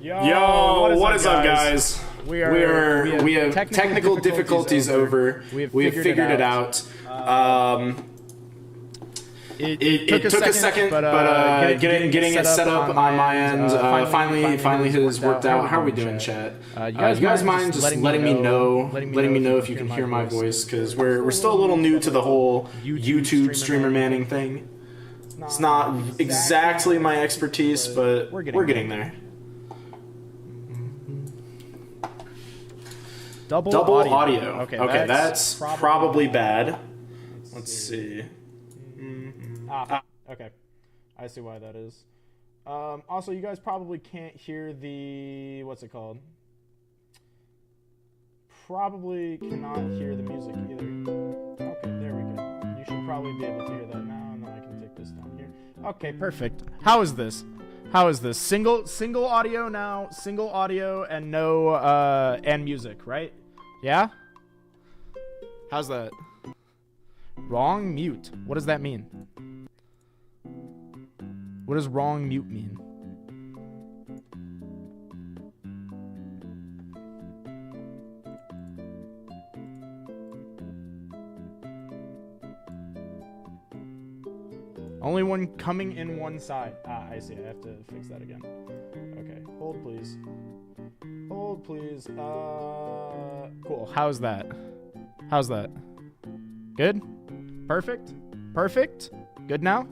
Yo, what is up, guys? We have technical difficulties over. We have figured it out. It took a second, but getting it set up on my end finally has worked out. How are we doing, chat? You guys mind just letting me know if you can hear my voice, because we're still a little new to the whole YouTube streamer manning thing. It's not exactly my expertise, but we're getting there. Double audio. Okay, that's probably bad. Let's see. Okay. I see why that is. Also, you guys probably can't hear the... What's it called? Probably cannot hear the music either. Okay, there we go. You should probably be able to hear that now, and then I can take this down here. Okay, perfect. How is this? Single audio now, single audio and no and music, right? Yeah? How's that? Wrong mute. What does that mean? What does wrong mute mean? Only one coming in one side. I see. I have to fix that again. Okay. Hold, please. Hold, please. Cool. How's that? Good? Perfect? Good now?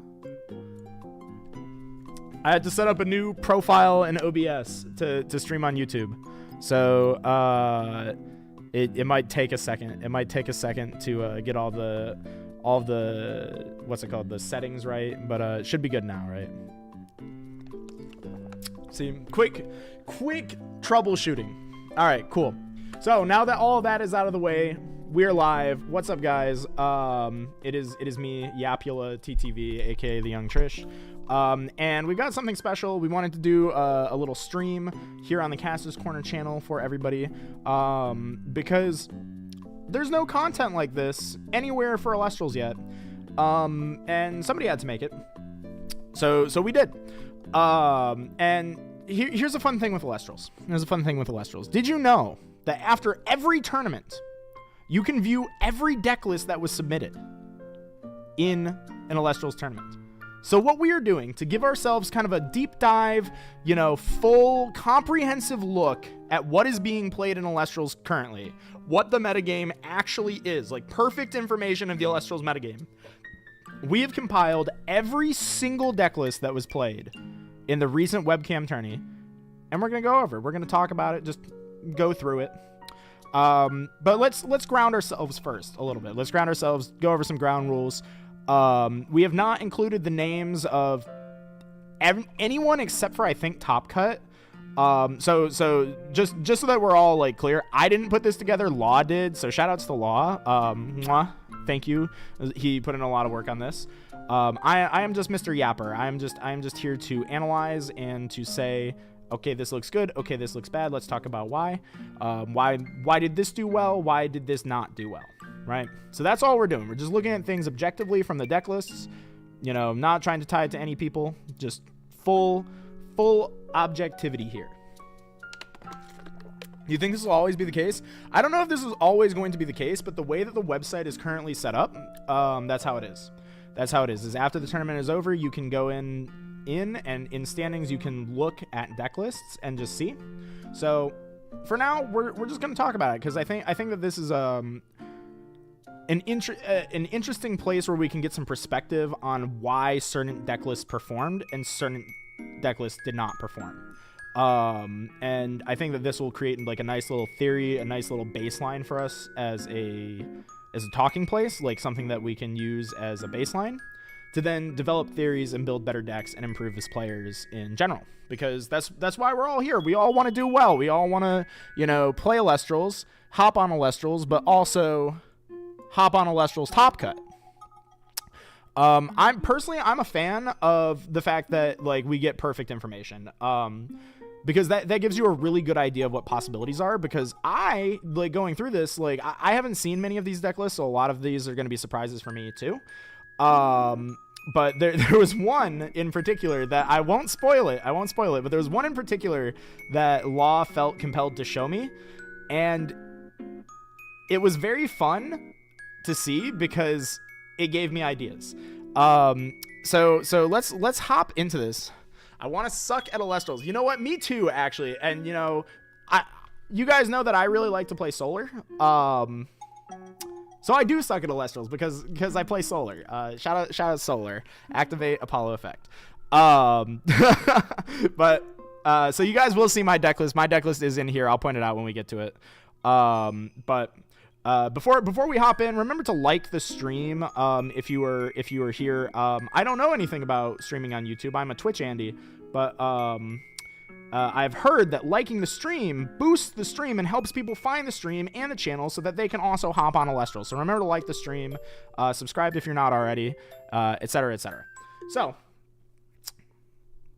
I had to set up a new profile in OBS to stream on YouTube. So, it might take a second. It might take a second to get all the what's it called, the settings right, but it should be good now, right? See, quick troubleshooting. All right, cool. So now that all of that is out of the way, we're live. What's up, guys? It is me, Yapula TTV, aka the Young Trish. And we've got something special. We wanted to do a little stream here on the Caster's Corner channel for everybody, because there's no content like this anywhere for Elestrals yet, and somebody had to make it, so we did. And here's a fun thing with Elestrals. Did you know that after every tournament, you can view every deck list that was submitted in an Elestrals tournament? So what we are doing to give ourselves kind of a deep dive, full comprehensive look at what is being played in Elestrals currently, what the metagame actually is, like perfect information of the Elestrals metagame. We have compiled every single deck list that was played in the recent webcam tourney, and we're going to go over it. We're going to talk about it, just go through it. But let's ground ourselves first a little bit. Let's ground ourselves, go over some ground rules. We have not included the names of anyone except for, I think, Top Cut. So just so that we're all like clear, I didn't put this together. Law did. So shout outs to Law. Thank you. He put in a lot of work on this. I am just Mr. Yapper. I am just here to analyze and to say, okay, this looks good. Okay, this looks bad. Let's talk about why. Why did this do well? Why did this not do well? Right? So that's all we're doing. We're just looking at things objectively from the deck lists, not trying to tie it to any people, just full objectivity here. You think this will always be the case? I don't know if this is always going to be the case, but the way that the website is currently set up, that's how it is. Is after the tournament is over, you can go in and in standings, you can look at deck lists and just see. So for now, we're just going to talk about it, because I think that this is an interesting place where we can get some perspective on why certain deck lists performed and certain deck lists did not perform. And I think that this will create like a nice little theory, a nice little baseline for us as a talking place, like something that we can use as a baseline to then develop theories and build better decks and improve as players in general. Because that's why we're all here. We all want to do well. We all want to, play Elestrals, hop on Elestrals, but also hop on Elestrals Top Cut. I'm a fan of the fact that like we get perfect information. Because that gives you a really good idea of what possibilities are, because I like going through this, like I haven't seen many of these deck lists, so a lot of these are going to be surprises for me too. But there was one in particular that I won't spoil it. But there was one in particular that Law felt compelled to show me, and it was very fun to see because it gave me ideas. So let's hop into this. I want to suck at elestrals. You know what? Me too, actually. And you guys know that I really like to play solar. So I do suck at elestrals because I play solar. Shout out solar. Activate Apollo effect. But so you guys will see my deck list. My deck list is in here. I'll point it out when we get to it. But before we hop in, remember to like the stream if you were here. I don't know anything about streaming on YouTube. I'm a Twitch Andy, but I've heard that liking the stream boosts the stream and helps people find the stream and the channel so that they can also hop on Elestral. So remember to like the stream, subscribe if you're not already, etc., etc. So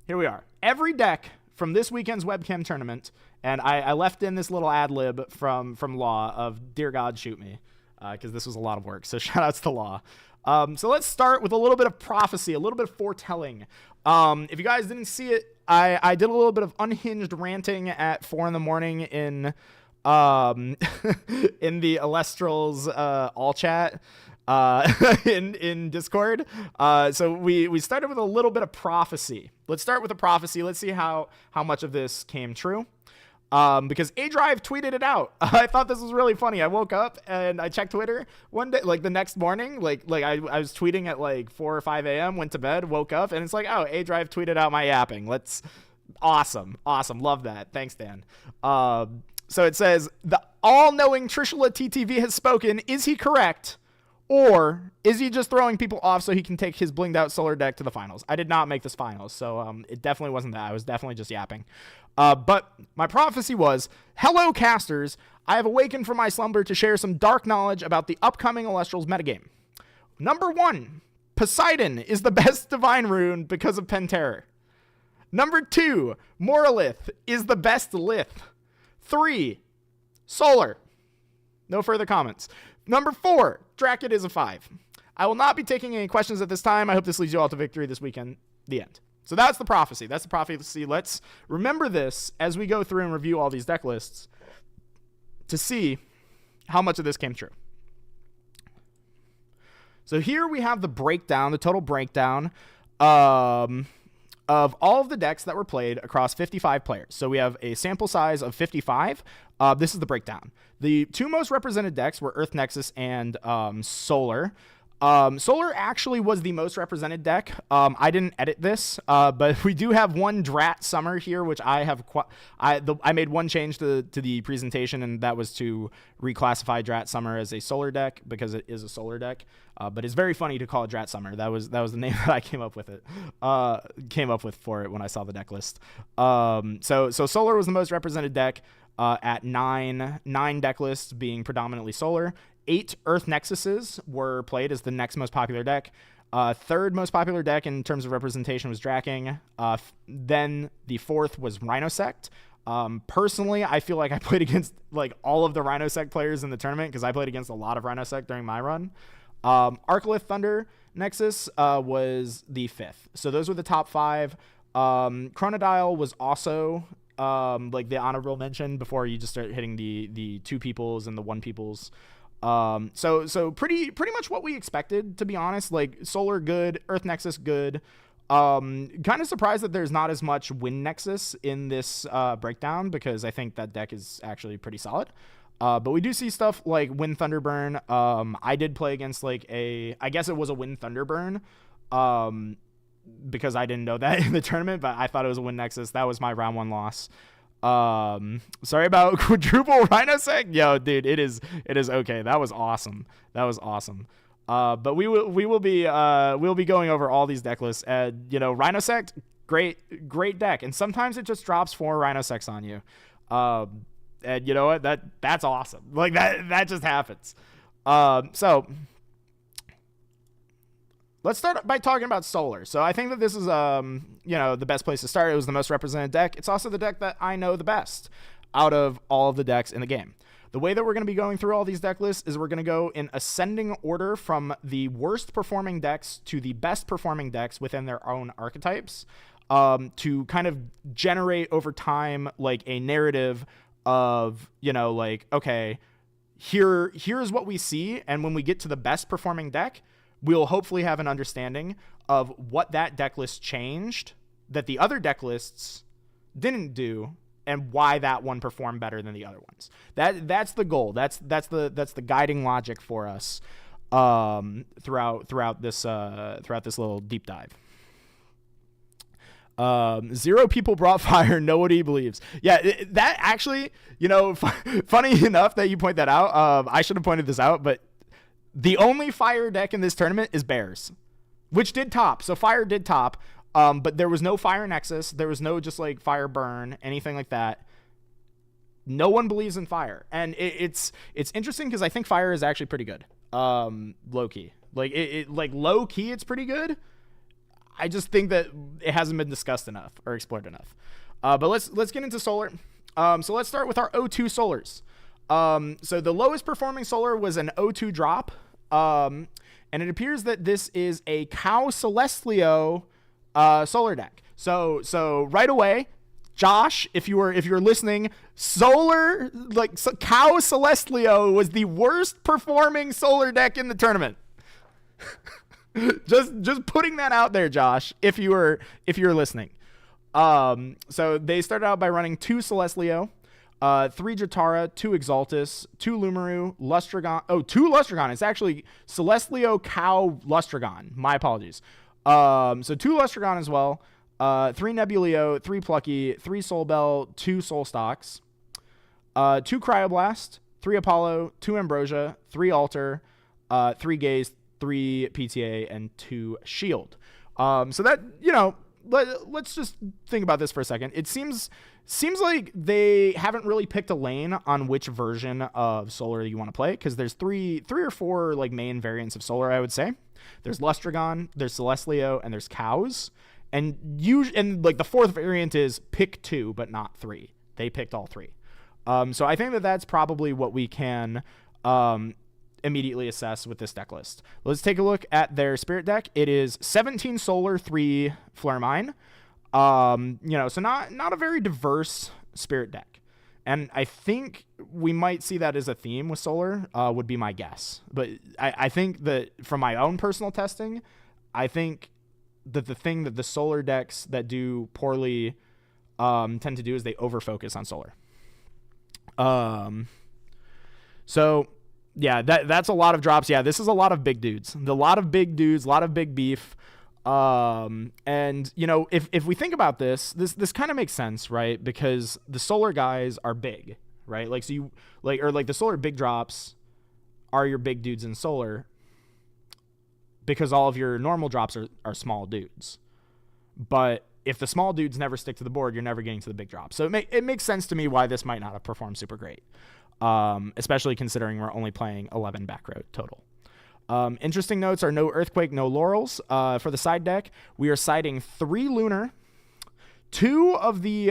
here we are. Every deck from this weekend's webcam tournament, and I left in this little ad lib from Law of "Dear God, shoot me," because this was a lot of work. So shout outs to Law. So let's start with a little bit of prophecy, a little bit of foretelling. If you guys didn't see it, I did a little bit of unhinged ranting at 4 a.m. in in the Elestrals all chat in Discord. So we started with a little bit of prophecy. Let's start with a prophecy. Let's see how much of this came true. Because A-Drive tweeted it out. I thought this was really funny. I woke up and I checked Twitter one day, like the next morning, like I was tweeting at like 4 or 5 a.m., went to bed, woke up, and it's like, oh, A-Drive tweeted out my yapping. Awesome. Love that. Thanks, Dan. So it says, the all-knowing Trishula TTV has spoken. Is he correct? Or is he just throwing people off so he can take his blinged out solar deck to the finals? I did not make this finals, so it definitely wasn't that. I was definitely just yapping. But my prophecy was, hello, casters. I have awakened from my slumber to share some dark knowledge about the upcoming Elestrals metagame. Number 1, Poseidon is the best divine rune because of Penterror. Number 2, Morolith is the best lith. 3, Solar. No further comments. Number 4, Drakking is a 5. I will not be taking any questions at this time. I hope this leads you all to victory this weekend. The end. So that's the prophecy. That's the prophecy. Let's remember this as we go through and review all these deck lists to see how much of this came true. So here we have the breakdown, the total breakdown of all of the decks that were played across 55 players. So we have a sample size of 55. This is the breakdown. The 2 most represented decks were Earth Nexus and Solar. Solar actually was the most represented deck. I didn't edit this, but we do have one Drat Summer here, which I made one change to the presentation, and that was to reclassify Drat Summer as a Solar deck because it is a Solar deck. But it's very funny to call it Drat Summer. That was the name that I came up with for it when I saw the deck list. So Solar was the most represented deck at nine deck lists being predominantly Solar. 8 Earth Nexuses were played as the next most popular deck. Third most popular deck in terms of representation was Drakking. Then the 4th was Rhinosect. Personally, I feel like I played against like all of the Rhinosect players in the tournament because I played against a lot of Rhinosect during my run. Arcalith Thunder Nexus was the 5th. So those were the top 5. Chronodile was also like the honorable mention before you just start hitting the 2 peoples and the 1 peoples. So pretty much what we expected, to be honest. Like Solar good, Earth Nexus good. Kind of surprised that there's not as much Wind Nexus in this breakdown because I think that deck is actually pretty solid. But we do see stuff like Wind Thunderburn. I did play against like I guess it was a Wind Thunderburn. Because I didn't know that in the tournament, but I thought it was a Wind Nexus. That was my round 1 loss. Sorry about quadruple Rhinosect. Yo, dude, it is okay. That was awesome. But we'll be going over all these deck lists. Rhinosect, great deck, and sometimes it just drops 4 Rhinosects on you. And you know what? That's awesome. Like that just happens. So let's start by talking about Solar. So I think that this is, the best place to start. It was the most represented deck. It's also the deck that I know the best out of all of the decks in the game. The way that we're going to be going through all these deck lists is we're going to go in ascending order from the worst performing decks to the best performing decks within their own archetypes, to kind of generate over time like a narrative of, you know, like, okay, here's what we see, and when we get to the best performing deck, we'll hopefully have an understanding of what that deck list changed that the other deck lists didn't do, and why that one performed better than the other ones. That's the goal. That's the guiding logic for us throughout this little deep dive. 0 people brought fire. Nobody believes. Yeah, that actually, you know, funny enough that you point that out. I should have pointed this out, but the only fire deck in this tournament is Bears, which did top. So fire did top, but there was no fire nexus. There was no just like fire burn, anything like that. No one believes in fire, and it's interesting because I think fire is actually pretty good. Low key, like low key, it's pretty good. I just think that it hasn't been discussed enough or explored enough. But let's get into solar. So let's start with our O2 solars. So the lowest performing solar was an O2 drop. And it appears that this is a Cow Celestlio solar deck. So right away, Josh, if you're listening, solar, like Cow Celestlio was the worst performing solar deck in the tournament. just putting that out there, Josh, if you're listening. So they started out by running 2 Celestlio, 3 Jotara, 2 Exaltus, 2 Lumaru, Lustragon. Oh, 2 Lustragon. It's actually Celestlio Cow Lustragon. My apologies. So 2 Lustragon as well. 3 Nebuleo, 3 Plucky, 3 Soul Bell, 2 Soul Stocks, 2 Cryoblast, 3 Apollo, 2 Ambrosia, 3 Altar, 3 Gaze, 3 PTA, and 2 Shield. So that, you know, let's just think about this for a second. It seems like they haven't really picked a lane on which version of solar you want to play, because there's three or four like main variants of solar, I would say. There's Lustragon, there's Celestlio, and there's Cows. And like the fourth variant is pick 2 but not 3. They picked all 3. So I think that that's probably what we can immediately assess with this deck list. Let's take a look at their spirit deck. It is 17 solar, 3 flare mine. You know, so not a very diverse spirit deck. And I think we might see that as a theme with solar, would be my guess. But I think that from my own personal testing, I think that the thing that the solar decks that do poorly tend to do is they overfocus on solar. So yeah, that's a lot of drops. Yeah, this is a lot of big dudes. A lot of big dudes, a lot of big beef. And you know, if we think about this kind of makes sense, right? Because the solar guys are big, right? Like, so you like the solar big drops are your big dudes in solar, because all of your normal drops are small dudes. But if the small dudes never stick to the board, you're never getting to the big drops. So it makes sense to me why this might not have performed super great, especially considering we're only playing 11 back row total. Interesting notes are no Earthquake, no Laurels. For the side deck, we are siding 3 Lunar, 2 of the,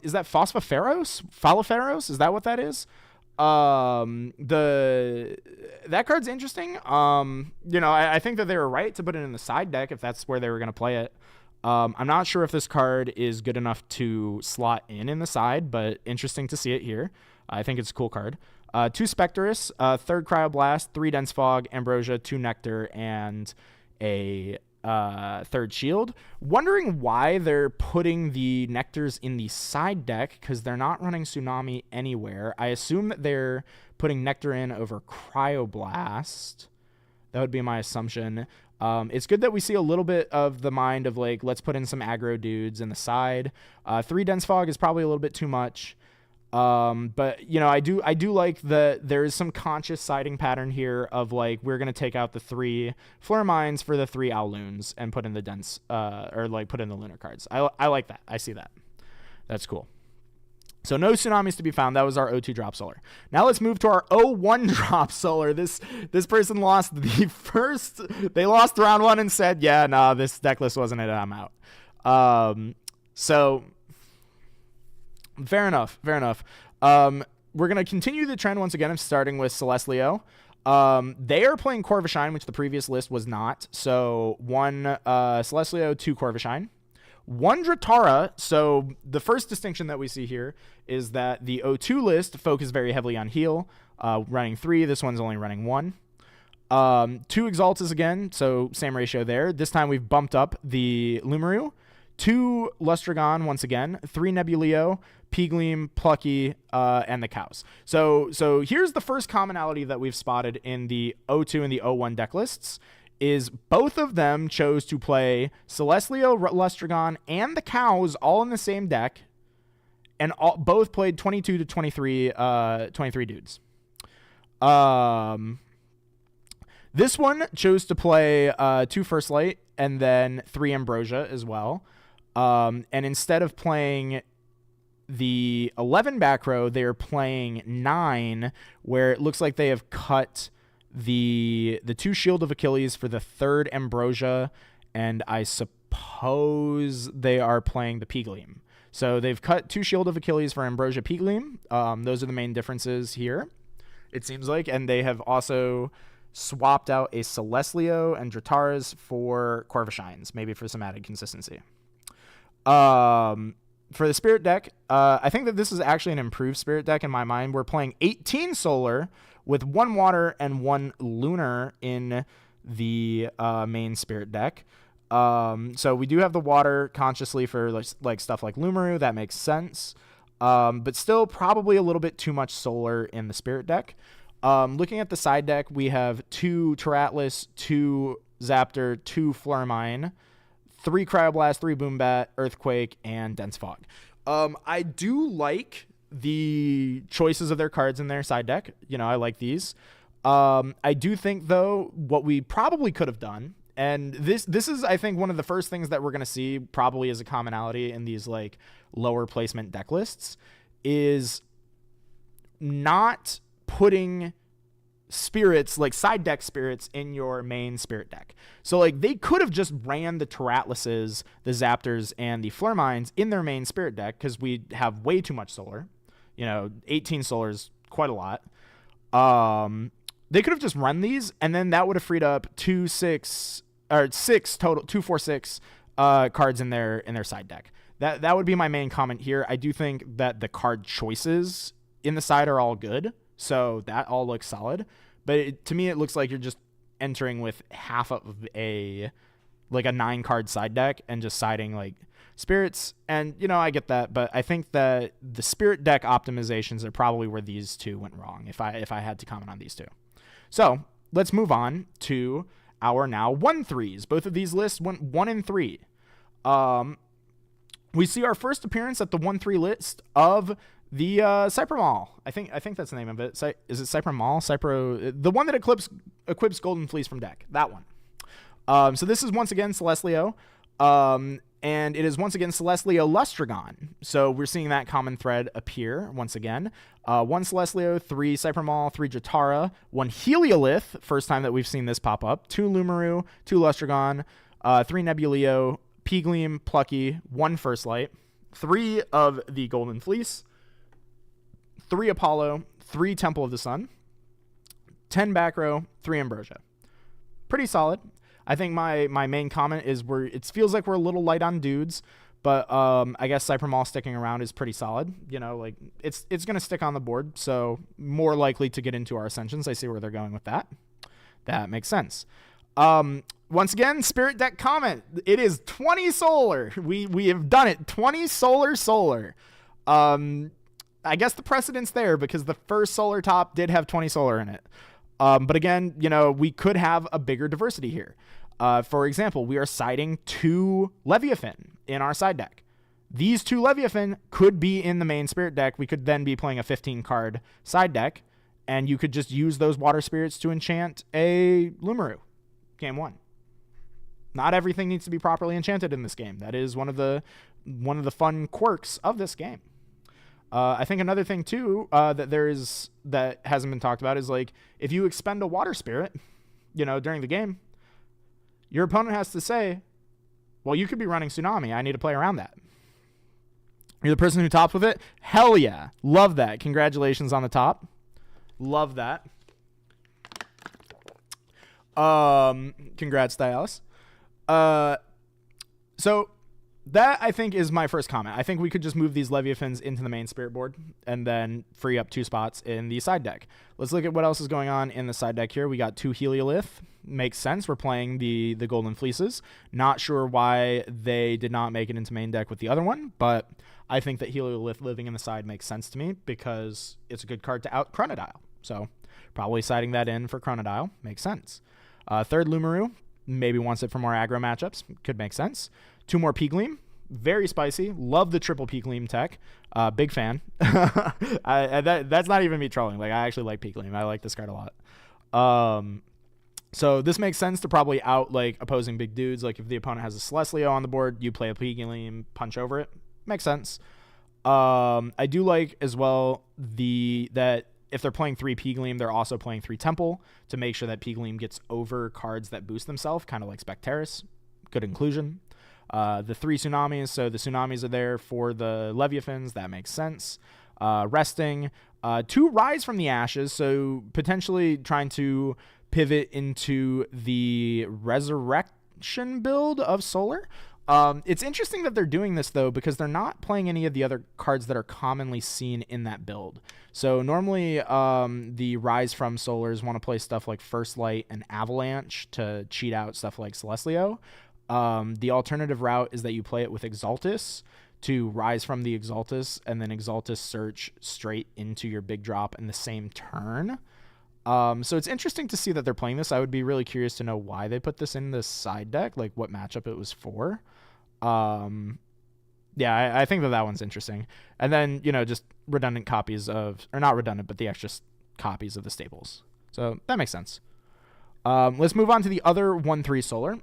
is that Faliferos? Is that what that is? That card's interesting. You know, I think that they were right to put it in the side deck if that's where they were going to play it. I'm not sure if this card is good enough to slot in the side, but interesting to see it here. I think it's a cool card. 2 Spectrus, 3rd Cryoblast, 3 Dense Fog, Ambrosia, 2 Nectar, and a 3rd Shield. Wondering why they're putting the Nectars in the side deck, because they're not running Tsunami anywhere. I assume that they're putting Nectar in over Cryoblast. That would be my assumption. It's good that we see a little bit of the mind of like, let's put in some aggro dudes in the side. 3 Dense Fog is probably a little bit too much. But you know, I do like that there is some conscious siding pattern here of like, we're going to take out the 3 Flare Mines for the 3 Owloons and put in the dense, or like put in the Lunar cards. I like that. I see that. That's cool. So no Tsunamis to be found. That was our O2 drop solar. Now let's move to our O1 drop solar. This person lost they lost round 1 and said, yeah, nah, this deck list wasn't it. I'm out. So fair enough. we're going to continue the trend once again of starting with Celestlio. They are playing Corvishine, which the previous list was not. So 1 Celestlio, 2 Corvishine. 1 Dratara. So the first distinction that we see here is that the O2 list focused very heavily on heal, running 3. This one's only running 1. 2 Exaltas again, so same ratio there. This time we've bumped up the Lumaru. 2 Lustron once again. 3 Nebuleo, Peegleam, Plucky, and the Cows. So here's the first commonality that we've spotted in the O2 and the O1 deck lists. Is both of them chose to play Celestlio, Lustron, and the Cows all in the same deck, and both played 22 to 23 dudes. This one chose to play 2 First Light and then 3 Ambrosia as well. And instead of playing the 11 back row, they're playing 9, where it looks like they have cut the 2 Shield of Achilles for the 3rd Ambrosia, and I suppose they are playing the Peegleam. So they've cut 2 Shield of Achilles for Ambrosia Peegleam. Those are the main differences here, it seems like. And they have also swapped out a Celestlio and Drataras for Corvishines, maybe for some added consistency. For the Spirit deck, I think that this is actually an improved Spirit deck in my mind. We're playing 18 Solar with 1 Water and 1 Lunar in the main Spirit deck. So we do have the Water consciously for like stuff like Lumaru. That makes sense. But still probably a little bit too much Solar in the Spirit deck. Looking at the side deck, we have 2 Terratlas, 2 Zaptor, 2 Flormine, 3 Cryoblast, 3 Boombat, Earthquake, and Dense Fog. I do like the choices of their cards in their side deck. You know, I like these. I do think, though, what we probably could have done, and this is, I think, one of the first things that we're going to see probably as a commonality in these like lower placement deck lists, is not putting spirits, like side deck spirits, in your main Spirit deck. So like they could have just ran the Terratlases, the Zaptors, and the Flormines in their main Spirit deck, because we have way too much Solar. 18 Solar is quite a lot. They could have just run these, and then that would have freed up 6 total, 2, 4, 6 cards in their side deck. That would be my main comment here. I do think that the card choices in the side are all good, so that all looks solid. But to me, it looks like you're just entering with half of a 9-card side deck and just siding like spirits. And, I get that, but I think that the Spirit deck optimizations are probably where these two went wrong, if I had to comment on these two. So let's move on to our now 1-3s. Both of these lists went 1 and 3. We see our first appearance at the 1-3 list of the Cypher. I think that's the name of it. Is it Cypher Mall? The one that equips Golden Fleece from deck. That one. So this is once again Celestlio. And it is once again Celestlio Lustron. So we're seeing that common thread appear once again. 1 Celestlio, 3 Cypher Mall, 3 Dratara, 1 Heliolith, first time that we've seen this pop up, 2 Lumaru, 2 Lustron, 3 Nebuleo, Peegleam, Plucky, 1 First Light, 3 of the Golden Fleece, 3 Apollo, 3 Temple of the Sun, 10 back row, 3 Ambrosia. Pretty solid. I think my main comment is it feels like we're a little light on dudes, but I guess Cypher Mall sticking around is pretty solid. It's going to stick on the board, so more likely to get into our Ascensions. I see where they're going with that. That makes sense. Once again, Spirit deck comment. It is 20 Solar. We have done it. 20 Solar. I guess the precedent's there because the first Solar top did have 20 Solar in it. But again, we could have a bigger diversity here. For example, we are siding 2 Leviathan in our side deck. These 2 Leviathan could be in the main Spirit deck. We could then be playing a 15-card side deck, and you could just use those water spirits to enchant a Lumaru. Game 1. Not everything needs to be properly enchanted in this game. That is one of the fun quirks of this game. I think another thing too that hasn't been talked about is like if you expend a water spirit, during the game, your opponent has to say, "Well, you could be running Tsunami. I need to play around that." You're the person who tops with it? Hell yeah. Love that. Congratulations on the top. Love that. Congrats, Dialis. So that, I think, is my first comment. I think we could just move these Leviathans into the main spirit board and then free up 2 spots in the side deck. Let's look at what else is going on in the side deck here. We got 2 Heliolith. Makes sense. We're playing the Golden Fleeces. Not sure why they did not make it into main deck with the other one, but I think that Heliolith living in the side makes sense to me because it's a good card to out Chronodile. So probably siding that in for Chronodile. Makes sense. 3rd Lumaru. Maybe wants it for more aggro matchups. Could make sense. 2 more Peegleam. Very spicy. Love the triple Peegleam tech. Big fan. That's not even me trolling. Like, I actually like Peegleam. I like this card a lot. So this makes sense to probably out like opposing big dudes. Like if the opponent has a Celestlio on the board, you play a Peegleam, punch over it. Makes sense. I do like as well that if they're playing 3 Peegleam, they're also playing 3 Temple to make sure that Peegleam gets over cards that boost themselves, kind of like Specterus. Good inclusion. The 3 Tsunamis, so the Tsunamis are there for the Leviathans. That makes sense. Resting. 2 Rise from the Ashes, so potentially trying to pivot into the Resurrection build of Solar. It's interesting that they're doing this, though, because they're not playing any of the other cards that are commonly seen in that build. So normally the Rise from Solars want to play stuff like First Light and Avalanche to cheat out stuff like Celestlio. The alternative route is that you play it with Exaltus to rise from the Exaltus and then Exaltus search straight into your big drop in the same turn. So it's interesting to see that they're playing this. I would be really curious to know why they put this in this side deck, like what matchup it was for. Yeah, I think that one's interesting. And then, just redundant copies of, or not redundant, but the extra copies of the staples. So that makes sense. Let's move on to the other 1/3 Solar.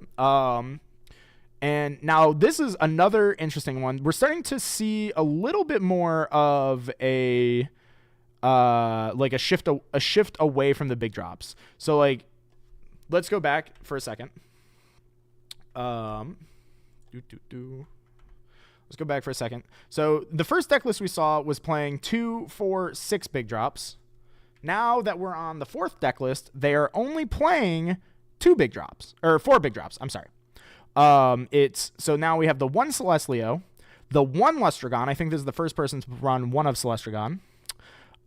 And now this is another interesting one. We're starting to see a little bit more of a shift away from the big drops. So let's go back for a second. Let's go back for a second. So the first deck list we saw was playing 2, 4, 6 big drops. Now that we're on the 4th deck list, they are only playing 2 big drops, or 4 big drops. I'm sorry. So now we have the 1 Celestlio, the 1 Lustragon. I think this is the first person to run 1 of Celestragon.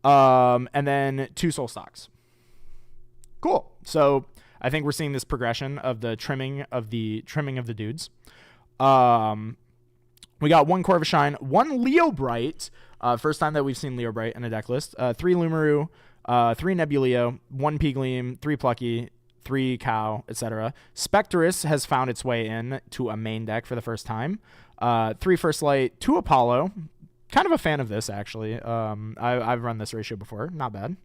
And then 2 Soul Stocks. Cool. So I think we're seeing this progression of the trimming of the dudes. We got 1 Corvishine, 1 Leo Bright. First time that we've seen Leo Bright in a deck list. 3 Lumaru, 3 Nebuleo, 1 Peegleam, 3 Plucky, 3 Cow, etc. Specterus has found its way in to a main deck for the first time. 3 First Light, 2 Apollo. Kind of a fan of this, actually. I've run this ratio before. Not bad.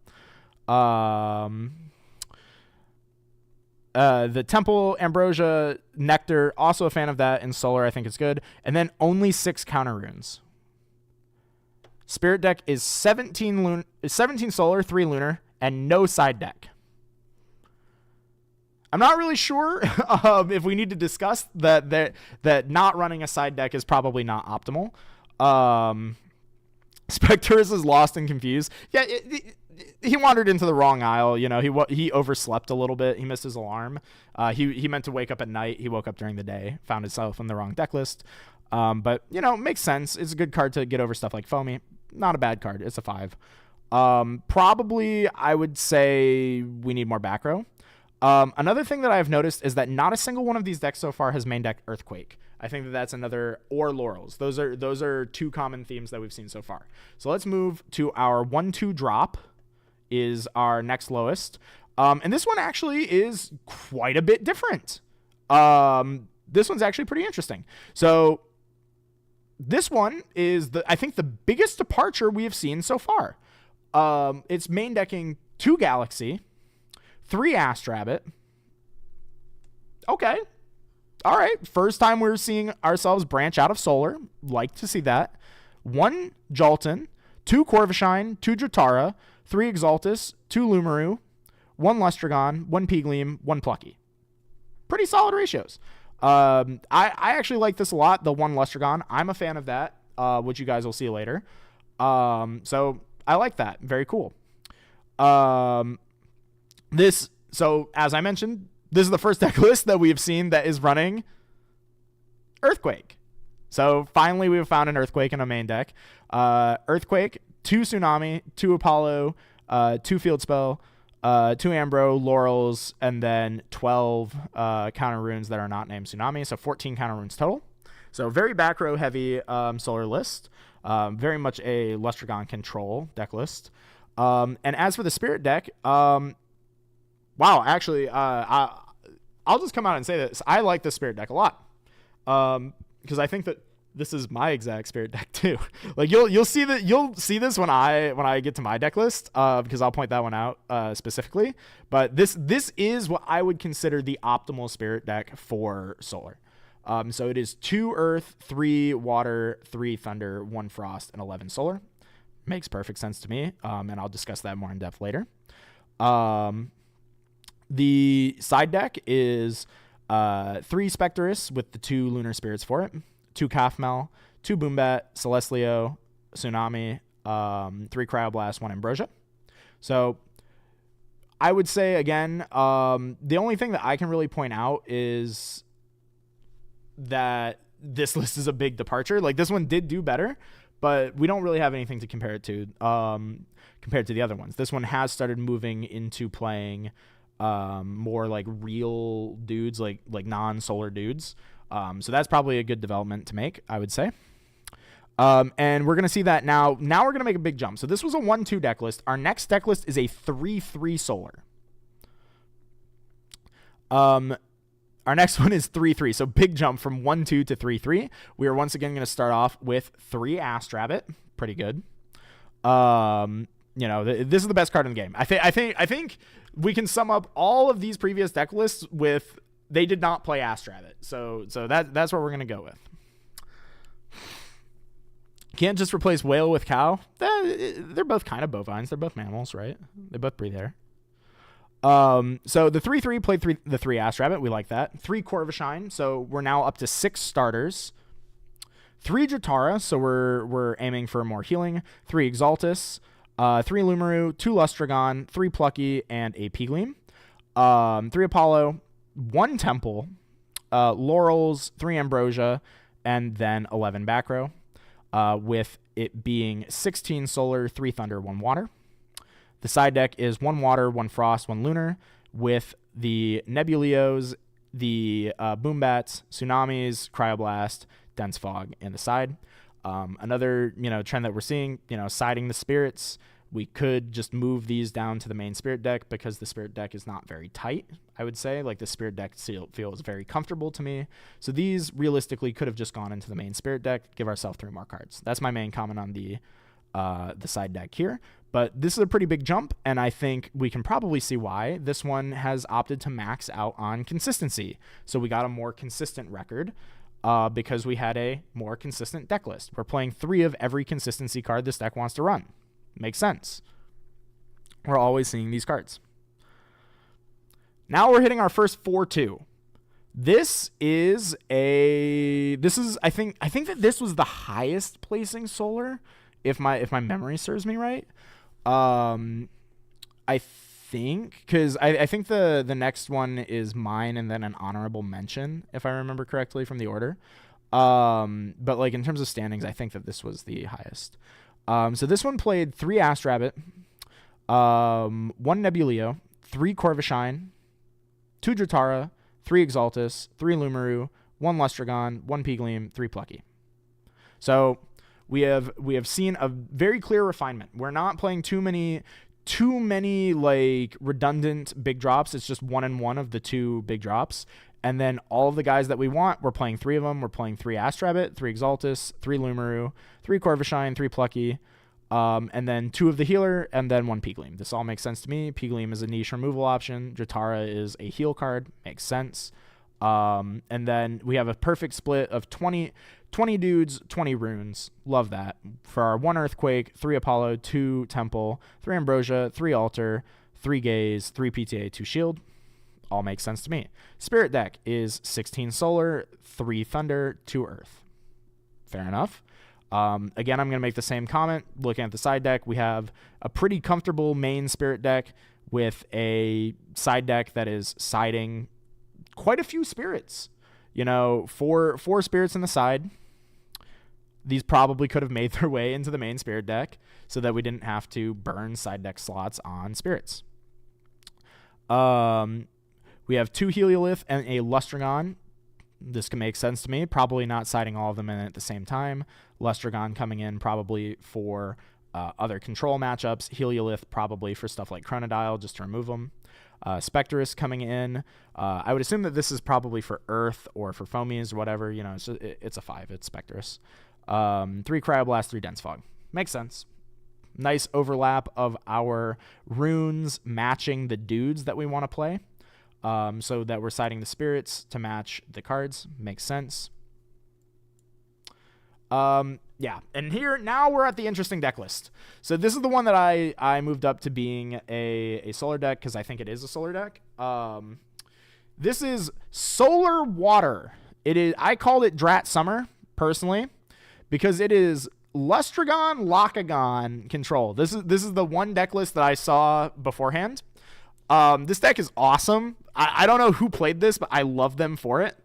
The Temple, Ambrosia, Nectar, also a fan of that. In Solar, I think it's good. And then only 6 counter runes. Spirit deck is 17 Solar, 3 Lunar, and no side deck. I'm not really sure if we need to discuss that not running a side deck is probably not optimal. Specterus is lost and confused. Yeah, he wandered into the wrong aisle. He overslept a little bit. He missed his alarm. He meant to wake up at night. He woke up during the day. Found himself in the wrong deck list. But makes sense. It's a good card to get over stuff like Foamy. Not a bad card. It's a 5. Probably I would say we need more back row. Another thing that I've noticed is that not a single one of these decks so far has main deck Earthquake. I think that's another, or Laurels. Those are 2 common themes that we've seen so far. So let's move to our 1/2 drop is our next lowest. And this one actually is quite a bit different. This one's actually pretty interesting. So this one is I think the biggest departure we have seen so far. It's main decking 2 Galaxy, 3 Astrabbit. Okay. All right. First time we're seeing ourselves branch out of Solar. Like to see that. 1 Jolton, 2 Corvishine, 2 Dratara, 3 Exaltus, 2 Lumaru, 1 Lustragon, 1 Peegleam, 1 Plucky. Pretty solid ratios. I actually like this a lot, the 1 Lustragon. I'm a fan of that. which you guys will see later. So I like that. Very cool. So as I mentioned, this is the first deck list that we've seen that is running Earthquake. So finally we've found an Earthquake in a main deck. Earthquake, 2 Tsunami, 2 Apollo, 2 Field Spell, 2 Ambro, Laurels, and then 12 counter runes that are not named Tsunami. So 14 counter runes total. So very back row heavy solar list. Very much a Lustron control deck list. And as for the Spirit deck, wow, actually, I'll just come out and say this. I like the Spirit deck a lot. Because I think that this is my exact Spirit deck too. Like you'll see this when I get to my deck list, because I'll point that one out specifically. But this is what I would consider the optimal Spirit deck for Solar. So it is 2 Earth, 3 Water, 3 Thunder, 1 Frost, and 11 Solar. Makes perfect sense to me, and I'll discuss that more in depth later. The side deck is 3 Spectrus with the 2 Lunar Spirits for it, 2 Kafmel, 2 Boombat, Celestlio, Tsunami, 3 Cryoblast, 1 Ambrosia. So I would say, again, the only thing that I can really point out is that this list is a big departure. Like, this one did do better, but we don't really have anything to compare it to compared to the other ones. This one has started moving into playing more like real dudes, like non-solar dudes. So that's probably a good development to make, I would say. And we're going to see that now. Now we're going to make a big jump. So this was a 1-2 deck list. Our next deck list is a 3-3 solar. Our next one is 3-3. So big jump from 1-2 to 3-3. We are once again going to start off with 3 Astrabbit. Pretty good. This is the best card in the game. I think we can sum up all of these previous deck lists with they did not play Astrabbit. So that's what we're going to go with. Can't just replace whale with cow. They're both kind of bovines. They're both mammals, right? They both breathe air. So the 3-3 played the 3 Astrabbit. We like that. 3 Corvishine. So we're now up to 6 starters. 3 Jotara. So we're aiming for more healing. 3 Exaltus. 3 Lumaru, 2 Lustragon, 3 Plucky, and a Pigleam. 3 Apollo, 1 Temple, Laurels, 3 Ambrosia, and then 11 back row, with it being 16 Solar, 3 Thunder, 1 Water. The side deck is 1 Water, 1 Frost, 1 Lunar, with the Nebulios, the Boombats, Tsunamis, Cryoblast, Dense Fog in the side. Another, trend that we're seeing, siding the spirits. We could just move these down to the main spirit deck because the spirit deck is not very tight, I would say. Like, the spirit deck still feels very comfortable to me. So these realistically could have just gone into the main spirit deck, give ourselves 3 more cards. That's my main comment on the side deck here. But this is a pretty big jump, and I think we can probably see why. This one has opted to max out on consistency. So we got a more consistent record. Because we had a more consistent deck list. We're playing 3 of every consistency card this deck wants to run. Makes sense. We're always seeing these cards. Now we're hitting our first 4-2. I think that this was the highest placing solar, if my memory serves me right. I think, because I think the next one is mine and then an honorable mention, if I remember correctly from the order. But like in terms of standings, I think that this was the highest. So this one played 3 Astrabbit, 1 Nebulio, 3 Corvishine, 2 Jotara, 3 Exaltus, 3 Lumaru, 1 Lustragon, 1 Pigleam, 3 Plucky. So we have seen a very clear refinement. We're not playing too many like redundant big drops. It's just 1 and 1 of the 2 big drops. And then all of the guys that we want, we're playing 3 of them. We're playing 3 Astrabbit, 3 Exaltus, 3 Lumaru, 3 Corvishine, 3 Plucky, and then 2 of the healer, and then 1 Pigleam. This all makes sense to me. Pigleam is a niche removal option. Jotara is a heal card. Makes sense. And then we have a perfect split of 20 dudes, 20 runes. Love that. For our 1 Earthquake, 3 Apollo, 2 Temple, 3 Ambrosia, 3 Altar, 3 Gaze, 3 PTA, 2 Shield. All makes sense to me. Spirit deck is 16 Solar, 3 Thunder, 2 Earth. Fair enough. Again, I'm going to make the same comment. Looking at the side deck, we have a pretty comfortable main spirit deck with a side deck that is siding quite a few spirits. You know, four spirits in the side. These probably could have made their way into the main spirit deck so that we didn't have to burn side deck slots on spirits. We have 2 Heliolith and a Lustron. This can make sense to me. Probably not siding all of them in at the same time. Lustron coming in probably for other control matchups. Heliolith probably for stuff like Chronodile, just to remove them. Spectrus coming in. I would assume that this is probably for Earth or for Foamies or whatever. You know, it's a 5. It's Spectrus. 3 Cryoblast, 3 Dense Fog. Makes sense. Nice overlap of our runes matching the dudes that we want to play. So that we're siding the spirits to match the cards. Makes sense. Yeah, and here, now we're at the interesting deck list. So this is the one that I moved up to being a solar deck because I think it is a solar deck. This is Solar Water. I called it Drat Summer, personally, because it is Lustragon, Lockagon control. This is the one deck list that I saw beforehand. This deck is awesome. I don't know who played this, but I love them for it.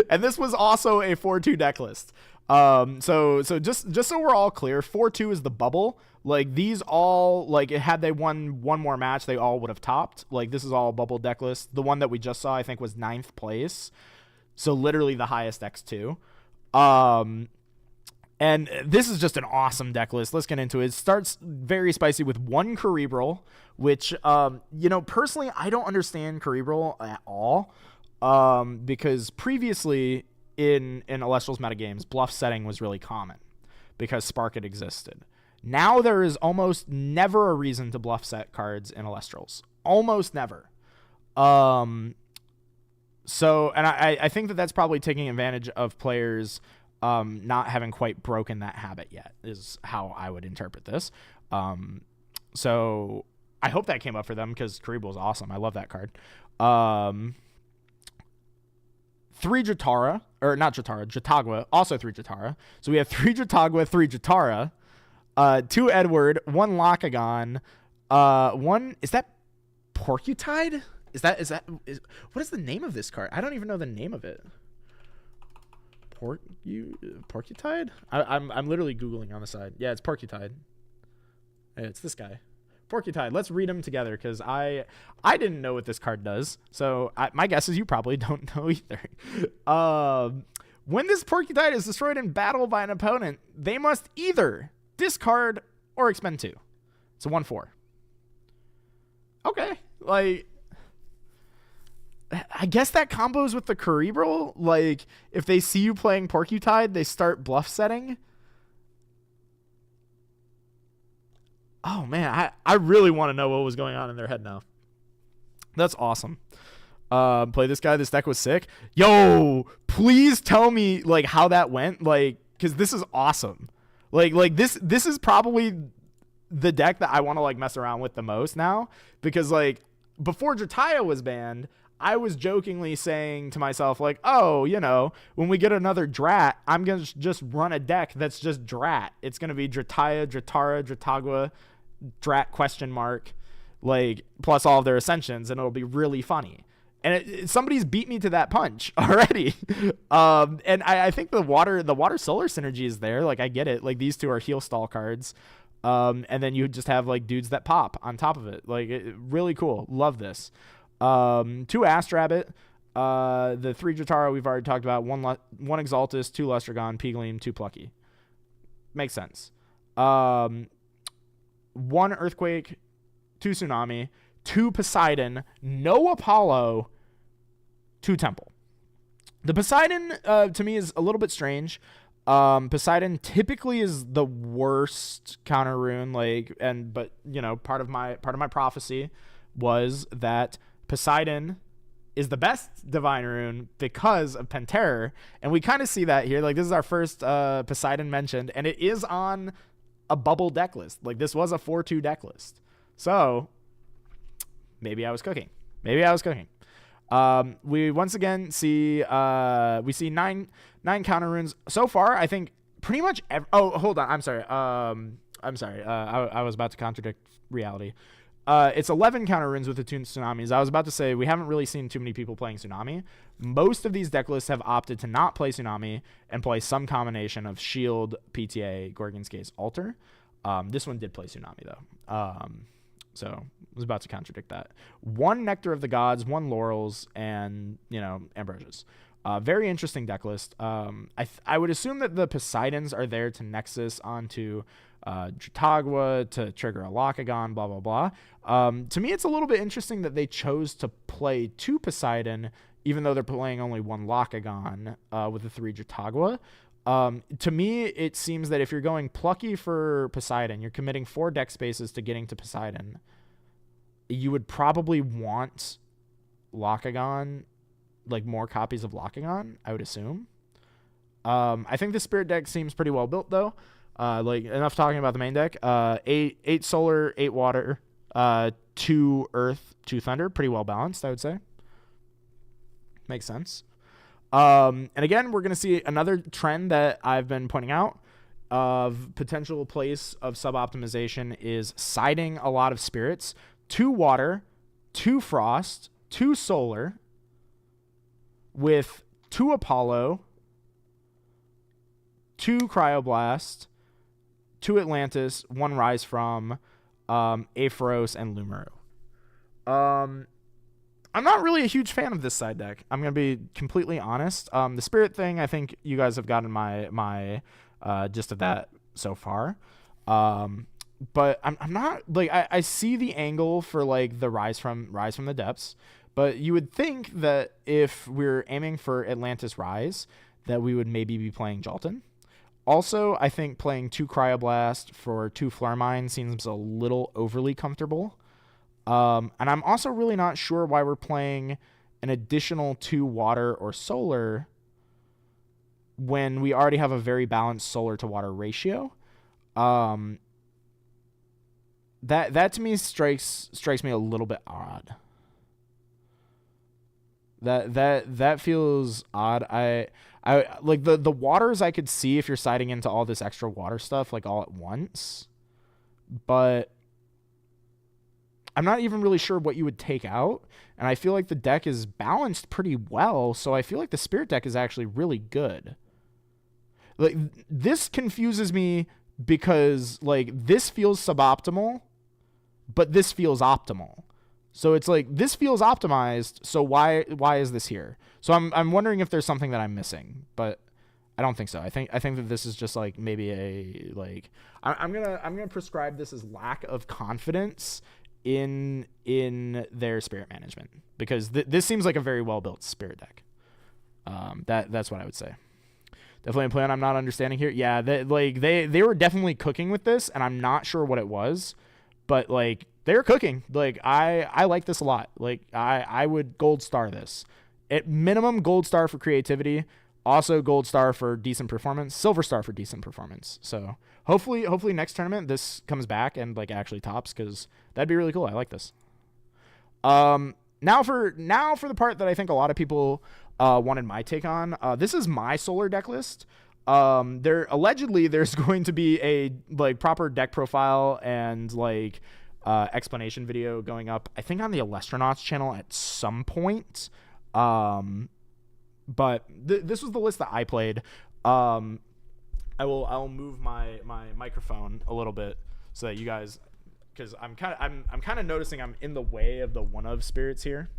And this was also a 4-2 deck list. So just so we're all clear, 4-2 is the bubble. Like these all, like had they won one more match, they all would have topped. Like this is all bubble deck list. The one that we just saw, I think, was 9th place. So literally the highest X2. And this is just an awesome deck list. Let's get into it. It starts very spicy with 1 Cerebral, which, you know, personally, I don't understand Cerebral at all. Because previously in Elestrals metagames, bluff setting was really common because Spark had existed. Now there is almost never a reason to bluff set cards in Elestrals. Almost never. So, and I think that that's probably taking advantage of players not having quite broken that habit yet, is how I would interpret this. So I hope that came up for them because Cerebral is awesome. I love that card. 3 Jatara, or not Jatara, Jatagua, also 3 Jatara. So we have 3 Jatagua, 3 Jatara, 2 Edward, 1 Lockagon, 1, is that Porcutide? What is the name of this card? I don't even know the name of it. Porcutide? I'm literally Googling on the side. Yeah, it's Porcutide. It's this guy. Porcutide. Let's read them together because I didn't know what this card does. So my guess is you probably don't know either. When this Porcutide is destroyed in battle by an opponent, they must either discard or expend 2. It's a 1/4. Okay. Like, I guess that combos with the Cerebral. Like, if they see you playing Porcutide, they start bluff setting. Oh, man, I really want to know what was going on in their head now. That's awesome. Play this guy. This deck was sick. Yo, please tell me, like, how that went. Like, because this is awesome. Like this is probably the deck that I want to, like, mess around with the most now. Because, like, before Drataya was banned, I was jokingly saying to myself, like, oh, you know, when we get another Drat, I'm going to just run a deck that's just Drat. It's going to be Drataya, Dratara, Dratagua, Drat question mark, like, plus all of their ascensions, and it'll be really funny. And somebody's beat me to that punch already. And I think the water solar synergy is there. Like, I get it. Like, these two are heal stall cards. And then you just have, like, dudes that pop on top of it. Like, really cool. Love this. 2 Astrabbit, the 3 Jatara we've already talked about, 1 Exaltus, 2 Lustragon, Pigleam, 2 Plucky. Makes sense. 1 Earthquake, 2 Tsunami, 2 Poseidon, no Apollo, 2 Temple. The Poseidon, to me, is a little bit strange. Poseidon typically is the worst counter rune, but you know, part of my prophecy was that Poseidon is the best divine rune because of Penterror, and we kind of see that here. Like, this is our first Poseidon mentioned, and it is on a bubble deck list. Like, this was a 4-2 deck list, so maybe I was cooking. We once again see we see nine counter runes so far. I think pretty much. Hold on. I'm sorry. I was about to contradict reality. It's 11 counter runes with the two tsunamis. I was about to say we haven't really seen too many people playing tsunami. Most of these deck lists have opted to not play tsunami and play some combination of shield, PTA, Gorgon's Gaze, altar. This one did play tsunami though. So I was about to contradict that. 1 Nectar of the Gods, 1 Laurels, and Ambrosias. Very interesting deck list. I would assume that the Poseidons are there to Nexus onto Dratagwa to trigger a Lockagon, blah, blah, blah. To me, it's a little bit interesting that they chose to play 2 Poseidon, even though they're playing only 1 Lockagon with the 3 Dratagwa. To me, it seems that if you're going plucky for Poseidon, you're committing 4 deck spaces to getting to Poseidon. You would probably want Lockagon, like more copies of Lockagon, I would assume. I think the Spirit deck seems pretty well built though. Like enough talking about the main deck. 8 solar, 8 water, 2 earth, 2 thunder, pretty well balanced, I would say. Makes sense. And again, we're going to see another trend that I've been pointing out of potential place of sub-optimization is siding a lot of spirits. 2 water, 2 frost, 2 solar, with 2 Apollo, 2 Cryoblast, 2 Atlantis, 1 Rise from, Aephros, and Lumero. I'm not really a huge fan of this side deck. I'm going to be completely honest. The Spirit thing, I think you guys have gotten my gist of that so far. But I'm not, like, I see the angle for, like, the Rise from the Depths. But you would think that if we're aiming for Atlantis Rise, that we would maybe be playing Jalton. Also, I think playing 2 Cryoblast for 2 Flare seems a little overly comfortable. And I'm also really not sure why we're playing an additional 2 water or solar when we already have a very balanced solar to water ratio. That to me strikes me a little bit odd. That feels odd. I like the waters I could see if you're siding into all this extra water stuff like all at once, but I'm not even really sure what you would take out, and I feel like the deck is balanced pretty well, so I feel like the Spirit deck is actually really good. Like, this confuses me because, like, this feels suboptimal, but this feels optimal. So it's like, this feels optimized, so why is this here? So I'm wondering if there's something that I'm missing, but I don't think so. I think that this is just like maybe a, like, I'm gonna prescribe this as lack of confidence in their Spirit management, because this seems like a very well built Spirit deck. That's what I would say. Definitely a plan I'm not understanding here. Yeah, they were definitely cooking with this, and I'm not sure what it was, but like they're cooking. Like I like this a lot. Like I would gold star this. At minimum, gold star for creativity. Also gold star for decent performance. Silver star for decent performance. So hopefully next tournament this comes back and like actually tops, because that'd be really cool. I like this. Now for the part that I think a lot of people wanted my take on. This is my solar deck list. There's going to be a like proper deck profile and like explanation video going up, I think, on the Elestronauts channel at some point. But this was the list that I played. I'll move my microphone a little bit so that you guys, because I'm kind of noticing I'm in the way of the one of spirits here.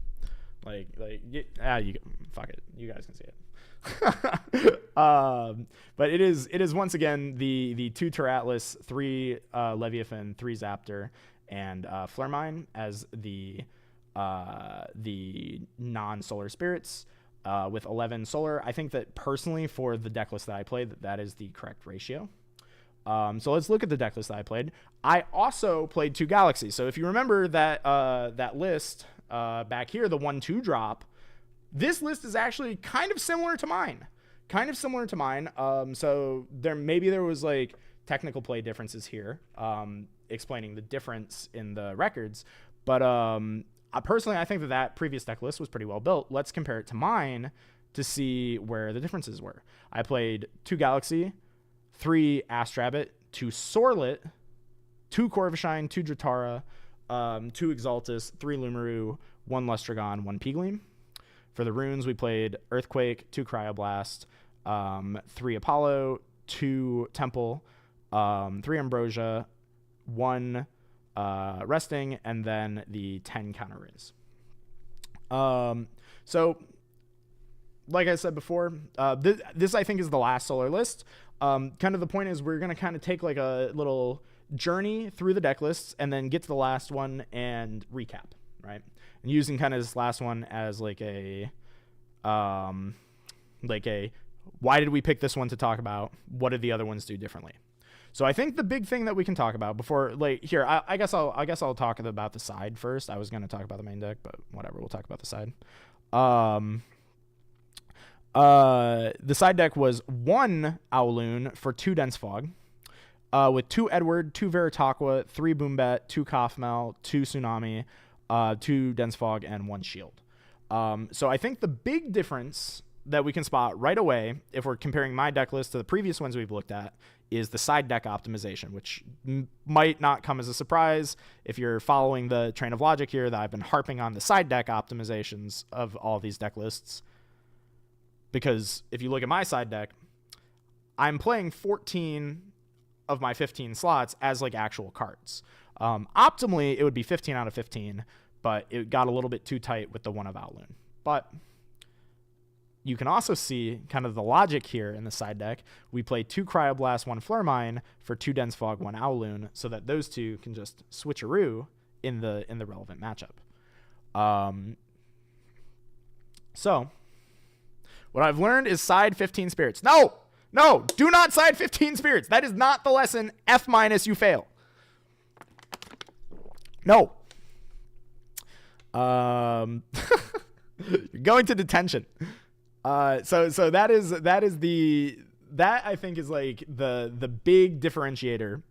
Fuck it, you guys can see it. But it is once again the 2 Teratlis, 3 Leviathan, 3 Zaptor, and Flaremine as the non-solar spirits. With 11 solar. I think that personally for the deck list that I played, that is the correct ratio. So let's look at the deck list that I played. I also played 2 Galaxies. So if you remember that list back here, the 1/2 drop, this list is actually kind of similar to mine. So there was like technical play differences here, explaining the difference in the records. But personally, I think that previous deck list was pretty well built. Let's compare it to mine to see where the differences were. I played 2 Galaxy, 3 Astrabbit, 2 Sorlet, 2 Corvishine, 2 Dratara, 2 Exaltus, 3 Lumaru, 1 Lustragon, 1 Peegleam. For the runes, we played Earthquake, 2 Cryoblast, 3 Apollo, 2 Temple, 3 Ambrosia, 1 Resting, and then the 10 counter runes. So, like I said before, this I think is the last solar list. Kind of the point is we're going to kind of take like a little journey through the deck lists and then get to the last one and recap, right? And using kind of this last one as like a why did we pick this one to talk about? What did the other ones do differently? So I think the big thing that we can talk about before, like here, I guess I'll talk about the side first. I was going to talk about the main deck, but whatever, we'll talk about the side. The side deck was 1 Owloon for 2 Dense Fog, with 2 Edward, 2 Veritaqua, 3 Boombet, 2 Kaufmel, 2 Tsunami, 2 Dense Fog, and 1 Shield. So I think the big difference that we can spot right away, if we're comparing my deck list to the previous ones we've looked at, is the side deck optimization, which might not come as a surprise if you're following the train of logic here that I've been harping on the side deck optimizations of all these deck lists. Because if you look at my side deck, I'm playing 14 of my 15 slots as like actual cards. Optimally, it would be 15 out of 15, but it got a little bit too tight with the 1 of Owloon. But you can also see kind of the logic here in the side deck. We play 2 Cryoblast, 1 Flurmine for 2 Dense Fog, 1 Owloon, so that those two can just switcheroo in the relevant matchup. So what I've learned is side 15 spirits. No, do not side 15 spirits. That is not the lesson. F-, you fail. No. You're going to detention. So that I think is like the big differentiator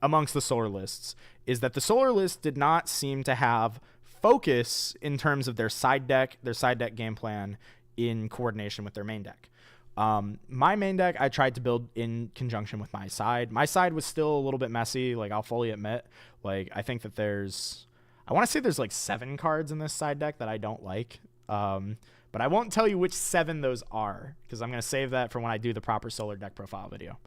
amongst the solar lists, is that the solar list did not seem to have focus in terms of their side deck game plan in coordination with their main deck. My main deck I tried to build in conjunction with my side. My side was still a little bit messy, like I'll fully admit. Like I think that I want to say there's like 7 cards in this side deck that I don't like. But I won't tell you which 7 those are, because I'm going to save that for when I do the proper solar deck profile video.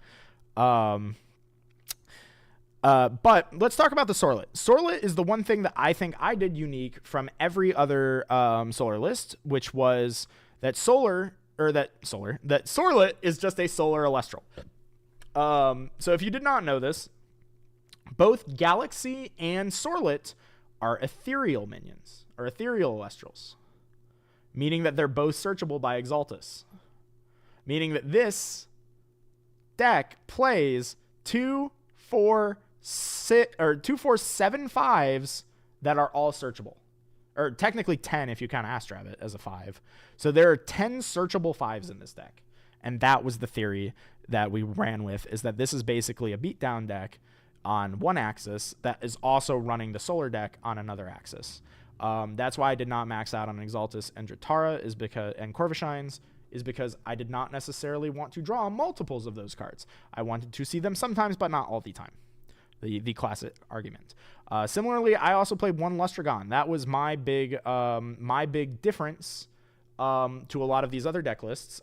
But let's talk about the Sorlet. Sorlet is the one thing that I think I did unique from every other solar list, which was that Sorlet is just a solar Elestral. So if you did not know this, both Galaxy and Sorlet are ethereal minions, or ethereal Elestrals, meaning that they're both searchable by Exaltus, meaning that this deck plays 2, 4, 6, or 2, 4, 7 5s that are all searchable, or technically 10 if you count Astrabbit as a 5. So there are 10 searchable 5s in this deck, and that was the theory that we ran with, is that this is basically a beatdown deck on one axis that is also running the solar deck on another axis. That's why I did not max out on Exaltus and Dratara and Corvishines, is because I did not necessarily want to draw multiples of those cards. I wanted to see them sometimes, but not all the time. The classic argument. Similarly, I also played 1 Lustragon. That was my big difference to a lot of these other deck lists,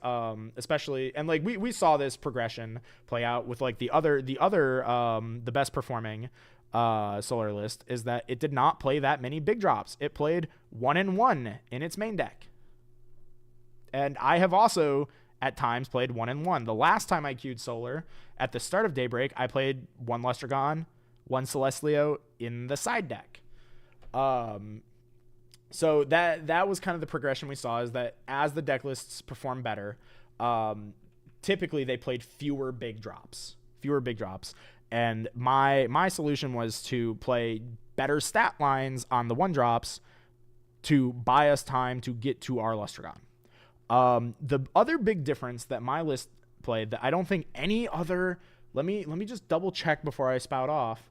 especially, and like we saw this progression play out with like the best performing solar list, is that it did not play that many big drops. It played 1-1 in its main deck. And I have also at times played 1-1. The last time I queued solar at the start of Daybreak, I played 1 Lustragon, 1 Celestlio in the side deck. So that was kind of the progression we saw, is that as the deck lists perform better, typically they played fewer big drops. And my solution was to play better stat lines on the 1-drops to buy us time to get to our Lustragon. The other big difference that my list played that I don't think any other, let me just double check before I spout off.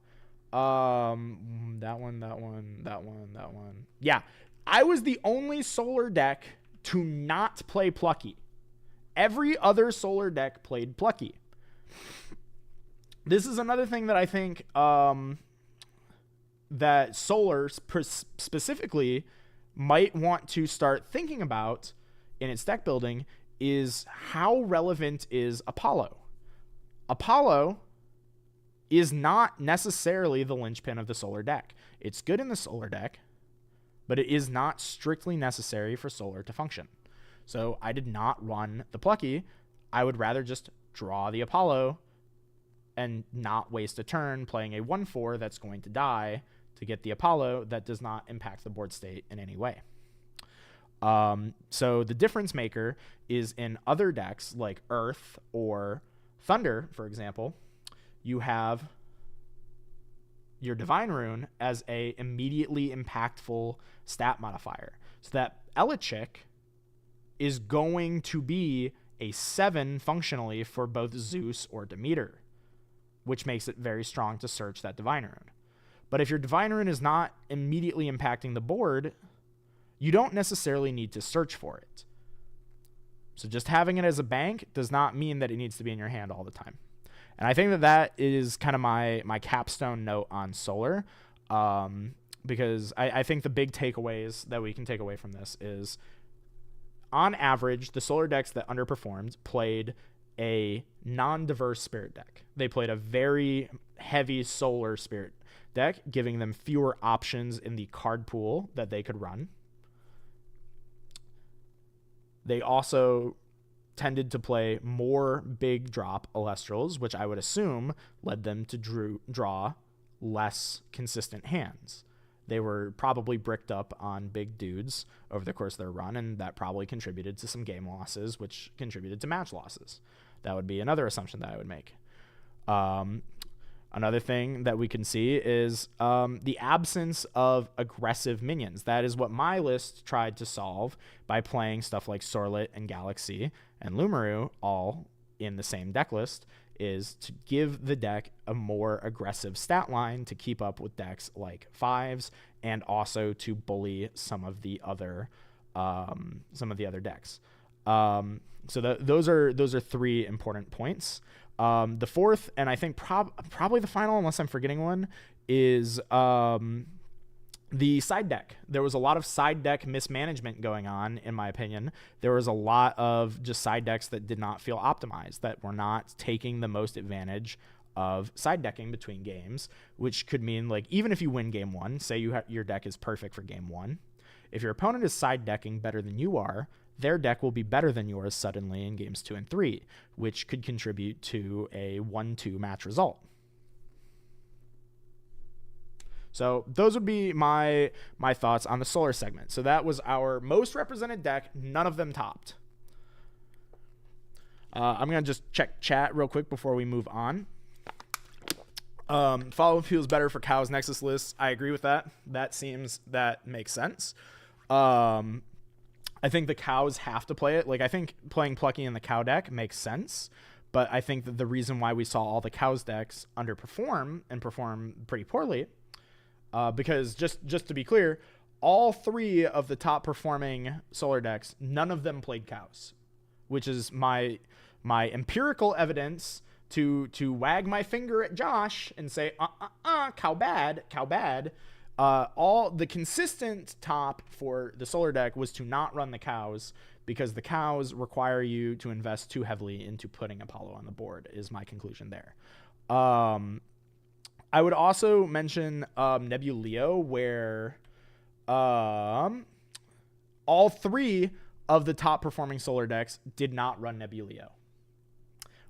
That one. Yeah. I was the only solar deck to not play Plucky. Every other solar deck played Plucky. This is another thing that I think that Solar specifically might want to start thinking about in its deck building is how relevant is Apollo? Apollo is not necessarily the linchpin of the Solar deck. It's good in the Solar deck, but it is not strictly necessary for Solar to function. So I did not run the Plucky. I would rather just draw the Apollo and not waste a turn playing a 1/4 that's going to die to get the Apollo that does not impact the board state in any way. So the difference maker is in other decks like Earth or Thunder, for example, you have your Divine Rune as a immediately impactful stat modifier. So that Elechick is going to be a 7 functionally for both Zeus or Demeter, which makes it very strong to search that Divine Rune. But if your Divine Rune is not immediately impacting the board, you don't necessarily need to search for it. So just having it as a bank does not mean that it needs to be in your hand all the time. And I think that that is kind of my capstone note on Solar, because I think the big takeaways that we can take away from this is, on average, the Solar decks that underperformed played a non-diverse Spirit deck. They played a very heavy Solar Spirit deck, giving them fewer options in the card pool that they could run. They also tended to play more big drop elestrals, which I would assume led them to draw less consistent hands. They were probably bricked up on big dudes over the course of their run, and that probably contributed to some game losses, which contributed to match losses. That would be another assumption that I would make. Another thing that we can see is the absence of aggressive minions. That is what my list tried to solve by playing stuff like Sorlet and Galaxy and Lumaru all in the same deck list, is to give the deck a more aggressive stat line to keep up with decks like Fives, and also to bully some of the other decks. So those are 3 important points. The fourth, and I think probably the final, unless I'm forgetting one, is the side deck. There was a lot of side deck mismanagement going on, in my opinion. There was a lot of just side decks that did not feel optimized, that were not taking the most advantage of side decking between games, which could mean, like, even if you win game 1, say your deck is perfect for game 1, if your opponent is side decking better than you are, their deck will be better than yours suddenly in games 2 and 3, which could contribute to a 1-2 match result. So those would be my thoughts on the Solar segment. So that was our most represented deck. None of them topped. I'm going to just check chat real quick before we move on. Follow feels better for Cows Nexus lists. I agree with that. That makes sense. I think the Cows have to play it. Like, I think playing Plucky in the Cow deck makes sense. But I think that the reason why we saw all the Cows decks underperform and perform pretty poorly, because just to be clear, all 3 of the top performing Solar decks, none of them played Cows, which is my empirical evidence to wag my finger at Josh and say, cow bad. All the consistent top for the Solar deck was to not run the Cows, because the Cows require you to invest too heavily into putting Apollo on the board, is my conclusion there. I would also mention Nebuleo, where all 3 of the top performing Solar decks did not run Nebuleo,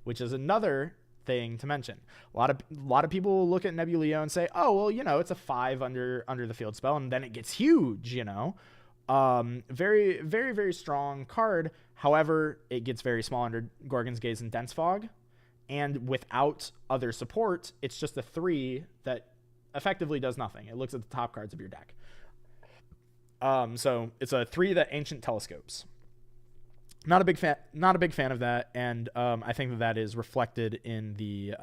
which is another thing to mention. A lot of people will look at Nebuleo and say, oh, well, it's a 5 under the field spell, and then it gets huge, Very, very, very strong card. However, it gets very small under Gorgon's Gaze and Dense Fog. And without other support, it's just a 3 that effectively does nothing. It looks at the top cards of your deck. So it's a 3 that Ancient Telescopes. Not a big fan of that, and I think that is reflected in the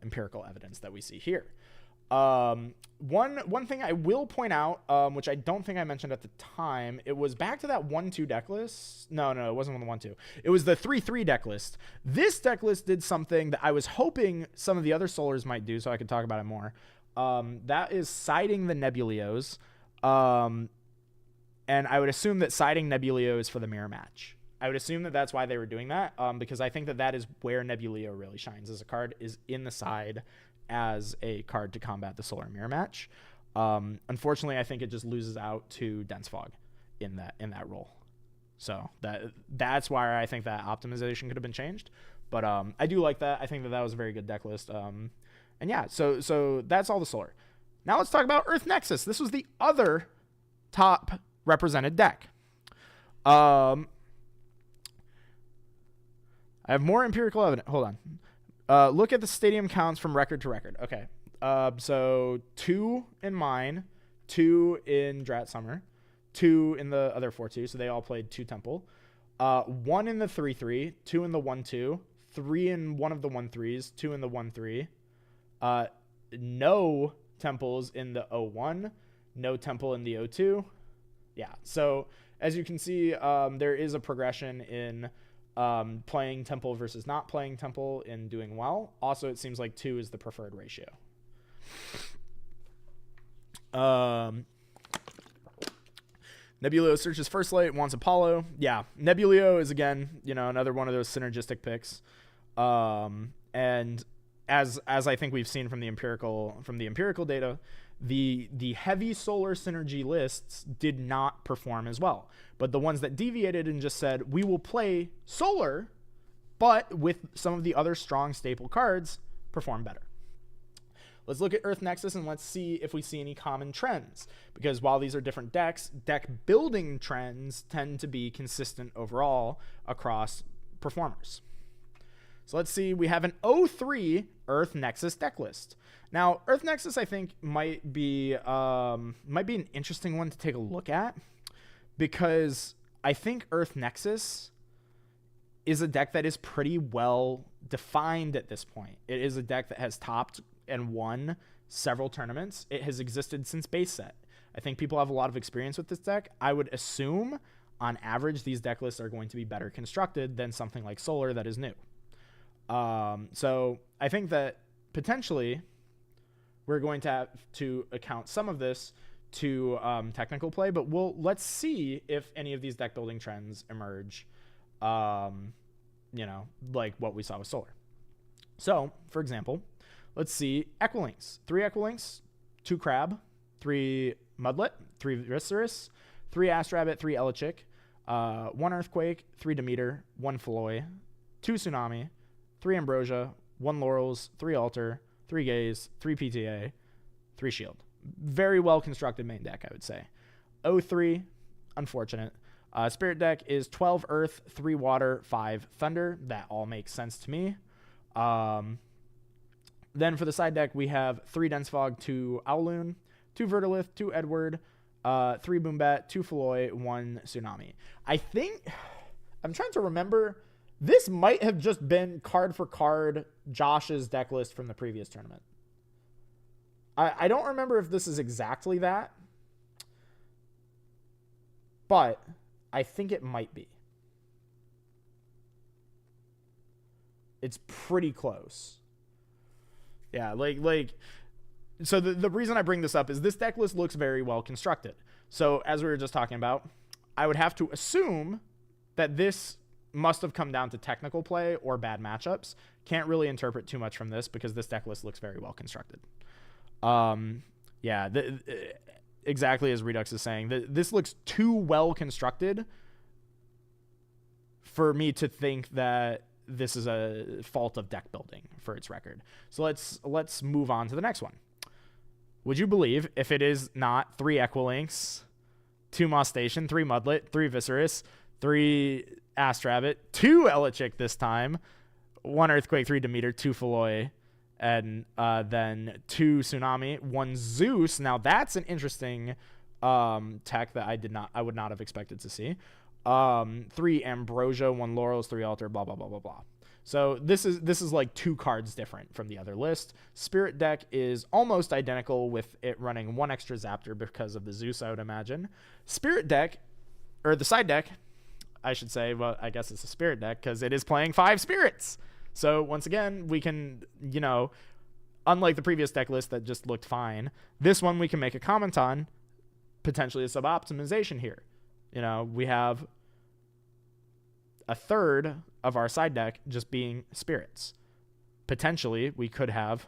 empirical evidence that we see here. One thing I will point out, which I don't think I mentioned at the time, it was back to that 1-2 deck list. No, it wasn't on the 1-2. It was the 3-3 deck list. This deck list did something that I was hoping some of the other Solars might do, so I could talk about it more. That is siding the Nebulios. And I would assume that siding Nebulio is for the mirror match. I would assume that that's why they were doing that, because I think that that is where Nebulio really shines as a card, is in the side as a card to combat the solar mirror match. Unfortunately, I think it just loses out to Dense Fog in that role. So that's why I think that optimization could have been changed. But I do like that. I think that was a very good deck list. And yeah, so that's all the solar. Now let's talk about Earth Nexus. This was the other top represented deck. I have more empirical evidence. Hold on. Look at the stadium counts from record to record. Okay. So 2 in mine, 2 in Drat Summer, 2 in the other 4-2. So they all played 2 Temple. 1 in the 3-3, 2 in the 1-2, 3 in one of the 1-3s, 2 in the 1-3. No Temples in the 0-1, no Temple in the 0-2. Yeah. So as you can see, there is a progression in playing Temple versus not playing Temple in doing well. Also, it seems like 2 is the preferred ratio. Nebulio searches First Light, wants Apollo. Yeah, Nebulio is, again, another one of those synergistic picks. And as I think we've seen from the empirical data, the heavy solar synergy lists did not perform as well. But the ones that deviated and just said, we will play solar, but with some of the other strong staple cards, perform better. Let's look at Earth Nexus and let's see if we see any common trends. Because while these are different decks, deck building trends tend to be consistent overall across performers. So let's see, we have an 0-3 Earth Nexus deck list. Now, Earth Nexus, I think, might be an interesting one to take a look at, because I think Earth Nexus is a deck that is pretty well defined at this point. It is a deck that has topped and won several tournaments. It has existed since base set. I think people have a lot of experience with this deck. I would assume, on average, these deck lists are going to be better constructed than something like Solar that is new. So I think that potentially we're going to have to account some of this to technical play, but let's see if any of these deck building trends emerge, like what we saw with Solar. So, for example, let's see Equilinks. 3 Equilinks, 2 Crab, 3 Mudlet, 3 Viscerus, 3 Astrabbit, 3 Elichick, 1 Earthquake, 3 Demeter, 1 Floy, 2 Tsunami, 3 Ambrosia, 1 Laurels, 3 Altar, 3 Gaze, 3 PTA, 3 Shield. Very well constructed main deck, I would say. 0-3, unfortunate. Spirit deck is 12 Earth, 3 Water, 5 Thunder. That all makes sense to me. Then for the side deck, we have 3 Dense Fog, 2 Owloon, 2 Vertilith, 2 Edward, 3 Boombat, 2 Floy, 1 Tsunami. I'm trying to remember. This might have just been card for card Josh's deck list from the previous tournament. I don't remember if this is exactly that, but I think it might be. It's pretty close. Yeah, so the reason I bring this up is this deck list looks very well constructed. So as we were just talking about, I would have to assume that this must have come down to technical play or bad matchups. Can't really interpret too much from this because this deck list looks very well constructed. Exactly as Redux is saying, this looks too well constructed for me to think that this is a fault of deck building for its record. So let's move on to the next one. Would you believe if it is not 3 Equilinks, 2 Moss Station, 3 Mudlet, 3 Viscerus, 3 Astrabbit, 2 Elichick this time, 1 Earthquake, 3 Demeter, 2 Feloy, and then 2 Tsunami, 1 Zeus. Now that's an interesting tech that I would not have expected to see. 3 Ambrosia, 1 Laurels, 3 Altar, blah blah blah blah blah. So this is like 2 cards different from the other list. Spirit deck is almost identical with it running 1 extra Zaptor because of the Zeus, I would imagine. Spirit deck, or the side deck, I should say, well, I guess it's a spirit deck because it is playing 5 spirits. So once again, we can, you know, unlike the previous deck list that just looked fine, this one we can make a comment on, potentially a sub-optimization here. You know, we have a third of our side deck just being spirits. Potentially, we could have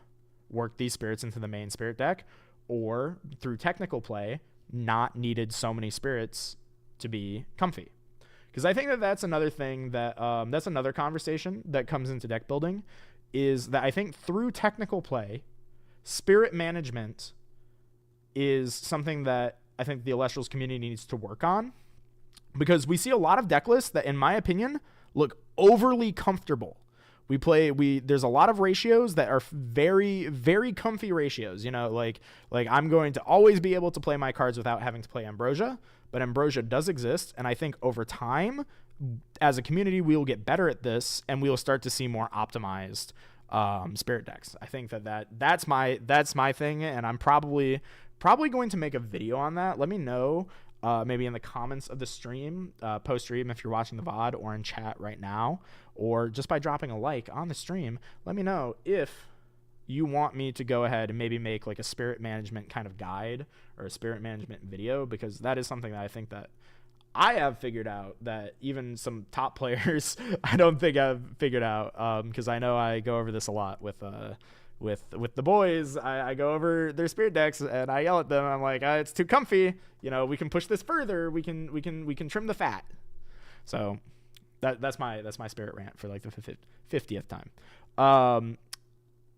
worked these spirits into the main spirit deck, or through technical play, not needed so many spirits to be comfy. Because I think that that's another thing that, that's another conversation that comes into deck building, is that I think through technical play, spirit management is something that I think the Elestrals community needs to work on. Because we see a lot of deck lists that, in my opinion, look overly comfortable. There's a lot of ratios that are very, very comfy ratios. You know, like I'm going to always be able to play my cards without having to play Ambrosia, but Ambrosia does exist, and I think over time, as a community, we will get better at this, and we will start to see more optimized spirit decks. I think that's my thing, and I'm probably going to make a video on that. Let me know. Maybe in the comments of the stream, post-stream if you're watching the VOD, or in chat right now, or just by dropping a like on the stream. Let me know if you want me to go ahead and maybe make like a spirit management kind of guide or a spirit management video, because that is something that I think that I have figured out that even some top players I don't think I've figured out, because I know I go over this a lot with the boys. I go over their spirit decks and I yell at them. I'm like, it's too comfy. You know, we can push this further. We can trim the fat. So that's my spirit rant for like the 50th time.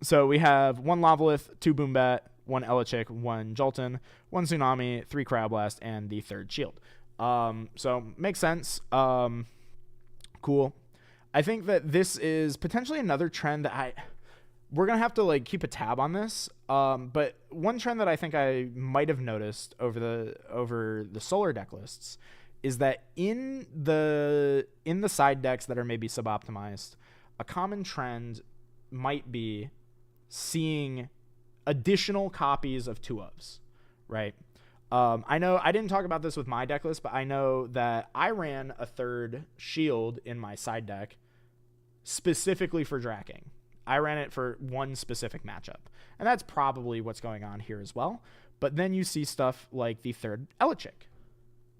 So we have 1 Lavalith, 2 Boombat, 1 Elechick, 1 Jolton, 1 Tsunami, 3 Cryoblast, and the 3rd Shield. So makes sense. Cool. I think that this is potentially another trend that we're going to have to like keep a tab on this. But one trend that I think I might have noticed over the solar deck lists is that in the side decks that are maybe sub-optimized, a common trend might be seeing additional copies of 2-ofs, right? I know I didn't talk about this with my deck list, but I know that I ran a 3rd shield in my side deck specifically for Drakking. I ran it for one specific matchup, and that's probably what's going on here as well. But then you see stuff like the 3rd Elechick.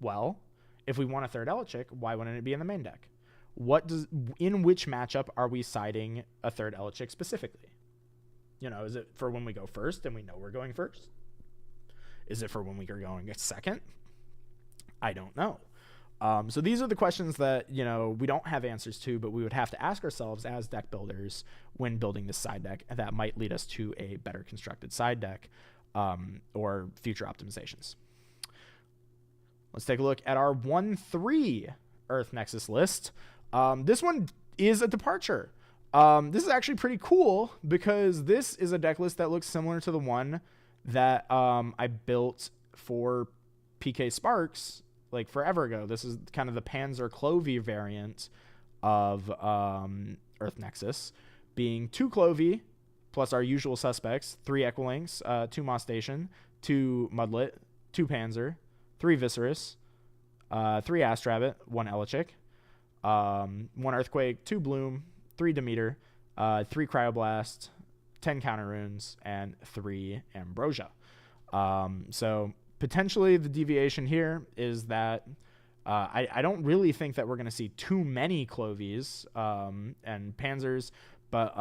Well, if we want a 3rd Elechick, why wouldn't it be in the main deck? In which matchup are we siding a 3rd Elechick specifically? You know, is it for when we go first and we know we're going first? Is it for when we are going second? I don't know. So these are the questions that, you know, we don't have answers to, but we would have to ask ourselves as deck builders when building this side deck, and that might lead us to a better constructed side deck, or future optimizations. Let's take a look at our 1-3 Earth Nexus list. This one is a departure. This is actually pretty cool because this is a deck list that looks similar to the one that I built for PK Sparks like forever ago. This is kind of the Panzer Clovey variant of Earth Nexus, being 2 Clovey plus our usual suspects, 3 Equilinks, 2 Moss Station, 2 Mudlet, 2 Panzer, 3 Viscerus, 3 Astrabbit, 1 Elechick, 1 Earthquake, 2 Bloom, 3 Demeter, 3 Cryoblast, 10 Counter Runes, and 3 Ambrosia. So potentially the deviation here is that I don't really think that we're going to see too many Clovies and Panzers, but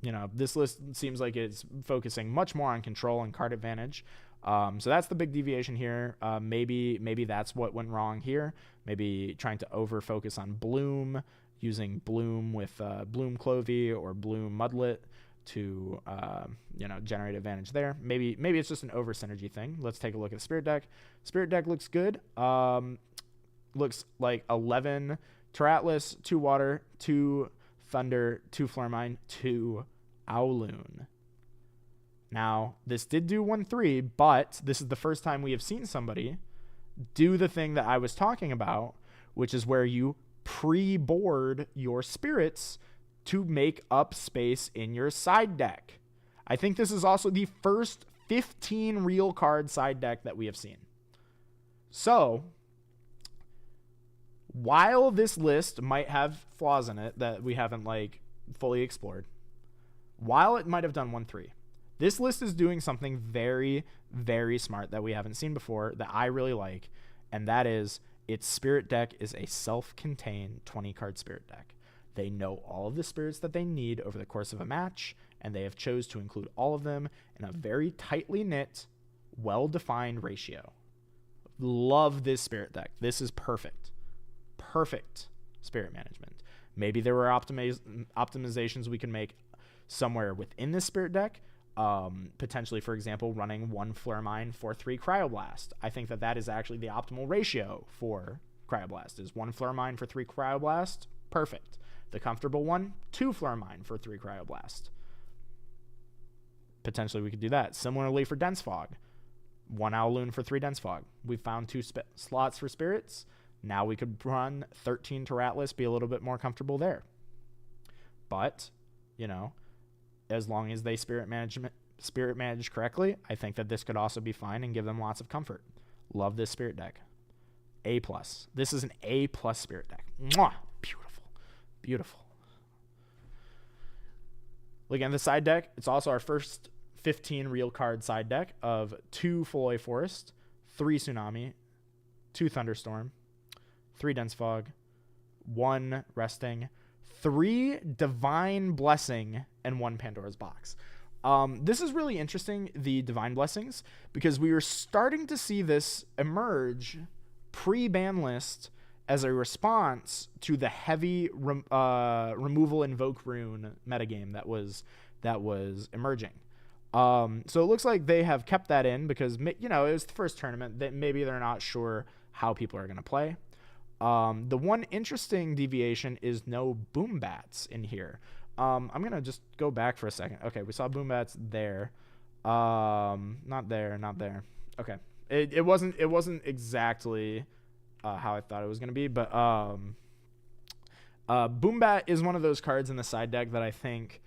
you know, this list seems like it's focusing much more on control and card advantage. So that's the big deviation here. Maybe that's what went wrong here. Maybe trying to over focus on Bloom, using Bloom with Bloom Clovey or Bloom Mudlet to you know, generate advantage there. Maybe it's just an over synergy thing. Let's take a look at the Spirit deck. Spirit deck looks good. Looks like 11 Teratlas, 2 Water, 2 Thunder, 2 Flormine, 2 Owloon. Now, this did do 1-3, but this is the first time we have seen somebody do the thing that I was talking about, which is where you pre-board your spirits to make up space in your side deck. I think this is also the first 15 real card side deck that we have seen. So, while this list might have flaws in it that we haven't like fully explored, while it might have done 1-3, this list is doing something very, very smart that we haven't seen before that I really like, and that is its spirit deck is a self-contained 20-card spirit deck. They know all of the spirits that they need over the course of a match, and they have chose to include all of them in a very tightly knit, well-defined ratio. Love this spirit deck. This is perfect. Perfect spirit management. Maybe there were optimizations we can make somewhere within this spirit deck. Potentially, for example, running 1 Flare Mine for 3 Cryoblast. I think that is actually the optimal ratio for Cryoblast. Is 1 Flare Mine for 3 Cryoblast? Perfect. The comfortable one, 2 Flare Mine for 3 Cryoblast. Potentially, we could do that. Similarly for Dense Fog. 1 Owloon for 3 Dense Fog. We found 2 slots for spirits. Now we could run 13 to Ratless, be a little bit more comfortable there. But, you know, as long as they spirit manage correctly, I think that this could also be fine and give them lots of comfort. Love this spirit deck. A+. This is an A+ spirit deck. Mwah! Beautiful. Beautiful. Looking at the side deck, it's also our first 15 real card side deck of 2 Foloi Forest, 3 Tsunami, 2 Thunderstorm, 3 Dense Fog, 1 Resting, 3 Divine Blessing, and 1 Pandora's Box. This is really interesting, the Divine Blessings, because we were starting to see this emerge pre-ban list as a response to the heavy removal Invoke Rune metagame that was emerging. So it looks like they have kept that in because, you know, it was the first tournament that maybe they're not sure how people are going to play. The one interesting deviation is no Boom Bats in here. I'm going to just go back for a second. Okay, we saw Boom Bats there. Not there. Okay. It wasn't exactly how I thought it was going to be, but Boom Bat is one of those cards in the side deck that I think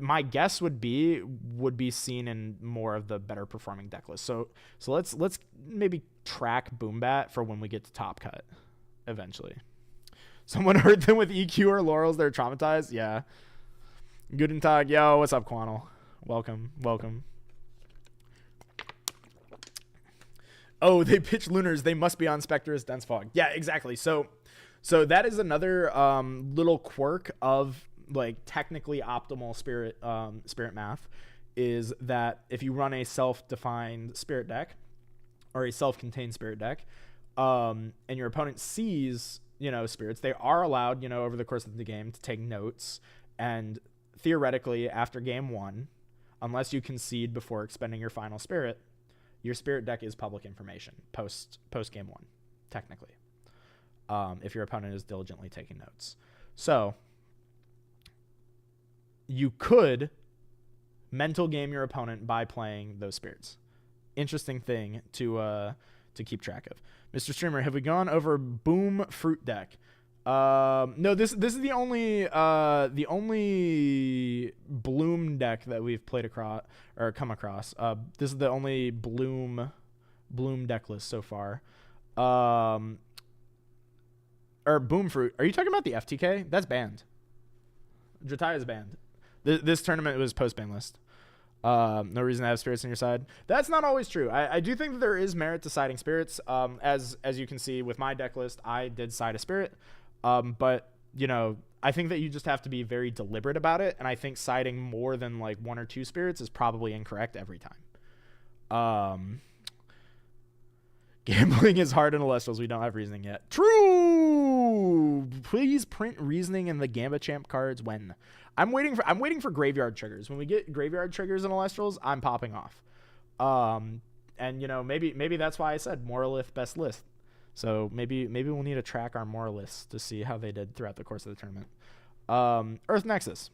my guess would be seen in more of the better performing deck list. So let's maybe track Boom Bat for when we get to Top Cut eventually. Someone heard them with EQ or Laurels, they're traumatized. Yeah. Guten Tag. Yo, what's up, Quanel? Welcome. Oh, they pitch Lunars. They must be on Spectrous Dense Fog. Yeah, exactly. So that is another little quirk of like technically optimal spirit math, is that if you run a self-defined spirit deck or a self-contained spirit deck, and your opponent sees, you know, spirits, they are allowed, you know, over the course of the game to take notes, and theoretically after game 1, unless you concede before expending your final spirit, your spirit deck is public information post game 1, technically, if your opponent is diligently taking notes. So you could mental game your opponent by playing those spirits. Interesting thing to keep track of. Mr. Streamer, have we gone over Boom Fruit deck? No, this is the only Bloom deck that we've played across or come across. This is the only Bloom deck list so far. Or Boom Fruit. Are you talking about the FTK? That's banned. Drattai is banned. This tournament was post-ban list. No reason to have spirits on your side. That's not always true. I do think that there is merit to siding spirits. As you can see with my deck list, I did side a spirit. But, you know, I think that you just have to be very deliberate about it. And I think siding more than like 1 or 2 spirits is probably incorrect every time. Gambling is hard in Elestrals. We don't have reasoning yet. True. Please print reasoning in the Gamba Champ cards when. I'm waiting for graveyard triggers. When we get graveyard triggers in Elestrals, I'm popping off. And you know, maybe that's why I said Morlith best list. So maybe we'll need to track our Morlists to see how they did throughout the course of the tournament. Earth Nexus.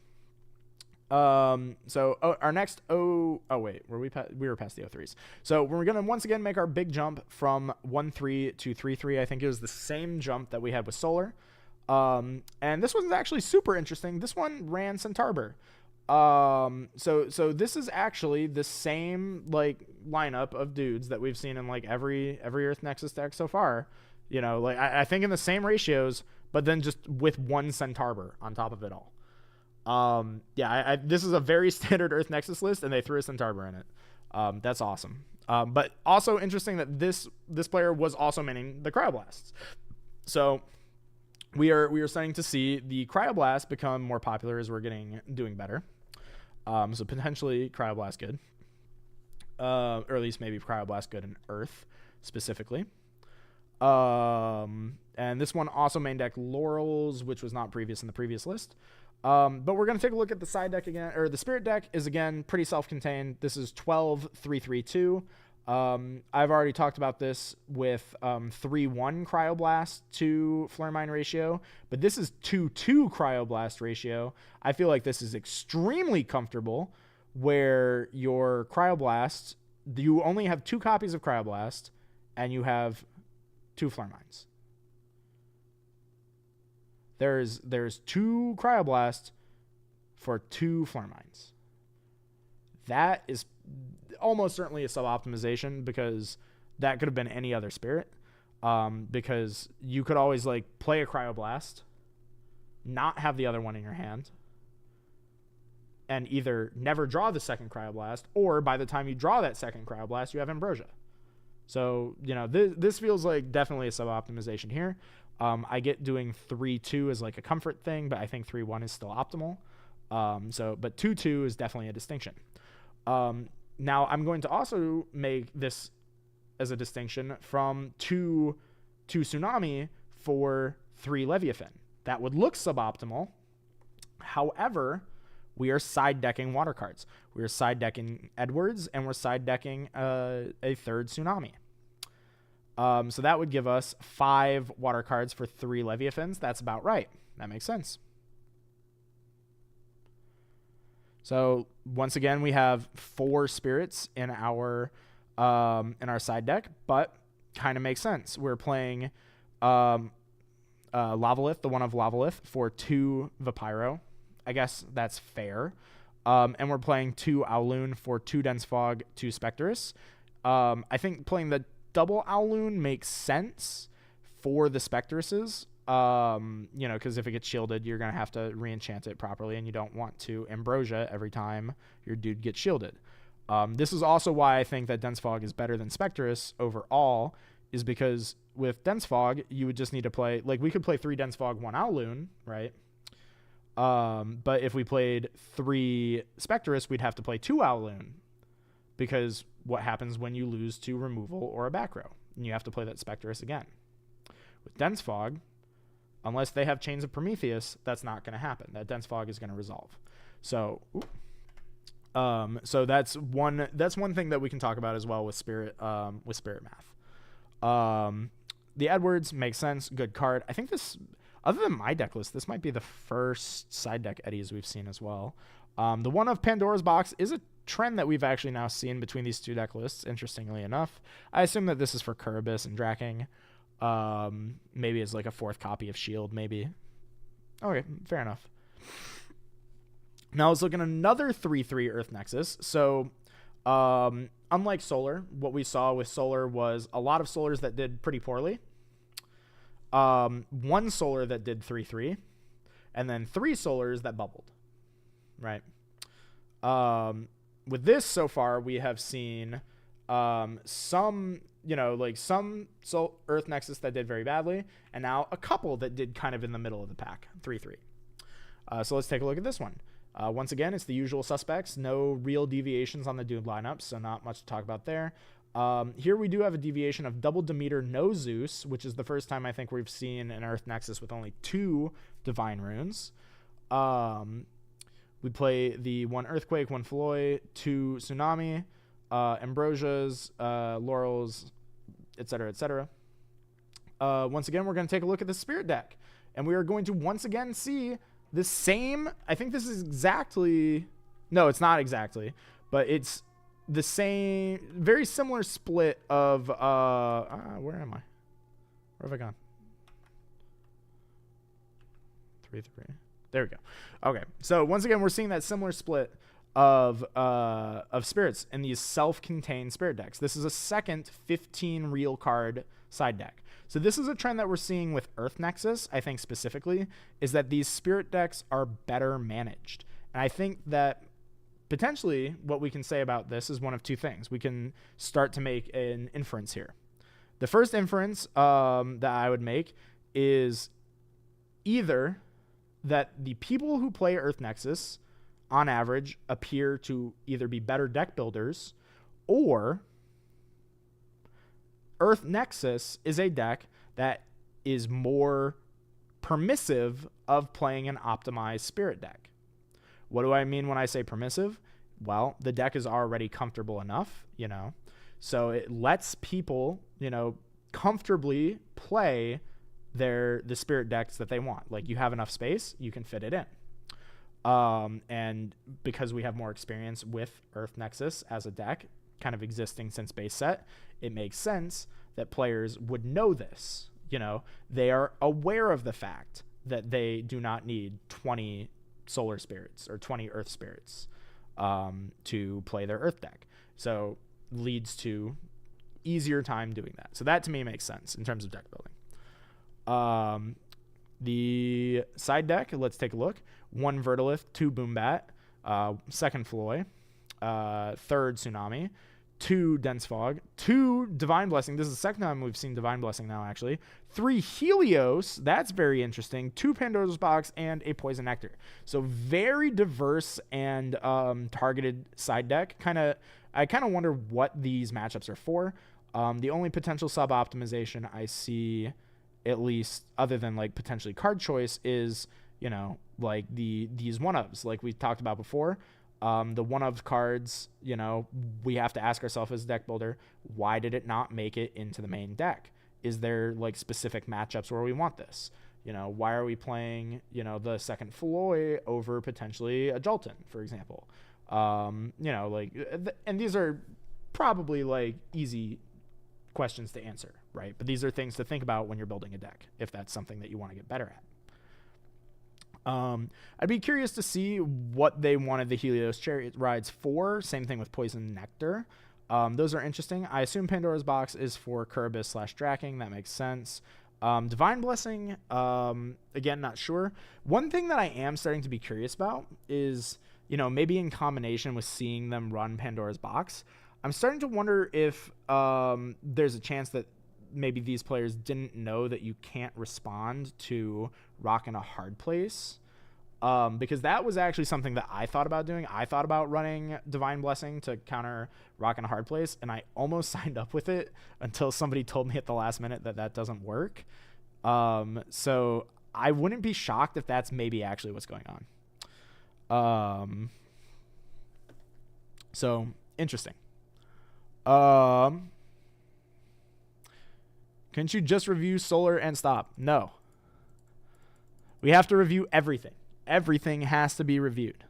So our next we were past the 03s. So we're gonna once again make our big jump from 1-3 to 3-3. I think it was the same jump that we had with Solar. And this one's actually super interesting. This one ran Centaur. So this is actually the same like lineup of dudes that we've seen in like every Earth Nexus deck so far. You know, like I think in the same ratios, but then just with one Centaur on top of it all. Yeah, this is a very standard Earth Nexus list, and they threw a Centaur in it. That's awesome. But also interesting that this player was also maining the Cryoblasts. So we are starting to see the Cryoblast become more popular as we're doing better. So potentially Cryoblast good, or at least maybe Cryoblast good in Earth specifically. And this one also main deck Laurels, which was not previous in the previous list. But we're going to take a look at the side deck again, or the Spirit deck is again pretty self-contained. This is 12-3-3-2. I've already talked about this with 3-1 Cryoblast to Flurmine ratio, but this is 2-2 Cryoblast ratio. I feel like this is extremely comfortable where your Cryoblast, you only have 2 copies of Cryoblast, and you have 2 Flurmines. There's 2 Cryoblast for 2 Flurmines. That is almost certainly a sub-optimization because that could have been any other spirit. Because you could always like play a Cryoblast, not have the other one in your hand, and either never draw the second Cryoblast, or by the time you draw that second Cryoblast, you have Ambrosia. So, you know, this feels like definitely a sub-optimization here. I get doing 3-2 as like a comfort thing, but I think 3-1 is still optimal. But 2-2 is definitely a distinction. Now I'm going to also make this as a distinction from 2 Tsunami for 3 Leviathan. That would look suboptimal. However, we are side decking water cards. We are side decking Edwards, and we're side decking a 3rd Tsunami. So that would give us 5 water cards for 3 Leviathans. That's about right. That makes sense. So once again, we have 4 spirits in our side deck, but kind of makes sense. We're playing Lavalith, the one of Lavalith, for 2 Vapyro. I guess that's fair. And we're playing 2 Owloon for 2 Dense Fog, 2 Spectrus. I think playing the double Owloon makes sense for the Spectruses. You know, because if it gets shielded, you're going to have to re-enchant it properly, and you don't want to Ambrosia every time your dude gets shielded. This is also why I think that Dense Fog is better than Spectrus overall, is because with Dense Fog, you would just need to play, like, we could play 3 Dense Fog, 1 Owloon, right? But if we played 3 Spectrus, we'd have to play 2 Owloon, because what happens when you lose to removal or a back row? And you have to play that Spectrus again. With Dense Fog, unless they have Chains of Prometheus, that's not going to happen. That Dense Fog is going to resolve. So, so that's one thing that we can talk about as well with Spirit Math. The Edwards makes sense. Good card. I think this, other than my deck list, this might be the first side deck Eddies we've seen as well. The one of Pandora's Box is a trend that we've actually now seen between these 2 deck lists, interestingly enough. I assume that this is for Kuribus and Drakking. Maybe it's like a 4th copy of Shield, maybe. Okay, fair enough. Now let's look at another 3-3 Earth Nexus. So, unlike Solar, what we saw with Solar was a lot of Solars that did pretty poorly. 1 Solar that did 3-3, and then 3 Solars that bubbled, right? With this so far, we have seen some, you know, like some Earth Nexus that did very badly, and now a couple that did kind of in the middle of the pack, 3-3. So let's take a look at this one. Once again, it's the usual suspects. No real deviations on the dude lineup, so not much to talk about there. Here we do have a deviation of double Demeter, no Zeus, which is the first time I think we've seen an Earth Nexus with only 2 Divine Runes. We play the 1 Earthquake, 1 Floy, 2 Tsunami, Ambrosias, Laurels, etc., etc. Once again, we're going to take a look at the Spirit deck, and we are going to once again see the same, I think this is exactly, no, it's not exactly, but it's the same, very similar split of, where am I? Where have I gone? 3/3. There we go. Okay, so once again, we're seeing that similar split of spirits in these self-contained spirit decks. This is a second 15 real card side deck. So this is a trend that we're seeing with Earth Nexus, I think specifically, is that these spirit decks are better managed. And I think that potentially what we can say about this is one of two things. We can start to make an inference here. The first inference that I would make is either that the people who play Earth Nexus on average appear to either be better deck builders, or Earth Nexus is a deck that is more permissive of playing an optimized spirit deck. What do I mean when I say permissive? Well, the deck is already comfortable enough, so it lets people, comfortably play the spirit decks that they want. Like, you have enough space, you can fit it in. And because we have more experience with Earth Nexus as a deck, kind of existing since base set, it makes sense that players would know this. They are aware of the fact that they do not need 20 solar spirits or 20 earth spirits to play their earth deck. So leads to easier time doing that. So that to me makes sense in terms of deck building. The side deck, let's take a look. 1 Verdolith, 2 Boombat, 2nd Floy, 3rd Tsunami, 2 Dense Fog, 2 Divine Blessing. This is the second time we've seen Divine Blessing now, actually. 3 Helios. That's very interesting. 2 Pandora's Box and a Poison Nectar. So very diverse and targeted side deck. I kind of wonder what these matchups are for. The only potential sub-optimization I see, at least other than like potentially card choice, is, like these one-ofs like we talked about before. The one-of cards, we have to ask ourselves as a deck builder, why did it not make it into the main deck? Is there like specific matchups where we want this? Why are we playing, the 2nd Floy over potentially a Jolton, for example? And these are probably like easy questions to answer, right? But these are things to think about when you're building a deck, if that's something that you want to get better at. I'd be curious to see what they wanted the Helios Chariot rides for. Same thing with Poison Nectar. Those are interesting. I assume Pandora's Box is for Kiribis / Drakking. That makes sense. Divine Blessing, again, not sure. One thing that I am starting to be curious about is, maybe in combination with seeing them run Pandora's Box, I'm starting to wonder if there's a chance that maybe these players didn't know that you can't respond to Rock in a Hard Place, because that was actually something that I thought about doing. I thought about running Divine Blessing to counter Rock in a Hard Place, and I almost signed up with it until somebody told me at the last minute that doesn't work. So I wouldn't be shocked if that's maybe actually what's going on. So interesting. Couldn't you just review Solar and stop? No. We have to review everything. Everything has to be reviewed.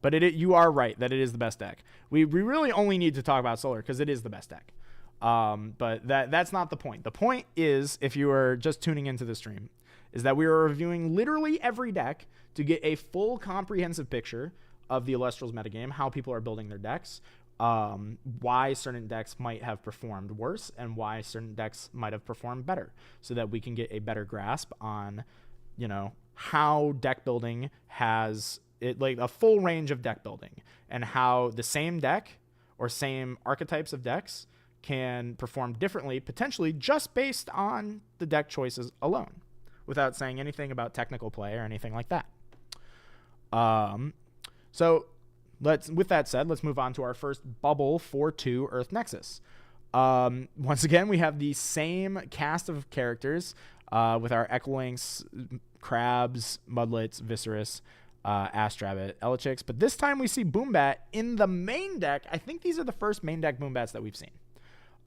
But you are right that it is the best deck. We really only need to talk about Solar because it is the best deck. But that's not the point. The point is, if you are just tuning into the stream, is that we are reviewing literally every deck to get a full comprehensive picture of the Elestrals metagame, how people are building their decks, why certain decks might have performed worse and why certain decks might have performed better, so that we can get a better grasp on, how deck building has it, like a full range of deck building, and how the same deck or same archetypes of decks can perform differently, potentially just based on the deck choices alone, without saying anything about technical play or anything like that. So with that said, let's move on to our first bubble 4/2 Earth Nexus. Once again, we have the same cast of characters with our Echolinks, Crabs, Mudlets, Viscerus, Astrabbit, Elichix. But this time we see Boombat in the main deck. I think these are the first main deck Boombats that we've seen.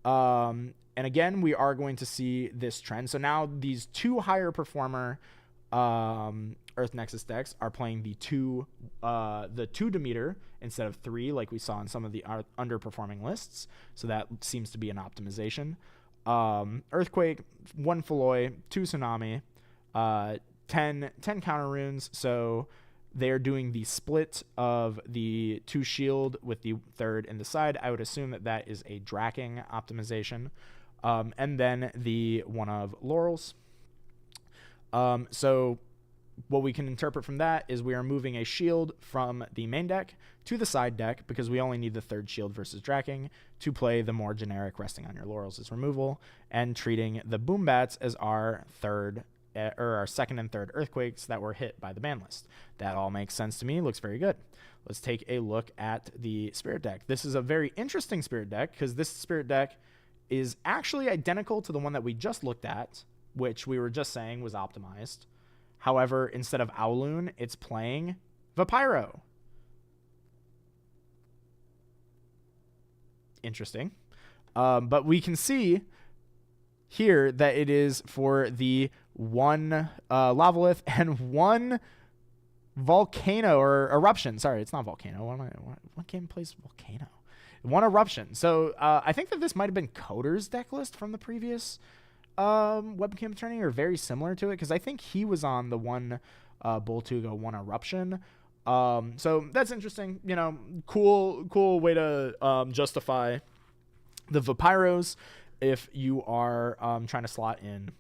And again, we are going to see this trend. So now these two higher performer Earth Nexus decks are playing the two Demeter instead of 3, like we saw in some of the underperforming lists. So that seems to be an optimization. Earthquake, 1 Feloy, 2 Tsunami, 10 counter runes, so they're doing the split of the 2 shield with the 3rd in the side. I would assume that is a Drakking optimization. And then the 1 of Laurels. So what we can interpret from that is we are moving a shield from the main deck to the side deck because we only need the 3rd shield versus Drakking to play the more generic resting on your laurels as removal, and treating the boom bats as our 2nd and 3rd earthquakes that were hit by the ban list. That all makes sense to me. Looks very good. Let's take a look at the spirit deck. This is a very interesting spirit deck because this spirit deck is actually identical to the one that we just looked at, which we were just saying was optimized. However, instead of Owloon, it's playing Vapyro. Interesting. But we can see here that it is for the 1 Lavalith and 1 Volcano or Eruption. Sorry, it's not Volcano. What game plays Volcano? 1 Eruption. So I think that this might have been Coder's deck list from the previous webcam tourney, or very similar to it, because I think he was on the 1 Boltuga 1 Eruption. So that's interesting. You know, cool way to justify the Vapyros if you are trying to slot in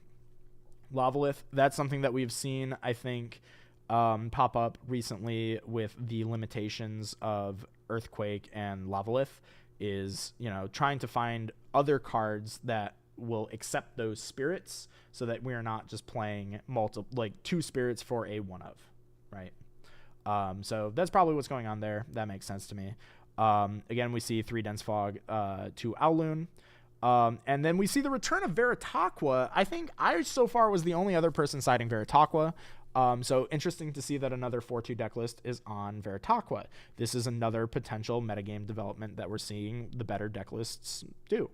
Lavalith. That's something that we've seen, I think, pop up recently with the limitations of Earthquake and Lavalith, is, you know, trying to find other cards that will accept those spirits so that we are not just playing like 2 spirits for a 1 of, right? So that's probably what's going on there. That makes sense to me. Again, we see 3 Dense Fog to Owloon. And then we see the return of Veritaqua. I think I so far was the only other person citing Veritaqua. So interesting to see that another 4-2 deck list is on Veritaqua. This is another potential metagame development that we're seeing the better deck lists do.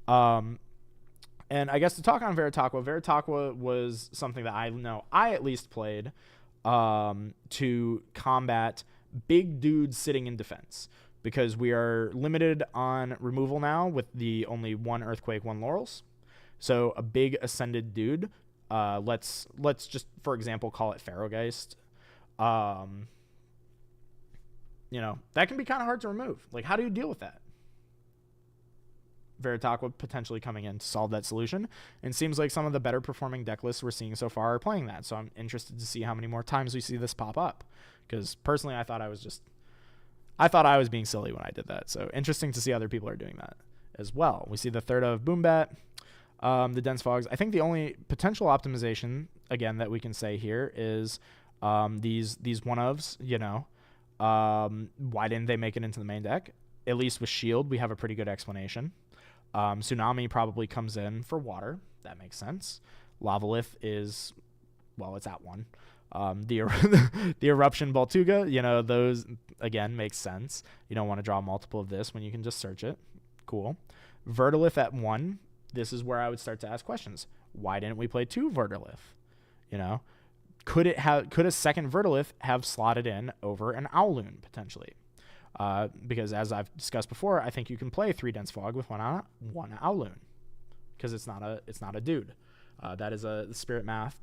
And I guess to talk on Veritaqua was something that I know I at least played to combat big dudes sitting in defense, because we are limited on removal now with the only 1 Earthquake, 1 Laurels. So a big ascended dude, let's just, for example, call it Pharaohgeist. You know, that can be kind of hard to remove. Like, how do you deal with that? Veritaqua potentially coming in to solve that solution, and seems like some of the better performing deck lists we're seeing so far are playing that. So I'm interested to see how many more times we see this pop up, because personally I thought I was being silly when I did that. So interesting to see other people are doing that as well. We see the 3rd of Boombat, the Dense Fogs. I think the only potential optimization again that we can say here is these 1-ofs, you know, why didn't they make it into the main deck? At least with Shield we have a pretty good explanation. Tsunami probably comes in for water. That makes sense. Lavalith is, well, it's at 1. The Eruption Boltuga, you know, those, again, makes sense. You don't want to draw multiple of this when you can just search it. Cool. Verdalith at 1. This is where I would start to ask questions. Why didn't we play 2 Verdalith? You know, could a 2nd Verdalith have slotted in over an Owloon potentially? Because as I've discussed before, I think you can play 3 Dense Fog with 1 Owloon, because it's not a dude. That is a spirit math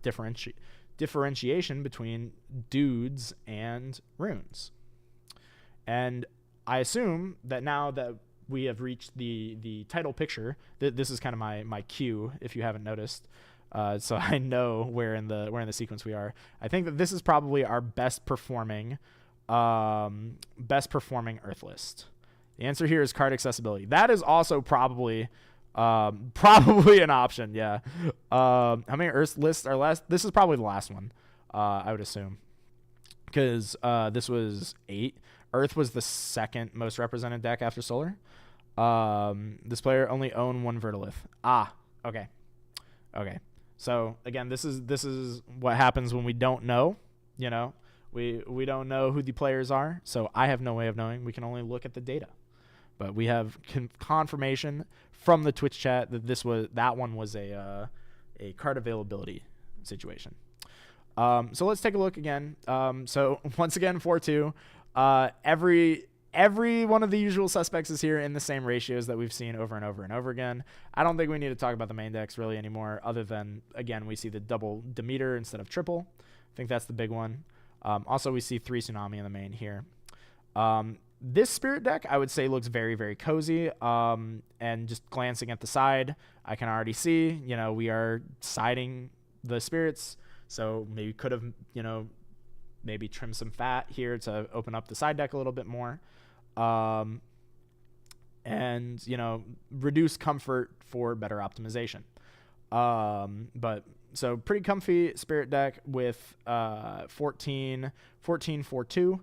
differentiation between dudes and runes. And I assume that now that we have reached the title picture, this is kind of my cue, if you haven't noticed, so I know where in the sequence we are. I think that this is probably our best performing Earth list. The answer here is card accessibility. That is also probably an option. Yeah. How many Earth lists are last? This is probably the last one, I would assume, because this was 8. Earth was the 2nd most represented deck after Solar. This player only owned 1 Verdalith. Okay. So again, this is what happens when we don't know, you know. We don't know who the players are, so I have no way of knowing. We can only look at the data. But we have confirmation from the Twitch chat that that one was a card availability situation. So let's take a look again. So once again, 4-2. every one of the usual suspects is here in the same ratios that we've seen over and over and over again. I don't think we need to talk about the main decks really anymore, other than, again, we see the double Demeter instead of triple. I think that's the big one. Also, we see 3 Tsunami in the main here. This Spirit deck, I would say, looks very, very cozy. And just glancing at the side, I can already see, we are siding the Spirits. So maybe could have, maybe trim some fat here to open up the side deck a little bit more. And, reduce comfort for better optimization. But so pretty comfy Spirit deck with 14, 4-2.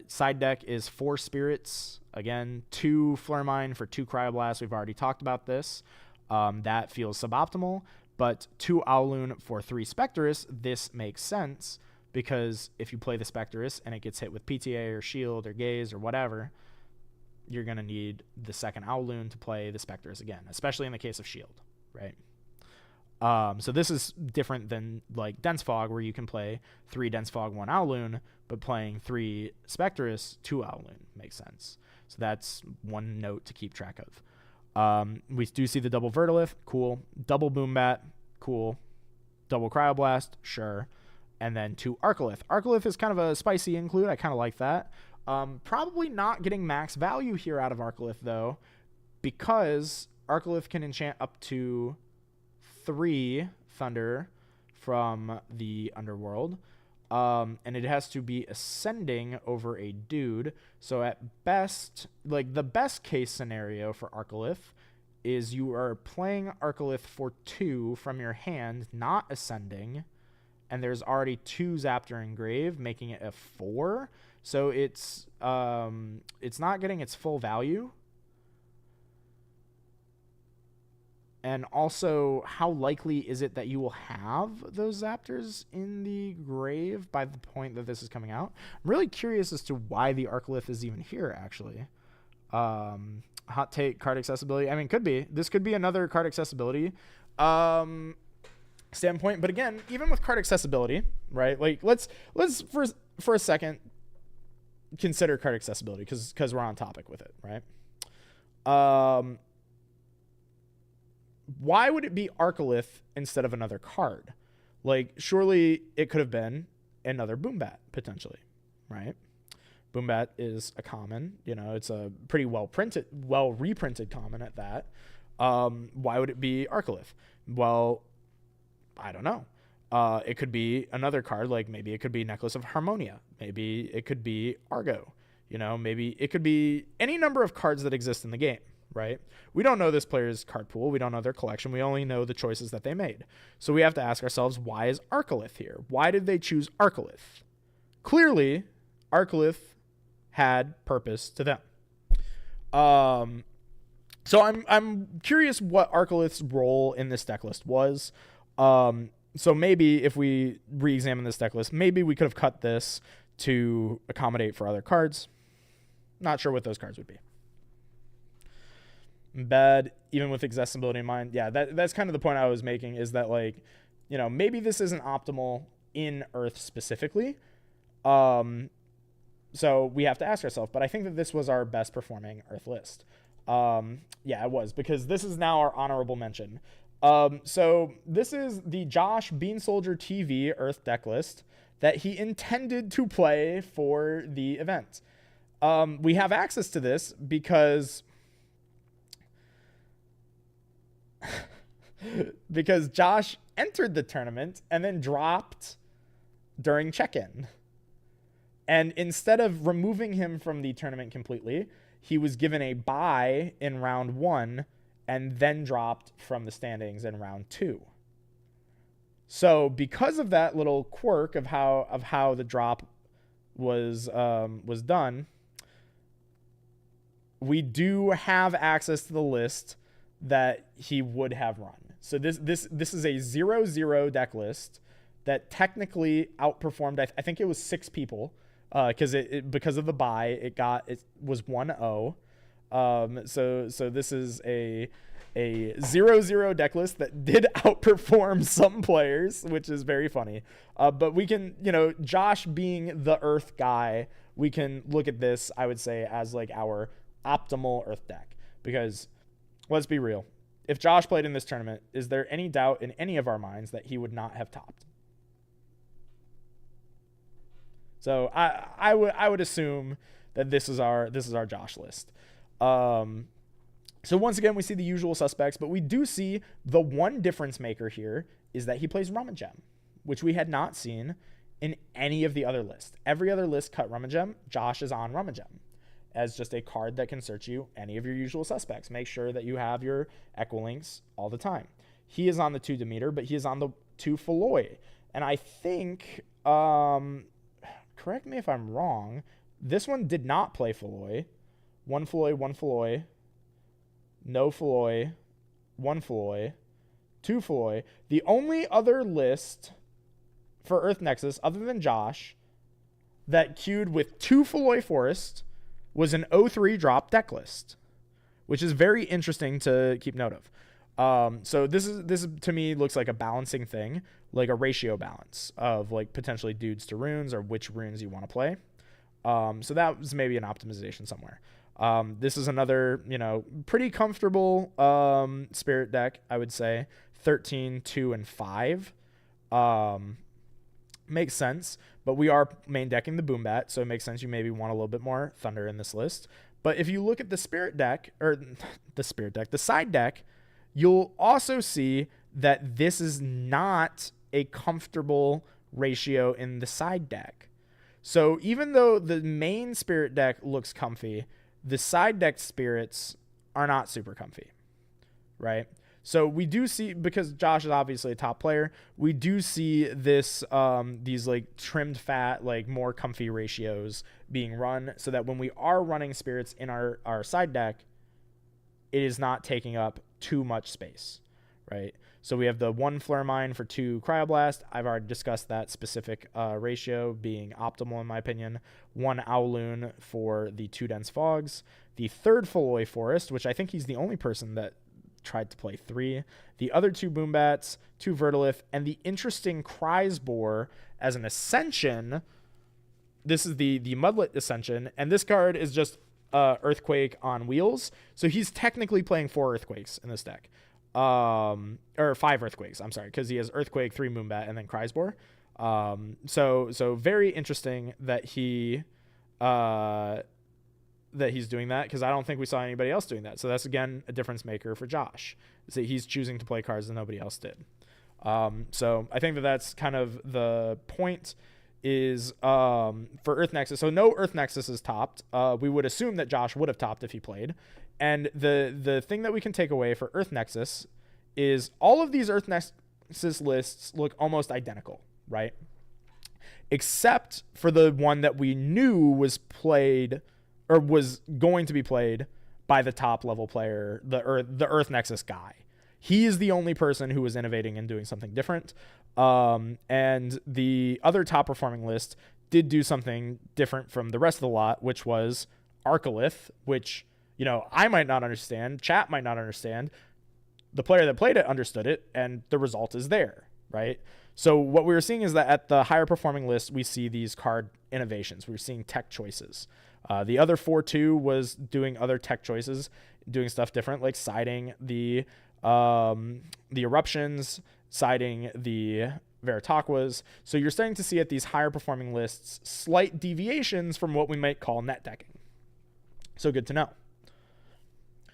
Side deck is 4 Spirits. Again, 2 Flurmine for 2 Cryoblasts. We've already talked about this. That feels suboptimal. But 2 Owloon for 3 Spectrus, this makes sense, because if you play the Spectrus and it gets hit with PTA or Shield or Gaze or whatever, you're going to need the second Owloon to play the Spectrus again, especially in the case of Shield, right? So this is different than like Dense Fog, where you can play 3 Dense Fog, 1 Owloon, but playing 3 Spectrus, 2 Owloon makes sense. So that's one note to keep track of. We do see the double Vertilith, cool. Double Boombat, cool. Double Cryoblast, sure. And then 2 Arcolith. Arcolith is kind of a spicy include. I kind of like that. Probably not getting max value here out of Arcolith, though, because Arcolith can enchant up to 3 Thunder from the Underworld. And it has to be ascending over a dude. So at best, like the best case scenario for Arcolith is you are playing Arcolith for 2 from your hand, not ascending, and there's already 2 Zaptor in grave, making it a 4. So it's not getting its full value. And also, how likely is it that you will have those Zaptors in the grave by the point that this is coming out? I'm really curious as to why the Arcolith is even here, actually. Hot take, card accessibility. I mean, could be. This could be another card accessibility standpoint. But again, even with card accessibility, right? Like, let's for a second consider card accessibility because we're on topic with it, right? Why would it be Arcolith instead of another card? Like, surely it could have been another Boombat, potentially, right? Boombat is a common, it's a pretty well reprinted common at that. Why would it be Arcolith? Well, I don't know. It could be another card, like maybe it could be Necklace of Harmonia. Maybe it could be Argo. Maybe it could be any number of cards that exist in the game. Right? We don't know this player's card pool. We don't know their collection. We only know the choices that they made. So we have to ask ourselves, why is Arcolith here? Why did they choose Arcolith? Clearly, Arcolith had purpose to them. So I'm curious what Arcolith's role in this deck list was. So maybe if we re-examine this deck list, maybe we could have cut this to accommodate for other cards. Not sure what those cards would be. Bad, even with accessibility in mind. Yeah, that's kind of the point I was making, is that, like, maybe this isn't optimal in Earth specifically. So we have to ask ourselves, but I think that this was our best performing Earth list. Yeah, it was, because this is now our honorable mention. So this is the Josh Bean Soldier TV Earth deck list that he intended to play for the event. We have access to this because Josh entered the tournament and then dropped during check-in. And instead of removing him from the tournament completely, he was given a bye in round 1 and then dropped from the standings in round 2. So because of that little quirk of how the drop was done, we do have access to the list that he would have run. So this is a 0-0 deck list that technically outperformed. I think it was 6 people, because because of the bye it was 1-0. So this is a a 0-0 deck list that did outperform some players, which is very funny. But we can, Josh being the Earth guy, we can look at this, I would say, as like our optimal Earth deck. Because let's be real. If Josh played in this tournament, is there any doubt in any of our minds that he would not have topped? So I would assume that this is our Josh list. So once again, we see the usual suspects, but we do see the one difference maker here is that he plays Rummagem, which we had not seen in any of the other lists. Every other list cut Rummagem. Josh is on Rummagem as just a card that can search you any of your usual suspects. Make sure that you have your Equilinks all the time. He is on the 2 Demeter, but he is on the 2 Feloy. And I think, correct me if I'm wrong, this one did not play Feloy. 1 Feloy, 1 Feloy, no Feloy, 1 Feloy, 2 Feloy. The only other list for Earth Nexus, other than Josh, that queued with 2 Feloy Forest was an 0-3 drop deck list, which is very interesting to keep note of. So this to me looks like a balancing thing, like a ratio balance of like potentially dudes to runes or which runes you want to play. So that was maybe an optimization somewhere. This is another, pretty comfortable spirit deck, I would say. 13, 2, and 5. Makes sense, but we are main decking the Boombat, so it makes sense you maybe want a little bit more Thunder in this list. But if you look at the spirit deck, or the side deck, you'll also see that this is not a comfortable ratio in the side deck. So even though the main spirit deck looks comfy, the side deck spirits are not super comfy, right? So we do see, because Josh is obviously a top player, we do see this, these like trimmed fat, like more comfy ratios being run so that when we are running spirits in our side deck, it is not taking up too much space, right? So we have the 1 Flare Mine for 2 Cryoblast. I've already discussed that specific ratio being optimal in my opinion. 1 Owloon for the 2 Dense Fogs. The 3rd Feloy Forest, which I think he's the only person that tried to play 3. The other 2 Boombats, 2 Vertilith, and the interesting Crisebore as an Ascension. This is the Mudlet Ascension, and this card is just Earthquake on wheels. So he's technically playing 4 Earthquakes in this deck. Or 5 Earthquakes, I'm sorry, because he has Earthquake, 3 Moonbat, and then Crisebore. So very interesting that he's doing that, because I don't think we saw anybody else doing that. So that's, again, a difference maker for Josh, is that he's choosing to play cards that nobody else did. So I think that's kind of the point is for Earth Nexus. So no Earth Nexus is topped. We would assume that Josh would have topped if he played. And the thing that we can take away for Earth Nexus is all of these Earth Nexus lists look almost identical, right? Except for the one that we knew was played or was going to be played by the top level player, the Earth Nexus guy. He is the only person who was innovating and doing something different. And the other top performing list did do something different from the rest of the lot, which was Arcolith, which, I might not understand, chat might not understand. The player that played it understood it, and the result is there, right? So what we were seeing is that at the higher performing list, we see these card innovations. We were seeing tech choices. The other 4-2 was doing other tech choices, doing stuff different, like siding the eruptions, siding the Veritakwas. So you're starting to see at these higher performing lists slight deviations from what we might call net decking. So good to know.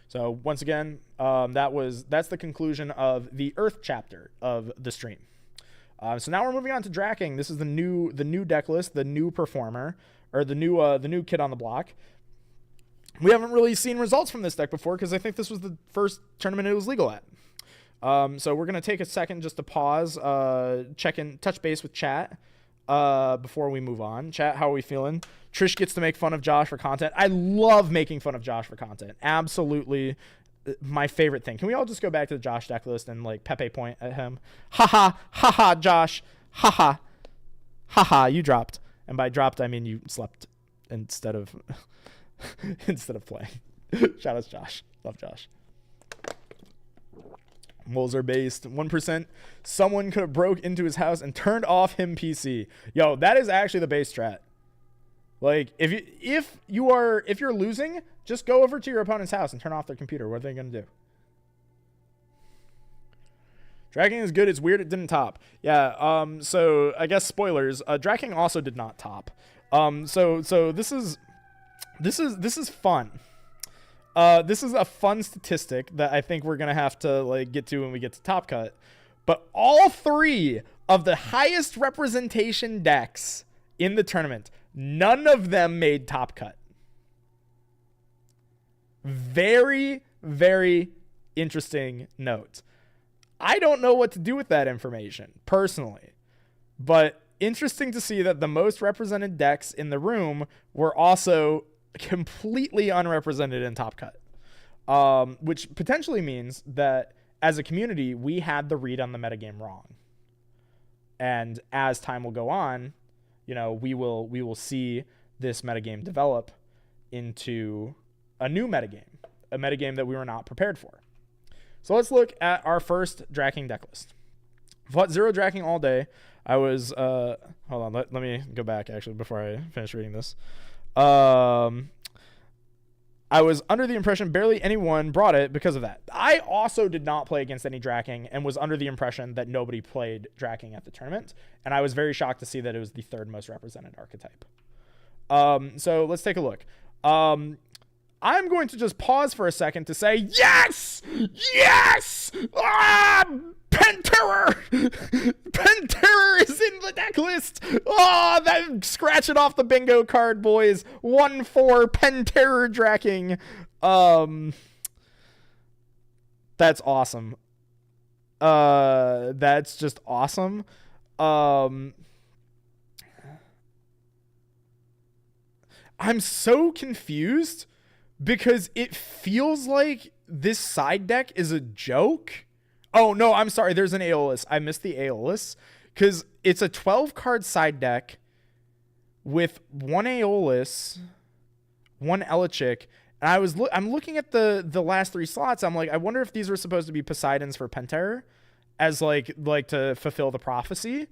So once again, that's the conclusion of the Earth chapter of the stream. So now we're moving on to Drakking. This is the new deck list, the new performer, or the new kid on the block. We haven't really seen results from this deck before because I think this was the first tournament it was legal at. So we're gonna take a second just to pause, touch base with chat before we move on. Chat, how are we feeling? Trish gets to make fun of Josh for content. I love making fun of Josh for content. Absolutely my favorite thing. Can we all just go back to the Josh deck list and like Pepe point at him? Ha, Josh. Ha, you dropped. And by dropped, I mean you slept instead of playing. Shout out to Josh. Love Josh. Moles are based 1%. Someone could have broke into his house and turned off him PC. Yo, that is actually the base strat. Like, if you're losing, just go over to your opponent's house and turn off their computer. What are they gonna do? Drakking is good. It's weird it didn't top. Yeah. So I guess spoilers. Drakking also did not top. So this is fun. This is a fun statistic that I think we're gonna have to like get to when we get to Top Cut. But all 3 of the highest representation decks in the tournament, none of them made Top Cut. Very, very interesting note. I don't know what to do with that information, personally. But interesting to see that the most represented decks in the room were also completely unrepresented in Top Cut. Which potentially means that, as a community, we had the read on the metagame wrong. And as time will go on, you know, we will see this metagame develop into a new metagame. A metagame that we were not prepared for. So let's look at our first Drakking deck list. Fought 0 Drakking all day. I was hold on, let me go back actually before I finish reading this. I was under the impression barely anyone brought it because of that. I also did not play against any Drakking and was under the impression that nobody played Drakking at the tournament, and I was very shocked to see that it was the 3rd most represented archetype. So let's take a look. I'm going to just pause for a second to say, yes! Yes! Penterror! Penterror is in the deck list! That scratch it off the bingo card, boys. 1/4 Penterror Drakking. That's awesome. That's just awesome. I'm so confused because it feels like this side deck is a joke. Oh, no, I'm sorry. There's an Aeolus. I missed the Aeolus because it's a 12-card side deck with 1 Aeolus, 1 Elechic. And I'm looking at the last 3 slots. I'm like, I wonder if these were supposed to be Poseidons for Penterror as like to fulfill the prophecy.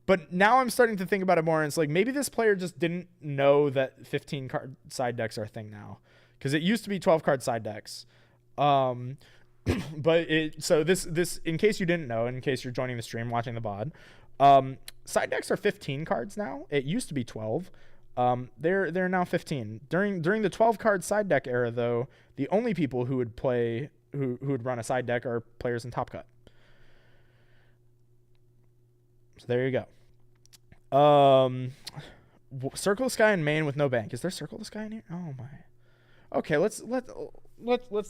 But now I'm starting to think about it more, and it's like maybe this player just didn't know that 15-card side decks are a thing now. Because it used to be 12-card side decks. But this in case you didn't know, in case you're joining the stream, watching the VOD, side decks are 15 cards now. It used to be 12. They're now 15. During the 12-card side deck era, though, the only people who would play who would run a side deck are players in Top Cut. So there you go. Circle the Sky in main with no bank. Is there Circle the Sky in here? Oh my. Okay, let's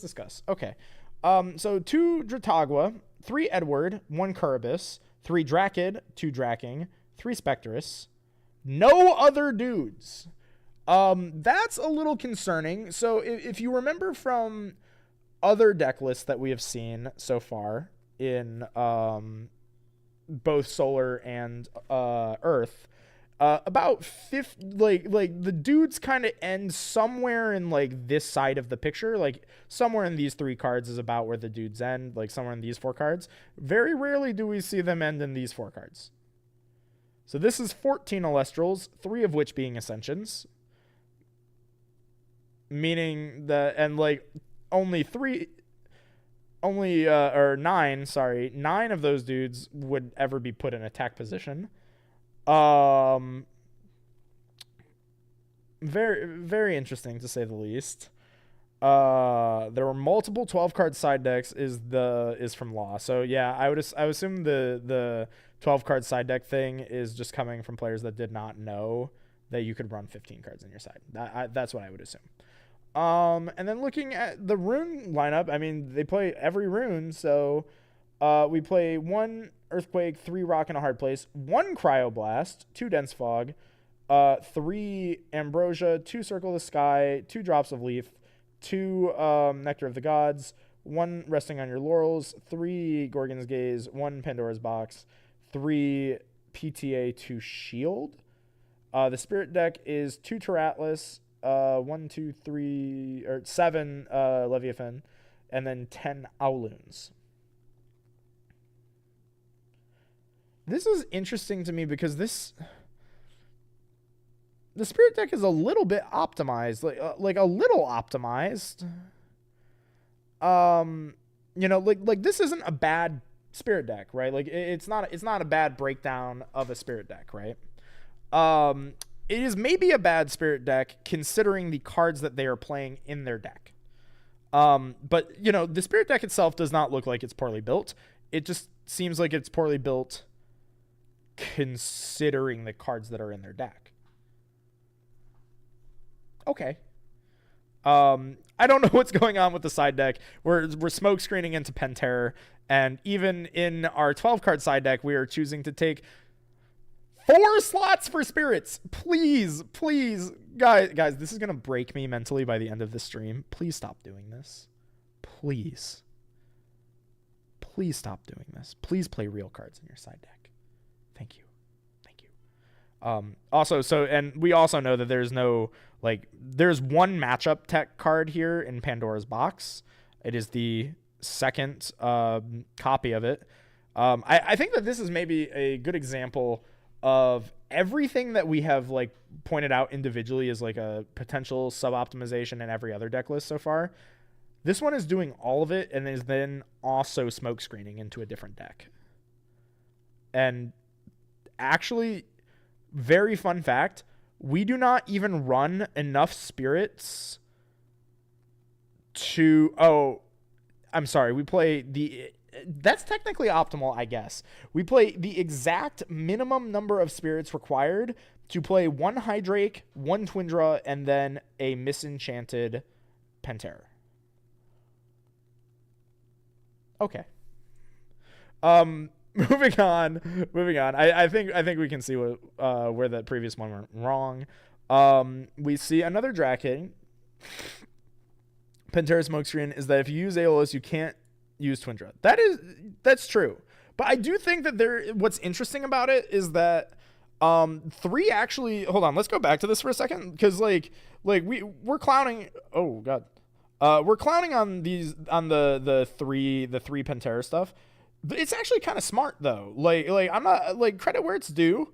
discuss. Okay. So 2 Dratagua, 3 Edward, 1 Curibus, 3 Drakid, 2 Drakking, 3 Spectrus, no other dudes. That's a little concerning. So if you remember from other deck lists that we have seen so far in both Solar and Earth, about 50, like the dudes kind of end somewhere in like this side of the picture. Like somewhere in these 3 cards is about where the dudes end, like somewhere in these 4 cards. Very rarely do we see them end in these 4 cards. So this is 14 elestrals, 3 of which being ascensions, meaning that, and like only 9 of those dudes would ever be put in attack position. Very, very interesting to say the least. There were multiple 12-card side decks is from Law. So yeah, I would assume the 12-card side deck thing is just coming from players that did not know that you could run 15 cards in your side. That's what I would assume. And then looking at the rune lineup, I mean, they play every rune. So we play 1 Earthquake, 3 Rock and a Hard Place, 1 Cryoblast, 2 Dense Fog, 3 Ambrosia, 2 Circle the Sky, 2 Drops of Lith, 2 Nectar of the Gods, 1 Resting on Your Laurels, 3 Gorgon's Gaze, 1 Pandora's Box, 3 PTA, 2 Shield. The Spirit deck is 2 Teratlas, 7 Leviathan, and then 10 Owloons. This is interesting to me because the spirit deck is a little bit optimized, like a little optimized. You know, like this isn't a bad spirit deck, right? Like it's not a bad breakdown of a spirit deck, right? It is maybe a bad spirit deck considering the cards that they are playing in their deck. But you know, the spirit deck itself does not look like it's poorly built. It just seems like it's poorly built considering the cards that are in their deck. Okay. I don't know what's going on with the side deck. We're smoke screening into Penterror, and even in our 12 card side deck, we are choosing to take 4 slots for spirits. Please, guys, this is gonna break me mentally by the end of the stream. Please stop doing this. Please stop doing this. Please play real cards in your side deck. Thank you. Also, and we also know that there's no, like, there's one matchup tech card here in Pandora's box. It is the second copy of it. I think that this is maybe a good example of everything that we have, like, pointed out individually as like a potential sub-optimization in every other deck list so far. This one is doing all of it and is then also smoke screening into a different deck. And actually, very fun fact, we do not even run enough spirits to... Oh, I'm sorry. We play the... That's technically optimal, I guess. We play the exact minimum number of spirits required to play 1 Hydrake, 1 Twindra, and then a Misenchanted Penterror. Okay. Moving on. I think we can see where that previous one went wrong. We see another Drakking. Penterror smokescreen is that if you use Aeolus, you can't use Twindra. That's true. But I do think that what's interesting about it is that 3 actually, hold on, let's go back to this for a second, because like we're clowning. Oh god. We're clowning on the three Penterror stuff. But it's actually kind of smart though. Like I'm not, like, credit where it's due.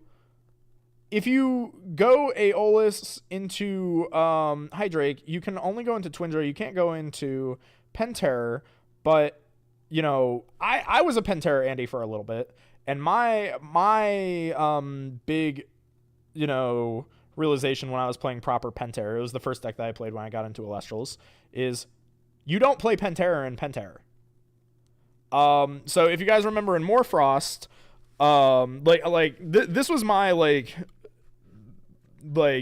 If you go Aeolus into Hydrake, you can only go into Twindra. You can't go into Penterror. But you know, I was a Penterror Andy for a little bit, and my big, you know, realization when I was playing proper Penterror, it was the first deck that I played when I got into Elestrals, is you don't play Penterror in Penterror. So if you guys remember in Morfrost, this was my like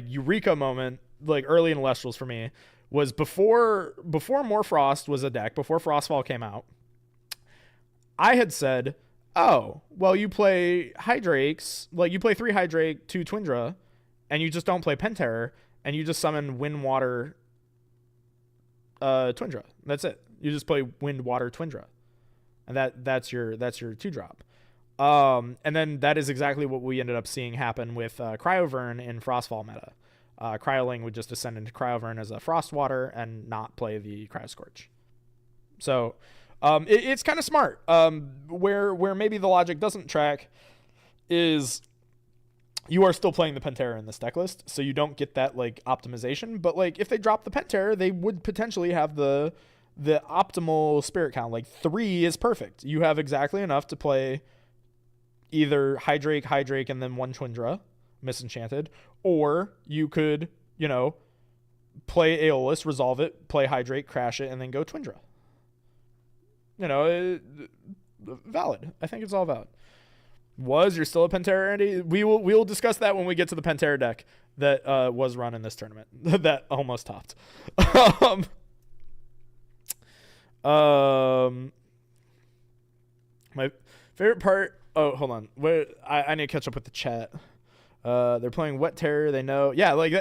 eureka moment, like early in Elestrals for me, was before Morfrost was a deck, before Frostfall came out. I had said, oh, well, you play Hydrakes, like you play 3 Hydrake, 2 Twindra, and you just don't play Penterror, and you just summon Wind, Water, Twindra. That's it. You just play Wind, Water, Twindra. And that's your 2-drop. And then that is exactly what we ended up seeing happen with Cryovern in Frostfall meta. Cryoling would just ascend into Cryovern as a Frostwater and not play the Cryoscorch. So it's kind of smart. Where maybe the logic doesn't track is you are still playing the Penterror in this deck list, so you don't get that like optimization. But like if they drop the Penterror, they would potentially have the optimal spirit count. Like 3 is perfect. You have exactly enough to play either Hydrake, and then 1 Twindra, Misenchanted, or you could, you know, play Aeolus, resolve it, play Hydrake, crash it, and then go Twindra. You know, valid. I think it's all valid. You're still a Penterror, Andy? We will discuss that when we get to the Penterror deck that was run in this tournament that almost topped. My favorite part. Oh, hold on. I need to catch up with the chat. They're playing Wet Terror. They know. Yeah, like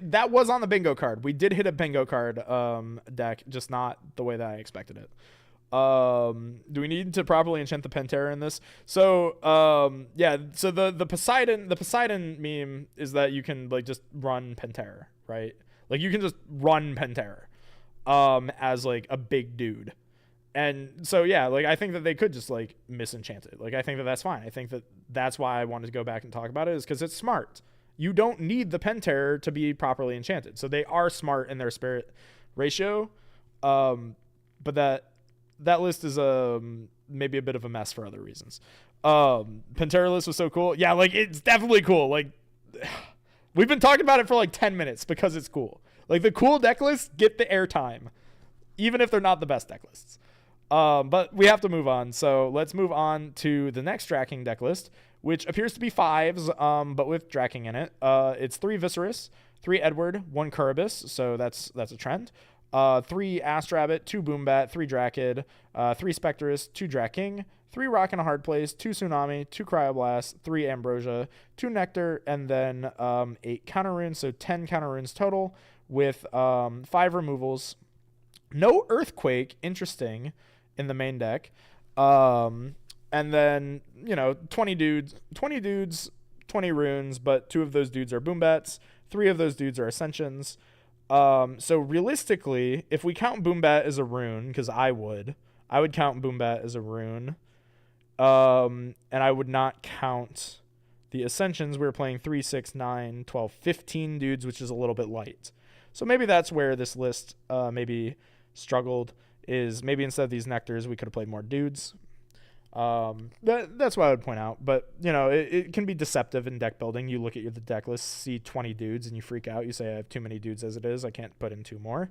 that was on the bingo card. We did hit a bingo card deck, just not the way that I expected it. Do we need to properly enchant the Penterror in this? So yeah. So the Poseidon meme is that you can like just run Penterror, right? Like you can just run Penterror as like a big dude. And so, yeah, like, I think that they could just, like, misenchant it. Like, I think that that's fine. I think that that's why I wanted to go back and talk about it, is because it's smart. You don't need the Penterror to be properly enchanted. So they are smart in their spirit ratio. But that list is maybe a bit of a mess for other reasons. Penterror list was so cool. Yeah, like, it's definitely cool. Like, we've been talking about it for, like, 10 minutes because it's cool. Like, the cool deck lists get the airtime, even if they're not the best deck lists. But we have to move on. So let's move on to the next Drakking deck list, which appears to be 5s, but with Drakking in it. It's 3 Viserys, 3 Edward, 1 Curubus, so that's a trend. 3 Astrabbit, 2 Boombat, 3 Drakid, 3 Spectrus, 2 Drakking, 3 Rock in a Hard Place, 2 Tsunami, 2 Cryoblast, 3 Ambrosia, 2 Nectar, and then 8 counter runes, so 10 counter runes total with 5 removals. No Earthquake, interesting, in the main deck. And then, 20 dudes, 20 runes, but 2 of those dudes are Boombats, 3 of those dudes are Ascensions. So realistically, if we count Boombat as a rune, because I would count Boombat as a rune. And I would not count the Ascensions. We were playing 3, 6, 9, 12, 15 dudes, which is a little bit light. So maybe that's where this list maybe struggled, is maybe instead of these Nectars, we could have played more dudes. That's what I would point out. But, it can be deceptive in deck building. You look at the deck list, see 20 dudes, and you freak out. You say, I have too many dudes as it is. I can't put in 2 more.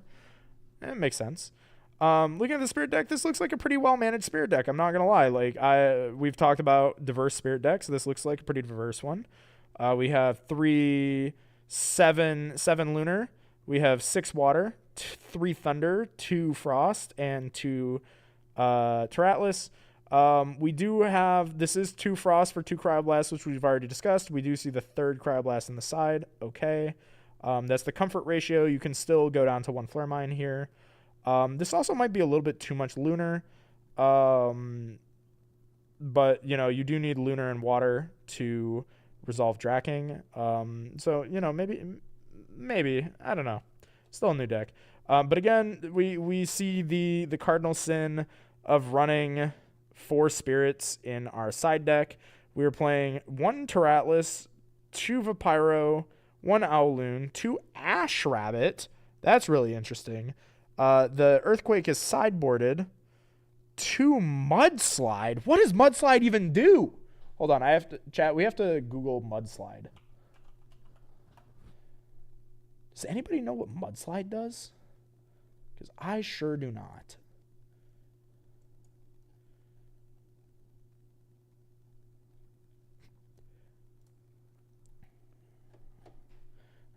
It makes sense. Looking at the Spirit deck, this looks like a pretty well-managed Spirit deck. I'm not going to lie. Like, we've talked about diverse Spirit decks. This looks like a pretty diverse one. We have 7 lunar. We have 6 water, 3 thunder, 2 frost, and 2 Terratlas. We do have, this is 2 frost for 2 Cryoblasts, which we've already discussed. We do see the 3rd Cryoblast on the side. Okay. That's the comfort ratio. You can still go down to 1 Flare Mine here. This also might be a little bit too much lunar. But, you do need lunar and water to resolve Drakking. So, maybe, I don't know. Still a new deck. But again, we see the cardinal sin of running 4 spirits in our side deck. We were playing 1 Terratlas, 2 Vapyro, 1 Owloon, 2 Ash Rabbit. That's really interesting. The Earthquake is sideboarded. 2 Mudslide. What does Mudslide even do? Hold on, we have to Google Mudslide. Does anybody know what Mudslide does? Because I sure do not.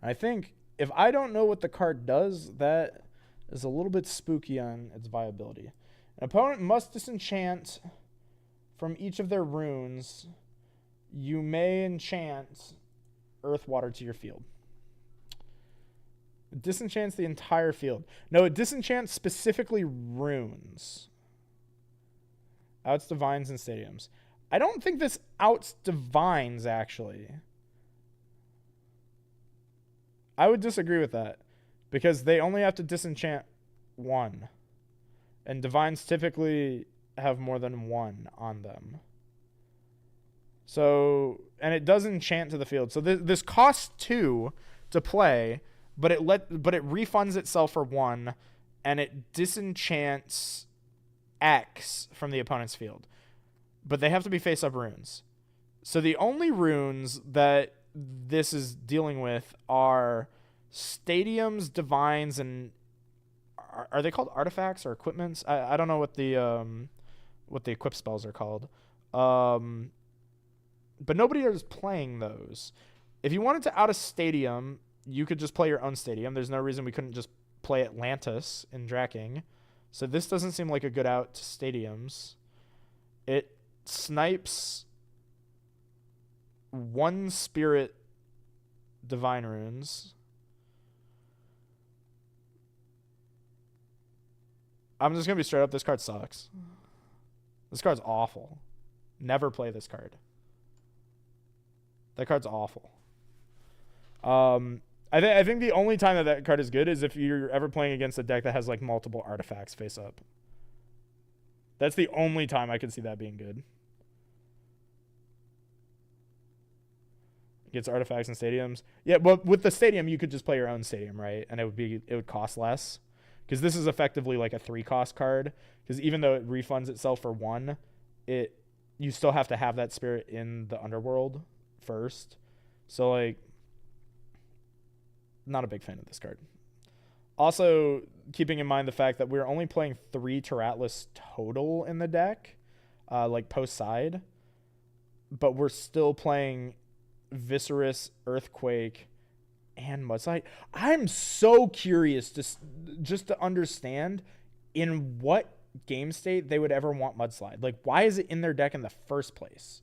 I think if I don't know what the card does, that is a little bit spooky on its viability. An opponent must disenchant from each of their runes. You may enchant Earth Water to your field. It disenchants the entire field. No, it disenchants specifically runes. Outs divines and stadiums. I don't think this outs divines, actually. I would disagree with that, because they only have to disenchant 1. And divines typically have more than 1 on them. So, and it does enchant to the field. So this costs 2 to play, but it refunds itself for 1, and it disenchants X from the opponent's field. But they have to be face-up runes. So the only runes that this is dealing with are stadiums, divines, and are they called artifacts or equipments? I don't know what the equip spells are called. But nobody is playing those. If you wanted to out a stadium, you could just play your own stadium. There's no reason we couldn't just play Atlantis in Drakking. So this doesn't seem like a good out to stadiums. It snipes 1 spirit divine runes. I'm just going to be straight up. This card sucks. This card's awful. Never play this card. That card's awful. I think the only time that card is good is if you're ever playing against a deck that has like multiple artifacts face up. That's the only time I could see that being good. Gets artifacts and stadiums. Yeah, but with the stadium, you could just play your own stadium, right? And it would cost less. Because this is effectively like a 3-cost card. Because even though it refunds itself for 1, you still have to have that spirit in the underworld first. So, like, not a big fan of this card. Also, keeping in mind the fact that we're only playing 3 Terratlas total in the deck, like post-side. But we're still playing Viscerous, Earthquake, and Mudslide. I'm so curious just to understand in what game state they would ever want Mudslide. Like, why is it in their deck in the first place?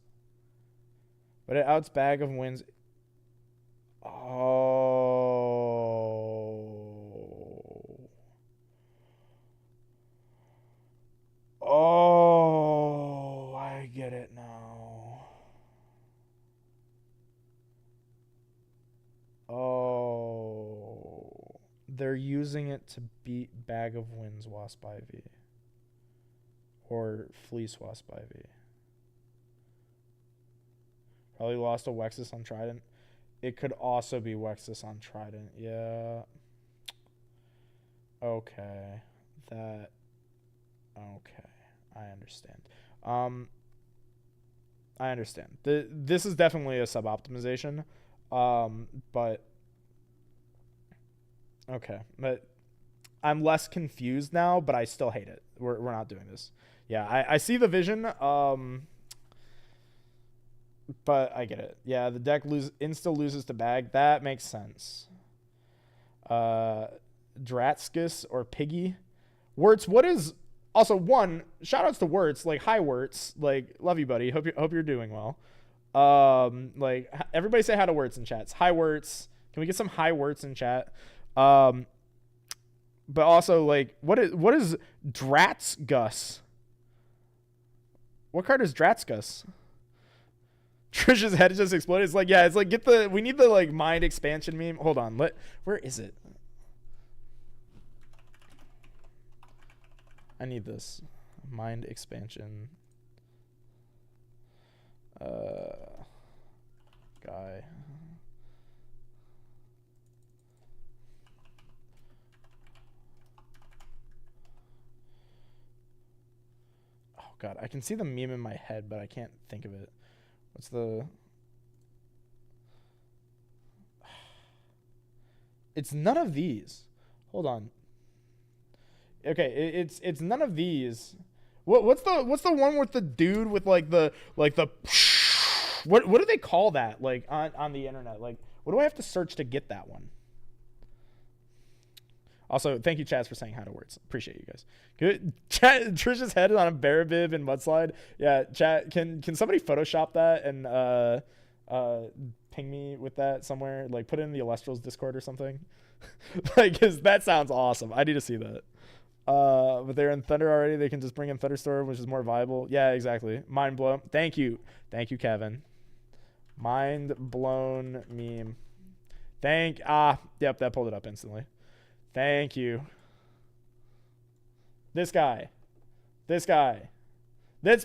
But it outs Bag of Winds. Oh, I get it now. Oh, they're using it to beat Bag of Winds Wasp Ivy or Fleece Wasp Ivy. Probably lost a Wexus on Trident. It could also be Wexus on Trident. Yeah. Okay. Okay. I understand. I understand. This is definitely a sub-optimization. But okay. But I'm less confused now, but I still hate it. We're not doing this. Yeah, I see the vision. But I get it. Yeah, the deck insta loses to Bag. That makes sense. Dratskis or Piggy. Wirtz, what is also one, shout outs to Wirtz, like hi Wirtz, like love you buddy. Hope you're doing well. Like everybody say hi to Wirtz in chats. Hi Wirtz. Can we get some hi Wirtz in chat? But also like what is Dratsgus? What card is Dratsgus? Trisha's head just exploded. It's like, yeah, it's like we need the like mind expansion meme. Hold on. Where is it? I need this. Mind expansion. Guy. Oh god, I can see the meme in my head, but I can't think of it. What's the... It's none of these. Hold on. Okay, it's none of these. What's the one with the dude with like the what do they call that like on the internet? Like what do I have to search to get that one? Also, thank you, Chaz, for saying hi to Words. Appreciate you guys. Good. Chat, Trisha's head on a Barabib and Mudslide. Yeah, chat. Can somebody Photoshop that and ping me with that somewhere? Like put it in the Elestrals Discord or something. Like, cause that sounds awesome. I need to see that. But they're in Thunder already. They can just bring in Thunderstorm, which is more viable. Yeah, exactly. Mind blown. Thank you, Kevin. Mind blown meme. Yep, that pulled it up instantly. Thank you. This guy. That's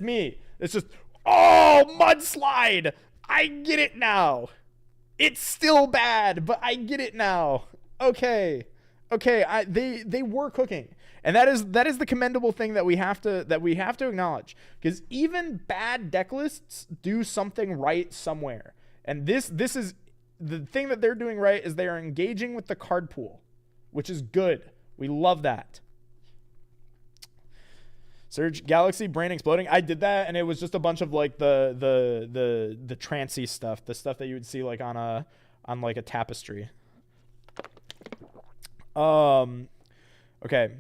me. It's just, oh, Mudslide. I get it now. It's still bad, but I get it now. Okay. They were cooking. And that is the commendable thing that we have to acknowledge, because even bad deck lists do something right somewhere. And this is the thing that they're doing right, is they are engaging with the card pool, which is good. We love that. Surge Galaxy Brain Exploding. I did that, and it was just a bunch of like the trancy stuff, the stuff that you would see like on like a tapestry. Okay.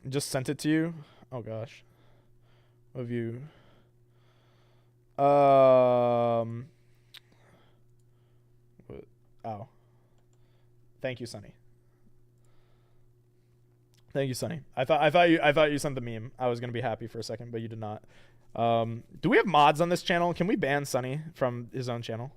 Just sent it to you. Oh gosh. What have you? Oh. Thank you, Sonny. Thank you, Sonny. I thought you sent the meme. I was gonna be happy for a second, but you did not. Do we have mods on this channel? Can we ban Sonny from his own channel?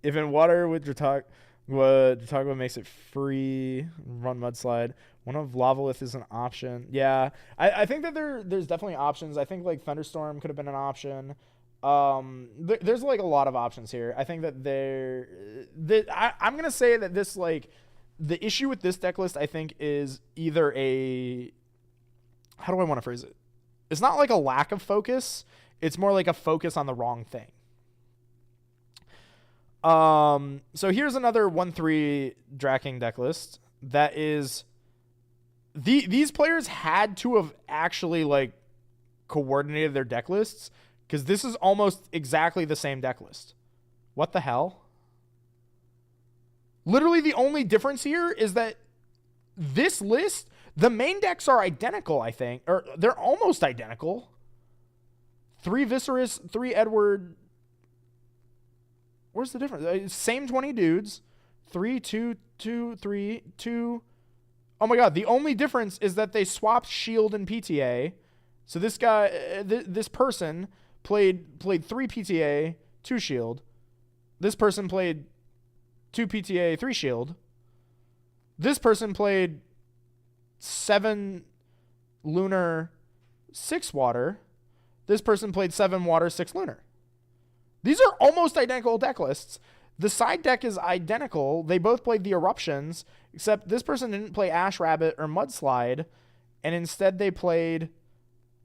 If in water with Dratog, what Dratogba makes it free, run Mudslide. One of Lavalith is an option. Yeah, I think that there's definitely options. I think like Thunderstorm could have been an option. There's like a lot of options here. I think that I'm gonna say that this like the issue with this deck list I think is either a, how do I want to phrase it? It's not like a lack of focus. It's more like a focus on the wrong thing. So here's another 1/3 Drakking deck list that is. These players had to have actually like coordinated their deck lists, because this is almost exactly the same deck list. What the hell? Literally the only difference here is that this list, the main decks are identical, I think, or they're almost identical. 3 Viserys, 3 Edward. Where's the difference? Same 20 dudes. 3, 2, 2, 3, 2. Oh my god, the only difference is that they swapped shield and PTA. So this guy, this person played 3 PTA, 2 shield. This person played 2 PTA, 3 shield. This person played 7 lunar, 6 water. This person played 7 water, 6 lunar. These are almost identical deck lists. The side deck is identical. They both played the eruptions, except this person didn't play Ash Rabbit or Mudslide, and instead they played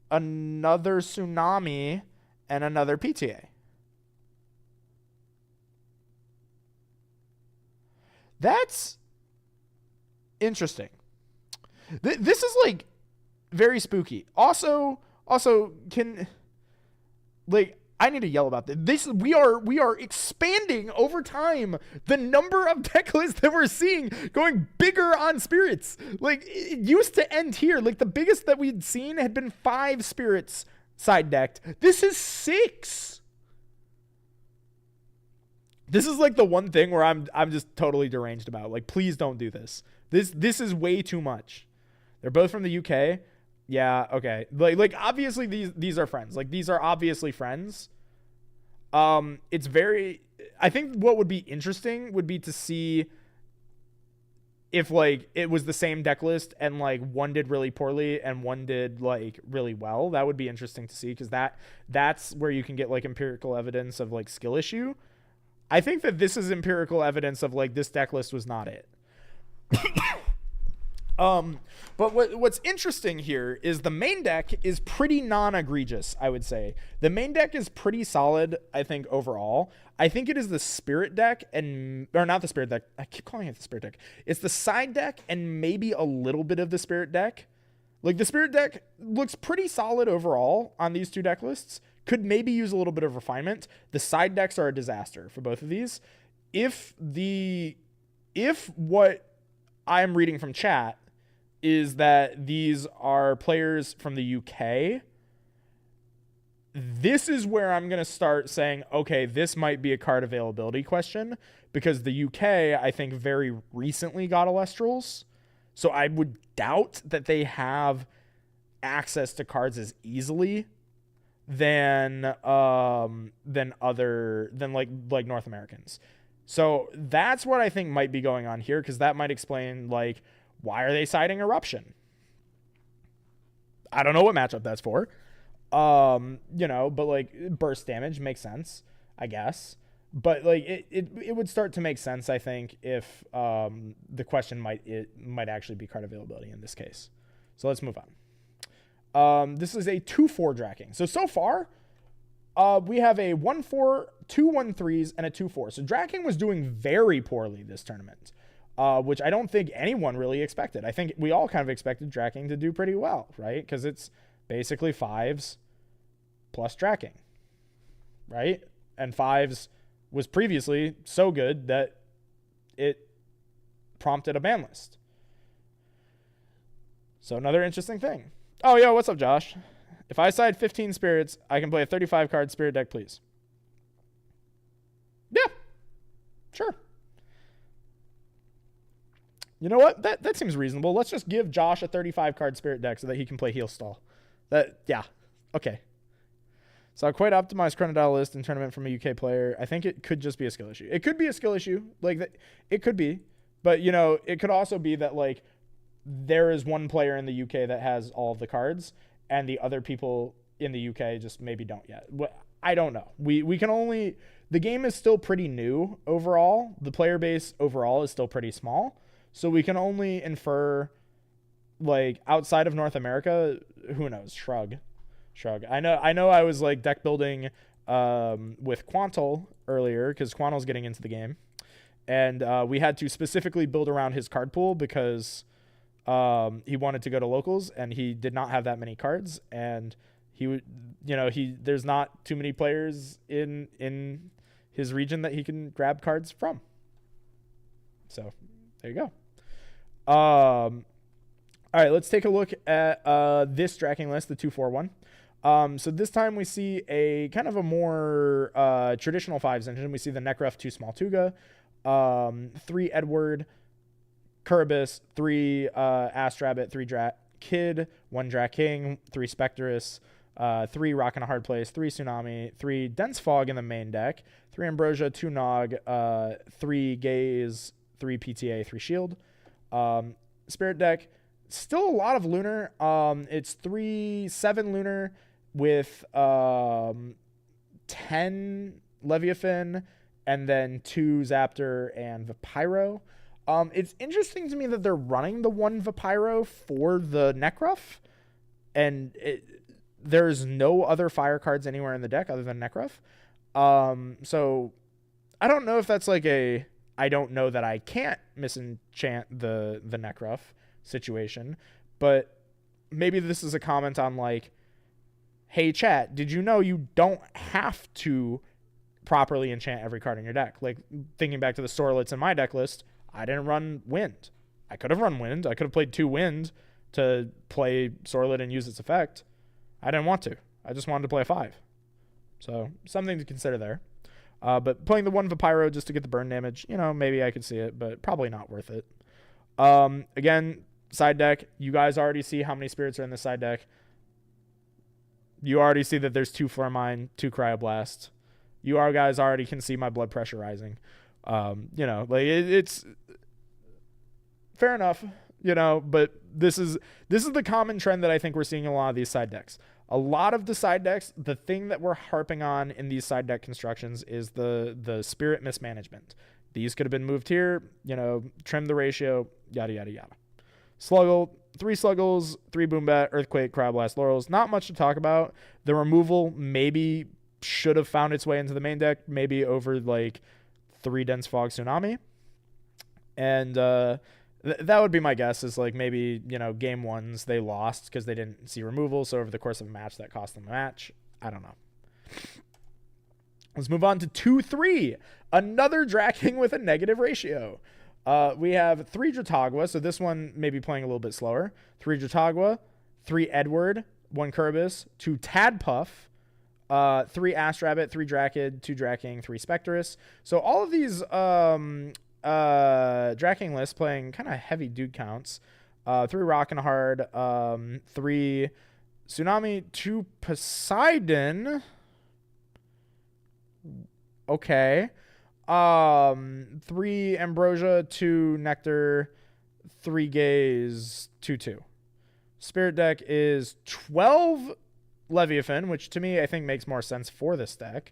another Tsunami and another PTA. That's interesting. This is like very spooky. Also can like, I need to yell about this. We are expanding over time the number of deck lists that we're seeing going bigger on spirits. Like, it used to end here. Like, the biggest that we'd seen had been 5 spirits side decked. This is 6. This is like the one thing where I'm just totally deranged about. Like, please don't do this. This is way too much. They're both from the UK. Yeah, okay. Like obviously these are friends. Like, these are obviously friends. It's very, I think what would be interesting would be to see if like it was the same deck list and like one did really poorly and one did like really well. That would be interesting to see, because that's where you can get like empirical evidence of like skill issue. I think that this is empirical evidence of like this deck list was not it. But what's interesting here is the main deck is pretty non-egregious, I would say. The main deck is pretty solid, I think, overall. I think it is the spirit deck or not the spirit deck. I keep calling it the spirit deck. It's the side deck and maybe a little bit of the spirit deck. Like, the spirit deck looks pretty solid overall on these 2 deck lists. Could maybe use a little bit of refinement. The side decks are a disaster for both of these. If what I'm reading from chat is that these are players from the UK, this is where I'm going to start saying, okay, this might be a card availability question, because the UK, I think, very recently got elestrals. So I would doubt that they have access to cards as easily than like North Americans. So that's what I think might be going on here, because that might explain like, why are they siding Eruption? I don't know what matchup that's for. But like burst damage makes sense, I guess. But like it would start to make sense, I think, if the question might actually be card availability in this case. So let's move on. This is a 2/4 Drakking. So far, we have a 1/4, 2 1/3s, and a 2/4. So Drakking was doing very poorly this tournament. Which I don't think anyone really expected. I think we all kind of expected Drakking to do pretty well, right? Because it's basically 5s plus Drakking, right? And 5s was previously so good that it prompted a ban list. So another interesting thing. Oh, yo, what's up, Josh? If I side 15 spirits, I can play a 35-card spirit deck, please. Yeah, sure. You know what? That seems reasonable. Let's just give Josh a 35-card spirit deck so that he can play Heal Stall. Yeah. Okay. So I quite optimized Chronodile list in tournament from a UK player. I think it could just be a skill issue. It could be a skill issue. Like, it could be. But, it could also be that, like, there is one player in the UK that has all of the cards, and the other people in the UK just maybe don't yet. I don't know. We can only... The game is still pretty new overall. The player base overall is still pretty small. So we can only infer, like, outside of North America, who knows? Shrug. I know I was, like, deck building with Quantal earlier, because Quantal's getting into the game. And we had to specifically build around his card pool because he wanted to go to locals, and he did not have that many cards. And he would, there's not too many players in his region that he can grab cards from. So there you go. All right, let's take a look at this Drakking list, the 2-4-1. So this time we see a kind of a more traditional 5s engine. We see the Necruff 2 Small Tuga, 3 Edward, Curibus, 3 Astrabbit, 3 Drat Kid, 1 Drakking, 3 Spectrus, 3 Rock in a Hard Place, 3 Tsunami, 3 Dense Fog in the main deck, 3 Ambrosia, 2 Nog, 3 Gaze, 3 PTA, 3 Shield. Spirit deck, still a lot of Lunar. It's 7 Lunar with 10 Leviathan and then 2 Zaptor and Vapyro. It's interesting to me that they're running the 1 Vapyro for the Necruff, and there's no other fire cards anywhere in the deck other than Necruff. So I don't know if that's like I don't know that I can't misenchant the Necruff situation, but maybe this is a comment on like, hey chat, did you know you don't have to properly enchant every card in your deck? Like, thinking back to the Sorlets in my deck list, I didn't run Wind. I could have run Wind. I could have played 2 Wind to play Sorlet and use its effect. I didn't want to. I just wanted to play a 5. So something to consider there. But playing the 1 Vapyro just to get the burn damage, maybe I could see it, but probably not worth it. Again, side deck. You guys already see how many spirits are in the side deck. You already see that there's 2 Flormine, 2 Cryoblast. You guys already can see my blood pressure rising. It's fair enough, but this is the common trend that I think we're seeing in a lot of these side decks. A lot of the side decks, the thing that we're harping on in these side deck constructions is the spirit mismanagement. These could have been moved here, trim the ratio, yada, yada, yada. Sluggle, 3 Sluggles, 3 Boombat, Earthquake, Cryoblast, Laurels. Not much to talk about. The removal maybe should have found its way into the main deck, maybe over like 3 Dense Fog Tsunami. And that would be my guess, is like maybe, game 1s they lost because they didn't see removal. So over the course of a match, that cost them a match. I don't know. Let's move on to 2-3. Another Drakking with a negative ratio. We have 3 Dratagua. So this one may be playing a little bit slower. 3 Dratagua, 3 Edward, 1 Curibus, 2 Tadpuff, 3 Astrabbit, 3 Drakid, 2 Drakking, 3 Spectrus. So all of these Drakking lists playing kind of heavy dude counts. 3 Rock and Hard, 3 Tsunami, 2 Poseidon. Okay. 3 Ambrosia, 2 Nectar, 3 Gaze, 2-2. Spirit deck is 12 Leviathan, which to me I think makes more sense for this deck.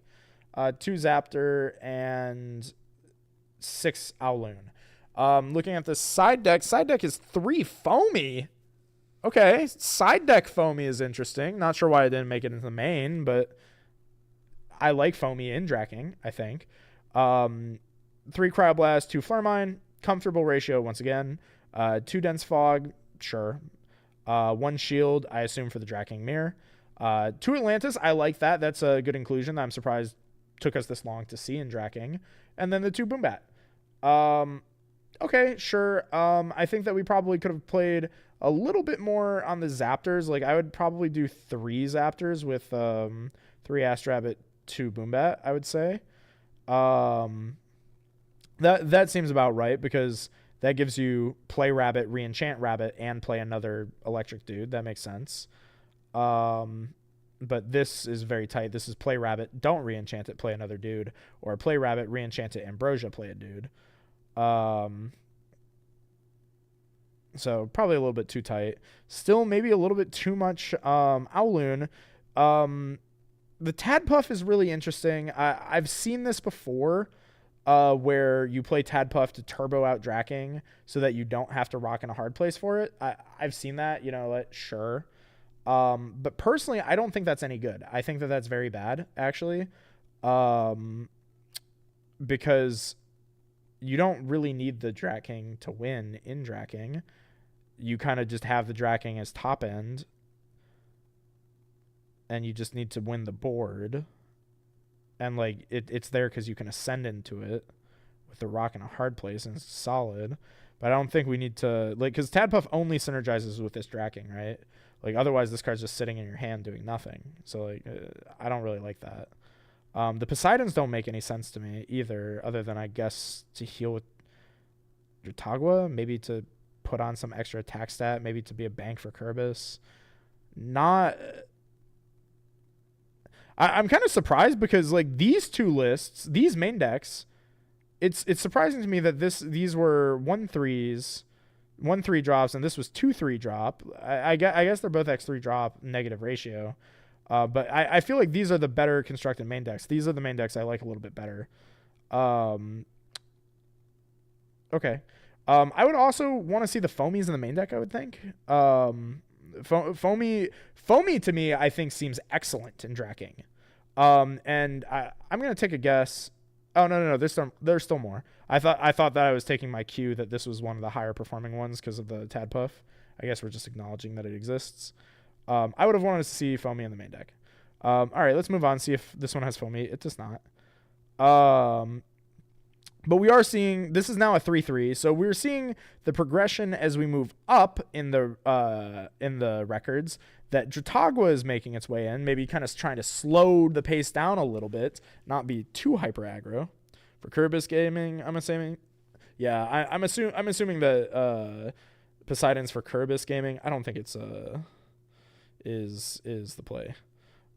2 Zaptor and 6 Owloon. Looking at the side deck is 3 Foamy. Okay, side deck Foamy is interesting. Not sure why I didn't make it into the main, but I like Foamy in Drakking, I think. 3 Cryoblast, 2 Flormine, comfortable ratio once again. 2 Dense Fog, sure. 1 Shield, I assume for the Drakking Mirror. 2 Atlantis, I like that. That's a good inclusion. I'm surprised took us this long to see in Drakking. And then the 2 Boombat. Okay, sure. I think that we probably could have played a little bit more on the Zaptors. Like, I would probably do 3 Zaptors with 3 Astrabbit, 2 Boombat, I would say. That seems about right, because that gives you play Rabbit, re-enchant Rabbit, and play another electric dude. That makes sense. But this is very tight. This is play Rabbit, don't re-enchant it, play another dude, or play Rabbit, re-enchant it, Ambrosia, play a dude. Play Rabbit, re-enchant it, play another dude, or play Rabbit, re-enchant it, Ambrosia, play a dude. Play Rabbit, re-enchant it, Ambrosia, play a dude. Play Rabbit, re-enchant it, Ambrosia, play a dude. Play Rabbit, re-enchant it, Ambrosia, play a dude. Play Rabbit, re-enchant it, Ambrosia, play a dude. Play Rabbit, re-enchant it, Ambrosia, play a dude. Okay, sure. I think that we probably could have played a little bit more on the Zaptors. Like, I would probably do 3 Zaptors with So probably a little bit too tight. Still maybe a little bit too much Owloon. The Tadpuff is really interesting. I've seen this before where you play Tadpuff to turbo out Drakking so that you don't have to rock in a hard place for it. I've seen that, sure. But personally, I don't think that's any good. I think that that's very bad, actually. Because you don't really need the Drakking to win in Drakking. You kind of just have the Drakking as top end. And you just need to win the board. And, like, it's there because you can ascend into it with the rock in a hard place, and it's solid. But I don't think we need to, like, because Tadpuff only synergizes with this Drakking, right? Like, otherwise this card's just sitting in your hand doing nothing. So, like, I don't really like that. The Poseidons don't make any sense to me either, other than, I guess, to heal with Dratagua, maybe to put on some extra attack stat, maybe to be a bank for Kerbis. I'm kind of surprised because, like, these two lists, these main decks, it's surprising to me that these were 1/3s, 1/3 drops, and this was 2/3 drop. I guess they're both X3 drop negative ratio. But I feel like these are the better constructed main decks. These are the main decks I like a little bit better. Okay. I would also want to see the foamies in the main deck, I would think. Foamy to me, I think, seems excellent in Drakking. And I'm going to take a guess. Oh, no. There's still more. I thought that I was taking my cue that this was one of the higher performing ones because of the Tadpuff. I guess we're just acknowledging that it exists. I would have wanted to see foamy in the main deck. All right, let's move on, see if this one has foamy. It does not. But we are seeing, this is now a 3/3, so we're seeing the progression as we move up in the records that Dratagua is making its way in, maybe kind of trying to slow the pace down a little bit, not be too hyper aggro. For Kerbis Gaming, I'm assuming. Yeah, I'm assuming that Poseidon's for Kerbis Gaming. I don't think it's is the play.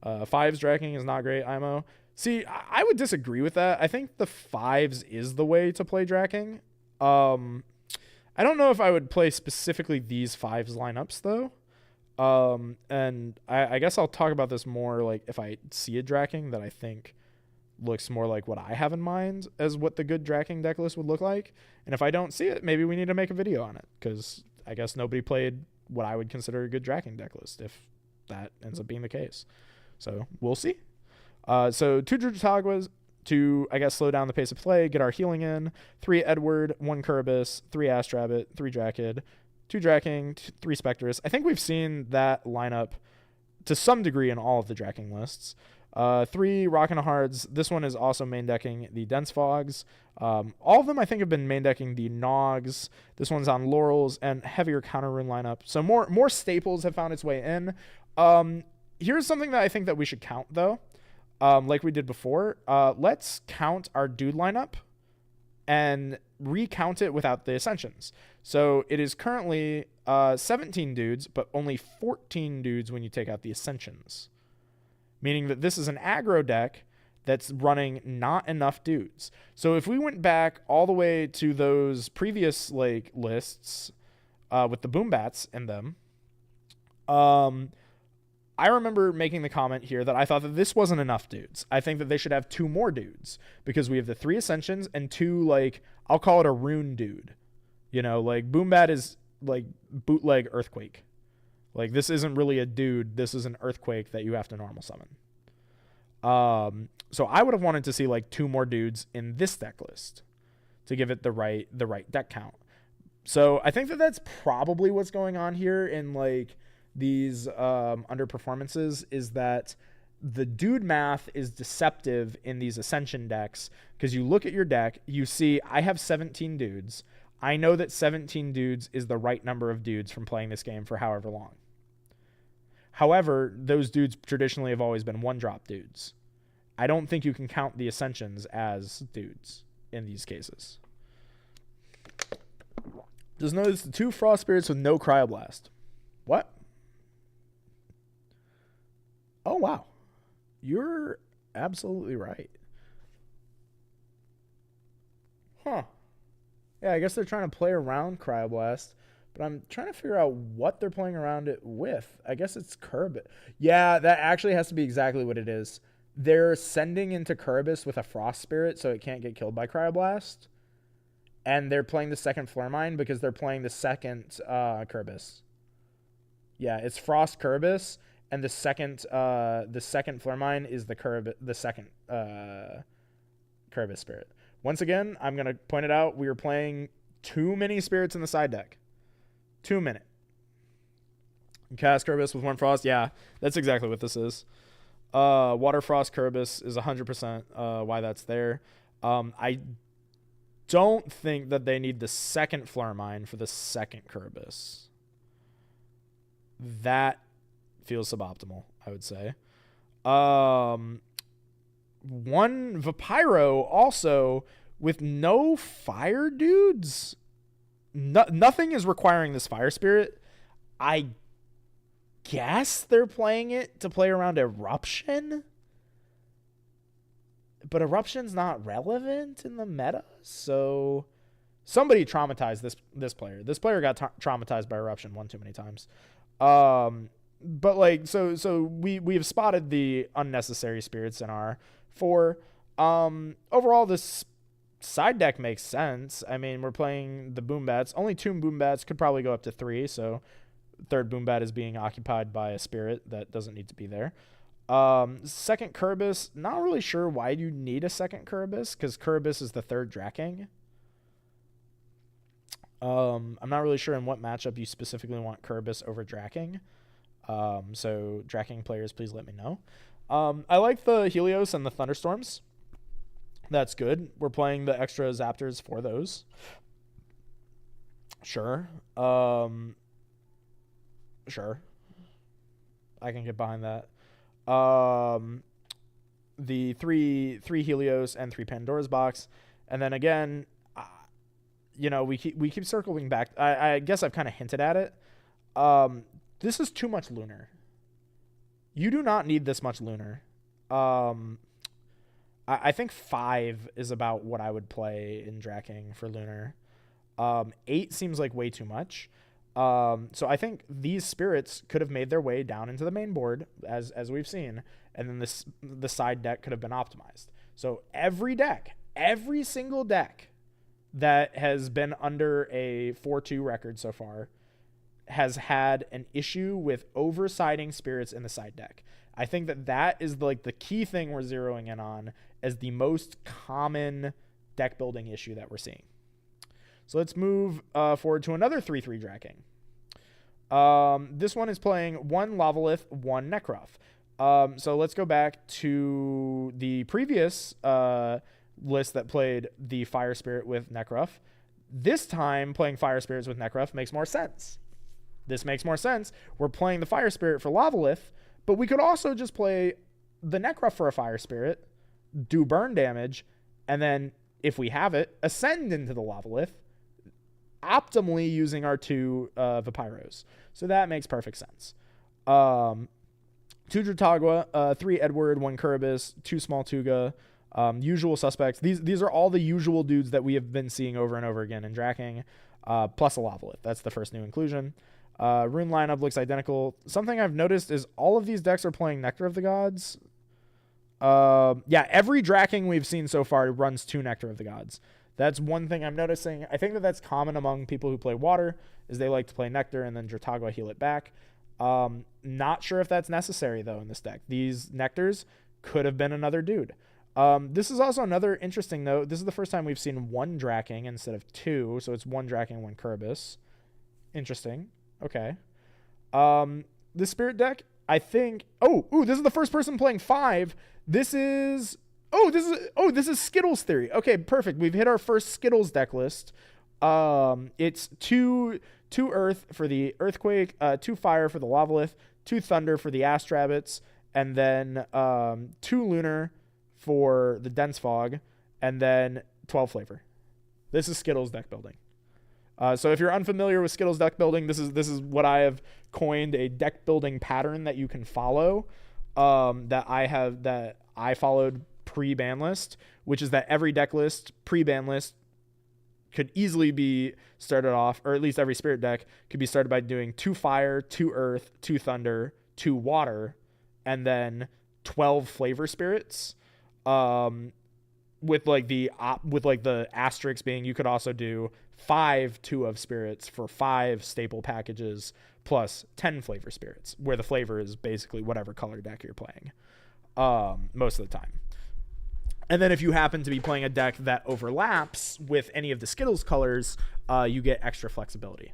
5s Drakking is not great, IMO. See, I would disagree with that. I think the 5s is the way to play Drakking. I don't know if I would play specifically these 5s lineups, though. And I guess I'll talk about this more, like, if I see a Drakking that I think looks more like what I have in mind as what the good Drakking deck list would look like. And if I don't see it, maybe we need to make a video on it, because I guess nobody played what I would consider a good Drakking deck list, if that ends up being the case. So we'll see. So 2 Drataguas to, I guess, slow down the pace of play, get our healing in. 3 Edward, 1 Kerbis, 3 Astrabbit, 3 Drakid, 2 Drakking, 3 Spectrus. I think we've seen that lineup to some degree in all of the Drakking lists. 3 Rockin' Hards. This one is also main decking the Dense Fogs. All of them, I think, have been main decking the Nogs. This one's on Laurels and heavier counter rune lineup. So more staples have found its way in. Here's something that I think that we should count, though. Like we did before. Let's count our dude lineup and recount it without the Ascensions. So it is currently 17 dudes, but only 14 dudes when you take out the Ascensions. Meaning that this is an aggro deck that's running not enough dudes. So if we went back all the way to those previous lists with the Boombats in them, I remember making the comment here that I thought that this wasn't enough dudes. I think that they should have 2 more dudes, because we have the 3 Ascensions and 2, I'll call it a rune dude. Boombat is like bootleg Earthquake. This isn't really a dude. This is an Earthquake that you have to normal summon. So I would have wanted to see 2 more dudes in this deck list to give it the right deck count. So I think that that's probably what's going on here in these underperformances, is that the dude math is deceptive in these Ascension decks, because you look at your deck, you see I have 17 dudes. I know that 17 dudes is the right number of dudes from playing this game for however long. However, those dudes traditionally have always been 1-drop dudes. I don't think you can count the Ascensions as dudes in these cases. Just notice the 2 Frost Spirits with no Cryoblast. What? Oh, wow. You're absolutely right. Huh. Yeah, I guess they're trying to play around Cryoblast But I'm trying to figure out what they're playing around it with. I guess it's Kerbis. Yeah, that actually has to be exactly what it is. They're sending into Kerbis with a Frost Spirit so it can't get killed by Cryoblast. And they're playing the second Flare Mine because they're playing the second Kerbis. Yeah, it's Frost Kerbis, and the second Flare Mine is the second Kerbis Spirit. Once again, I'm going to point it out. We are playing too many spirits in the side deck. 2 minute. Cast Kerbis with 1 Frost. Yeah, that's exactly what this is. Water Frost Kerbis is 100% why that's there. I don't think that they need the second Flare Mine for the second Kerbis. That feels suboptimal, I would say. 1 Vapiro also with no fire dudes. Nothing is requiring this Fire Spirit. I guess they're playing it to play around Eruption. But Eruption's not relevant in the meta. So somebody traumatized this player. This player got traumatized by Eruption one too many times. But like so we have spotted the unnecessary spirits in our 4. Overall this side deck makes sense. I mean, we're playing the Boombats. Only 2 Boombats, could probably go up to 3, so third Boombat is being occupied by a spirit that doesn't need to be there. Second Kerbis, not really sure why you need a second Kerbis, because Kerbis is the third Drakking. I'm not really sure in what matchup you specifically want Kerbis over Drakking. So Drakking players, please let me know. I like the Helios and the Thunderstorms. That's good. We're playing the extra Zaptors for those. Sure. Sure. I can get behind that. The three Helios and 3 Pandora's box. And then again, we keep circling back. I guess I've kind of hinted at it. This is too much Lunar. You do not need this much Lunar. I think 5 is about what I would play in Drakking for Lunar. 8 seems like way too much. So I think these spirits could have made their way down into the main board, as we've seen, and then the side deck could have been optimized. So every single deck that has been under a 4-2 record so far has had an issue with oversiding spirits in the side deck. I think that is like the key thing we're zeroing in on as the most common deck building issue that we're seeing. So let's move forward to another 3/3 Drakking. This one is playing 1 Lavalith, 1 Nekroth. So let's go back to the previous list that played the Fire Spirit with Nekroth. This time, playing Fire Spirits with Nekroth makes more sense. This makes more sense. We're playing the Fire Spirit for Lavalith, but we could also just play the Nekroth for a Fire Spirit, do burn damage, and then, if we have it, ascend into the Lavalith, optimally using our 2 Vapiros. So that makes perfect sense. 2 Dratagua, 3 Edward, 1 Kerbis, 2 Small Tuga, usual suspects. These are all the usual dudes that we have been seeing over and over again in Drakking, plus a Lavalith. That's the first new inclusion. Rune lineup looks identical. Something I've noticed is all of these decks are playing Nectar of the Gods. Yeah, every Drakking we've seen so far runs 2 Nectar of the Gods. That's one thing I'm noticing. I think that's common among people who play Water, is they like to play Nectar and then Dratagua heal it back. Not sure if that's necessary, though, in this deck. These Nectars could have been another dude. This is also another interesting note. This is the first time we've seen 1 Drakking instead of 2, so it's 1 Drakking, 1 Kerbis. Interesting. Okay. The Spirit deck, I think... this is the first person playing 5. This is Skittles theory. Okay, perfect. We've hit our first Skittles deck list. It's 2 Earth for the Earthquake, 2 Fire for the Lavalith, 2 Thunder for the Astrabbits, and then 2 Lunar for the Dense Fog, and then 12 Flavor. This is Skittles deck building. So if you're unfamiliar with Skittles deck building, this is what I have coined a deck building pattern that you can follow. That I followed pre-ban list, which is that every deck list pre-ban list could easily be started off, or at least every spirit deck could be started by doing 2 fire, 2 earth, 2 thunder, 2 water, and then 12 flavor spirits. With like the asterisk being you could also do 5 2 of spirits for 5 staple packages plus 10 flavor spirits, where the flavor is basically whatever color deck you're playing most of the time. And then if you happen to be playing a deck that overlaps with any of the Skittles colors, you get extra flexibility.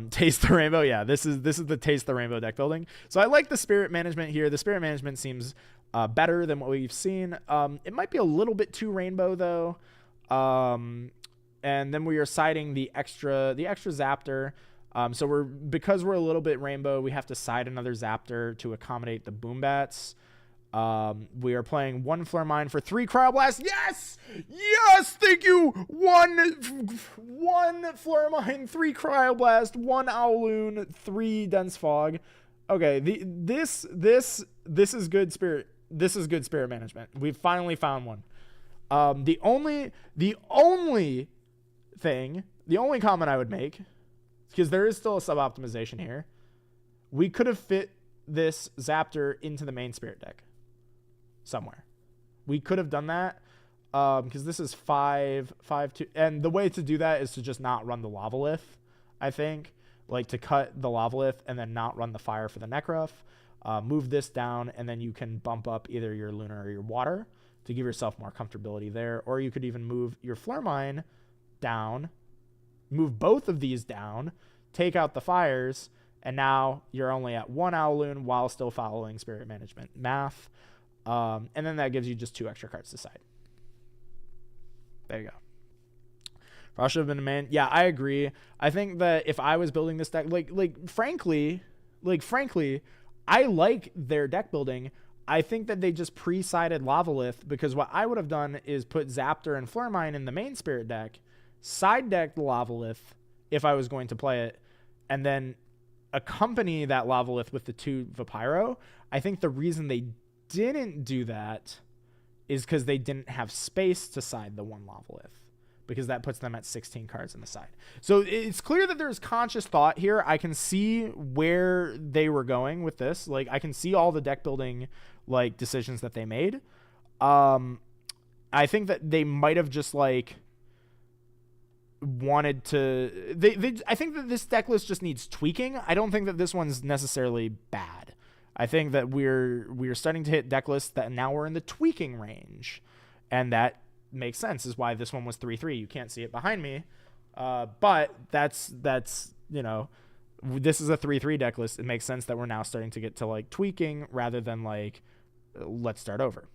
Taste the Rainbow. Yeah, this is the Taste the Rainbow deck building. So I like the spirit management here. The spirit management seems better than what we've seen. It might be a little bit too rainbow though. And then we are siding the extra Zaptor. So because we're a little bit rainbow, we have to side another Zaptor to accommodate the Boombats. We are playing 1 Flare Mine for 3 Cryoblast. Yes! Yes! Thank you! 1 Flare Mine, 3 Cryoblast, 1 Owloon, 3 Dense Fog. Okay, this is good spirit. This is good spirit management. We've finally found one. The only comment I would make, because there is still a sub-optimization here, we could have fit this Zaptor into the main spirit deck somewhere. We could have done that because this is 5 2, and the way to do that is to just not run the Lavalith, I think, like to cut the Lavalith and then not run the fire for the Necruff. Move this down, and then you can bump up either your Lunar or your Water to give yourself more comfortability there, or you could even move your Flare Mine down, move both of these down, take out the fires, and now you're only at 1 Owloon while still following spirit management math. And then that gives you just 2 extra cards to side. There you go. Frost should have been a man. Yeah, I agree. I think that if I was building this deck, frankly, I like their deck building. I think that they just pre-sided Lavalith, because what I would have done is put Zaptor and Flare Mine in the main spirit deck, side deck the Lavalith if I was going to play it, and then accompany that Lavalith with the 2 Vapyro. I think the reason they didn't do that is because they didn't have space to side the 1 Lavalith, because that puts them at 16 cards in the side. So it's clear that there's conscious thought here. I can see where they were going with this. Like, I can see all the deck building like decisions that they made. I think that they might have just like wanted to I think that this deck list just needs tweaking. I don't think that this one's necessarily bad. I think that we're starting to hit deck lists that now we're in the tweaking range, and that makes sense. Is why this one was 3/3. You can't see it behind me, but that's you know, this is a 3/3 deck list. It makes sense that we're now starting to get to like tweaking rather than like let's start over.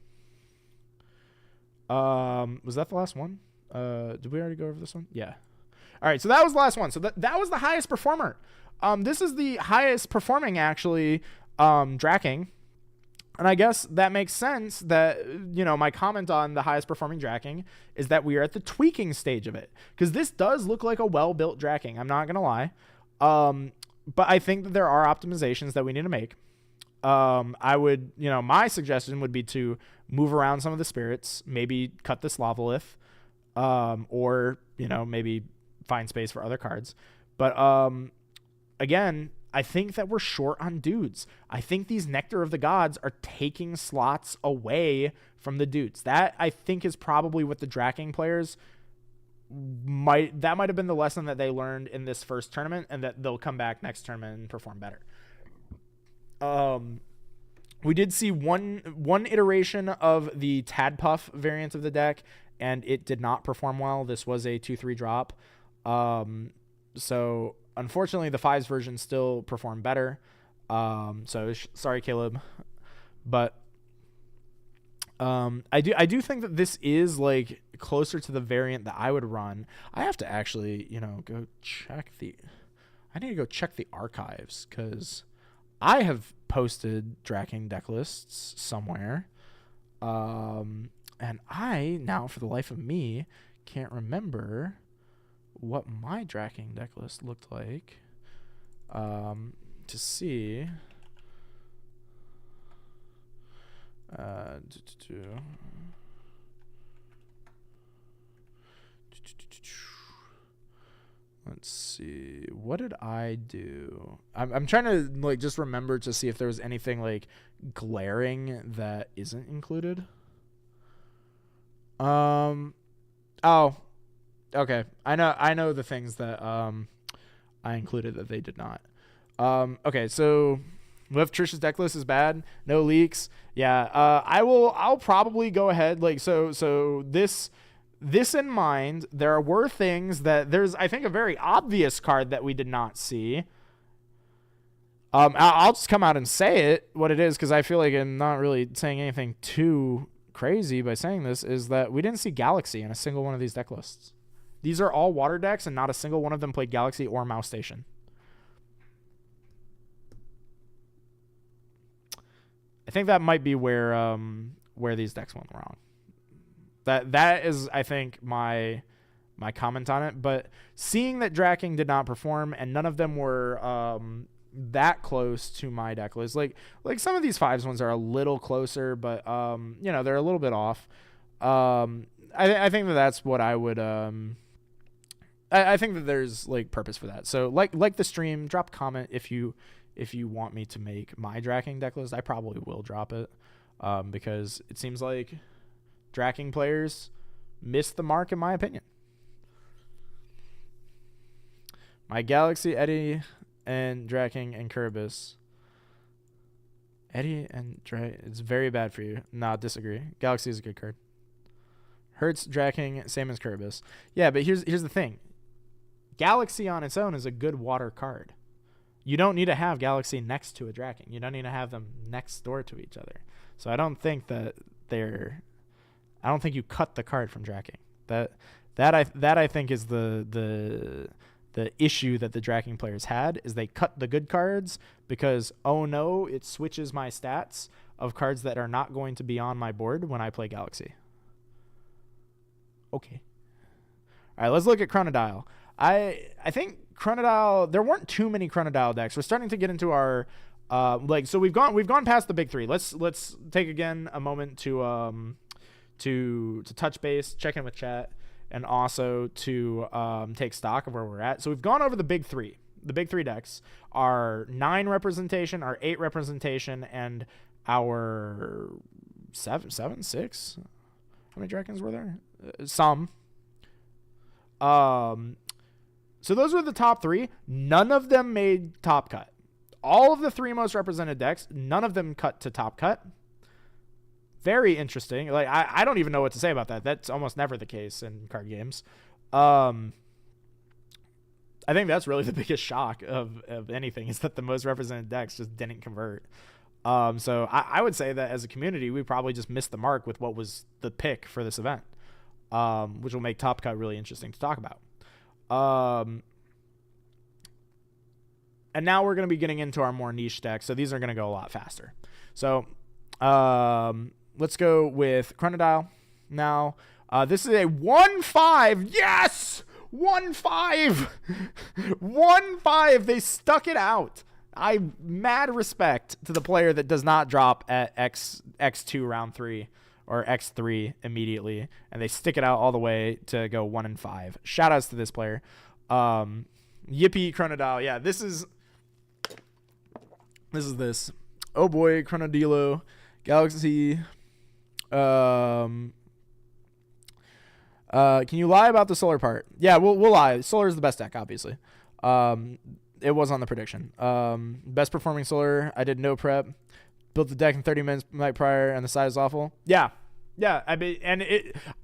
Was that the last one? Did we already go over this one? Yeah. All right, so that was the last one. So that was the highest performer. This is the highest performing actually Drakking. And I guess that makes sense that, you know, my comment on the highest performing Drakking is that we are at the tweaking stage of it, because this does look like a well-built Drakking. I'm not going to lie. But I think that there are optimizations that we need to make. I would, you know, my suggestion would be to move around some of the spirits, maybe cut this Lavalith, or, you know, maybe find space for other cards. But again, I think that we're short on dudes. I think these Nectar of the Gods are taking slots away from the dudes. That, I think, is probably what the Drakking players might have been the lesson that they learned in this first tournament, and that they'll come back next tournament and perform better. We did see one iteration of the Tadpuff variant of the deck, and it did not perform well. This was a 2/3 drop. So unfortunately, the 5s version still performed better. So sorry, Caleb, but I do think that this is like closer to the variant that I would run. I have to actually, you know, I need to go check the archives, because I have posted Drakking deck lists somewhere. And I now, for the life of me, can't remember what my Drakking deck list looked like. To see. see. What did I do? I'm trying to like just remember to see if there was anything like glaring that isn't included. Oh, okay. I know the things that I included that they did not. Okay, so if Trish's deck list is bad, no leaks. Yeah, I'll probably go ahead like so this in mind, there were things that there's I think a very obvious card that we did not see. I'll just come out and say it what it is because I feel like I'm not really saying anything too crazy by saying this, is that we didn't see Galaxy in a single one of these deck lists. These are all water decks, and not a single one of them played Galaxy or Mouse Station. I think that might be where these decks went wrong. That is, I think, my comment on it. But seeing that Drakking did not perform, and none of them were that close to my deck list. Like some of these 5s ones are a little closer, but they're a little bit off. I think that's what I would I think that there's like purpose for that. So like the stream, drop a comment if you want me to make my Drakking deck list. I probably will drop it because it seems like Drakking players missed the mark in my opinion. My Galaxy, Eddie, and Drakking and Kerberos. Eddie and Drak, it's very bad for you. Nah, disagree. Galaxy is a good card. Hurts, Drakking, same as Kerberos. Yeah, but here's the thing. Galaxy on its own is a good water card. You don't need to have Galaxy next to a Drakking. You don't need to have them next door to each other. So I don't think that I don't think you cut the card from Drakking. That I think is the issue that the Drakking players had, is they cut the good cards because, oh no, it switches my stats of cards that are not going to be on my board when I play Galaxy. Okay. All right, let's look at Chronodile. I think Chronodile, there weren't too many Chronodile decks. We're starting to get into our so we've gone past the big 3. Let's take again a moment to touch base, check in with chat, and also to take stock of where we're at. So we've gone over the big 3. The big 3 decks are 9 representation, our 8 representation, and our 6. How many Dragons were there? Some. So those were the top 3. None of them made top cut. All of the 3 most represented decks, none of them cut to top cut. Very interesting. Like I don't even know what to say about that. That's almost never the case in card games. I think that's really the biggest shock of anything, is that the most represented decks just didn't convert. So I would say that as a community, we probably just missed the mark with what was the pick for this event, which will make top cut really interesting to talk about. And now we're going to be getting into our more niche decks. So these are going to go a lot faster. So let's go with Chronodile now. This is a 1/5. Yes! 1/5. 1/5. They stuck it out. I mad respect to the player that does not drop at X2 round 3 or X3 immediately, and they stick it out all the way to go 1/5. Shout outs to this player. Yippee Chronodile. Yeah, this is oh boy, Chronodilo Galaxy. Can you lie about the solar part? Yeah, we'll lie. Solar is the best deck, obviously. It was on the prediction. Best performing solar. I did no prep. Built the deck in 30 minutes night prior, and the side is awful. Yeah. I mean, and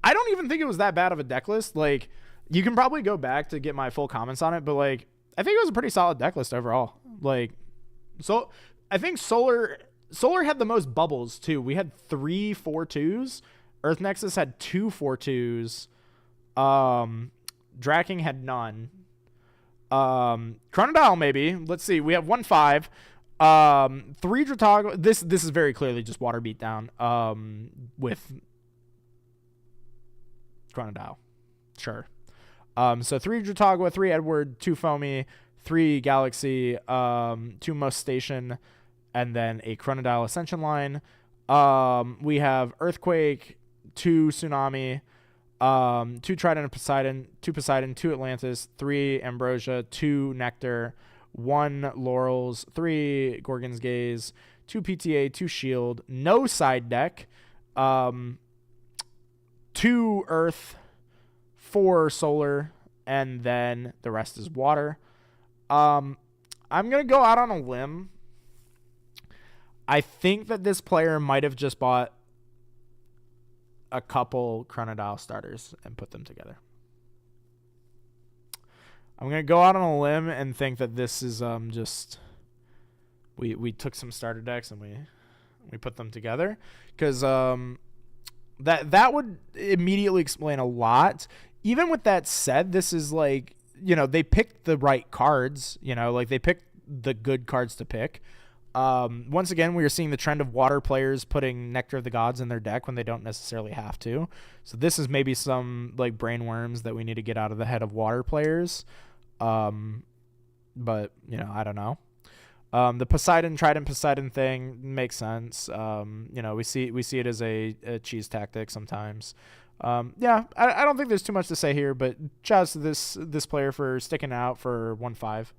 I don't even think it was that bad of a deck list. Like, you can probably go back to get my full comments on it, but like, I think it was a pretty solid deck list overall. Like, so I think solar had the most bubbles too. We had 3 4/2s. Earth Nexus had 2 4/2s. Drakking had none. Chronodile maybe. Let's see. We have 1/5. 3 Dratog. This is very clearly just water beatdown. With Chronodile. Sure. So 3 Dratogwa, 3 Edward, 2 Foamy, 3 Galaxy, 2 Most Station, and then a Chronodile Ascension line. We have Earthquake, 2 Tsunami, 2 Trident of Poseidon, 2 Poseidon, 2 Atlantis, 3 Ambrosia, 2 Nectar, 1 Laurels, 3 Gorgon's Gaze, 2 PTA, 2 Shield, no side deck, 2 Earth, 4 Solar, and then the rest is water. I'm going to go out on a limb. I think that this player might have just bought a couple Chronodile starters and put them together. I'm going to go out on a limb and think that this is just we took some starter decks and we put them together, cuz that would immediately explain a lot. Even with that said, this is like, they picked the right cards, like they picked the good cards to pick. Once again, we are seeing the trend of water players putting Nectar of the Gods in their deck when they don't necessarily have to. So this is maybe some like brain worms that we need to get out of the head of water players. But I don't know. The Trident Poseidon thing makes sense. We see it as a cheese tactic sometimes. I don't think there's too much to say here, but shout out to this player for sticking out for 1-5.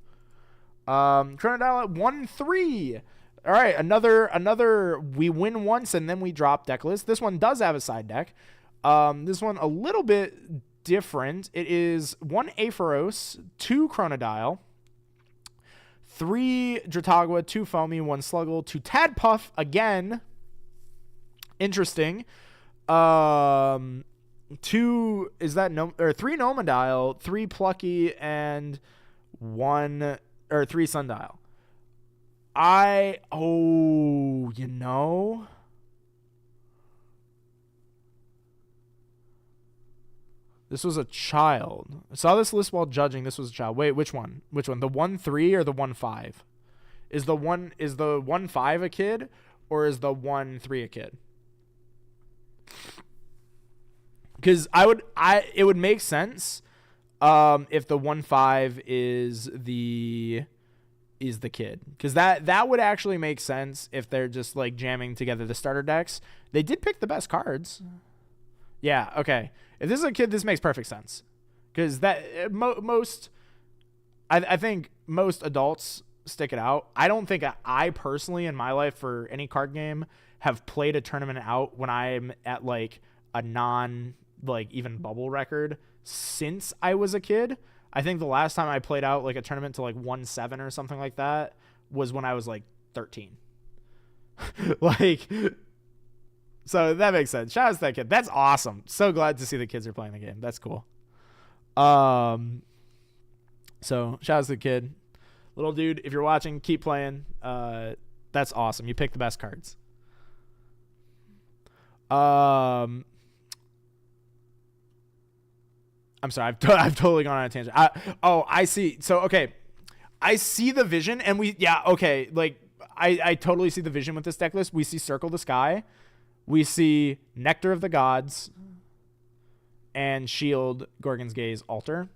Chronodile at 1-3. All right, another we win once and then we drop deck list. This one does have a side deck. This one a little bit different. It is 1 Aphoros, 2 Chronodile, 3 Dratagua, 2 Foamy, 1 Sluggle, 2 Tadpuff, again. Interesting. 3 Nomodile, 3 Plucky, and 3 Sundial. This was a child. I saw this list while judging. This was a child. Wait, which one? The 1-3 or the 1-5? Is the 1-5 a kid, or is the 1-3 a kid? Because it would make sense if the 1-5 is the kid, because that would actually make sense if they're just like jamming together the starter decks. They did pick the best cards. Yeah, okay. If this is a kid, this makes perfect sense, because I think most adults stick it out. I don't think I personally in my life for any card game have played a tournament out when I'm at like a non like even bubble record since I was a kid. I think the last time I played out like a tournament to like 1-7 or something like that was when I was like 13. So that makes sense. Shout out to that kid. That's awesome. So glad to see the kids are playing the game. That's cool. So shout out to the kid. Little dude, if you're watching, keep playing. That's awesome. You picked the best cards. I'm sorry. I've totally gone on a tangent. I see. So, okay. I see the vision and like I totally see the vision with this deck list. We see Circle the Sky. We see Nectar of the Gods and Shield, Gorgon's Gaze, Altar.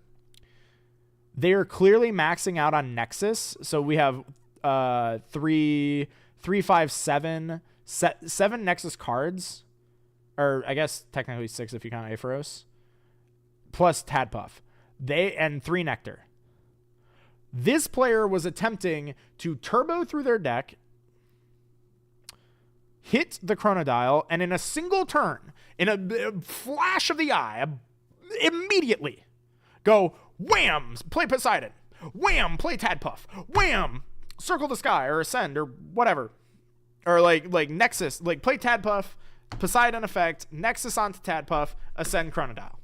They are clearly maxing out on Nexus. So we have 3, 5, 7 Nexus cards, or I guess technically 6 if you count Aphoros, plus Tadpuff. And 3 Nectar. This player was attempting to turbo through their deck, hit the Chronodile, and in a single turn, in a flash of the eye, immediately go wham, play Poseidon, wham, play Tadpuff, wham, Circle the Sky or Ascend or whatever, or like Nexus, like play Tadpuff, Poseidon effect, Nexus onto Tadpuff, Ascend Chronodile.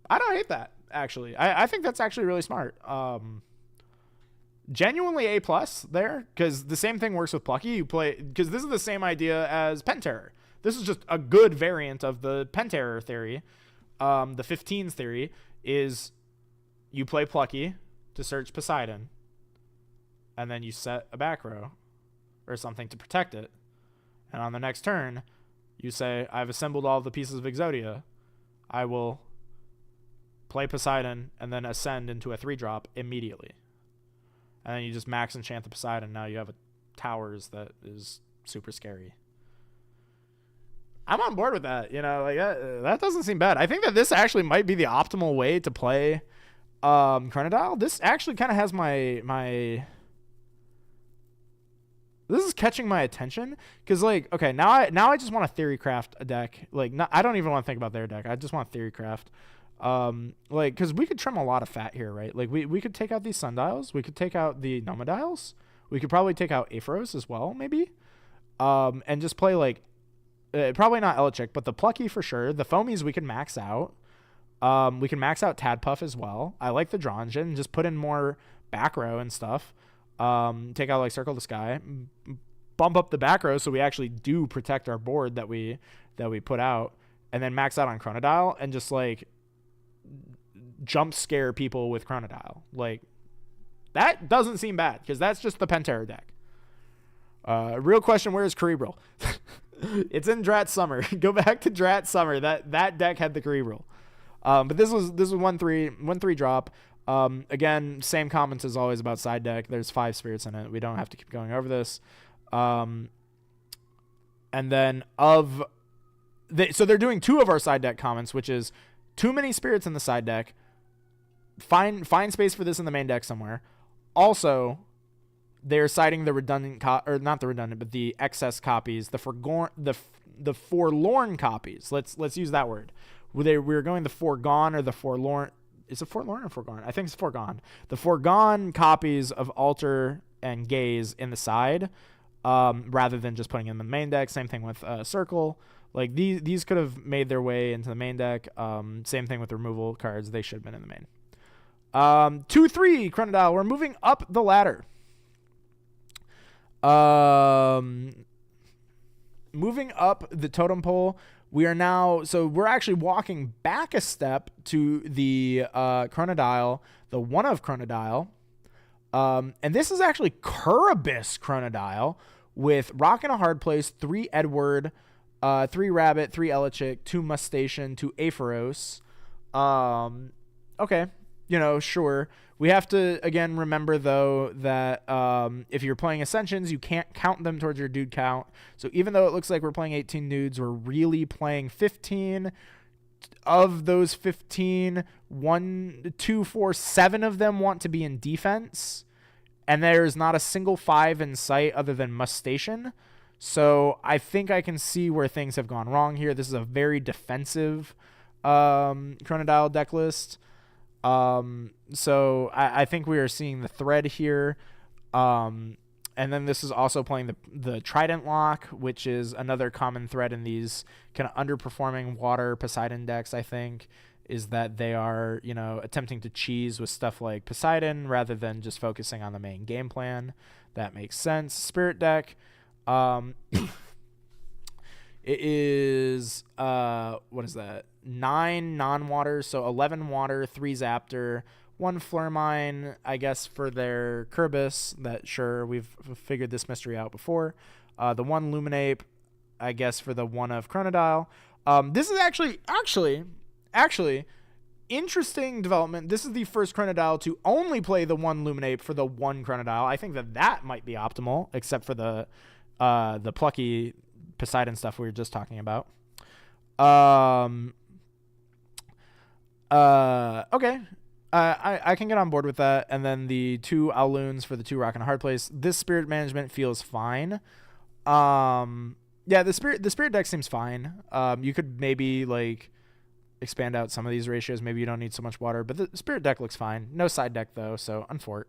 I don't hate that, actually. I think that's actually really smart. Genuinely A+ there, because the same thing works with Plucky. You play, because this is the same idea as Penterror. This is just a good variant of the Penterror theory. The 15s theory is you play Plucky to search Poseidon, and then you set a back row or something to protect it. And on the next turn, you say, I've assembled all the pieces of Exodia. I will play Poseidon and then ascend into a 3-drop immediately. And then you just max enchant the Poseidon. Now you have a towers that is super scary. I'm on board with that. You know, like that doesn't seem bad. I think that this actually might be the optimal way to play Chronodile. This actually kind of has my this is catching my attention because, like, okay, now I just want to theory craft a deck. Like, I don't even want to think about their deck. I just want to theory craft. Like, because we could trim a lot of fat here, right? Like, we could take out these sundials. We could take out the nomadiles. We could probably take out Aphoros as well, maybe. And just play, like, probably not Elechic, but the Plucky for sure. The Foamies we can max out. We can max out Tadpuff as well. I like the Draw Engine and just put in more back row and stuff. Take out, like, Circle the Sky. Bump up the back row so we actually do protect our board that we put out. And then max out on Chronodile and just, like, jump scare people with Chronodile. Like, that doesn't seem bad because that's just the Penterror deck. Real question, where is Cerebral? It's in Drat Summer. Go back to Drat Summer. That deck had the Cerebral. But this was 1/3 drop. Again, same comments as always about side deck. There's 5 spirits in it. We don't have to keep going over this. And then so they're doing 2 of our side deck comments, which is too many spirits in the side deck. Find space for this in the main deck somewhere. Also, they're citing the redundant or not the redundant, but the excess copies, the forlorn copies. Let's use that word. We're going the foregone or the forlorn. Is it forlorn or foregone? I think it's foregone. The foregone copies of Alter and Gaze in the side, rather than just putting in the main deck. Same thing with Circle. Like these could have made their way into the main deck. Same thing with removal cards. They should have been in the main. 2/3 Chronodile. We're moving up the ladder. Moving up the totem pole. We are now, so we're actually walking back a step to the Chronodile, the one of Chronodile. And this is actually Curibus Chronodile with Rock in a Hard Place, 3 Edward, 3 Rabbit, 3 Elechic, 2 Mustation, 2 Aphoros. Okay, you know, sure. We have to, again, remember, though, that if you're playing Ascensions, you can't count them towards your dude count. So even though it looks like we're playing 18 dudes, we're really playing 15. Of those 15, 1, 2, 4, 7 of them want to be in defense. And there's not a single 5 in sight other than Mustation. So I think I can see where things have gone wrong here. This is a very defensive Chronodile deck list. So I think we are seeing the thread here. And then this is also playing the Trident Lock, which is another common thread in these kind of underperforming water Poseidon decks, I think, is that they are, you know, attempting to cheese with stuff like Poseidon rather than just focusing on the main game plan. That makes sense. Spirit deck. It is, what is that? 9 non-water, so 11 water, 3 Zaptor, 1 Flurmine, I guess, for their Curibus. That, sure, we've figured this mystery out before. The 1 Luminape, I guess, for the 1 of Chronodile. This is actually, interesting development. This is the first Chronodile to only play the 1 Luminape for the 1 Chronodile. I think that might be optimal, except for the plucky Poseidon stuff we were just talking about. Okay. I can get on board with that. And then the 2 Owloons for the 2 Rock and a Hard Place. This spirit management feels fine. Yeah, the spirit deck seems fine. You could maybe, like, expand out some of these ratios. Maybe you don't need so much water, but the spirit deck looks fine. No side deck though, so unfort.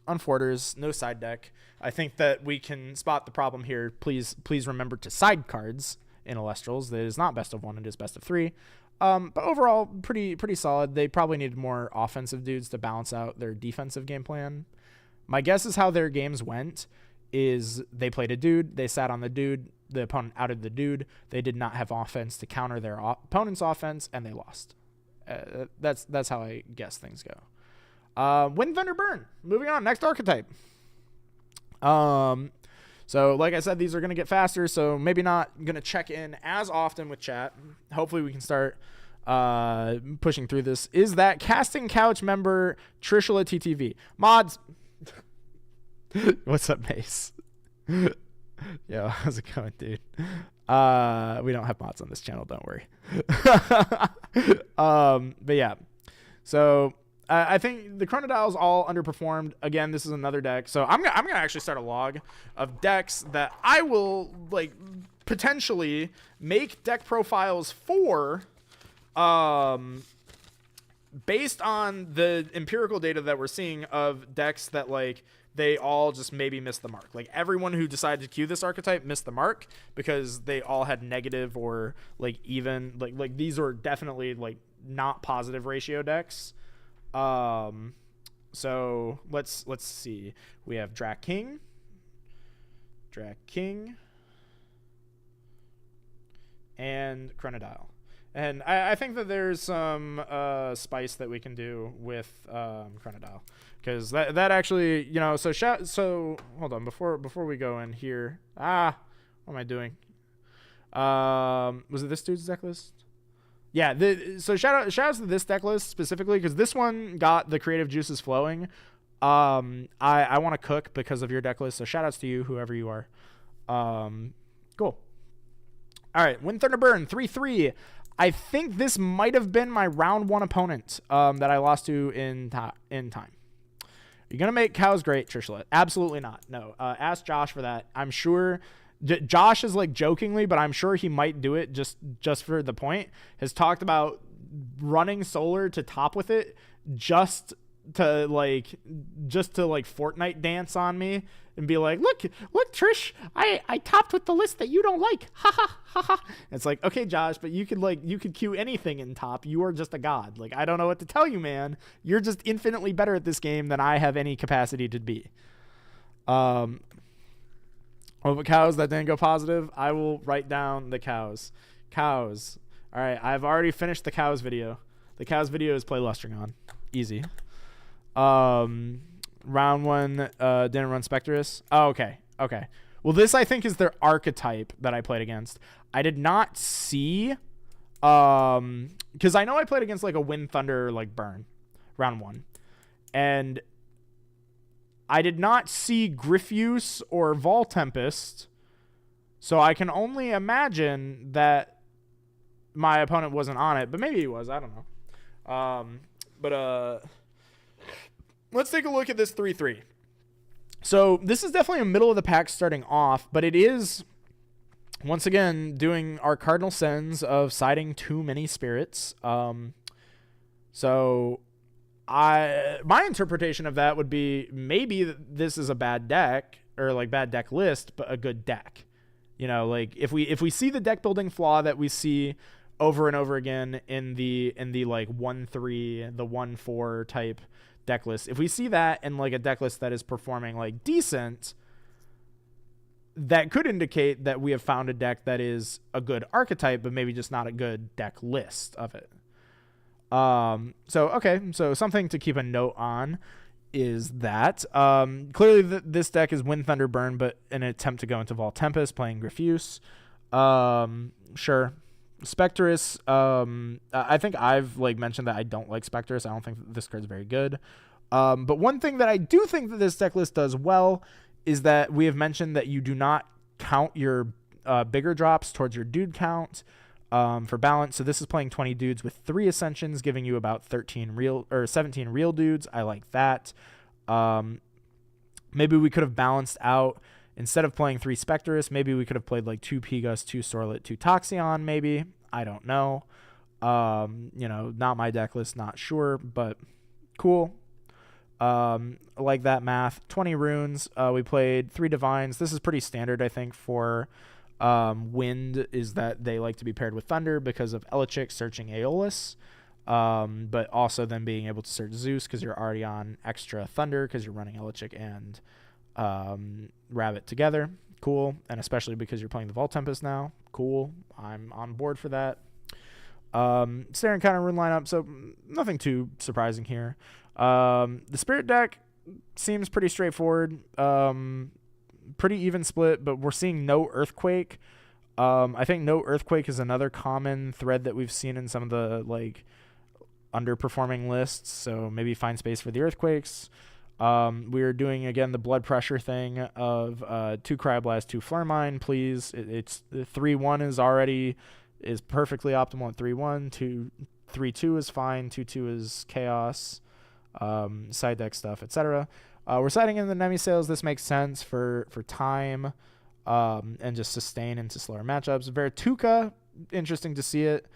Unforters, no side deck. I think that we can spot the problem here. Please remember to side cards in Elestrals. That is not best of 1, it is best of 3. But overall, pretty solid. They probably needed more offensive dudes to balance out their defensive game plan. My guess is how their games went is they played a dude, they sat on the dude, the opponent outed the dude, they did not have offense to counter their opponent's offense, and they lost. That's how I guess things go. Wind, Thunder, Burn. Moving on, next archetype. So like I said, these are going to get faster, so maybe not going to check in as often with chat. Hopefully we can start pushing through this. Is that Casting Couch member Trishula TTV? Mods. What's up, Mace? Yo, how's it going, dude? We don't have mods on this channel, don't worry. But yeah, so I think the Chronodiles all underperformed. Again, this is another deck, so I'm gonna actually start a log of decks that I will like potentially make deck profiles for, based on the empirical data that we're seeing of decks that like they all just maybe missed the mark. Like everyone who decided to queue this archetype missed the mark because they all had negative or like even like these are definitely like not positive ratio decks. So let's see. We have Drakking, and Chronodile. And I think that there's some spice that we can do with Chronodile, because that actually, you know, so hold on, before we go in here. What am I doing? Was it this dude's deck list? Yeah, so shout outs to this deck list specifically, because this one got the creative juices flowing. I want to cook because of your deck list, so shout outs to you, whoever you are. Cool. All right, Wind Thunder Burn 3/3. I think this might have been my round 1 opponent that I lost to in time. You're going to make cows great, Trishlet? Absolutely not. No. Ask Josh for that. I'm sure Josh is like jokingly, but I'm sure he might do it just for the point. Has talked about running solar to top with it just to like Fortnite dance on me and be like, look Trish, I topped with the list that you don't like, ha ha ha ha. It's like, okay Josh, but you could queue anything in top. You are just a god. Like, I don't know what to tell you, man. You're just infinitely better at this game than I have any capacity to be. But cows that didn't go positive, I will write down the cows. All right, I've already finished the cows video. The cows video is play Lustron. Easy. Round 1 didn't run Spectrus. Oh, okay. Well, this I think is their archetype that I played against. I did not see, because I know I played against like a Wind Thunder like Burn round 1, and I did not see Griffuse or Vol Tempest, so I can only imagine that my opponent wasn't on it, but maybe he was. I don't know. Let's take a look at this 3/3. So this is definitely a middle of the pack starting off, but it is once again doing our cardinal sins of siding too many spirits. So my interpretation of that would be maybe this is a bad deck or like bad deck list, but a good deck. You know, like if we see the deck building flaw that we see over and over again in the like 1/3, the 1/4 type deck list, if we see that in like a deck list that is performing like decent, that could indicate that we have found a deck that is a good archetype, but maybe just not a good deck list of it. So something to keep a note on is that clearly this deck is Wind Thunder Burn, but in an attempt to go into Vol Tempest, playing Griffuse. Sure. Spectrus, I think I've like mentioned that I don't like Spectrus. I don't think this card's very good. But one thing that I do think that this deck list does well is that we have mentioned that you do not count your bigger drops towards your dude count for balance. So this is playing 20 dudes with 3 ascensions, giving you about 17 real dudes. I like that. Maybe we could have balanced out. Instead of playing 3 Spectrus, maybe we could have played like 2 Pegas, 2 Sorlet, 2 Toxion, maybe. I don't know. You know, not my deck list, not sure, but cool. Like that math. 20 runes. We played 3 Divines. This is pretty standard, I think, for Wind, is that they like to be paired with Thunder because of Elechic searching Aeolus, but also then being able to search Zeus because you're already on extra Thunder because you're running Elechic and Rabbit together. Cool. And especially because you're playing the Vol Tempest now. Cool. I'm on board for that. Staring kind of rune lineup, so nothing too surprising here. The Spirit deck seems pretty straightforward. Pretty even split, but we're seeing no Earthquake. I think no Earthquake is another common thread that we've seen in some of the like underperforming lists, so maybe find space for the Earthquakes. We are doing, again, the blood pressure thing of 2 Cryoblast, 2 Flare Mine, please. It's 3-1 is perfectly optimal at 3-1. 3-2 is fine. 2-2 is chaos. Side deck stuff, etc. We're siding in the Nemi Sales. This makes sense for time and just sustain into slower matchups. Vertuka, interesting to see it.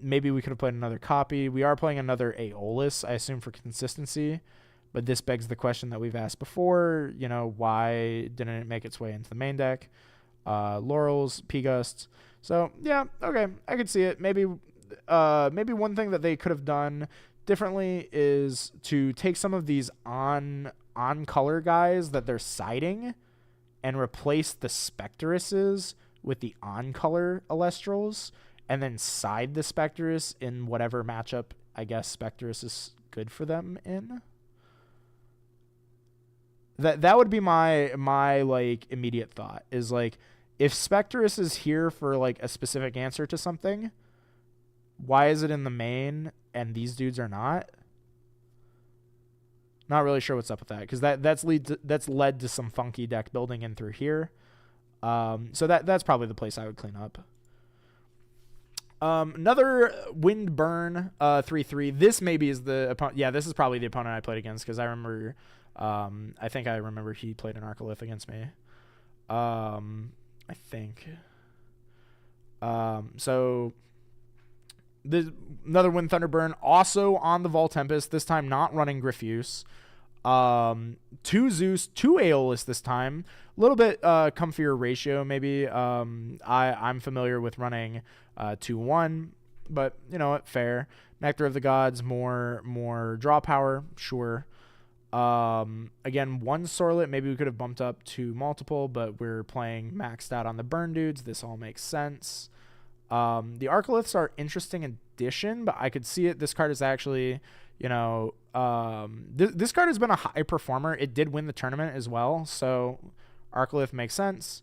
Maybe we could have played another copy. We are playing another Aeolus, I assume, for consistency. But this begs the question that we've asked before, why didn't it make its way into the main deck? Laurels, P-Gust. So, yeah, okay, I could see it. Maybe one thing that they could have done differently is to take some of these on-color guys that they're siding and replace the Spectruses with the on-color Elestrals, and then side the Spectrus in whatever matchup I guess Spectrus is good for them in. That would be my like immediate thought, is like, if Spectrus is here for like a specific answer to something, why is it in the main and these dudes are not? Not really sure what's up with that, because that's led to some funky deck building in through here. So that's probably the place I would clean up. Another Wind Burn 3/3. This maybe is the opponent. Yeah, this is probably the opponent I played against, because I remember. I think I remember he played an Arcolith against me. I think. So there's another Wind Thunder Burn, also on the Vol Tempest. This time not running Griffuse. 2 Zeus, 2 Aeolus this time. A little bit comfier ratio maybe. I'm familiar with running 2-1, but you know what, fair. Nectar of the Gods, more draw power, sure. Again, 1 Sorlet, maybe we could have bumped up to multiple, but we're playing maxed out on the burn dudes. This all makes sense. The Arcoliths are interesting addition, but I could see it. This card is actually, this card has been a high performer. It did win the tournament as well, so Arcolith makes sense.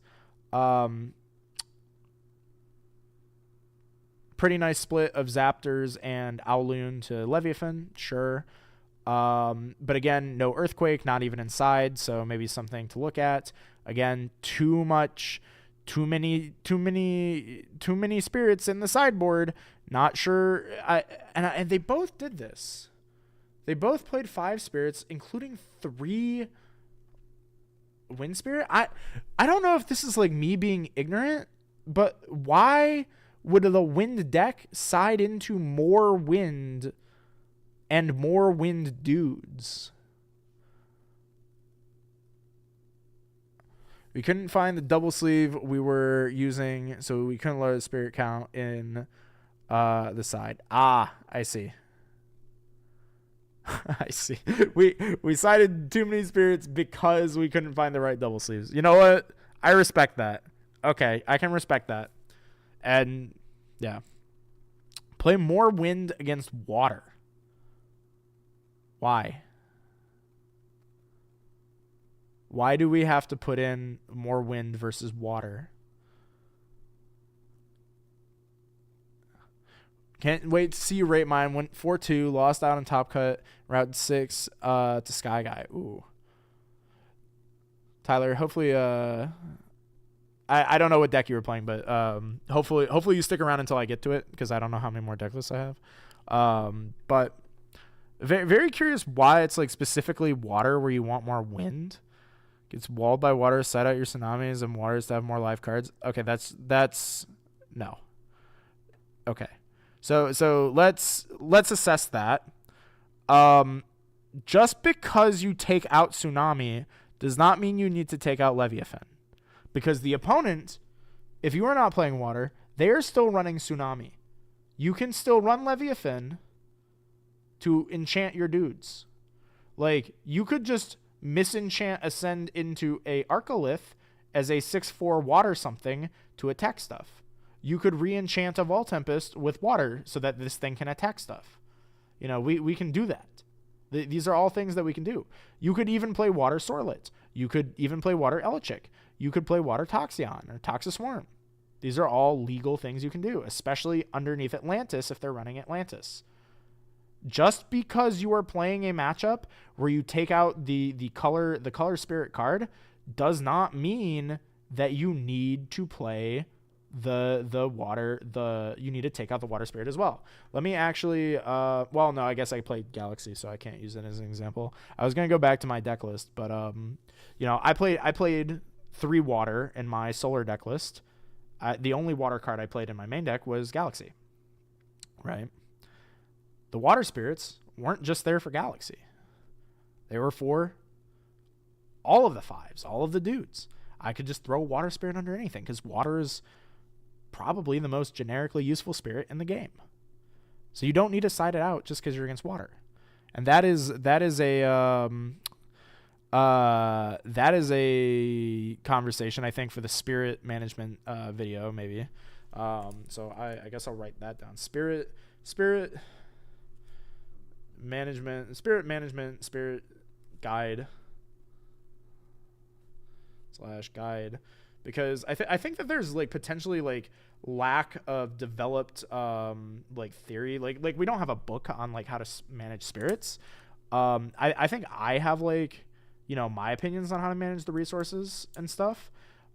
Pretty nice split of Zaptors and Owloon to Leviathan, sure. But again, no Earthquake, not even inside, so maybe something to look at. Again, too many spirits in the sideboard. Not sure. And they both did this. They both played 5 spirits, including 3 Wind Spirit. I don't know if this is like me being ignorant, but why would the wind deck side into more wind and more wind dudes? We couldn't find the double sleeve we were using, so we couldn't lower the spirit count in the side. I see. I see. We sided too many spirits because we couldn't find the right double sleeves. You know what? I respect that. Okay, I can respect that. And yeah. Play more wind against water. Why? Why do we have to put in more wind versus water? Can't wait to see you rate mine. Went 4-2, lost out on Top Cut, route 6 to Sky Guy. Ooh. Tyler, hopefully I don't know what deck you were playing, but hopefully you stick around until I get to it, because I don't know how many more deck lists I have. But very, very curious why it's like specifically water where you want more wind. Gets walled by water, set out your tsunamis and waters to have more live cards. Okay, that's no. Okay. So let's assess that. Just because you take out Tsunami does not mean you need to take out Leviathan. Because the opponent, if you are not playing water, they are still running Tsunami. You can still run Leviathan to enchant your dudes. Like, you could just misenchant Ascend into a Arcolith as a 6/4 water something to attack stuff. You could re-enchant a Vol Tempest with water so that this thing can attack stuff. You know, we can do that. These are all things that we can do. You could even play Water Sorlet. You could even play Water Elechic. You could play Water Toxion or Toxiswarm. These are all legal things you can do, especially underneath Atlantis if they're running Atlantis. Just because you are playing a matchup where you take out the color spirit card does not mean that you need to play you need to take out the water spirit as well. Let me actually well, no, I guess I played Galaxy, so I can't use it as an example. I was gonna go back to my deck list, but I played 3 water in my solar deck list. The only water card I played in my main deck was Galaxy, right? The water spirits weren't just there for Galaxy. They were for all of the 5s, all of the dudes. I could just throw water spirit under anything because water is probably the most generically useful spirit in the game. So you don't need to side it out just because you're against water. And that is a conversation, I think, for the spirit management video, maybe. So I guess I'll write that down. Spirit management guide /guide, because I think that there's like potentially like lack of developed like theory, like we don't have a book on like how to manage spirits. I think I have like, you know, my opinions on how to manage the resources and stuff.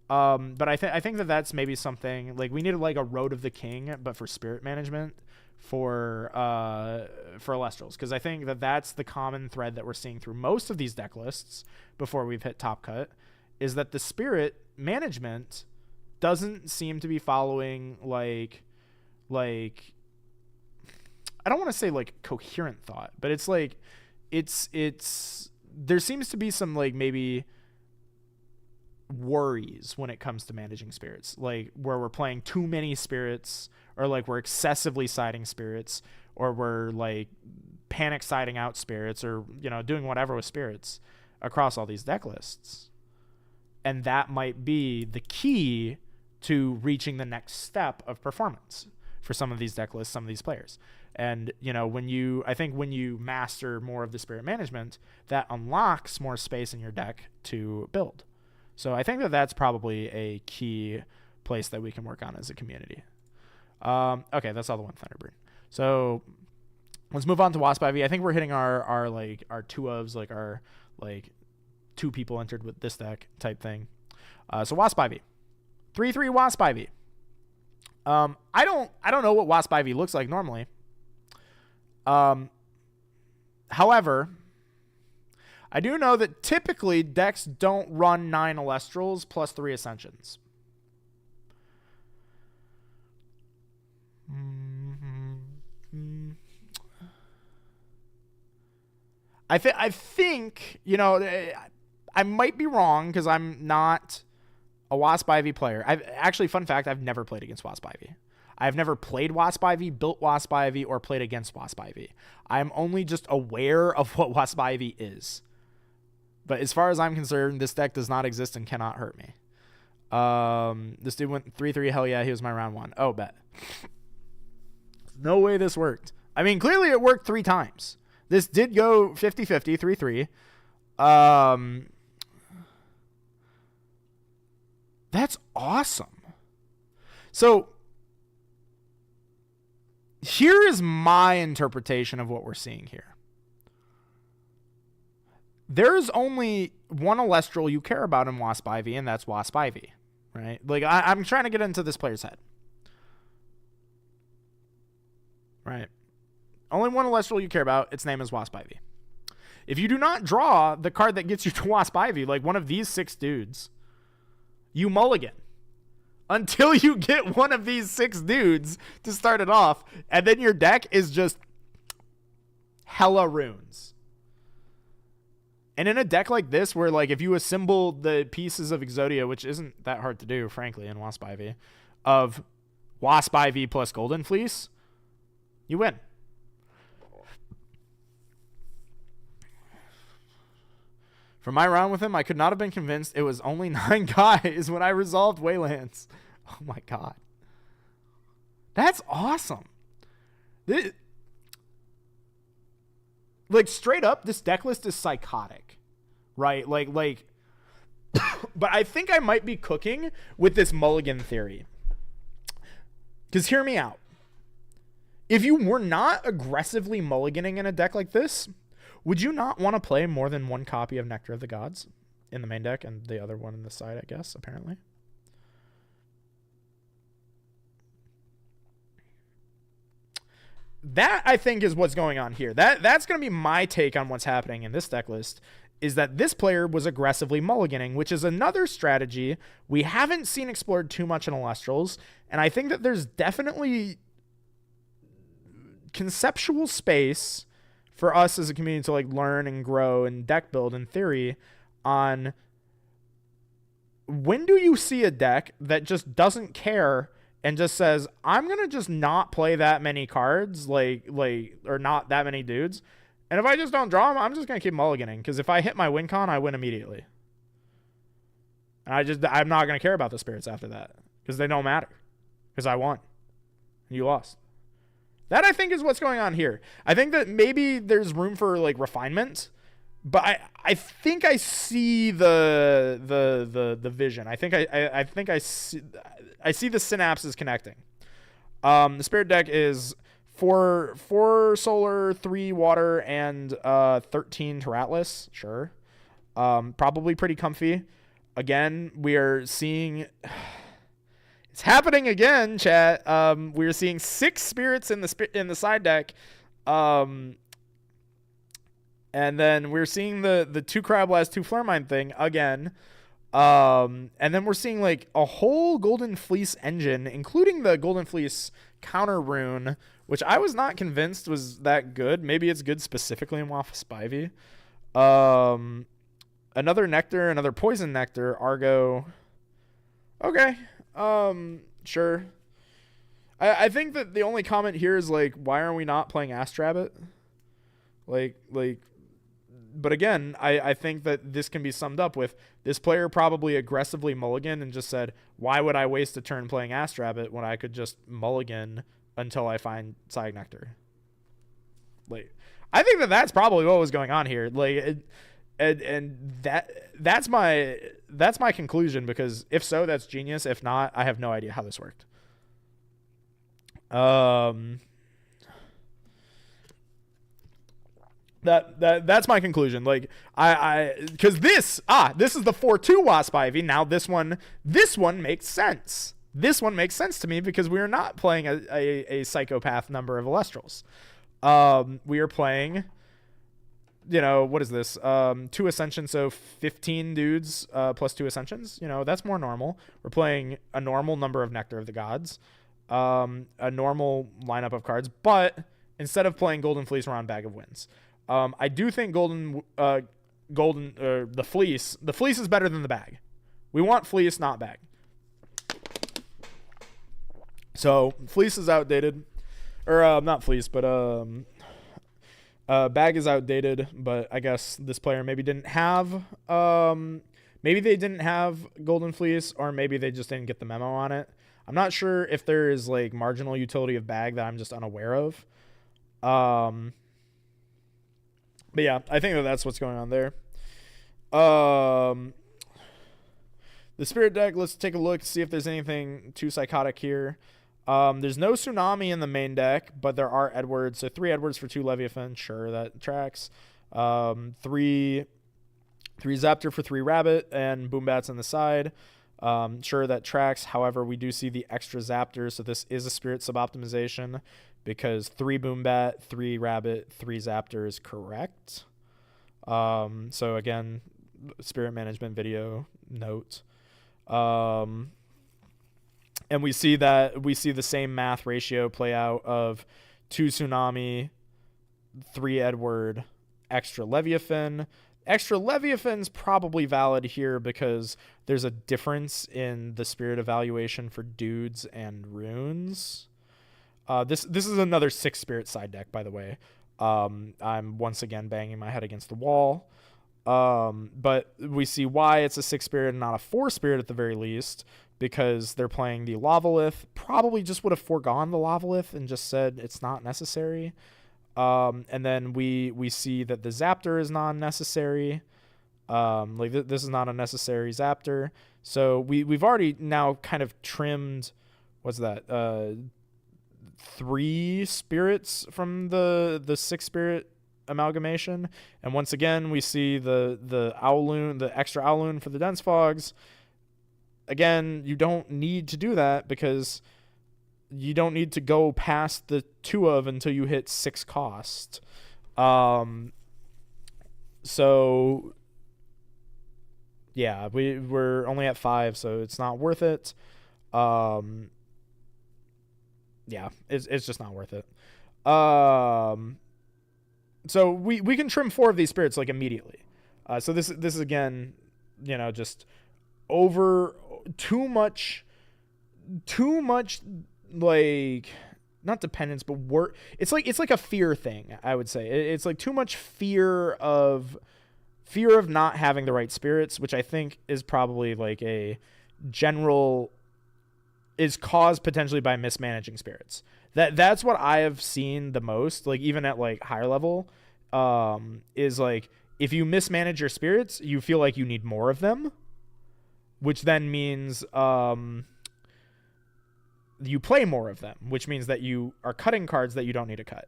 But I think that that's maybe something like we needed like a Road of the King, but for spirit management for elestrals, because I think that that's the common thread that we're seeing through most of these deck lists before we've hit top cut, is that the spirit management doesn't seem to be following like I don't want to say like coherent thought, but it's like it's there seems to be some like maybe worries when it comes to managing spirits, like where we're playing too many spirits, or like we're excessively siding spirits, or we're like panic siding out spirits, or, you know, doing whatever with spirits across all these deck lists. And that might be the key to reaching the next step of performance for some of these deck lists, some of these players. And, you know, when you master more of the spirit management, that unlocks more space in your deck to build. So I think that that's probably a key place that we can work on as a community. Okay, that's all the one Thunderbird. So let's move on to Wasp Ivy. I think we're hitting our 2 ofs, like our like 2 people entered with this deck type thing. So Wasp Ivy, 3/3 Wasp Ivy. I don't know what Wasp Ivy looks like normally. However, I do know that typically decks don't run 9 elestrals plus 3 ascensions. I think, you know, I might be wrong because I'm not a Wasp Ivy player. Fun fact, I've never played against Wasp Ivy. I've never played Wasp Ivy, built Wasp Ivy, or played against Wasp Ivy. I'm only just aware of what Wasp Ivy is. But as far as I'm concerned, this deck does not exist and cannot hurt me. This dude went 3/3. Hell yeah, he was my round 1. Oh, bet. No way this worked. I mean, clearly it worked 3 times. This did go 50-50, 3/3. That's awesome. So here is my interpretation of what we're seeing here. There's only one Elestral you care about in Wasp Ivy, and that's Wasp Ivy, right? Like, I'm trying to get into this player's head. Right? Only one Elestral you care about, its name is Wasp Ivy. If you do not draw the card that gets you to Wasp Ivy, like one of these 6 dudes, you mulligan until you get one of these 6 dudes to start it off, and then your deck is just hella runes. And in a deck like this, where like if you assemble the pieces of Exodia, which isn't that hard to do, frankly, in Wasp Ivy, of Wasp Ivy plus Golden Fleece, you win. For my round with him, I could not have been convinced it was only 9 guys when I resolved Waylands. Oh my god. That's awesome. Like, straight up, this deck list is psychotic, right? Like, but I think I might be cooking with this mulligan theory. Because hear me out. if you were not aggressively mulliganing in a deck like this, would you not want to play more than one copy of Nectar of the Gods in the main deck and the other one in the side, I guess, apparently? That, I think, is what's going on here. That's going to be my take on what's happening in this deck list, is that this player was aggressively mulliganing, which is another strategy we haven't seen explored too much in Elestrals, and I think that there's definitely conceptual space for us as a community to like learn and grow and deck build in theory on when do you see a deck that just doesn't care and just says, I'm going to just not play that many cards, or not that many dudes. And if I just don't draw them, I'm just going to keep mulliganing. Because if I hit my win con, I win immediately. And I'm not going to care about the spirits after that. Because they don't matter. Because I won. And you lost. That, I think, is what's going on here. I think that maybe there's room for like refinement. But I think I see the vision. I think I see the synapses connecting. The spirit deck is 4 solar, 3 water, and 13 Terratless. Sure. Probably pretty comfy. Again, we are seeing it's happening again, chat. We're seeing 6 spirits in the side deck. And then we're seeing the 2 Crabblast, 2 Flare thing again. And then we're seeing like a whole Golden Fleece engine, including the Golden Fleece counter rune, which I was not convinced was that good. Maybe it's good specifically in Waffle Spivey. Another Nectar, another Poison Nectar, Argo. Okay. Sure. I think that the only comment here is like, why are we not playing Astrabbit? But again, I think that this can be summed up with this player probably aggressively mulliganed and just said, why would I waste a turn playing Astrabbit when I could just mulligan until I find Psychic Nectar? I think that that's probably what was going on here. That's my conclusion, because if so, that's genius. If not, I have no idea how this worked. That's my conclusion. Because this is the 4/2 Wasp Ivy. Now this one makes sense. This one makes sense to me because we are not playing a psychopath number of Elestrals. We are playing, what is this? 2 Ascensions, so 15 dudes plus 2 Ascensions. That's more normal. We're playing a normal number of Nectar of the Gods, a normal lineup of cards, but instead of playing Golden Fleece, we're on Bag of Winds. I do think the fleece is better than the bag. We want fleece, not bag. So fleece is outdated, or not fleece, but bag is outdated. But I guess this player maybe didn't have, maybe they didn't have golden fleece, or maybe they just didn't get the memo on it. I'm not sure if there is like marginal utility of bag that I'm just unaware of. But yeah, I think that's what's going on there. The spirit deck, let's take a look, see if there's anything too psychotic here. There's no Tsunami in the main deck, but there are Edwards. So 3 Edwards for 2 Leviathan. Sure, that tracks. 3 Zaptor for 3 Rabbit and Boombats on the side. Sure, that tracks. However, we do see the extra Zaptor, so this is a spirit sub-optimization, because 3 Boombat, 3 Rabbit, 3 Zaptor is correct. So again, spirit management video note. And we see the same math ratio play out of 2 Tsunami, 3 Edward, extra Leviathan. Extra Leviathan's probably valid here because there's a difference in the spirit evaluation for dudes and runes. This is another 6 spirit side deck, by the way. I'm once again banging my head against the wall. But we see why it's a 6 spirit and not a 4 spirit at the very least, because they're playing the Lavalith. Probably just would have foregone the Lavalith and just said it's not necessary. And then we see that the Zaptor is non-necessary. This is not a necessary Zaptor. So we've already now kind of trimmed, what's that? 3 spirits from the 6 spirit amalgamation. And once again, we see the Owloon, the extra Owloon for the dense fogs. Again, you don't need to do that because you don't need to go past the 2 of until you hit 6 cost. So yeah, we're only at 5, so it's not worth it. Yeah, it's just not worth it. So we can trim 4 of these spirits like immediately. So this is again, just over too much like, not dependence, but work. It's like a fear thing, I would say. It's like too much fear of not having the right spirits, which I think is probably like a general, is caused potentially by mismanaging spirits. That's what I have seen the most, like even at like higher level, is like if you mismanage your spirits, you feel like you need more of them, which then means you play more of them, which means that you are cutting cards that you don't need to cut.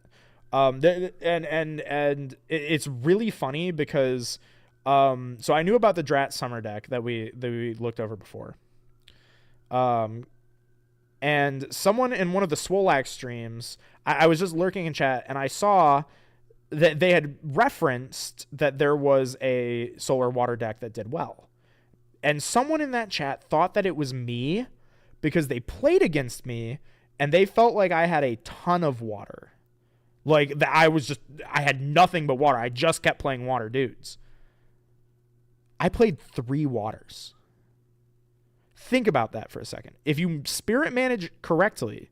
And it's really funny because so I knew about the Drat summer deck that we looked over before. And someone in one of the Swolax streams, I was just lurking in chat, and I saw that they had referenced that there was a solar water deck that did well. And someone in that chat thought that it was me because they played against me and they felt like I had a ton of water. Like I had nothing but water. I just kept playing water dudes. I played 3 waters. Think about that for a second. If you spirit manage correctly,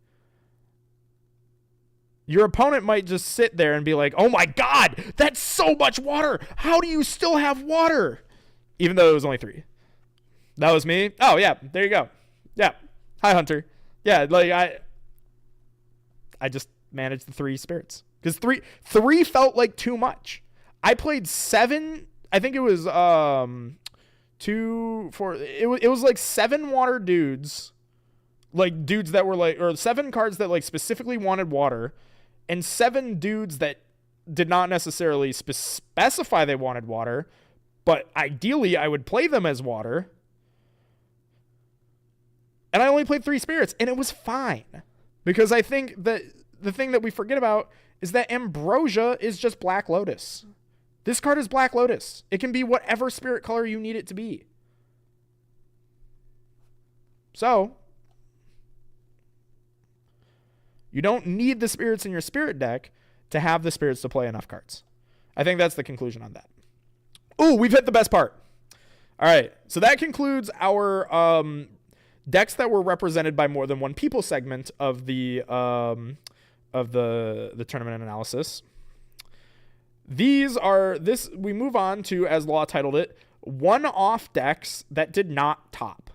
your opponent might just sit there and be like, oh my God, that's so much water. How do you still have water? Even though it was only 3. That was me. Oh yeah, there you go. Yeah. Hi, Hunter. Yeah, like I just managed the 3 spirits. Because 3 felt like too much. I played 7. I think it was 2, 4. It was like 7 water dudes, like dudes that were like, or 7 cards that like specifically wanted water, and 7 dudes that did not necessarily specify they wanted water, but ideally I would play them as water. And I only played 3 spirits, and it was fine. Because I think that the thing that we forget about is that Ambrosia is just Black Lotus. This card is Black Lotus. It can be whatever spirit color you need it to be. So, you don't need the spirits in your spirit deck to have the spirits to play enough cards. I think that's the conclusion on that. Ooh, we've hit the best part. All right, so that concludes our decks that were represented by more than one people segment of the tournament analysis. We move on to, as Law titled it, one-off decks that did not top.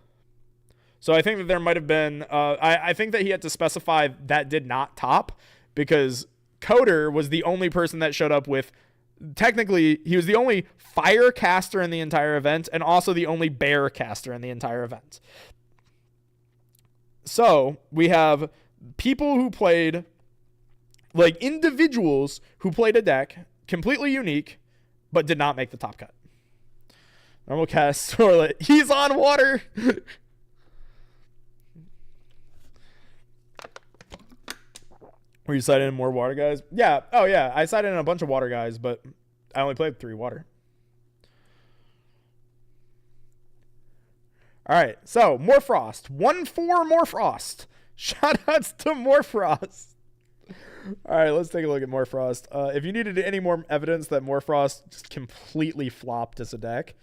So I think that there might have been, I think that he had to specify that did not top because Coder was the only person that showed up with, technically, he was the only fire caster in the entire event and also the only bear caster in the entire event. So we have people who played, like individuals who played a deck completely unique, but did not make the top cut. Normal cast Sorlet. He's on water. Were you citing more water guys? Yeah. Oh yeah. I cited in a bunch of water guys, but I only played 3 water. All right. So Morfrost. 1-4 Morfrost. Shoutouts to Morfrost. All right, let's take a look at Morfrost. If you needed any more evidence that Morfrost just completely flopped as a deck,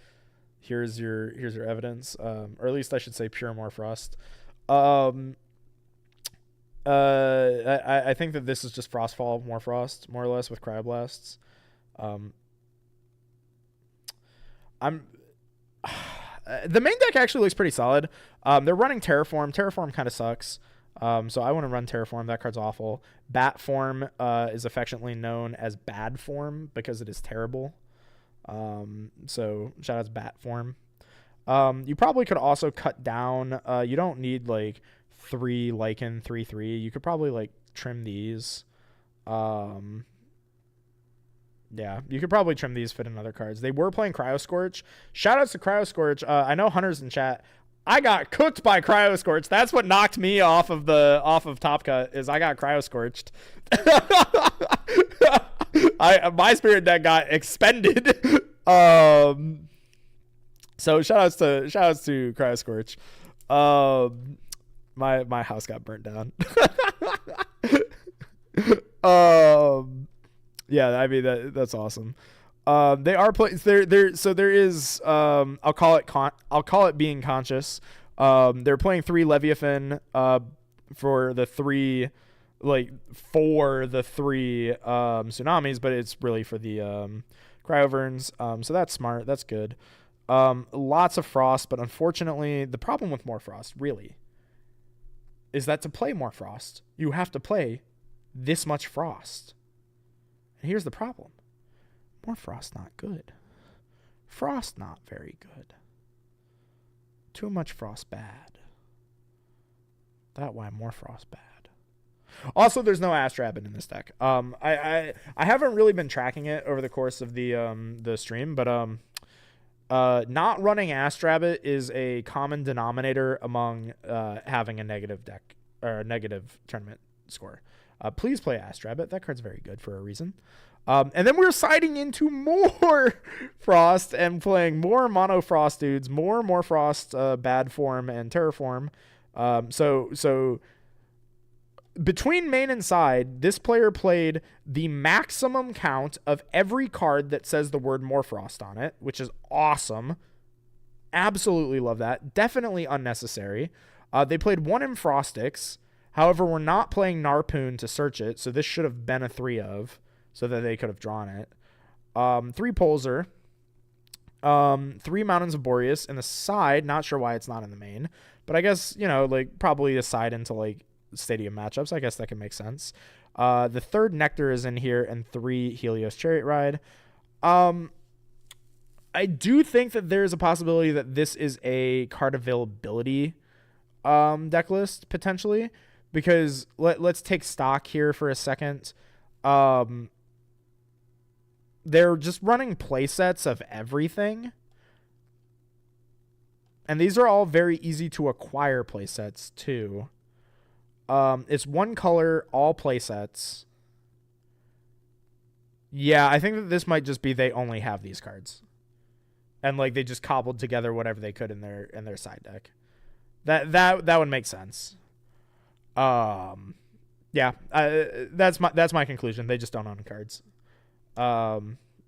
here's your evidence, or at least I should say pure Morfrost. I think that this is just Frostfall Morfrost, more or less, with Cryoblasts. The main deck actually looks pretty solid. They're running Terraform. Terraform kind of sucks. So I want to run Terraform. That card's awful. Bat Form is affectionately known as Bad Form because it is terrible. So shout out to Bat Form. You probably could also cut down. You don't need like 3 Lycan 3/3. You could probably like trim these. Yeah, you could probably trim these, fit in other cards. They were playing Cryoscorch. Shoutouts to Cryoscorch. I know Hunter's in chat. I got cooked by Cryoscorch. That's what knocked me off of Top Cut, is I got Cryoscorched. My spirit deck got expended. So shoutouts to Cryoscorch. My house got burnt down. Yeah, I mean that's awesome. They are playing. So there is. I'll call it being conscious. They're playing 3 Leviathan. For the 3 tsunamis, but it's really for the cryoverns. So that's smart. That's good. Lots of frost, but unfortunately, the problem with more frost really is that to play more frost, you have to play this much frost. And here's the problem. More frost not good. Frost not very good. Too much frost bad. That why more frost bad. Also, there's no Astrabbit in this deck. I haven't really been tracking it over the course of the stream, but not running Astrabbit is a common denominator among having a negative deck or a negative tournament score. Please play Astrabbit. That card's very good for a reason. And then we're siding into more Frost and playing more Mono Frost dudes, more Frost bad form and terror form. So between main and side, this player played the maximum count of every card that says the word Morfrost on it, which is awesome. Absolutely love that. Definitely unnecessary. They played 1 Enfrostix. However, we're not playing Narpoon to search it, so this should have been a 3 of, so that they could have drawn it. 3 Polzer. 3 Mountains of Boreas in the side. Not sure why it's not in the main. But I guess, probably a side into, stadium matchups. I guess that can make sense. The 3rd Nectar is in here, and 3 Helios Chariot Ride. I do think that there's a possibility that this is a card availability deck list, potentially. Because let's take stock here for a second. They're just running play sets of everything. And these are all very easy to acquire play sets, too. It's 1 color, all play sets. Yeah, I think that this might just be they only have these cards. And they just cobbled together whatever they could in their side deck. That would make sense. Yeah, that's my conclusion. They just don't own cards.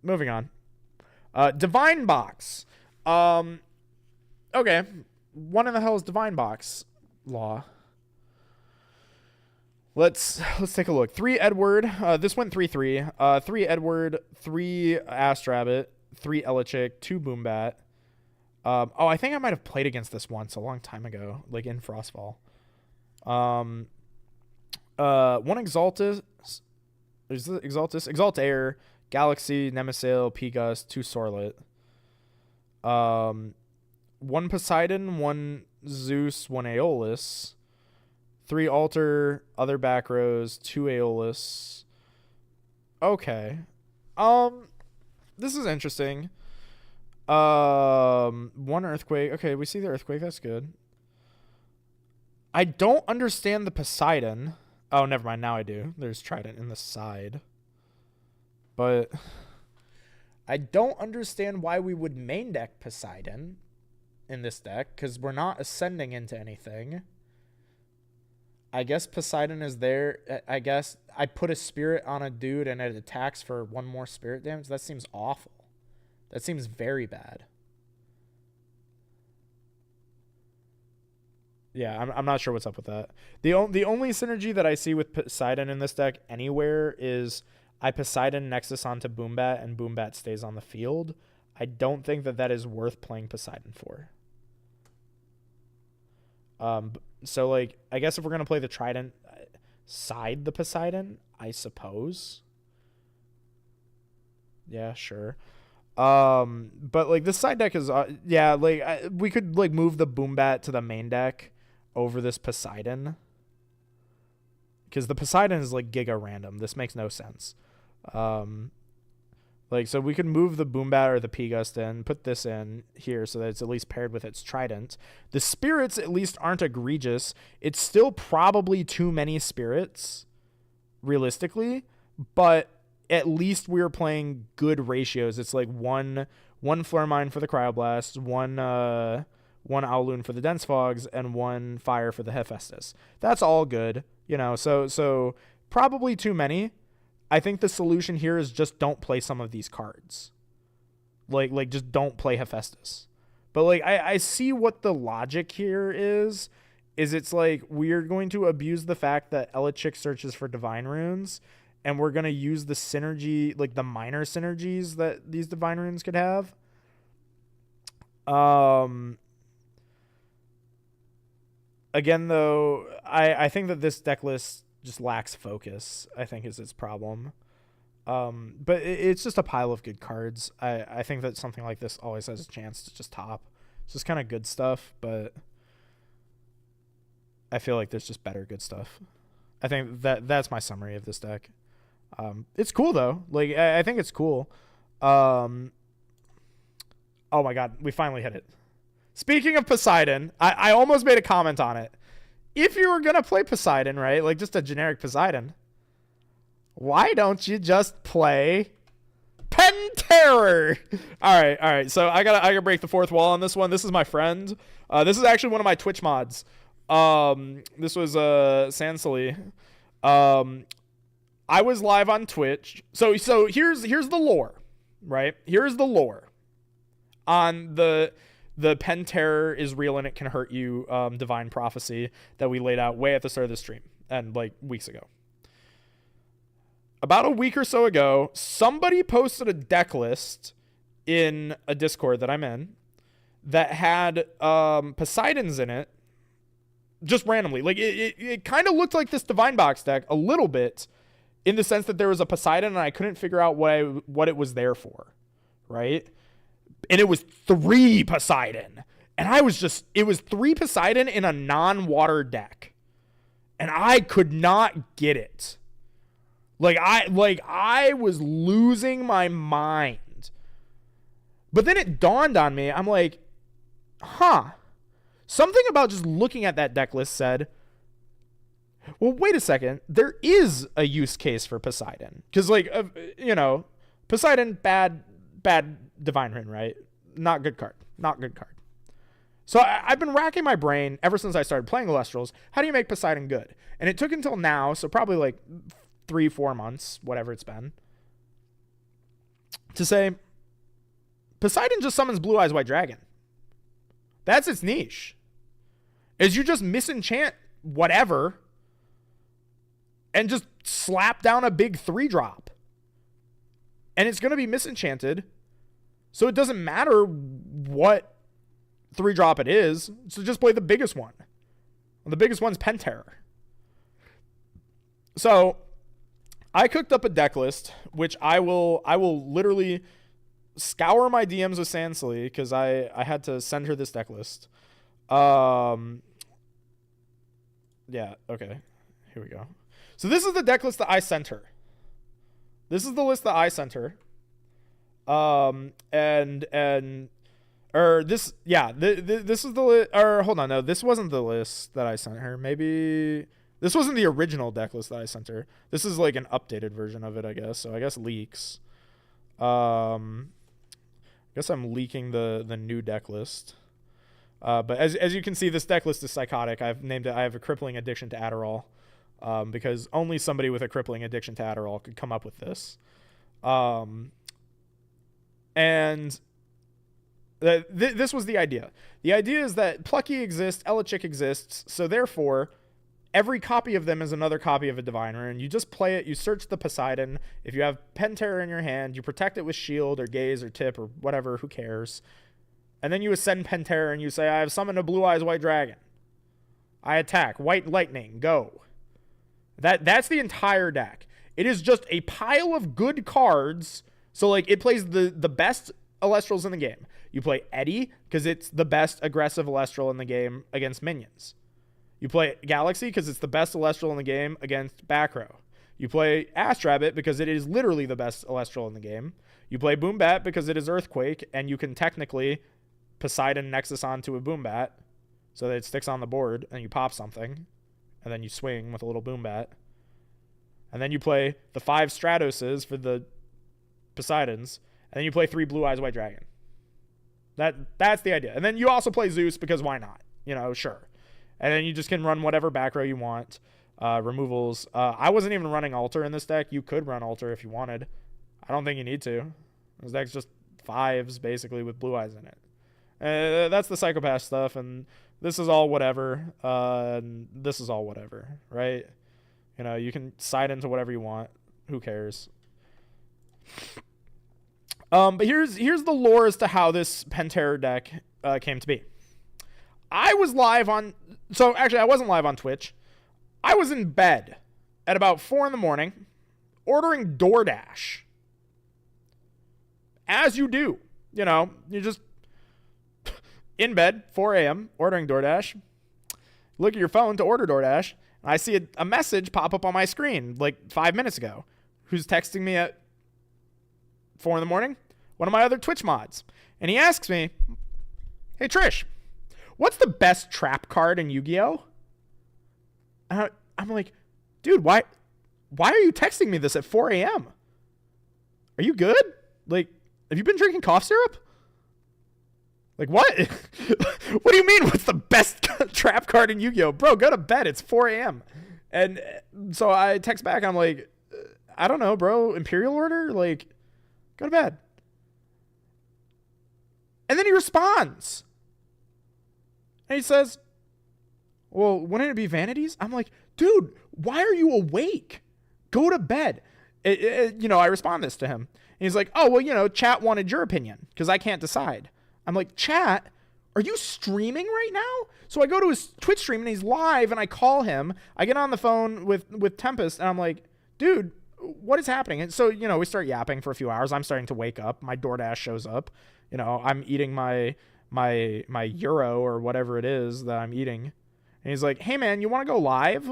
Moving on. Divine Box. Okay. What in the hell is Divine Box law? Let's take a look. 3 Edward. This went 3/3. 3 Edward, 3 Astrabbit, 3 Elichick, 2 Boombat. I think I might have played against this once a long time ago, in Frostfall. 1 Exaltus. Is this Exaltus? Exaltair, Galaxy, Nemesil, P-Gust, 2 Sorlet. 1 Poseidon, 1 Zeus, 1 Aeolus. 3 Altar, other back rows, 2 Aeolus. Okay. This is interesting. 1 Earthquake. Okay, we see the Earthquake. That's good. I don't understand the Poseidon. Oh, never mind. Now I do. There's Trident in the side. But I don't understand why we would main deck Poseidon in this deck, because we're not ascending into anything. I guess Poseidon is there. I guess I put a spirit on a dude and it attacks for 1 more spirit damage. That seems awful. That seems very bad. Yeah, I'm not sure what's up with that. The only synergy that I see with Poseidon in this deck anywhere is I Poseidon Nexus onto Boombat and Boombat stays on the field. I don't think that is worth playing Poseidon for. So I guess if we're gonna play the Trident, side the Poseidon, I suppose. Yeah, sure. But this side deck is we could move the Boombat to the main deck over this Poseidon. because the Poseidon is like giga random. This makes no sense. Like, so we could move the Boombat or the P-Gust in, put this in here so that it's at least paired with its Trident. The spirits at least aren't egregious. It's still probably too many spirits, realistically, but at least we're playing good ratios. It's like one Flare Mine for the Cryoblast, one Owloon for the Dense Fogs, and one Fire for the Hephaestus. That's all good, you know, so probably too many. I think the solution here is just don't play some of these cards. Like just don't play Hephaestus. But like I see what the logic here is it's like we're going to abuse the fact that Elechik searches for divine runes, and we're going to use the synergy, like the minor synergies that these divine runes could have. Again, though, I think that this deck list just lacks focus, I think, is its problem. But it's just a pile of good cards. I think that something like this always has a chance to just top. It's just kind of good stuff, but I feel like there's just better good stuff. I think that's my summary of this deck. It's cool, though. Like, I think it's cool. Oh my god, we finally hit it. Speaking of Poseidon, I almost made a comment on it. If you were going to play Poseidon, right, like just a generic Poseidon, why don't you just play Penterror? All right. So I gotta break the fourth wall on this one. This is my friend. This is actually one of my Twitch mods. This was Sansely. I was live on Twitch. So here's the lore, right? Here's the lore on the Penterror is real and it can hurt you divine prophecy that we laid out way at the start of the stream and like weeks ago. About a week or so ago, somebody posted a deck list in a Discord that I'm in that had Poseidons in it just randomly. Like it kind of looked like this Divine Box deck a little bit in the sense that there was a Poseidon and I couldn't figure out what it was there for, right? And it was 3 Poseidon. And it was 3 Poseidon in a non-water deck. And I could not get it. I was losing my mind. But then it dawned on me. I'm like, something about just looking at that deck list said, well, wait a second. There is a use case for Poseidon. Because, Poseidon, bad divine rune, right? Not good card. So I've been racking my brain ever since I started playing Elestrals. How do you make Poseidon good? And it took until now, so probably like 3-4 months, whatever it's been, to say Poseidon just summons Blue Eyes White Dragon. That's its niche. Is you just misenchant whatever and just slap down a big 3-drop. And it's going to be misenchanted. So it doesn't matter what 3-drop it is. So just play the biggest one. And the biggest one's Penterror. So I cooked up a deck list, which I will literally scour my DMs with Sansely because I had to send her this deck list. Yeah, okay. Here we go. So this is the deck list that I sent her. This is the list that I sent her. This is the list, or hold on, no, this wasn't the list that I sent her. Maybe this wasn't the original deck list that I sent her. This is like an updated version of it, I guess. So I guess leaks. I guess I'm leaking the new deck list. But as you can see, this deck list is psychotic. I've named it, I have a crippling addiction to Adderall. Because only somebody with a crippling addiction to Adderall could come up with this. And this was the idea. The idea is that Plucky exists, Elechik exists, so therefore, every copy of them is another copy of a Divine Rune. You just play it, you search the Poseidon. If you have Penterror in your hand, you protect it with Shield or Gaze or Tip or whatever, who cares. And then you ascend Penterror and you say, I have summoned a Blue Eyes White Dragon. I attack, White Lightning, go. That's the entire deck. It is just a pile of good cards. So, like, it plays the best Elestrals in the game. You play Eddy, because it's the best aggressive Elestral in the game against minions. You play Galaxy because it's the best Celestial in the game against back row. You play Astrabbit because it is literally the best Celestial in the game. You play Boombat because it is Earthquake, and you can technically Poseidon Nexus onto a Boombat so that it sticks on the board, and you pop something, and then you swing with a little Boombat. And then you play the 5 Stratoses for the Poseidons, and then you play 3 Blue Eyes White Dragon. That's the idea. And then you also play Zeus because why not? Sure. And then you just can run whatever back row you want. Removals. I wasn't even running Altar in this deck. You could run Altar if you wanted. I don't think you need to. This deck's just 5s basically with Blue Eyes in it. That's the Psychopath stuff, and this is all whatever. This is all whatever, right? You can side into whatever you want. Who cares? But here's the lore as to how this Penterror deck came to be. I was live on... So, actually, I wasn't live on Twitch. I was in bed at about 4 in the morning ordering DoorDash. As you do. You're just in bed, 4 a.m., ordering DoorDash. Look at your phone to order DoorDash. And I see a message pop up on my screen like 5 minutes ago. Who's texting me at 4 in the morning? One of my other Twitch mods. And he asks me, "Hey, Trish, what's the best trap card in Yu-Gi-Oh?" And I'm like, dude, why are you texting me this at 4 a.m.? Are you good? Like, have you been drinking cough syrup? Like, what? What do you mean, what's the best trap card in Yu-Gi-Oh? Bro, go to bed. It's 4 a.m. And so I text back, and I'm like, I don't know, bro. Imperial Order? Like, go to bed. And then he responds. And he says, well, wouldn't it be Vanities? I'm like, dude, why are you awake? Go to bed. I respond this to him. And he's like, oh, well, chat wanted your opinion because I can't decide. I'm like, chat, are you streaming right now? So I go to his Twitch stream and he's live and I call him. I get on the phone with Tempest and I'm like, dude, what is happening? And so, we start yapping for a few hours. I'm starting to wake up. My DoorDash shows up. I'm eating my Euro or whatever it is that I'm eating. And he's like, hey, man, you want to go live?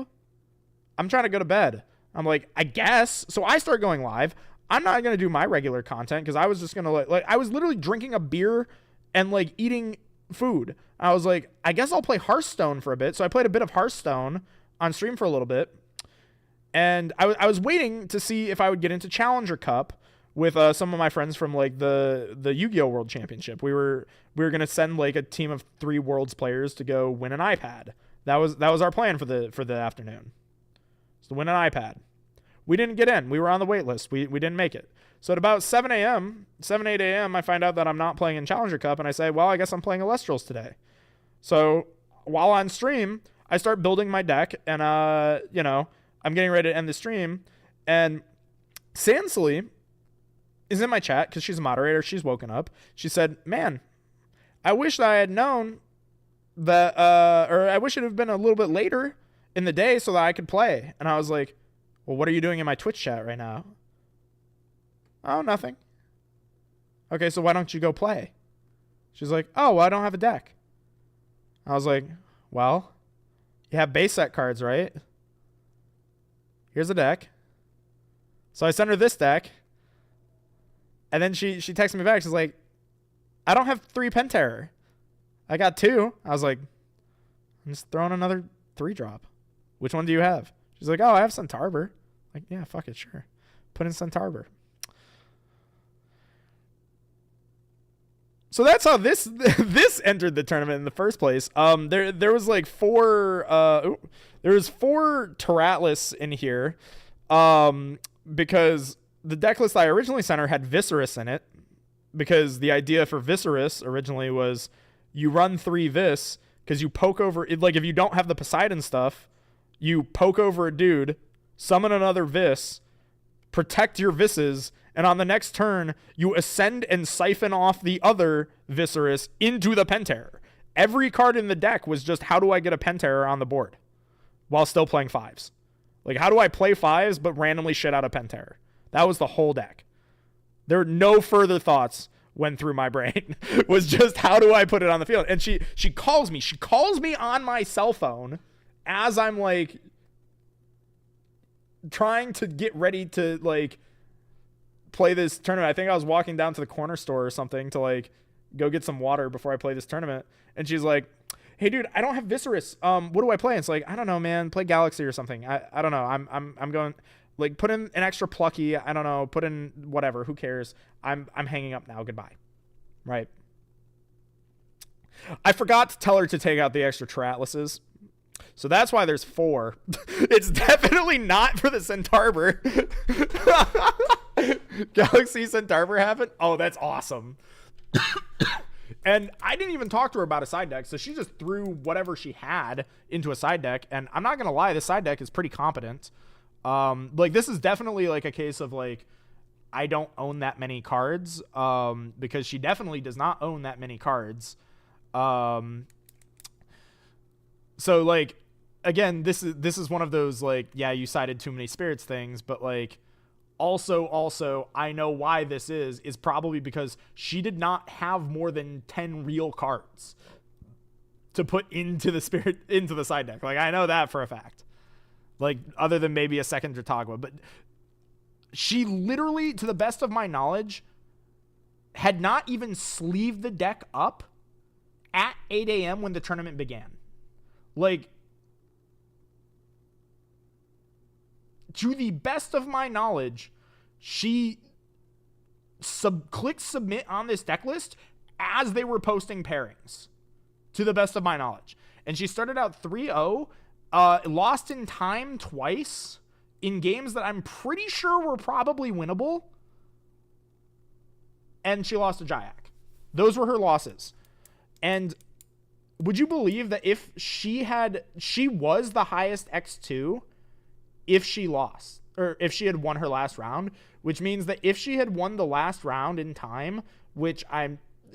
I'm trying to go to bed. I'm like, I guess. So I start going live. I'm not going to do my regular content because I was just going to I was literally drinking a beer and eating food. I was like, I guess I'll play Hearthstone for a bit. So I played a bit of Hearthstone on stream for a little bit. And I was waiting to see if I would get into Challenger Cup with some of my friends from the Yu-Gi-Oh! World Championship. We were going to send a team of 3 Worlds players to go win an iPad. That was our plan for the afternoon. So to win an iPad. We didn't get in. We were on the wait list. We didn't make it. So at about 7 8 a.m., I find out that I'm not playing in Challenger Cup, and I say, well, I guess I'm playing Elestrals today. So while on stream, I start building my deck, and, I'm getting ready to end the stream, and Sansely is in my chat because she's a moderator. She's woken up. She said, man, I wish that I had known that, or I wish it had been a little bit later in the day so that I could play. And I was like, well, what are you doing in my Twitch chat right now? Oh, nothing. Okay, so why don't you go play? She's like, oh, well, I don't have a deck. I was like, well, you have base set cards, right? Here's a deck. So I sent her this deck. And then she texted me back. She's like, I don't have 3 Penterror. I got 2. I was like, I'm just throwing another 3-drop. Which one do you have? She's like, oh, I have Centaur. Like, yeah, fuck it, sure. Put in Centaur. So that's how this entered the tournament in the first place. There was 4 there was 4 Terratlas in here. Because the deck list I originally sent her had Viserys in it. Because the idea for Viserys originally was you run 3 Vis because you poke over it. Like if you don't have the Poseidon stuff, you poke over a dude, summon another Vis, protect your Vises, and on the next turn, you ascend and siphon off the other Viserys into the Penterror. Every card in the deck was just, how do I get a Penterror on the board while still playing 5s? Like, how do I play 5s but randomly shit out a Penterror? That was the whole deck. There were no further thoughts went through my brain. It was just, how do I put it on the field? And she calls me. She calls me on my cell phone as I'm like trying to get ready to like play this tournament, I think I was walking down to the corner store or something to like go get some water before I play this tournament, and she's like, hey dude, I don't have Viserys. What do I play? And it's like, I don't know, man, play Galaxy or something. I don't know. I'm going like put in an extra plucky. I don't know, put in whatever, who cares? I'm hanging up now. Goodbye. Right. I forgot to tell her to take out the extra Tratlases. So that's why there's 4. It's definitely not for the Centaur. Galaxy Centaur happened. Oh, that's awesome. And I didn't even talk to her about a side deck, so she just threw whatever she had into a side deck. And I'm not gonna lie, this side deck is pretty competent. Like this is definitely like a case of like I don't own that many cards, because she definitely does not own that many cards. So like again, this is one of those like, yeah, you cited too many spirits things, but like also I know why this is probably because she did not have more than 10 real cards to put into the side deck. Like I know that for a fact. Like other than maybe a second Dratagua, but she literally, to the best of my knowledge, had not even sleeved the deck up at 8 a.m. when the tournament began. Like, to the best of my knowledge, she clicked submit on this deck list as they were posting pairings, to the best of my knowledge. And she started out 3-0, lost in time twice in games that I'm pretty sure were probably winnable. And she lost to Jayak. Those were her losses. And would you believe that if she was the highest X2 if she lost, or if she had won her last round, which means that if she had won the last round in time, which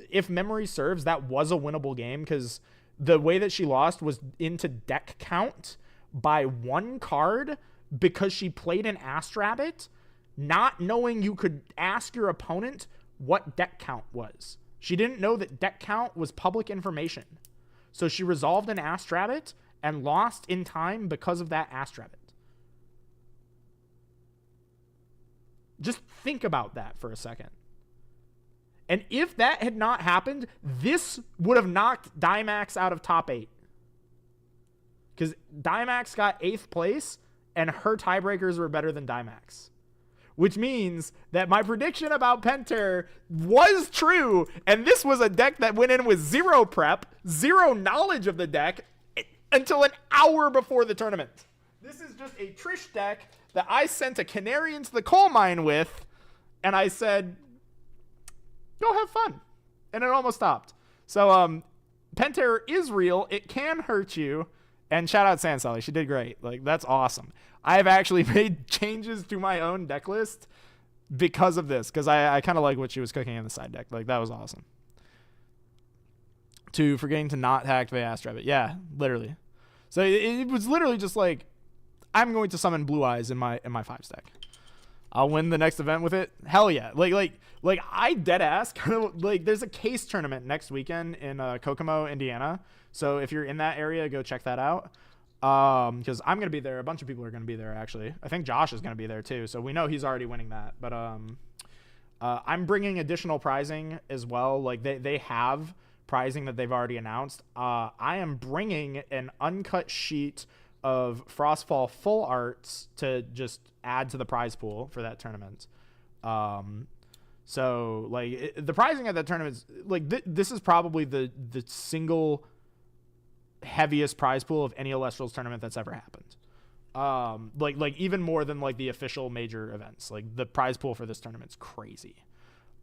if memory serves, that was a winnable game, because the way that she lost was into deck count by 1 card, because she played an Ass Rabbit, not knowing you could ask your opponent what deck count was. She didn't know that deck count was public information. So she resolved an Ass Rabbit and lost in time because of that Ass Rabbit. Just think about that for a second. And if that had not happened, this would have knocked Dimax out of top 8. Because Dimax got 8th place, and her tiebreakers were better than Dimax. Which means that my prediction about Penterror was true, and this was a deck that went in with 0 prep, 0 knowledge of the deck, until an hour before the tournament. This is just a Trish deck that I sent a canary into the coal mine with, and I said, go have fun. And it almost stopped. So, Penterror is real. It can hurt you. And shout out Sand Sally. She did great. Like, that's awesome. I've actually made changes to my own deck list because of this, because I kind of like what she was cooking in the side deck. Like, that was awesome. To forgetting to not activate Ass Rabbit. Yeah, literally. So it was literally just like, I'm going to summon Blue Eyes in my 5-stack. I'll win the next event with it. Hell yeah. Like I dead ass kind of like, there's a case tournament next weekend in Kokomo, Indiana. So if you're in that area, go check that out. Because I'm going to be there. A bunch of people are going to be there, actually. I think Josh is going to be there, too. So we know he's already winning that. But I'm bringing additional prizing as well. Like, they have prizing that they've already announced. I am bringing an uncut sheet of Frostfall full arts to just add to the prize pool for that tournament. So, like, the prizing at that tournament is, like, this is probably the single heaviest prize pool of any Elestrals tournament that's ever happened. Like even more than like the official major events. Like the prize pool for this tournament's crazy.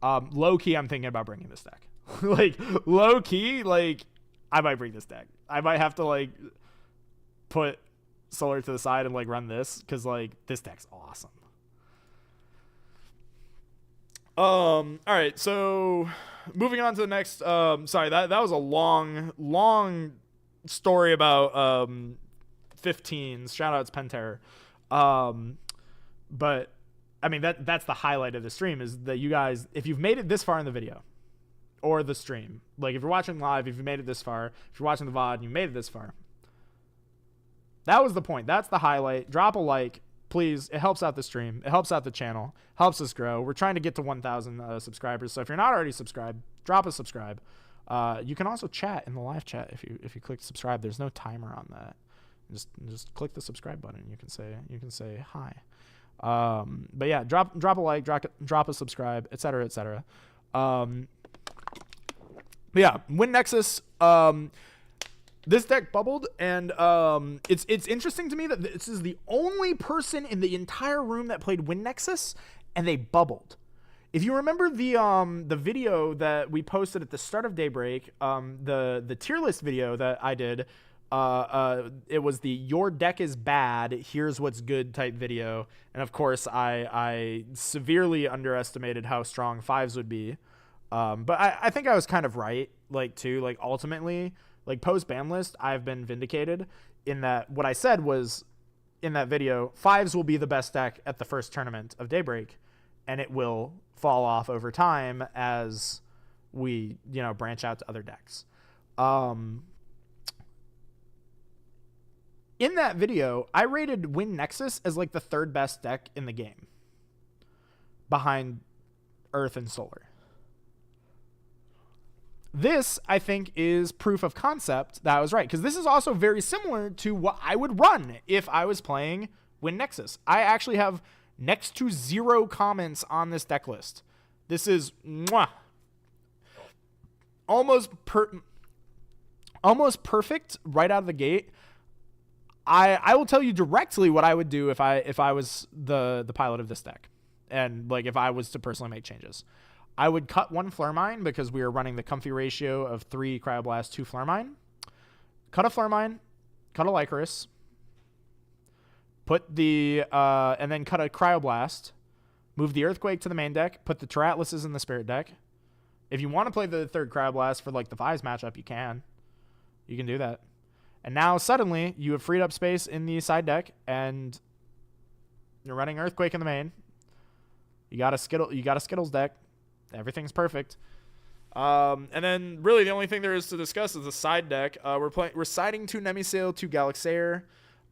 Low key, I'm thinking about bringing this deck. Like low key, like I might bring this deck. I might have to like put Solar to the side and like run this, because like this deck's awesome. All right, so moving on to the next. Sorry, that was a long story about 15s. Shout out to Penterror. But I mean that's the highlight of the stream, is that you guys, if you've made it this far in the video or the stream, like if you're watching live, if you made it this far, if you're watching the VOD and you made it this far, That was the point. That's the highlight. Drop a like, please. It helps out the stream. It helps out the channel. Helps us grow. We're trying to get to 1,000 subscribers. So if you're not already subscribed, drop a subscribe. You can also chat in the live chat if you click subscribe. There's no timer on that. Just click the subscribe button. You can say hi. But yeah, drop a like, drop a subscribe, etc., etc. But yeah, Win Nexus. This deck bubbled, and it's interesting to me that this is the only person in the entire room that played Win Nexus, and they bubbled. If you remember the video that we posted at the start of Daybreak, the tier list video that I did, it was the "Your deck is bad, here's what's good" type video, and of course I severely underestimated how strong 5s would be, but I think I was kind of right, ultimately. Post ban list, I've been vindicated in that what I said was in that video, 5s will be the best deck at the first tournament of Daybreak, and it will fall off over time as we, branch out to other decks. In that video, I rated Win Nexus as the third best deck in the game, behind Earth and Solar. This, I think, is proof of concept that I was right, because this is also very similar to what I would run if I was playing Win Nexus. I actually have next to 0 comments on this deck list. This is almost perfect right out of the gate. I will tell you directly what I would do if I was the pilot of this deck, and if I was to personally make changes. I would cut 1 Flare Mine because we are running the comfy ratio of 3 Cryoblast, 2 Flare Mine. Cut a Flare Mine, cut a Lycoris, and then cut a Cryoblast, move the Earthquake to the main deck, put the Terratluses in the Spirit deck. If you want to play the 3rd Cryoblast for the 5s matchup, you can. You can do that. And now suddenly you have freed up space in the side deck, and you're running Earthquake in the main. You got a Skittles deck. Everything's perfect. And then really the only thing there is to discuss is the side deck. We're siding 2 Nemisail, 2 Galaxair.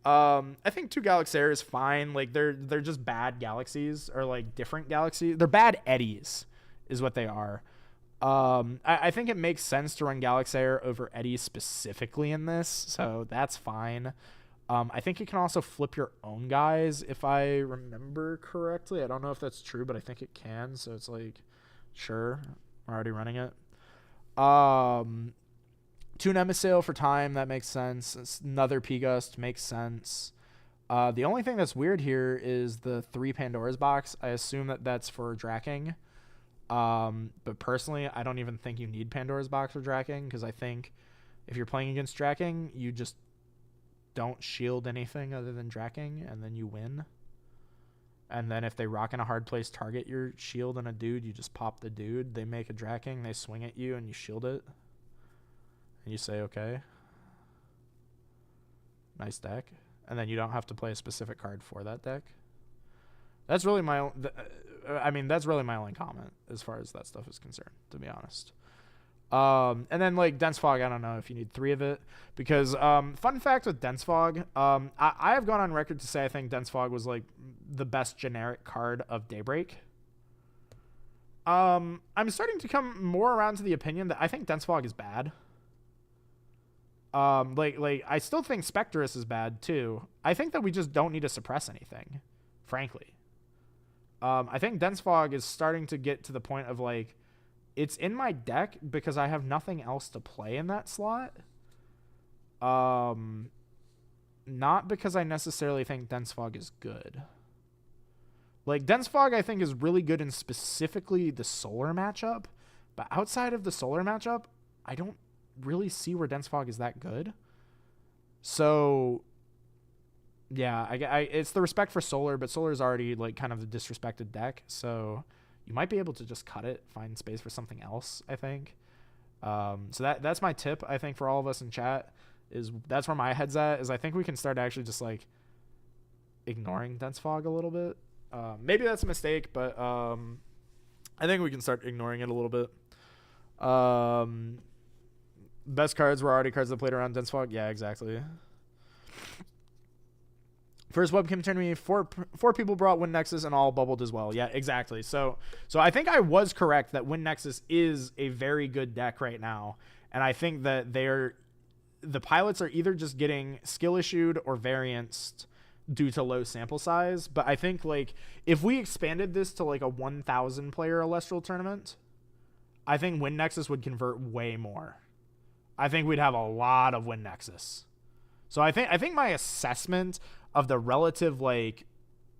I think 2 Galaxair is fine. They're just bad galaxies, or different galaxies. They're bad eddies is what they are. I think it makes sense to run Galaxair over Eddy specifically in this, so that's fine. I think you can also flip your own guys, if I remember correctly. I don't know if that's true, but I think it can, so it's sure, we're already running it. 2 Nemisail for time, that makes sense. It's another P-Gust, makes sense. The only thing that's weird here is the 3 Pandora's Box. I assume that's for Drakking. But personally, I don't even think you need Pandora's Box for Drakking, because I think if you're playing against Drakking, you just don't shield anything other than Drakking, and then you win. And then if they rock in a hard place, target your shield and a dude, you just pop the dude. They make a Drakking, they swing at you, and you shield it. And you say, okay. Nice deck. And then you don't have to play a specific card for that deck. That's really that's really my only comment as far as that stuff is concerned, to be honest. And then Dense Fog, I don't know if you need 3 of it, because fun fact with Dense Fog, I have gone on record to say I think Dense Fog was the best generic card of Daybreak. I'm starting to come more around to the opinion that I think Dense Fog is bad. I still think Spectrus is bad too. I think that we just don't need to suppress anything, frankly. I think Dense Fog is starting to get to the point of it's in my deck because I have nothing else to play in that slot. Not because I necessarily think Dense Fog is good. Dense Fog I think is really good in specifically the Solar matchup, but outside of the Solar matchup, I don't really see where Dense Fog is that good. So yeah, it's the respect for Solar, but Solar is already kind of the disrespected deck, so you might be able to just cut it, find space for something else, I think. So that's my tip, I think, for all of us in chat, is that's where my head's at, is I think we can start actually just ignoring Dense Fog a little bit. Maybe that's a mistake, but I think we can start ignoring it a little bit. Best cards were already cards that played around Dense Fog. Yeah, exactly. First webcam tournament, four people brought Wind Nexus and all bubbled as well. Yeah, exactly. So I think I was correct that Wind Nexus is a very good deck right now, and I think that the pilots are either just getting skill issued or varianced due to low sample size. But I think like if we expanded this to like a 1,000 player Elestral tournament, I think Wind Nexus would convert way more. I think we'd have a lot of Wind Nexus. So I think my assessment of the relative like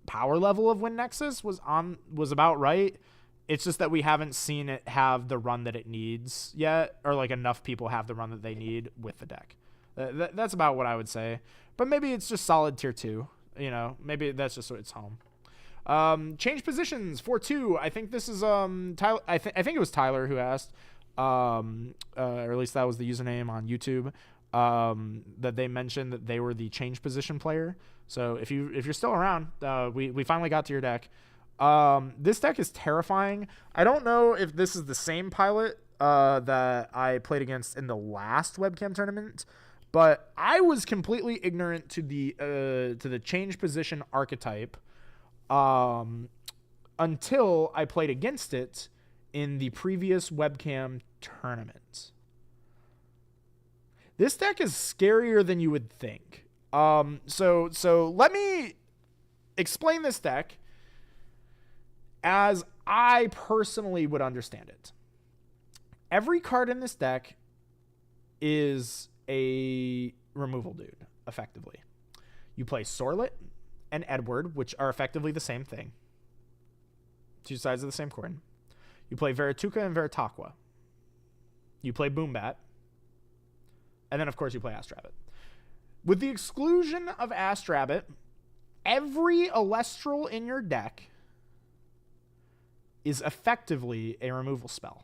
power level of Wind Nexus was about right. It's just that we haven't seen it have the run that it needs yet, or like enough people have the run that they need with the deck. That's about what I would say. But maybe it's just solid tier 2. You know, maybe that's just its home. Change positions 4-2. I think this is Tyler. I think it was Tyler who asked, or at least that was the username on YouTube. That they mentioned that they were the change position player. So if you're still around, we finally got to your deck. This deck is terrifying. I don't know if this is the same pilot that I played against in the last webcam tournament, but I was completely ignorant to the change position archetype until I played against it in the previous webcam tournament. This deck is scarier than you would think. So let me explain this deck as I personally would understand it. Every card in this deck is a removal dude, effectively. You play Sorlet and Edward, which are effectively the same thing. Two sides of the same coin. You play Verituka and Veritaqua. You play Boombat. And then, of course, you play Astrabbit. With the exclusion of Astrabbit, every Elestral in your deck is effectively a removal spell.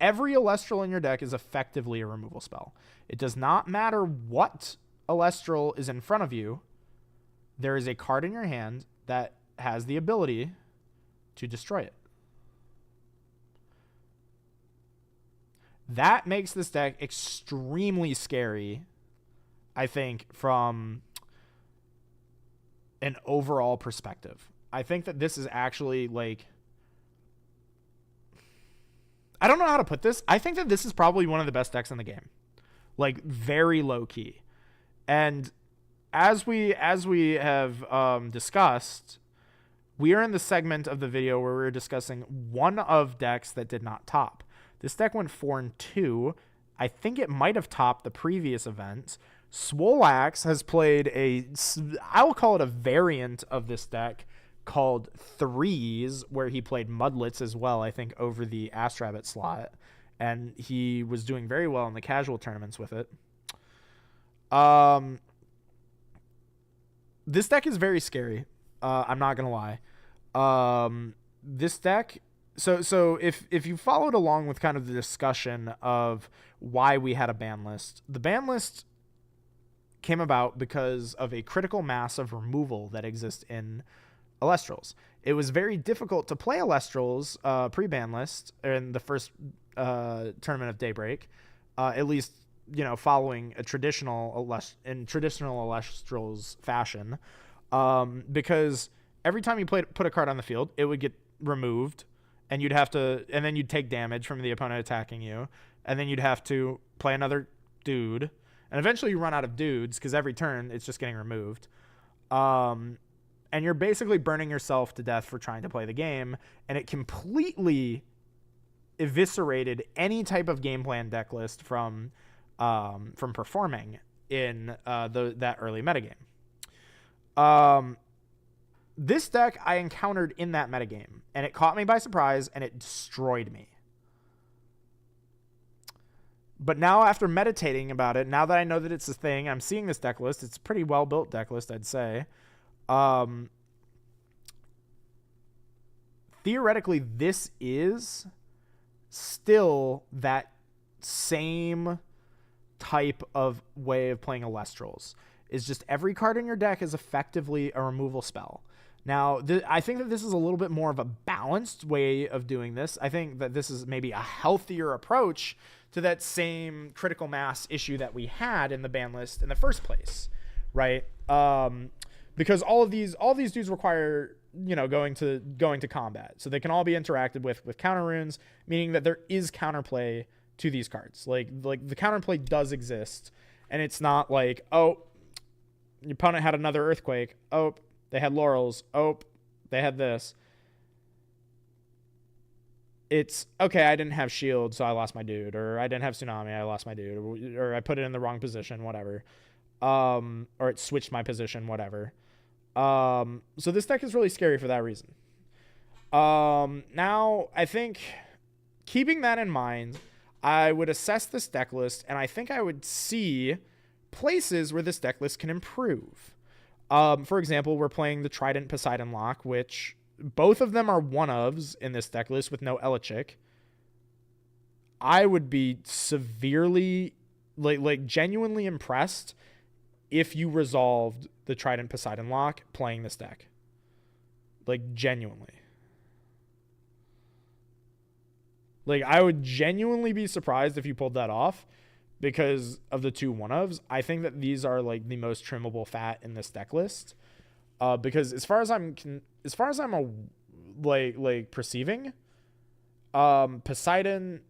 Every Elestral in your deck is effectively a removal spell. It does not matter what Elestral is in front of you. There is a card in your hand that has the ability to destroy it. That makes this deck extremely scary, I think, from an overall perspective. I think that this is actually like... I don't know how to put this. I think that this is probably one of the best decks in the game. Like, very low key. And as we have discussed, we are in the segment of the video where we're discussing one of decks that did not top. This deck went 4-2. I think it might have topped the previous event. Swolax has played I will call it a variant of this deck called Threes, where he played Mudlets as well, I think, over the Astrabbit slot. And he was doing very well in the casual tournaments with it. This deck is very scary. I'm not going to lie. This deck... So if you followed along with kind of the discussion of why we had a ban list, the ban list came about because of a critical mass of removal that exists in Elestrals. It was very difficult to play Elestrals pre-ban list in the first tournament of Daybreak, at least, you know, following a traditional Elestrals fashion, because every time you put a card on the field, it would get removed. And and then you'd take damage from the opponent attacking you. And then you'd have to play another dude. And eventually you run out of dudes because every turn it's just getting removed. And you're basically burning yourself to death for trying to play the game. And it completely eviscerated any type of game plan deck list from performing in that early metagame. This deck I encountered in that metagame, and it caught me by surprise, and it destroyed me. But now, after meditating about it, now that I know that it's a thing, I'm seeing this deck list. It's a pretty well-built deck list, I'd say. Theoretically, this is still that same type of way of playing Elestrals. It's just every card in your deck is effectively a removal spell. Now, I think that this is a little bit more of a balanced way of doing this. I think that this is maybe a healthier approach to that same critical mass issue that we had in the ban list in the first place, right? Because all these dudes require, you know, going to combat, so they can all be interacted with counter runes, meaning that there is counterplay to these cards. Like the counterplay does exist, and it's not like, oh, your opponent had another earthquake, oh, they had laurels, oh, they had this. It's okay, I didn't have shield, so I lost my dude, or I didn't have tsunami, I lost my dude, or I put it in the wrong position, whatever. Or it switched my position, whatever. So this deck is really scary for that reason. Now, I think keeping that in mind, I would assess this deck list, and I think I would see places where this deck list can improve. For example, we're playing the Trident Poseidon lock, which both of them are one-ofs in this deck list with no Elechic. I would be severely, like genuinely impressed if you resolved the Trident Poseidon lock playing this deck. Like, genuinely. Like, I would genuinely be surprised if you pulled that off because of the two one-ofs. I think that these are, like, the most trimmable fat in this deck list. Because as far as I'm perceiving, Poseidon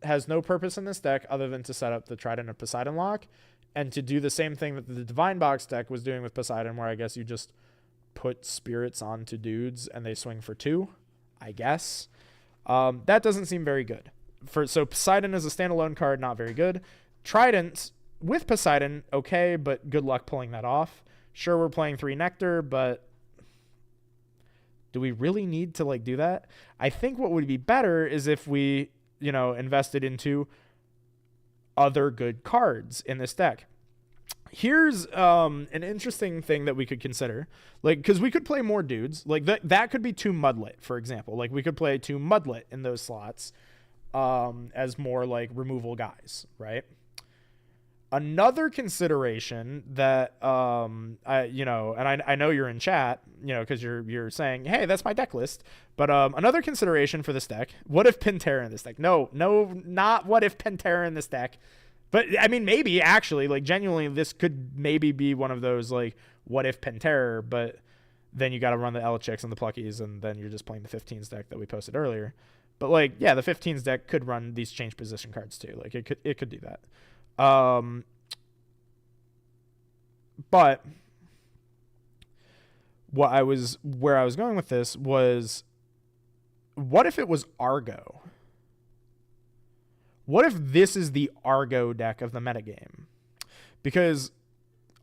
has no purpose in this deck other than to set up the Trident of Poseidon lock and to do the same thing that the Divine Box deck was doing with Poseidon, where I guess you just put spirits onto dudes and they swing for 2, I guess. That doesn't seem very good. So Poseidon is a standalone card, not very good. Trident with Poseidon, okay, but good luck pulling that off. Sure, we're playing 3 Nectar, but do we really need to, like, do that? I think what would be better is if we, you know, invested into other good cards in this deck. Here's an interesting thing that we could consider, like, because we could play more dudes, like that could be 2 Mudlet, for example. Like, we could play 2 Mudlet in those slots as more like removal guys, right? Another consideration that I know you're in chat, you know, because you're saying, hey, that's my deck list. But another consideration for this deck: what if Penterror in this deck? No, not what if Penterror in this deck. But I mean, maybe actually, like, genuinely, this could maybe be one of those, like, what if Penterror, but then you got to run the Elechics and the Pluckies, and then you're just playing the 15s deck that we posted earlier. But, like, yeah, the 15s deck could run these change position cards too. Like, it could do that. But where I was going with this was, what if it was Argo? What if this is the Argo deck of the metagame? Because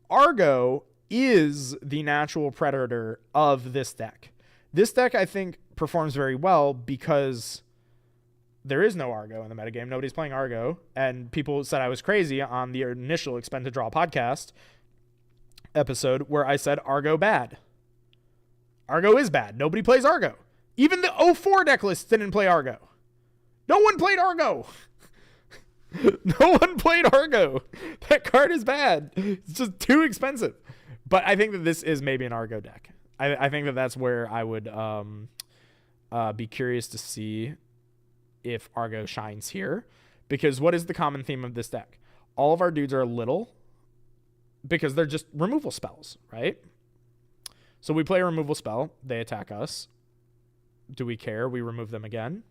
Argo is the natural predator of this deck. This deck, I think, performs very well because there is no Argo in the metagame. Nobody's playing Argo. And people said I was crazy on the initial Expend to Draw podcast episode where I said Argo bad. Argo is bad. Nobody plays Argo. Even the 04 deck list didn't play Argo. No one played Argo. No one played Argo. That card is bad. It's just too expensive. But I think that this is maybe an Argo deck. I think that that's where I would be curious to see if Argo shines here. Because what is the common theme of this deck? All of our dudes are little because they're just removal spells, right? So we play a removal spell. They attack us. Do we care? We remove them again.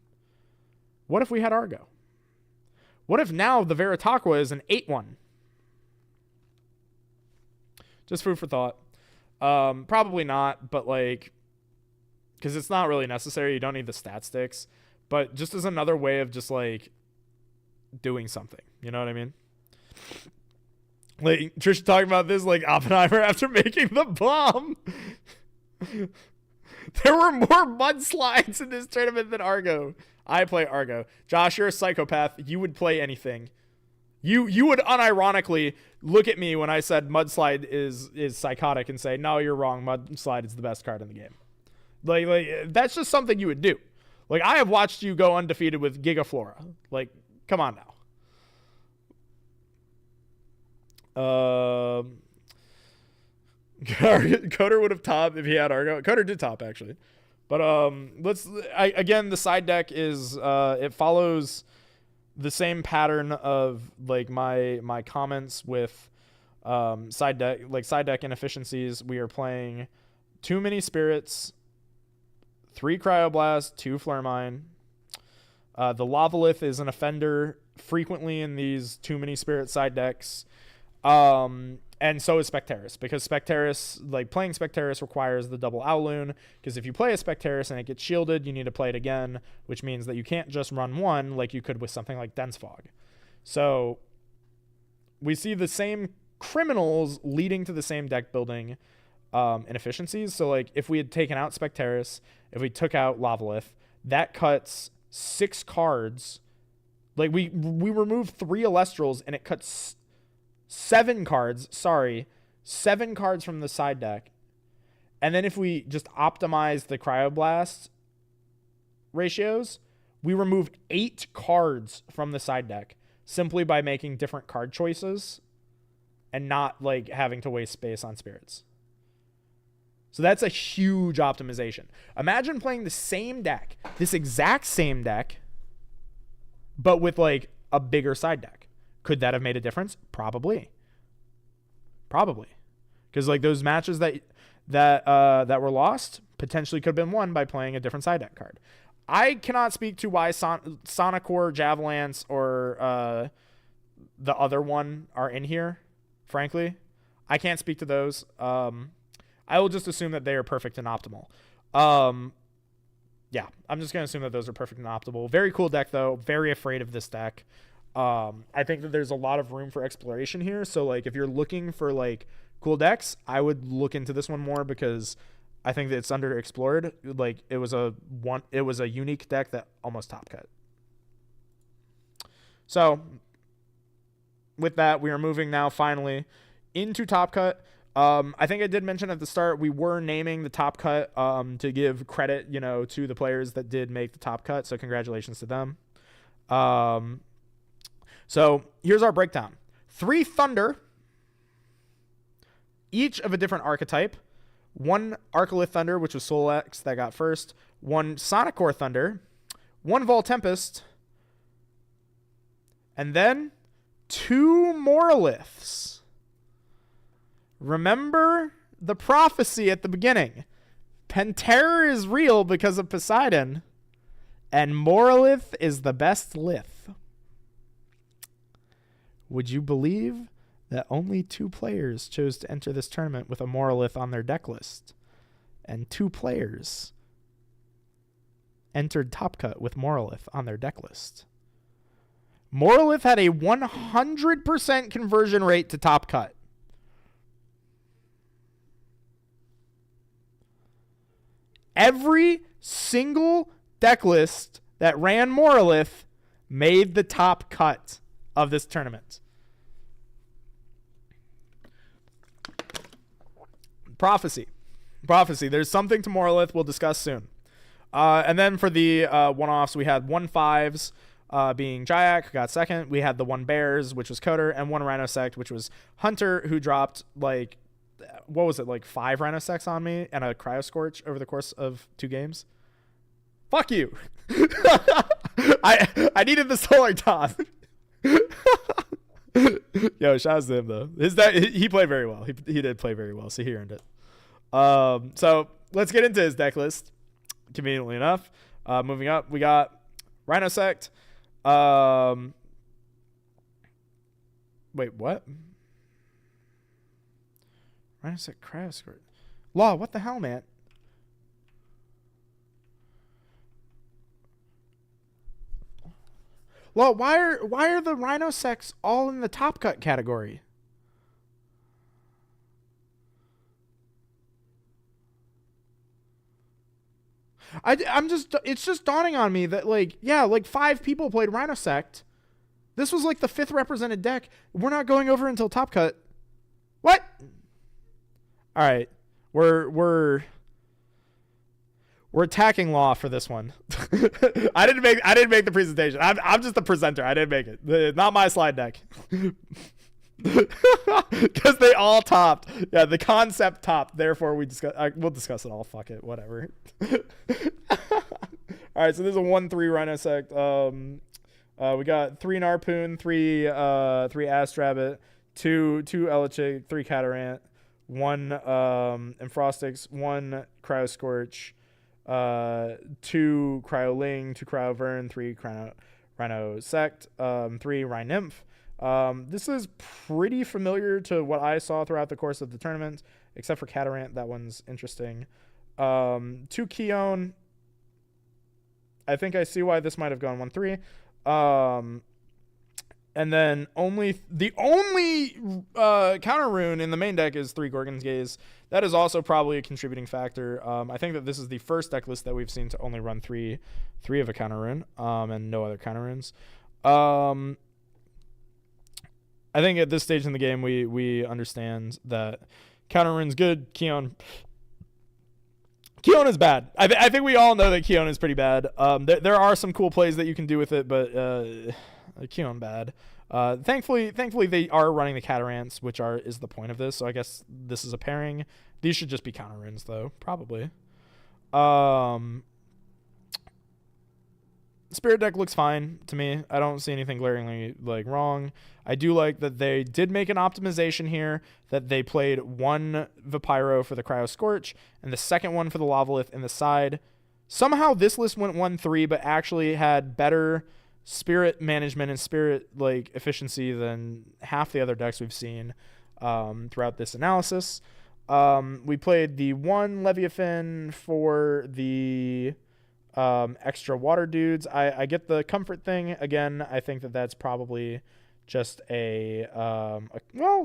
What if we had Argo? What if now the Veritaqua is an 8/1? Just food for thought. Probably not, but, like, because it's not really necessary. You don't need the stat sticks. But just as another way of just, like, doing something. You know what I mean? Like, Trish talking about this, like, Oppenheimer after making the bomb. There were more mudslides in this tournament than Argo. I play Argo. Josh, you're a psychopath. You would play anything. You would unironically look at me when I said Mudslide is psychotic and say, no, you're wrong. Mudslide is the best card in the game. Like that's just something you would do. Like, I have watched you go undefeated with Gigaflora. Like, come on now. Coder would have topped if he had Argo. Coder did top, actually. But again, the side deck is it follows the same pattern of like my comments with side deck inefficiencies. We are playing too many spirits, 3 cryoblast, 2 flare mine. The Lavalith is an offender frequently in these too many spirit side decks. And so is Specterus, because Specterus, like playing Specterus requires the double Owloon, because if you play a Specterus and it gets shielded, you need to play it again, which means that you can't just run one like you could with something like Dense Fog. So we see the same criminals leading to the same deck building inefficiencies. So like if we had taken out Specterus, if we took out Lavalith, that cuts 6 cards. Like we removed 3 elestrals and it cuts 7 cards from the side deck. And then if we just optimize the cryoblast ratios, we remove 8 cards from the side deck simply by making different card choices and not like having to waste space on spirits. So that's a huge optimization. Imagine playing the same deck, this exact same deck, but with like a bigger side deck. Could that have made a difference? Probably. Because like those matches that were lost potentially could have been won by playing a different side deck card. I cannot speak to why Sonicor, Javelance, or the other one are in here, frankly. I can't speak to those. I will just assume that they are perfect and optimal. Yeah, I'm just going to assume that those are perfect and optimal. Very cool deck, though. Very afraid of this deck. I think that there's a lot of room for exploration here. So, like, if you're looking for, like, cool decks, I would look into this one more because I think that it's underexplored. Like, it was a unique deck that almost top cut. So, with that, we are moving now, finally, into top cut. I think I did mention at the start, we were naming the top cut to give credit, to the players that did make the top cut. So congratulations to them. So here's our breakdown. 3 Thunder, each of a different archetype. 1 Arcalith Thunder, which was Solex that got first. 1 Sonicor Thunder. 1 Vol Tempest. And then 2 Moroliths. Remember the prophecy at the beginning. Penterror is real because of Poseidon, and Morolith is the best lith. Would you believe that only 2 players chose to enter this tournament with a Morolith on their deck list, and 2 players entered Top Cut with Morolith on their deck list? Morolith had a 100% conversion rate to Top Cut. Every single deck list that ran Morolith made the top cut of this tournament. Prophecy. There's something to Morolith we'll discuss soon. And then for the one-offs, we had 1 5s being Jayak, who got second. We had the 1 Bears, which was Coder, and 1 Rhinosect, which was Hunter, who dropped like... what was it, like 5 Rhinosects on me and a Cryoscorch over the course of 2 games? Fuck you. I needed the Solar Toss. Yo, shouts to him, though. He played very well. He did play very well, so he earned it. So let's get into his deck list, conveniently enough. Moving up, we got Rhinosect. Wait, what? Rhinosect Cryosquirt. Law, what the hell, man? Law, why are the Rhinosects all in the top cut category? It's just dawning on me that like 5 people played Rhinosect. This was like the 5th represented deck. We're not going over until top cut. What? All right, we're attacking Law for this one. I didn't make the presentation. I'm just the presenter. I didn't make it. Not my slide deck. Because they all topped. Yeah, the concept topped. Therefore, we'll discuss it all. Fuck it, whatever. All right, so there's a 1/3 Rhinosect. We got 3 Narpoon, 3 Astrabbit, 2 Elichic, 3 Catarant, 1 Enfrostix, 1 Cryoscorch, 2 Cryoling, 2 Cryovern, 3 Rhino Sect, 3 Rhine Nymph. This is pretty familiar to what I saw throughout the course of the tournament, except for Catarant. That one's interesting. 2 Keon. I think I see why this might have gone 1-3. And then the only counter rune in the main deck is 3 Gorgon's Gaze. That is also probably a contributing factor. I think that this is the first deck list that we've seen to only run three of a counter rune, and no other counter runes. I think at this stage in the game we understand that counter rune's good. Keon is bad. I think we all know that Keon is pretty bad. There are some cool plays that you can do with it, but Keon bad. Thankfully they are running the Catarants, which is the point of this. So I guess this is a pairing. These should just be counter runes though, probably. Spirit deck looks fine to me. I don't see anything glaringly wrong. I do like that they did make an optimization here, that they played 1 Vipyro for the Cryo Scorch and the second one for the Lavalith in the side. Somehow this list went 1-3, but actually had better spirit management and spirit efficiency than half the other decks we've seen throughout this analysis. We played the 1 Leviathan for the extra water dudes. I get the comfort thing. Again, I think that that's probably just well,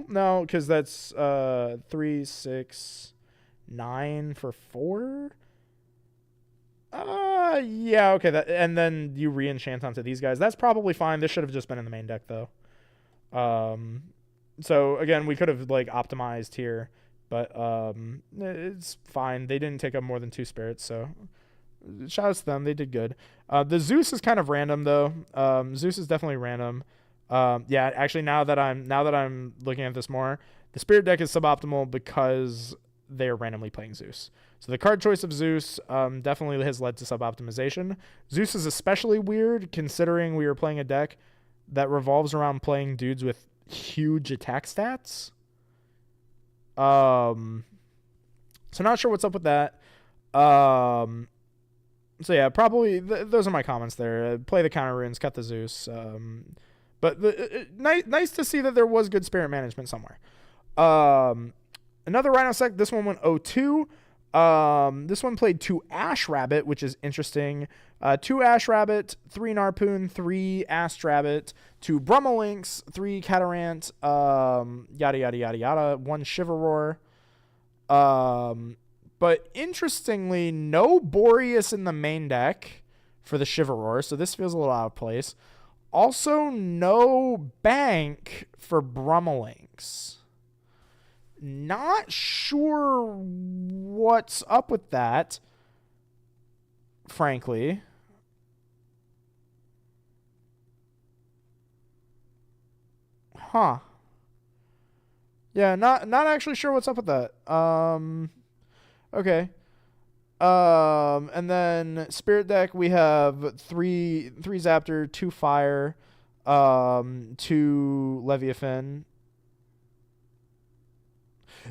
no, because that's 3, 6, 9 for 4. Yeah, okay, and then you re-enchant onto these guys. That's probably fine. This should have just been in the main deck though. So again, we could have optimized here, but it's fine. They didn't take up more than 2 spirits, so shout out to them. They did good. The Zeus is kind of random though. Zeus is definitely random. Yeah, actually now that I'm looking at this more, the spirit deck is suboptimal because they are randomly playing Zeus. So the card choice of Zeus definitely has led to suboptimization. Zeus is especially weird considering we are playing a deck that revolves around playing dudes with huge attack stats. So not sure what's up with that. So yeah, probably those are my comments there. Play the counter runes, cut the Zeus. But nice to see that there was good spirit management somewhere. Another Rhino Sect. This one went 0-2. This one played 2 Ash Rabbit, which is interesting. 2 Ash Rabbit, 3 Narpoon, 3 Astrabbit, 2 Brummelinks, 3 Catarant, yada yada yada yada, 1 Shiverroar. But interestingly, no Boreas in the main deck for the Shiverroar, so this feels a little out of place. Also, no Bank for Brummelinks. Not sure what's up with that, frankly. Huh. Yeah, not actually sure what's up with that. Okay. And then Spirit deck, we have 3 Zaptor, 2 Fire, 2 Leviathan.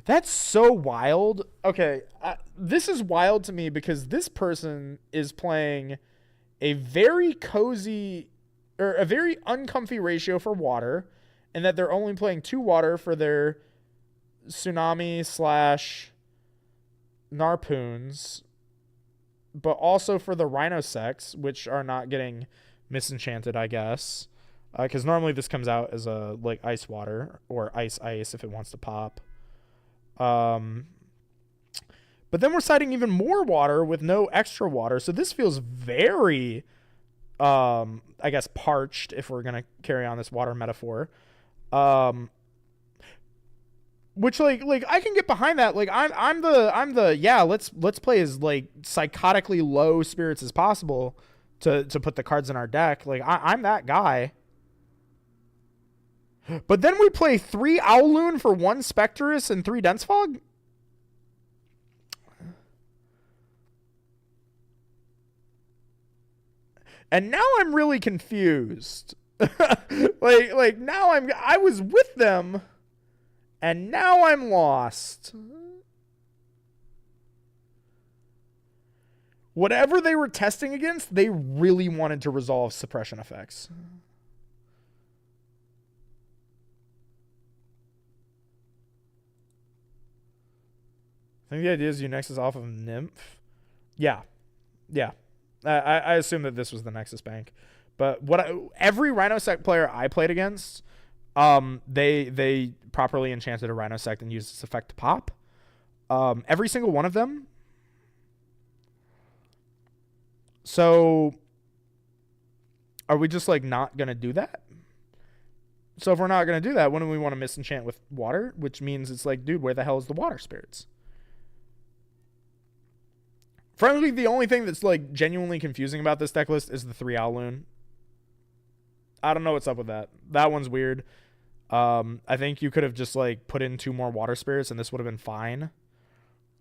That's so wild. Okay, this is wild to me because this person is playing a very cozy or a very uncomfy ratio for water, and that they're only playing 2 water for their Tsunami / Narpoons, but also for the Rhino Sects, which are not getting misenchanted, I guess. Because normally this comes out as a ice water or ice if it wants to pop. But then we're citing even more water with no extra water. So this feels very, I guess, parched if we're going to carry on this water metaphor. Which I can get behind that. I'm the yeah, let's play as psychotically low spirits as possible to put the cards in our deck. I'm that guy. But then we play 3 Owloon for 1 Spectrus and 3 Dense Fog? And now I'm really confused. like now I was with them and now I'm lost. Whatever they were testing against, they really wanted to resolve suppression effects. I think the idea is you Nexus off of Nymph. Yeah. I assume that this was the Nexus bank. But every Rhinosect player I played against, they properly enchanted a Rhinosect and used its effect to pop. Every single one of them. So are we just like not going to do that? So if we're not going to do that, when do we want to misenchant with water? Which means it's like, dude, where the hell is the water spirits? Frankly, the only thing that's like genuinely confusing about this deck list is the 3 Owl Loon. I don't know what's up with that. That one's weird. I think you could have just like put in 2 more water spirits and this would have been fine.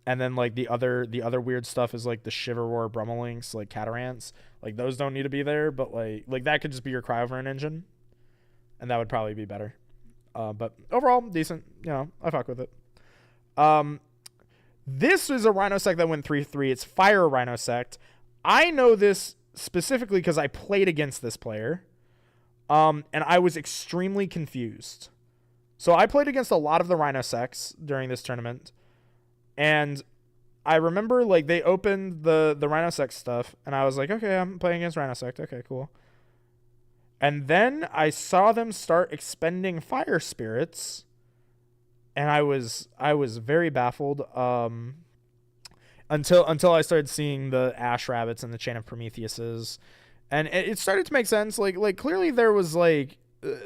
And then like the other weird stuff is like the Shiverwar Brummelinks, like Catarants. Like those don't need to be there, but like that could just be your Cryovern engine. And that would probably be better. But overall, decent. You know, I fuck with it. This is a Rhinosect that went 3/3. It's Fire Rhinosect. I know this specifically because I played against this player. And I was extremely confused. So I played against a lot of the Rhinosects during this tournament. And I remember like they opened the Rhinosect stuff. And I was like, okay, I'm playing against Rhinosect. Okay, cool. And then I saw them start expending fire spirits. And I was very baffled until I started seeing the Ash Rabbits and the Chain of Prometheuses. And it started to make sense. Like clearly there was like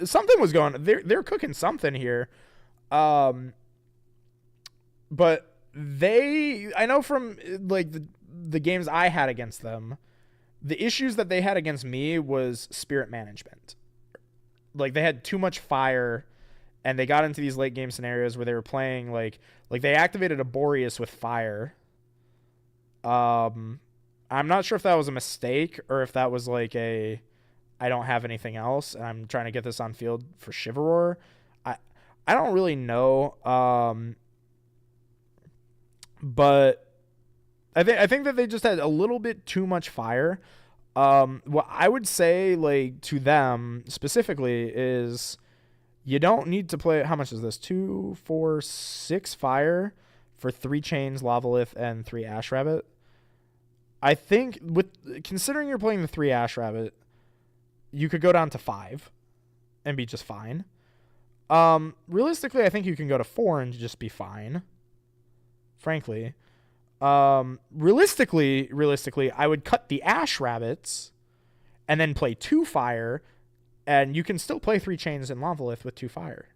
something was going on. They're cooking something here. But I know from like the games I had against them, the issues that they had against me was spirit management. Like they had too much fire and they got into these late game scenarios where they were playing like they activated a Boreas with fire. I'm not sure if that was a mistake or if that was like I don't have anything else and I'm trying to get this on field for Shiverwar. I don't really know. But I think that they just had a little bit too much fire. What I would say like to them specifically is you don't need to play. How much is this? 2, 4, 6 fire for 3 chains, Lavalith, and 3 Ash Rabbit. I think considering you're playing the 3 Ash Rabbit, you could go down to 5 and be just fine. Realistically, I think you can go to 4 and just be fine. Frankly, realistically, I would cut the Ash Rabbits and then play 2 fire, and you can still play 3 chains in Lavalith with 2 fire.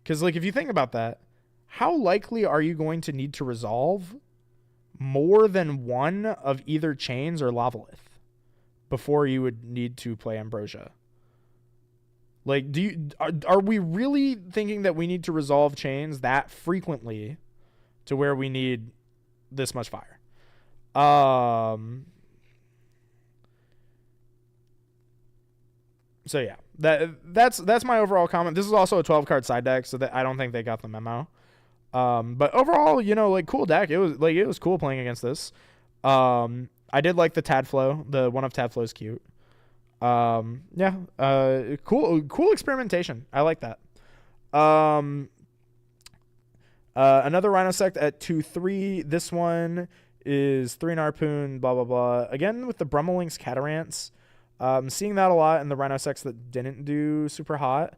Because, like, if you think about that, how likely are you going to need to resolve more than one of either chains or Lavalith before you would need to play Ambrosia? Like, are we really thinking that we need to resolve chains that frequently to where we need this much fire? So yeah, that's my overall comment. This is also a 12 card side deck, so that I don't think they got the memo. But overall, you know, like cool deck. It was cool playing against this. I did like the Tadflow. The one of Tadflow is cute. Yeah. Cool experimentation. I like that. Another Rhinosect at 2/3. This one is 3 Narpoon, blah, blah, blah. Again, with the Brummelinks Catarants. Seeing that a lot in the Rhinosects that didn't do super hot.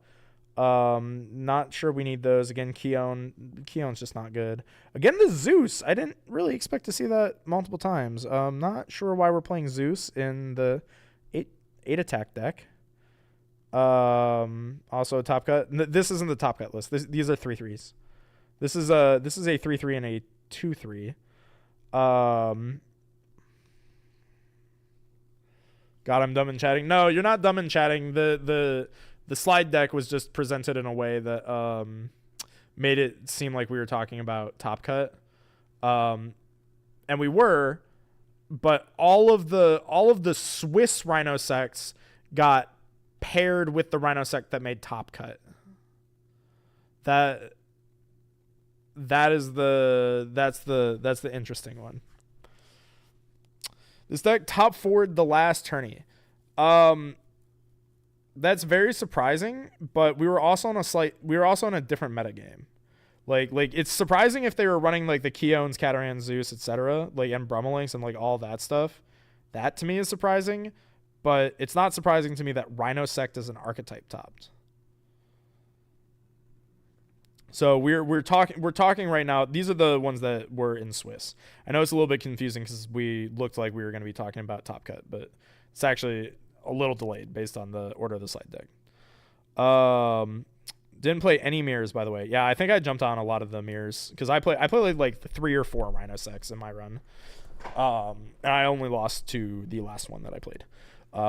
Not sure we need those. Again, Keon's just not good. Again, the Zeus. I didn't really expect to see that multiple times. Not sure why we're playing Zeus in the 8 attack deck. Also a top cut. This isn't the top cut list. These are 3/3s. This is a 3/3 and a 2/3. God, I'm dumb and chatting. No, you're not dumb and chatting. The slide deck was just presented in a way that made it seem like we were talking about top cut. And we were, but all of the Swiss Rhino sects got paired with the Rhino sect that made top cut. That's the interesting one. This deck top forward the last tourney. That's very surprising, but we were also in a different meta game. Like it's surprising if they were running like the Keones, Catarans, Zeus, etc., like and Brummelinks and like all that stuff. That to me is surprising, but it's not surprising to me that Rhino Sect is an archetype topped. So we're talking right now. These are the ones that were in Swiss. I know it's a little bit confusing because we looked like we were going to be talking about Top Cut, but it's actually a little delayed based on the order of the slide deck. Didn't play any mirrors, by the way. Yeah, I think I jumped on a lot of the mirrors because I played like 3 or 4 Rhino Sects in my run, and I only lost to the last one that I played,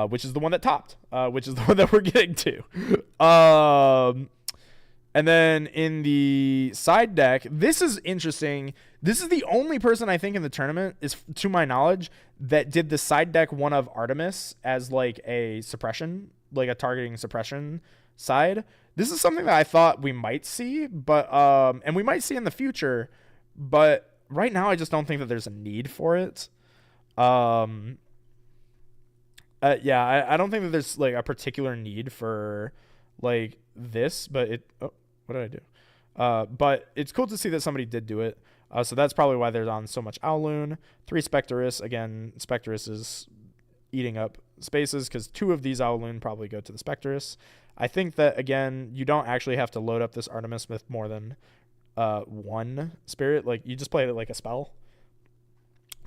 which is the one that topped, which is the one that we're getting to. And then in the side deck, this is interesting. This is the only person I think in the tournament, is to my knowledge, that did the side deck one of Artemis as like a suppression, like a targeting suppression side. This is something that I thought we might see, but and we might see in the future, but right now I just don't think that there's a need for it. Yeah, I don't think that there's like a particular need for like this, but what did I do? But it's cool to see that somebody did do it. So that's probably why there's on so much Owloon. 3 Spectrus. Again, Spectrus is eating up spaces because 2 of these Owloon probably go to the Spectrus. I think that, again, you don't actually have to load up this Artemis with more than 1 spirit. Like, you just play it like a spell.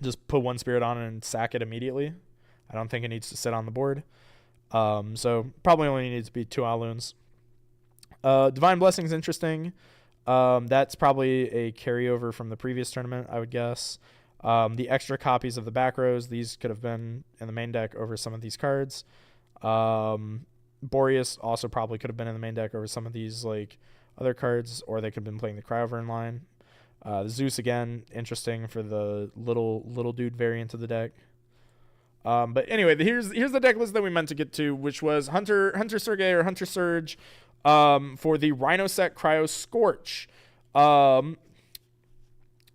Just put 1 spirit on it and sack it immediately. I don't think it needs to sit on the board. So probably only needs to be 2 Owloons. Divine Blessing's interesting. That's probably a carryover from the previous tournament, I would guess. The extra copies of the back rows, these could have been in the main deck over some of these cards. Boreas also probably could have been in the main deck over some of these like other cards, or they could have been playing the Cryover line. The Zeus, again, interesting for the little dude variant of the deck. But anyway, here's the deck list that we meant to get to, which was Hunter Sergei or Hunter Surge for the Rhino Set Cryo Scorch,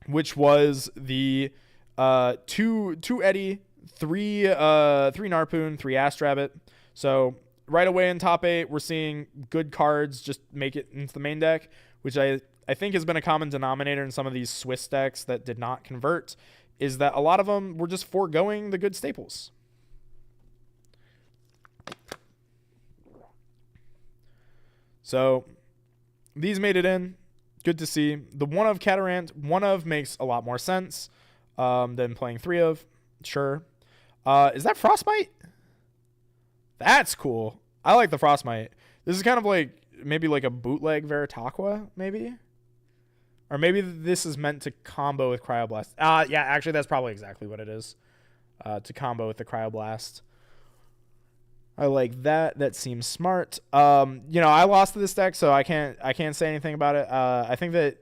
which was the 2 Eddy, 3 Narpoon, 3 Astrabbit. So right away in top 8, we're seeing good cards just make it into the main deck, which I think has been a common denominator in some of these Swiss decks that did not convert, is that a lot of them were just foregoing the good staples. So these made it in. Good to see. The 1 of Catarant, 1 of makes a lot more sense than playing 3 of. Sure. Is that Frostbite? That's cool. I like the Frostbite. This is kind of like maybe like a bootleg Veritaqua, maybe? Or maybe this is meant to combo with Cryoblast. Yeah, actually, that's probably exactly what it is. To combo with the Cryoblast. I like that. That seems smart. I lost to this deck, so I can't say anything about it. I think that,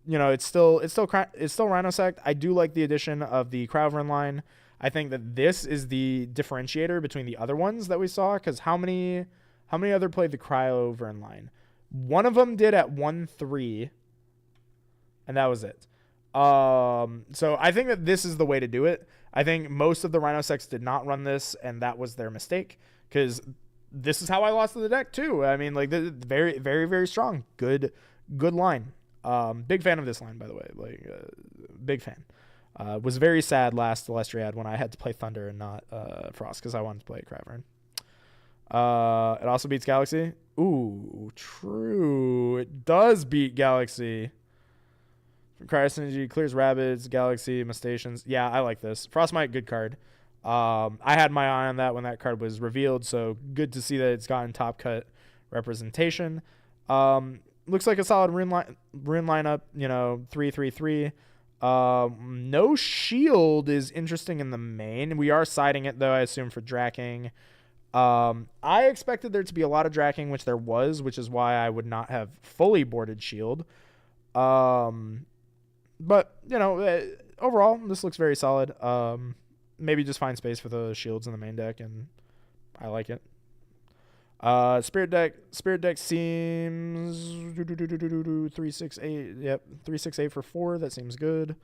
it's still Rhino Sect. I do like the addition of the Cryover line. I think that this is the differentiator between the other ones that we saw, because how many other played the Cryover line? 1 of them did at 1-3, and that was it. So I think that this is the way to do it. I think most of the Rhino Sects did not run this, and that was their mistake, because this is how I lost to the deck too. I mean, like, very, very, very strong. Good line. Big fan of this line, by the way. Like, big fan. Was very sad last Elestriad when I had to play Thunder and not Frost, because I wanted to play Cravern. It also beats Galaxy. Ooh, true. It does beat Galaxy. Cryo Synergy clears Rabbids, Galaxy, Mustations. Yeah, I like this. Frostmite, good card. I had my eye on that when that card was revealed, so good to see that it's gotten top cut representation. Looks like a solid rune lineup, 3-3-3. No shield is interesting in the main. We are siding it, though, I assume, for Drakking. I expected there to be a lot of Drakking, which there was, which is why I would not have fully boarded shield. But, overall, this looks very solid. maybe just find space for the shields in the main deck, and I like it. Spirit deck seems 368. Yep, 368 for 4. That seems good.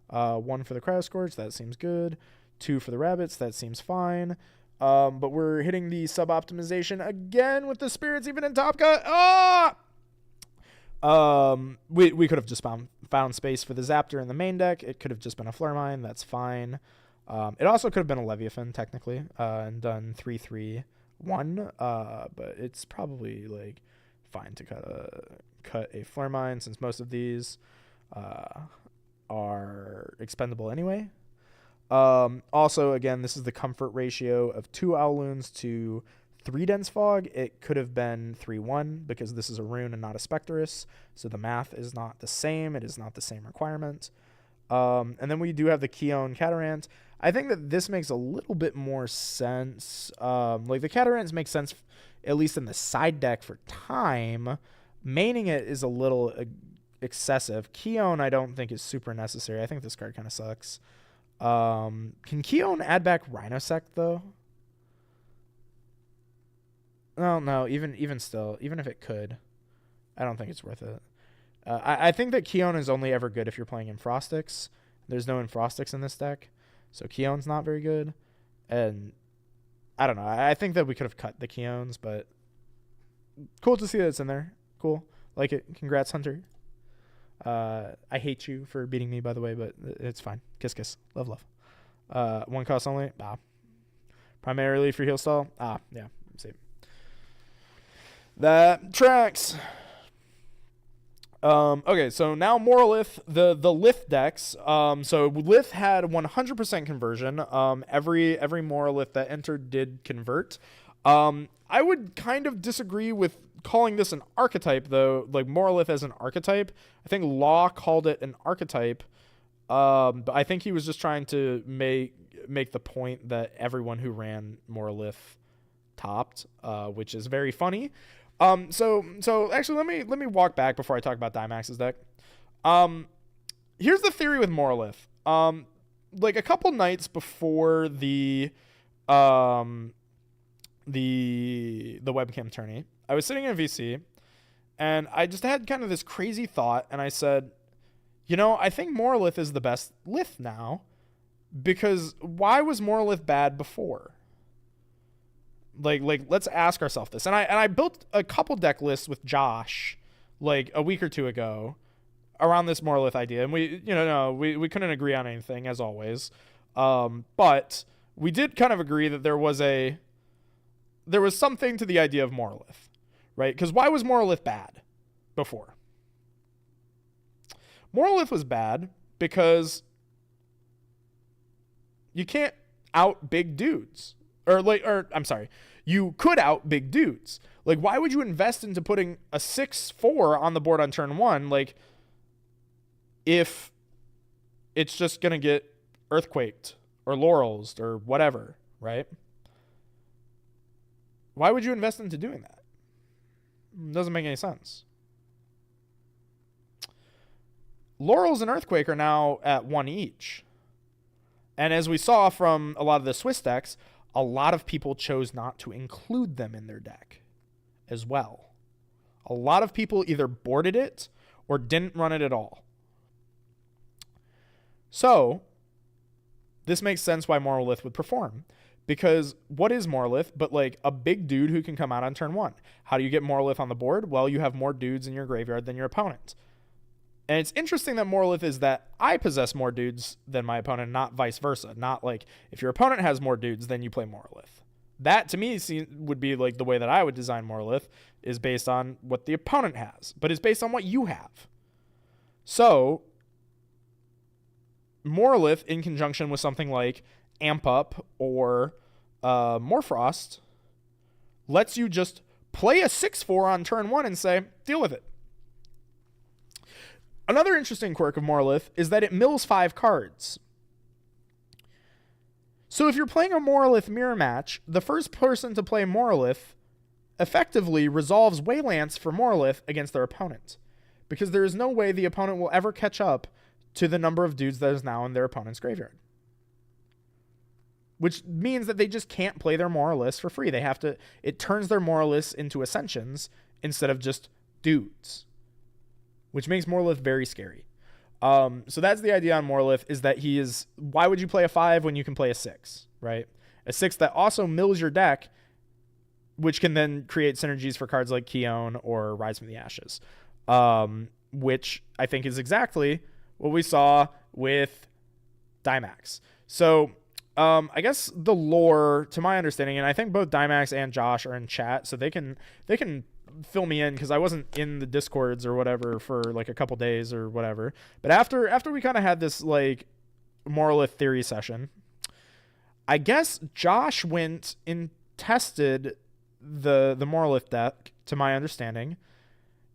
1 for the Cryo Scorch. That seems good. 2 for the rabbits. That seems fine. But we're hitting the sub-optimization again with the spirits even in Top Cut. We could have just found space for the Zaptor in the main deck. It could have just been a Flare Mine. That's fine. It also could have been a Leviathan technically, and done 3/3/1. But it's probably like fine to cut a Flare Mine since most of these are expendable anyway. Also, again, this is the comfort ratio of 2 Owloons to 3 Dense Fog. It could have been 3/1 because this is a rune and not a Spectrus, so the math is not the same. It is not the same requirement. And then we do have the Keon Catarant. I think that this makes a little bit more sense. Like the Catarants make sense, at least in the side deck for time. Maining it is a little excessive. Keon I don't think is super necessary. I think this card kind of sucks. Can Keon add back Rhinosect though? No, even still, even if it could, I don't think it's worth it. I think that Keon is only ever good if you're playing Infrostics. There's no Infrostics in this deck, so Keon's not very good. And I don't know. I think that we could have cut the Keons, but cool to see that it's in there. Cool. Like it. Congrats, Hunter. I hate you for beating me, by the way, but it's fine. Kiss, kiss. Love, love. 1 cost only? Primarily for heal stall? Yeah. Same. That tracks. Okay, so now Morlith, the lith decks. So lith had 100% conversion. Every Morlith that entered did convert. I would kind of disagree with calling this an archetype, though. Like Morlith as an archetype, I think Law called it an archetype. But I think he was just trying to make the point that everyone who ran Morlith topped, which is very funny. So actually let me walk back before I talk about Dimax's deck. Here's the theory with Morlith. Like a couple nights before the webcam tourney, I was sitting in a VC and I just had kind of this crazy thought, and I said, I think Morlith is the best lith now, because why was Morlith bad before? Like let's ask ourselves this. And I built a couple deck lists with Josh like a week or two ago around this Morlith idea, and we couldn't agree on anything as always. But we did kind of agree that there was something to the idea of Morlith, right? Because why was Morlith bad before? Morlith was bad because you can't out big dudes. You could out big dudes. Like, why would you invest into putting a 6/4 on the board on turn 1? Like, if it's just going to get earthquaked or laurels or whatever, right? Why would you invest into doing that? It doesn't make any sense. Laurels and Earthquake are now at 1 each. And as we saw from a lot of the Swiss decks, a lot of people chose not to include them in their deck as well. A lot of people either boarded it or didn't run it at all. So, this makes sense why Morlith would perform. Because what is Morlith but like a big dude who can come out on turn 1? How do you get Morlith on the board? Well, you have more dudes in your graveyard than your opponent. And it's interesting that Morlith is that I possess more dudes than my opponent, not vice versa. Not like if your opponent has more dudes, then you play Morlith. That, to me, would be like the way that I would design Morlith, is based on what the opponent has, but it's based on what you have. So, Morlith, in conjunction with something like Amp Up or Morfrost, lets you just play a 6/4 on turn 1 and say, deal with it. Another interesting quirk of Morlith is that it mills 5 cards. So if you're playing a Morlith mirror match, the first person to play Morlith effectively resolves Waylance for Morlith against their opponent, because there is no way the opponent will ever catch up to the number of dudes that is now in their opponent's graveyard. which means that they just can't play their Moralists for free. They have to, it turns their Moralists into Ascensions instead of just dudes, which makes Morlith very scary. So that's the idea on Morlith, is that he is, why would you play a 5 when you can play a 6, right? A 6 that also mills your deck, which can then create synergies for cards like Keon or Rise from the Ashes, which I think is exactly what we saw with Dimax. So I guess the lore, to my understanding, and I think both Dimax and Josh are in chat, so they can fill me in, because I wasn't in the Discords or whatever for like a couple days or whatever. But after we kind of had this like Morlith theory session, I guess Josh went and tested the Morlith deck, to my understanding,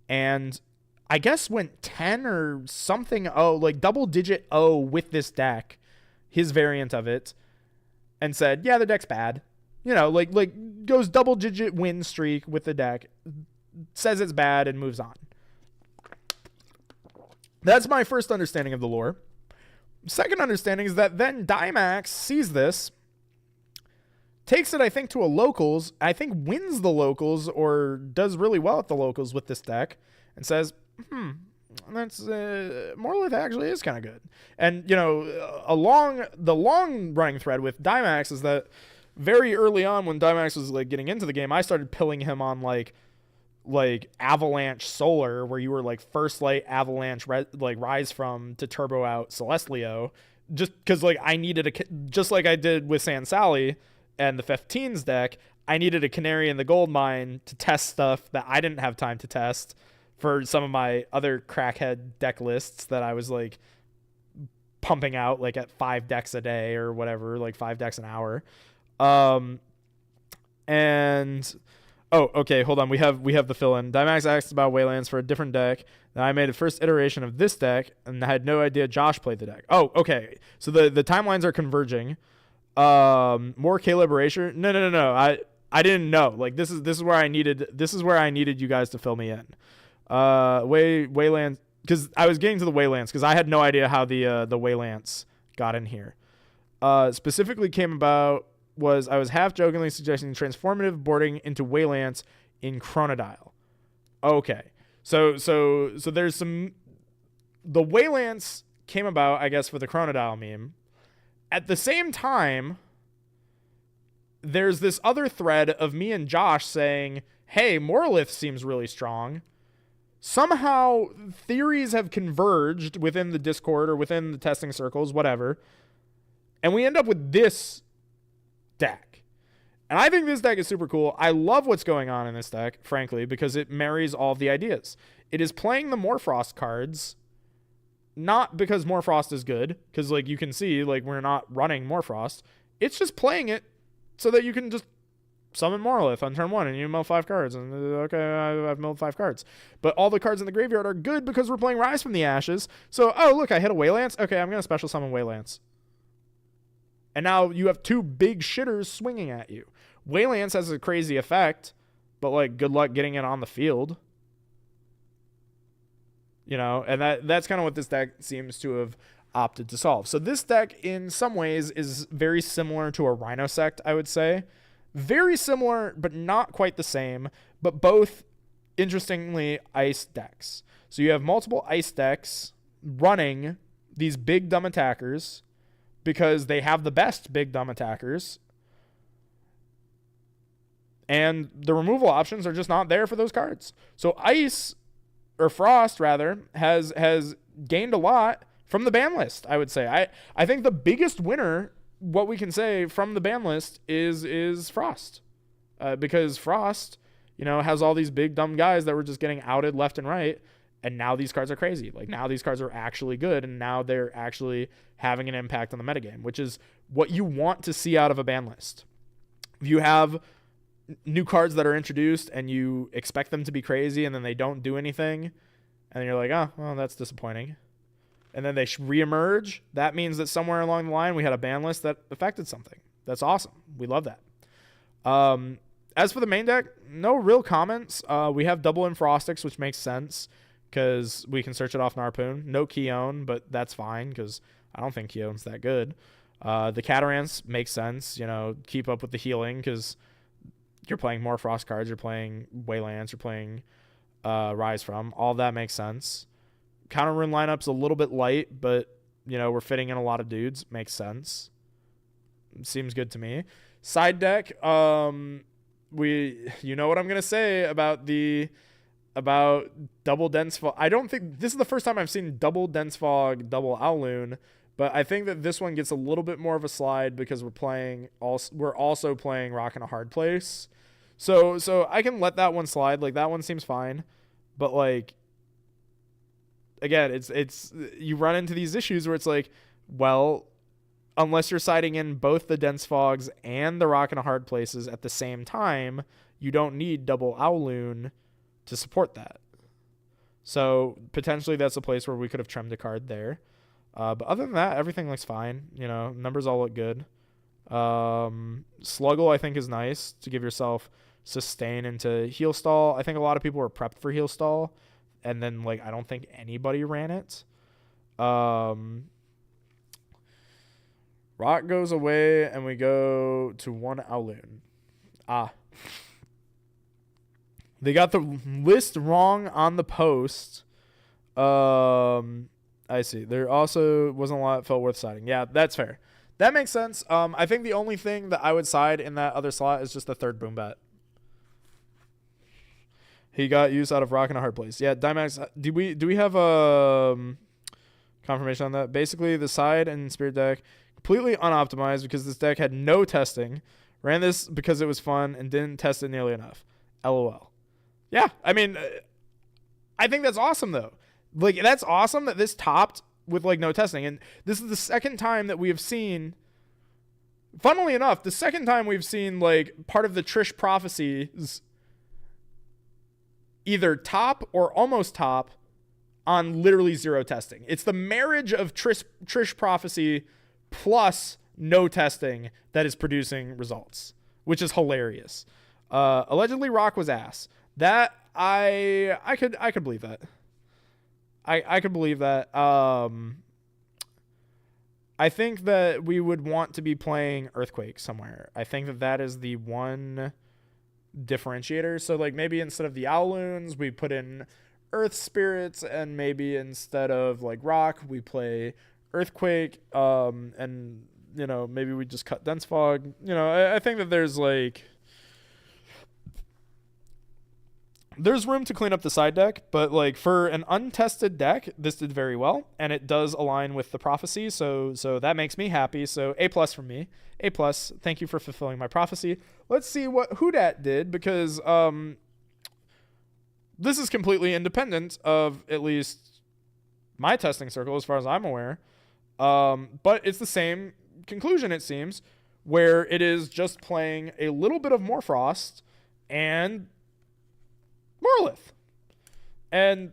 and I guess went 10 or something like double digit with this deck, his variant of it, and said, yeah, the deck's bad. You know, like goes double digit win streak with the deck, says it's bad, and moves on. That's my first understanding of the lore. Second understanding is that then Dimax sees this, takes it, I think, to a locals, I think wins the locals or does really well at the locals with this deck, and says, that's Morlith actually is kind of good. And, you know, the long running thread with Dimax is that very early on, when Dimax was like getting into the game, I started pilling him on like Avalanche Solar, where you were like first light Avalanche rise from to turbo out Celestlio, just because like I needed just like I did with San Sally and the 15s deck, I needed a Canary in the Gold Mine to test stuff that I didn't have time to test for some of my other crackhead deck lists that I was like pumping out like at 5 decks a day or whatever, like 5 decks an hour. Okay, hold on. We have the fill-in. Dimax asked about Waylands for a different deck. Then I made a first iteration of this deck, and I had no idea Josh played the deck. Oh, okay. So the timelines are converging. More K-Liberation. No. I didn't know. Like this is where I needed you guys to fill me in. Waylands, because I was getting to the Waylands because I had no idea how the Waylands got in here. Specifically came about was I was half jokingly suggesting transformative boarding into Waylance in Chronodile. Okay. So there's some, the Waylance came about, I guess, for the Chronodile meme. At the same time, there's this other thread of me and Josh saying, hey, Morlith seems really strong. Somehow theories have converged within the Discord or within the testing circles, whatever. And we end up with this deck. And I think this deck is super cool. I love what's going on in this deck, frankly, because it marries all of the ideas. It is playing the Morfrost cards, not because Morfrost is good, because like you can see, like we're not running Morfrost. It's just playing it so that you can just summon Morlith on turn 1 and you mill 5 cards. And okay, I've milled 5 cards. But all the cards in the graveyard are good because we're playing Rise from the Ashes. So, oh, look, I hit a Waylance. Okay, I'm going to special summon Waylance. And now you have 2 big shitters swinging at you. Waylance has a crazy effect, but like good luck getting it on the field. You know, and that's kind of what this deck seems to have opted to solve. So this deck in some ways is very similar to a Rhino Sect, I would say. Very similar, but not quite the same, but both, interestingly, ice decks. So you have multiple ice decks running these big dumb attackers because they have the best big dumb attackers. And the removal options are just not there for those cards. So ice, or frost rather, has gained a lot from the ban list, I would say. I think the biggest winner, what we can say from the ban list, is Frost. Because Frost, you know, has all these big dumb guys that were just getting outed left and right, and now these cards are crazy. Like, now these cards are actually good, and now they're actually having an impact on the metagame, which is what you want to see out of a ban list. If you have new cards that are introduced and you expect them to be crazy and then they don't do anything, and you're like, oh, well, that's disappointing. And then they reemerge, that means that somewhere along the line we had a ban list that affected something. That's awesome. We love that. As for the main deck, no real comments. We have double Infrostics, which makes sense because we can search it off Narpoon. No Keon, but that's fine because I don't think Keon's that good. The Catarants make sense, keep up with the healing because you're playing more Frost cards, you're playing Waylands, you're playing Rise From. All that makes sense. Counter Rune lineup's a little bit light, but, we're fitting in a lot of dudes. Makes sense. Seems good to me. Side deck, you know what I'm going to say about double Dense Fog. I don't think this is the first time I've seen double Dense Fog, double Owloon. But I think that this one gets a little bit more of a slide because we're also playing Rock in a Hard Place. So I can let that one slide. Like, that one seems fine. But, like, again, it's you run into these issues where it's like, well, unless you're siding in both the Dense Fogs and the Rock in a Hard Places at the same time, you don't need double Owloon to support that. So potentially that's a place where we could have trimmed a card there. But other than that, everything looks fine. Numbers all look good. Sluggle, I think, is nice to give yourself sustain into heal stall. I think a lot of people were prepped for heal stall, and then, like, I don't think anybody ran it. Rock goes away, and we go to one Owloon. They got the list wrong on the post. I see. There also wasn't a lot that felt worth siding. Yeah, that's fair. That makes sense. I think the only thing that I would side in that other slot is just the third boom bat. He got use out of Rock in a Hard Place. Yeah, Dimax. Do we have confirmation on that? Basically, the side and spirit deck completely unoptimized because this deck had no testing. Ran this because it was fun and didn't test it nearly enough. LOL. Yeah, I mean, I think that's awesome though. Like, that's awesome that this topped with, like, no testing. And this is the second time that we have seen, funnily enough, the second time we've seen, like, part of the Trish prophecies either top or almost top on literally zero testing. It's the marriage of Trish prophecy plus no testing that is producing results, which is hilarious. Allegedly, Rock was ass. That, I could believe that. I could believe that. I think that we would want to be playing Earthquake somewhere. I think that is the one differentiator. So, like, maybe instead of the Owloons, we put in Earth Spirits, and maybe instead of, like, Rock, we play Earthquake, and, maybe we just cut Dense Fog. I think that there's, like, there's room to clean up the side deck, but, like, for an untested deck, this did very well, and it does align with the prophecy, so that makes me happy. So A+ from me. A+. Thank you for fulfilling my prophecy. Let's see what Houdat did, because this is completely independent of at least my testing circle, as far as I'm aware. But it's the same conclusion, it seems, where it is just playing a little bit of Morfrost and Lith. And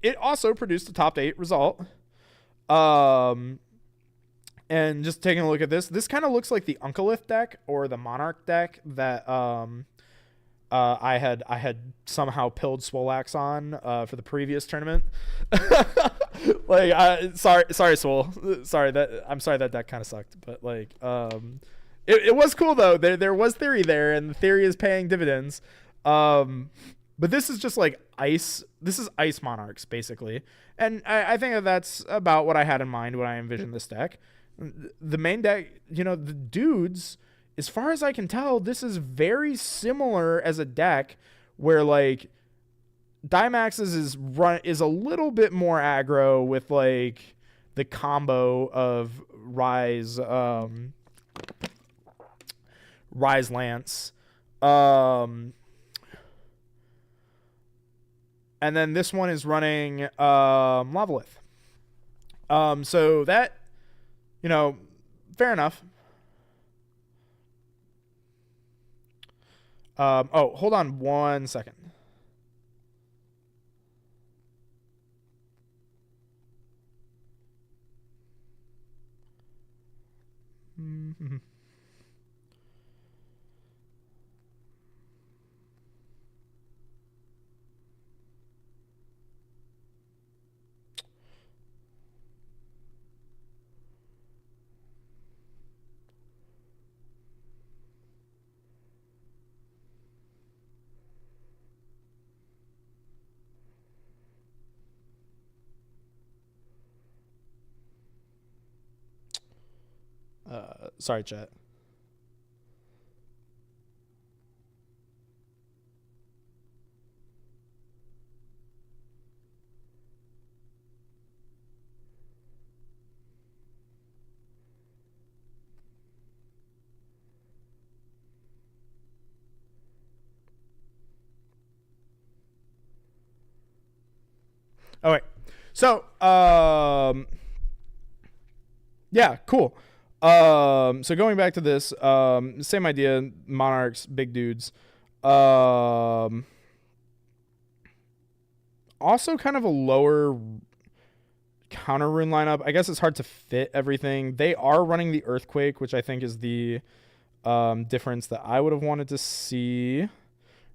it also produced a top 8 result. And just taking a look at this kind of looks like the Unkalith deck or the Monarch deck that I had somehow pilled Swolax on for the previous tournament. Like, sorry, Swole. I'm sorry that deck kind of sucked, but, like, it was cool though. There was theory there, and the theory is paying dividends. But this is just like ice. This is ice monarchs basically, and I think that that's about what I had in mind when I envisioned this deck. The main deck, the dudes, as far as I can tell, this is very similar as a deck where, like, Dimax's is a little bit more aggro with, like, the combo of Rise Lance. And then this one is running Lavalith. So that, fair enough. Hold on 1 second. Mm-hmm. Sorry, chat. All right. So, yeah, cool. So going back to this, same idea, monarchs, big dudes. Also kind of a lower counter rune lineup. I guess it's hard to fit everything. They are running the earthquake, which I think is the difference that I would have wanted to see in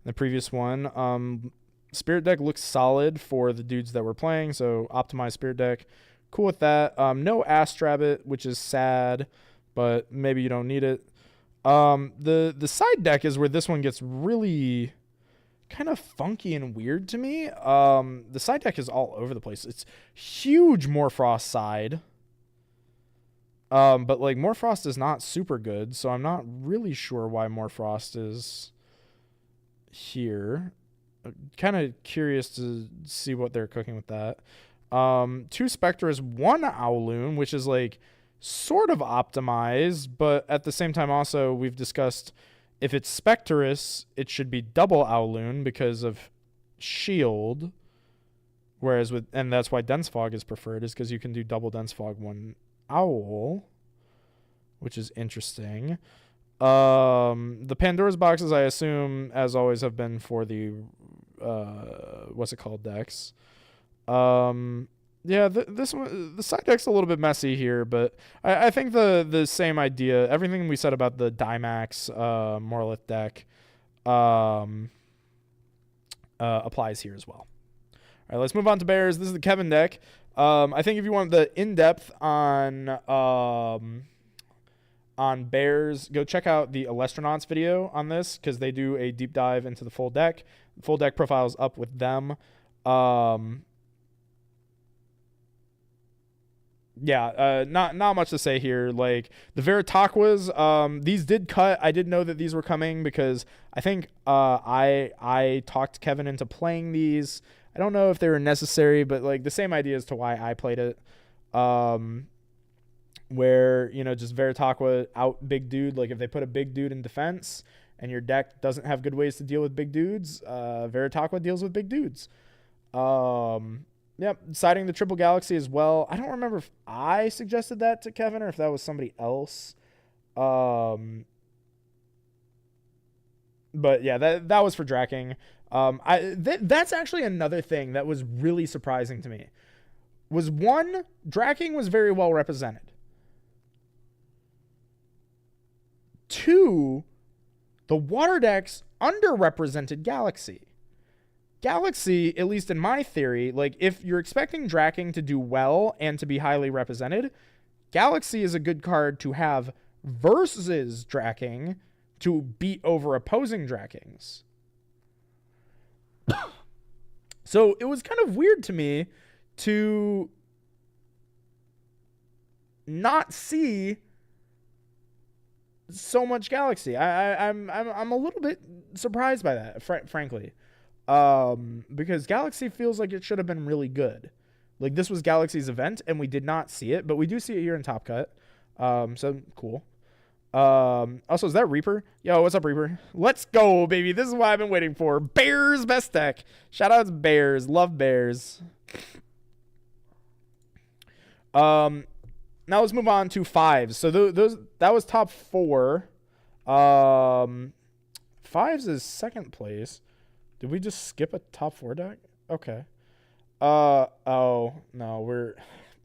the previous one. Spirit deck looks solid for the dudes that we're playing, so optimized spirit deck. Cool with that. No Astrabbit, which is sad, but maybe you don't need it. The side deck is where this one gets really kind of funky and weird to me. The side deck is all over the place. It's huge Morfrost side. But like Morfrost is not super good, so I'm not really sure why Morfrost is here. Kind of curious to see what they're cooking with that. 2 Spectres, 1 Owloon, which is like sort of optimized, but at the same time also we've discussed if it's Spectrous, it should be double Owloon because of shield. Whereas and that's why Dense Fog is preferred, is because you can do double Dense Fog 1 Owl, which is interesting. The Pandora's boxes, I assume, as always, have been for the what's it called, decks. Yeah, this one, the side deck's a little bit messy here, but I think the same idea, everything we said about the Dimax Morlith deck applies here as well. All right, let's move on to Bears. This is the Kevin deck. I think if you want the in-depth on Bears, go check out the Elestronauts video on this, because they do a deep dive into the full deck. Full deck profiles up with them. Yeah, not much to say here. Like the Veritaquas, these did cut. I did know that these were coming because I think I talked Kevin into playing these. I don't know if they were necessary, but like the same idea as to why I played it. Where, you know, just Veritaqua out big dude. Like if they put a big dude in defense and your deck doesn't have good ways to deal with big dudes, Veritaqua deals with big dudes. Yep, siding the Triple Galaxy as well. I don't remember if I suggested that to Kevin or if that was somebody else. But yeah, that was for Drakking. That's actually another thing that was really surprising to me. Was one, Drakking was very well represented. 2, the water decks underrepresented Galaxy. Galaxy, at least in my theory, like if you're expecting Drakking to do well and to be highly represented, Galaxy is a good card to have versus Drakking to beat over opposing Drakkings. So it was kind of weird to me to not see so much Galaxy. I'm a little bit surprised by that, frankly. Because Galaxy feels like it should have been really good. Like this was Galaxy's event and we did not see it, but we do see it here in Top Cut. So cool. Also, is that Reaper? Yo, what's up, Reaper? Let's go, baby. This is what I've been waiting for. Bears best deck. Shout outs Bears. Love Bears. Now let's move on to 5s. So that was top 4. 5s is second place. Did we just skip a top 4 deck? Okay. Oh no,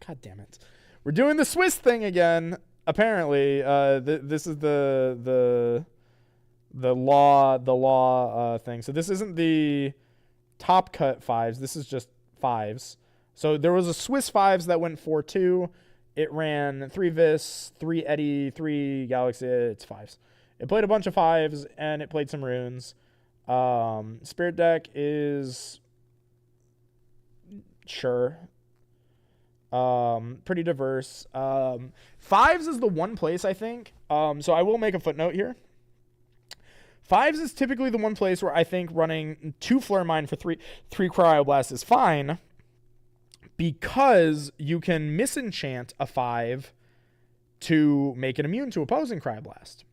God damn it. We're doing the Swiss thing again. Apparently, this is the law thing. So this isn't the top cut 5s. This is just 5s. So there was a Swiss 5s that went 4-2. It ran 3 Vis, 3 Eddy, 3 Galaxy. It's 5s. It played a bunch of 5s and it played some runes. Spirit deck is sure. Pretty diverse. Fives is the one place, I think. So I will make a footnote here. Fives is typically the one place where I think running 2 Flare Mine for 3 Cryoblast is fine, because you can misenchant a 5 to make it immune to opposing Cryoblast.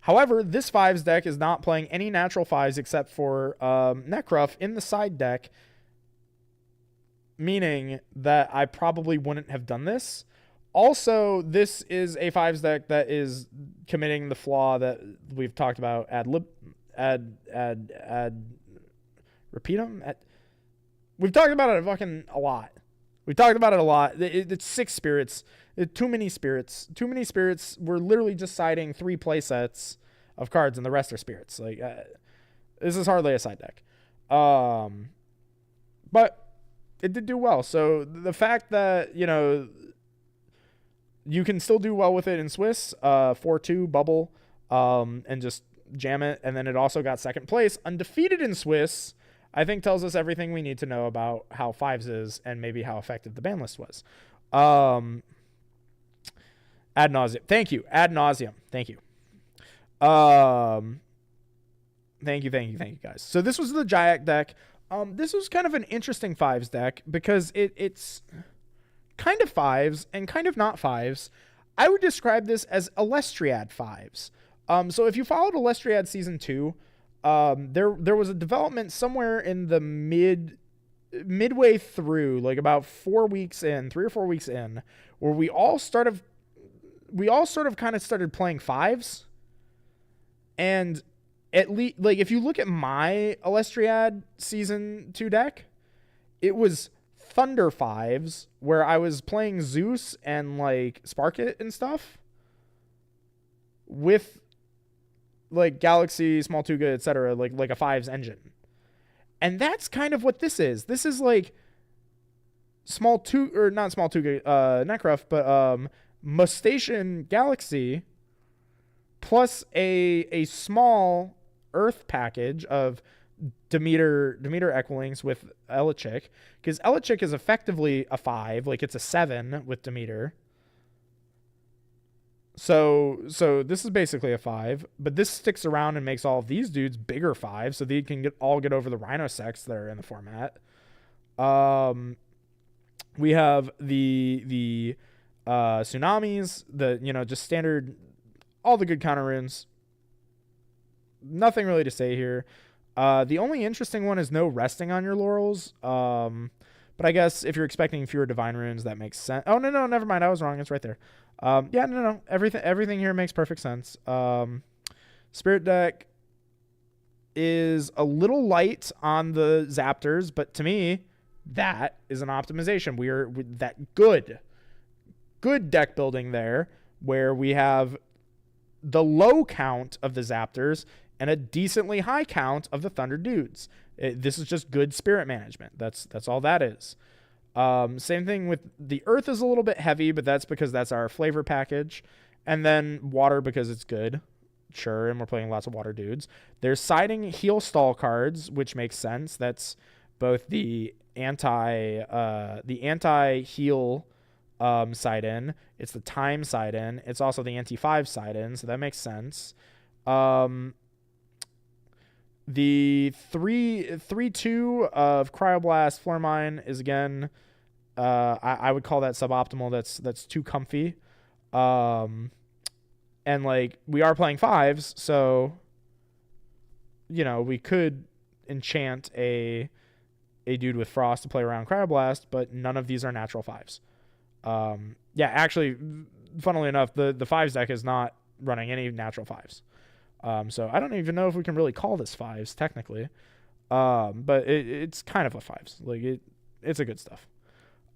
However, this 5's deck is not playing any natural 5s except for Necruff in the side deck, meaning that I probably wouldn't have done this. Also, this is a 5's deck that is committing the flaw that we've talked about we've talked about it a lot. We've talked about it a lot. It's 6 spirits. Too many spirits. Too many spirits. We're literally just siding 3 play sets of cards, and the rest are spirits. Like, this is hardly a side deck. But it did do well. So the fact that, you know, you can still do well with it in Swiss, 4-2 bubble, and just jam it. And then it also got second place, undefeated in Swiss, I think tells us everything we need to know about how 5s is and maybe how effective the ban list was. Ad nauseum. Thank you. Ad nauseum. Thank you. Thank you, guys. So this was the Jayak deck. This was kind of an interesting 5s deck because it's kind of 5s and kind of not 5s. I would describe this as Elestriad 5s. So if you followed Elestriad Season 2, there was a development somewhere in the midway through, like about 3 or 4 weeks in, where we all sort of kind of started playing 5s. And at least, like, if you look at my Elestriad Season 2 deck, it was Thunder 5s, where I was playing Zeus and, like, Spark It and stuff with, like, Galaxy, Small Tuga, etc., like a 5s engine. And that's kind of what this is. This is, like, not Small Tuga, Necruff, but Mustache Galaxy, plus a small Earth package of Demeter Equilings with Elichick, because Elichick is effectively a 5, like it's a 7 with Demeter. So this is basically a 5, but this sticks around and makes all of these dudes bigger 5, so they can all get over the Rhino Sex that are in the format. We have the tsunamis, just standard, all the good counter runes. Nothing really to say here. The only interesting one is no resting on your laurels. But I guess if you're expecting fewer divine runes, that makes sense. Oh, no, never mind. I was wrong. It's right there. No. Everything here makes perfect sense. Spirit deck is a little light on the Zaptors, but to me, that is an optimization. We're that good deck building there, where we have the low count of the Zaptors and a decently high count of the Thunder dudes. This is just good spirit management. That's all that is. Same thing with the Earth is a little bit heavy, but that's because that's our flavor package. And then water because it's good. Sure, and we're playing lots of water dudes. There's siding heal stall cards, which makes sense. That's both the anti-heal side in. It's the time side in. It's also the anti-5 side in, so that makes sense. The 3/2 of Cryoblast Flare Mine is again, I would call that suboptimal. That's too comfy. And like we are playing 5s, so we could enchant a dude with Frost to play around Cryoblast, but none of these are natural 5s. Actually, funnily enough, the 5s deck is not running any natural 5s. So I don't even know if we can really call this 5s technically. But it's kind of a 5s. Like it's a good stuff.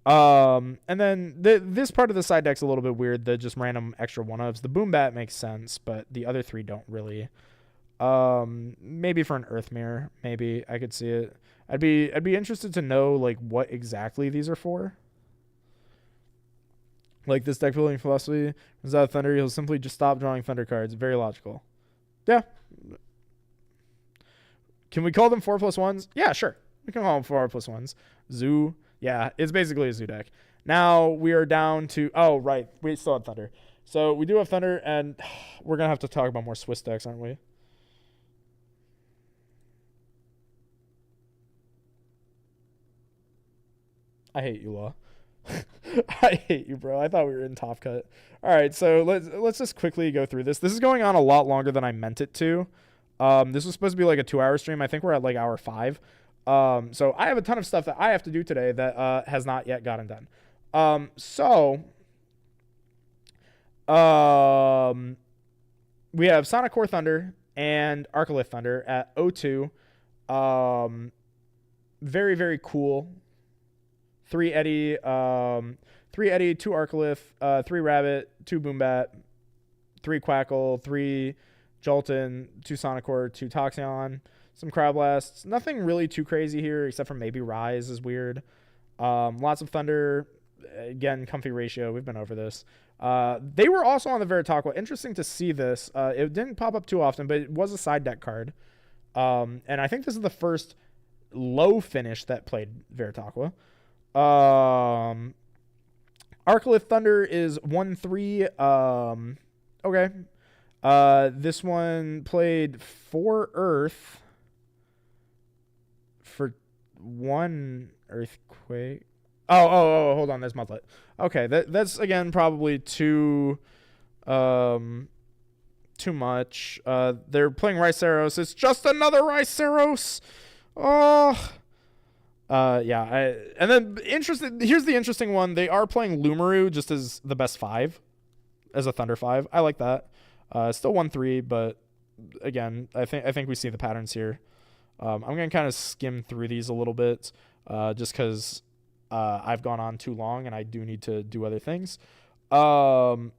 And then this part of the side deck's a little bit weird. The just random extra 1-ofs. The Boom Bat makes sense, but the other 3 don't really. Maybe for an Earth Mirror, maybe I could see it. I'd be interested to know like what exactly these are for. Like this deck building philosophy is out of Thunder, he'll simply just stop drawing Thunder cards. Very logical. Yeah. Can we call them 4+1s? Yeah, sure. We can call them 4+1s. Zoo, Yeah, it's basically a zoo deck. Now we are down to... Oh, right. We still have Thunder. So we do have Thunder, and we're going to have to talk about more Swiss decks, aren't we? I hate you, Law. I hate you, bro. I thought we were in Top Cut. All right, so let's just quickly go through this. This is going on a lot longer than I meant it to. This was supposed to be like a 2-hour stream. I think we're at like hour 5. So I have a ton of stuff that I have to do today that has not yet gotten done. We have Sonic Core Thunder and Arcalith Thunder at 0-2. Very, very cool. 3 Eddy, 2 Arcalith, 3 Rabbit, 2 Boombat, 3 Quackle, 3 Jolton, 2 Sonic Core, 2 Toxion, some Crowd Blasts. Nothing really too crazy here, except for maybe Rise is weird. Lots of Thunder. Again, comfy ratio. We've been over this. They were also on the Veritaqua. Interesting to see this. It didn't pop up too often, but it was a side deck card. And I think this is the first low finish that played Veritaqua. Arcalith Thunder is 1-3. Okay. This one played 4 Earth for 1 Earthquake. Oh, hold on. There's Mudlet. Okay, that's again probably too much. They're playing Riceros. It's just another Riceros. Oh. Yeah. And then here's the interesting one. They are playing Lumaru just as the best 5, as a Thunder 5. I like that. Still 1-3, but again, I think we see the patterns here. I'm gonna kind of skim through these a little bit, just because I've gone on too long and I do need to do other things. 2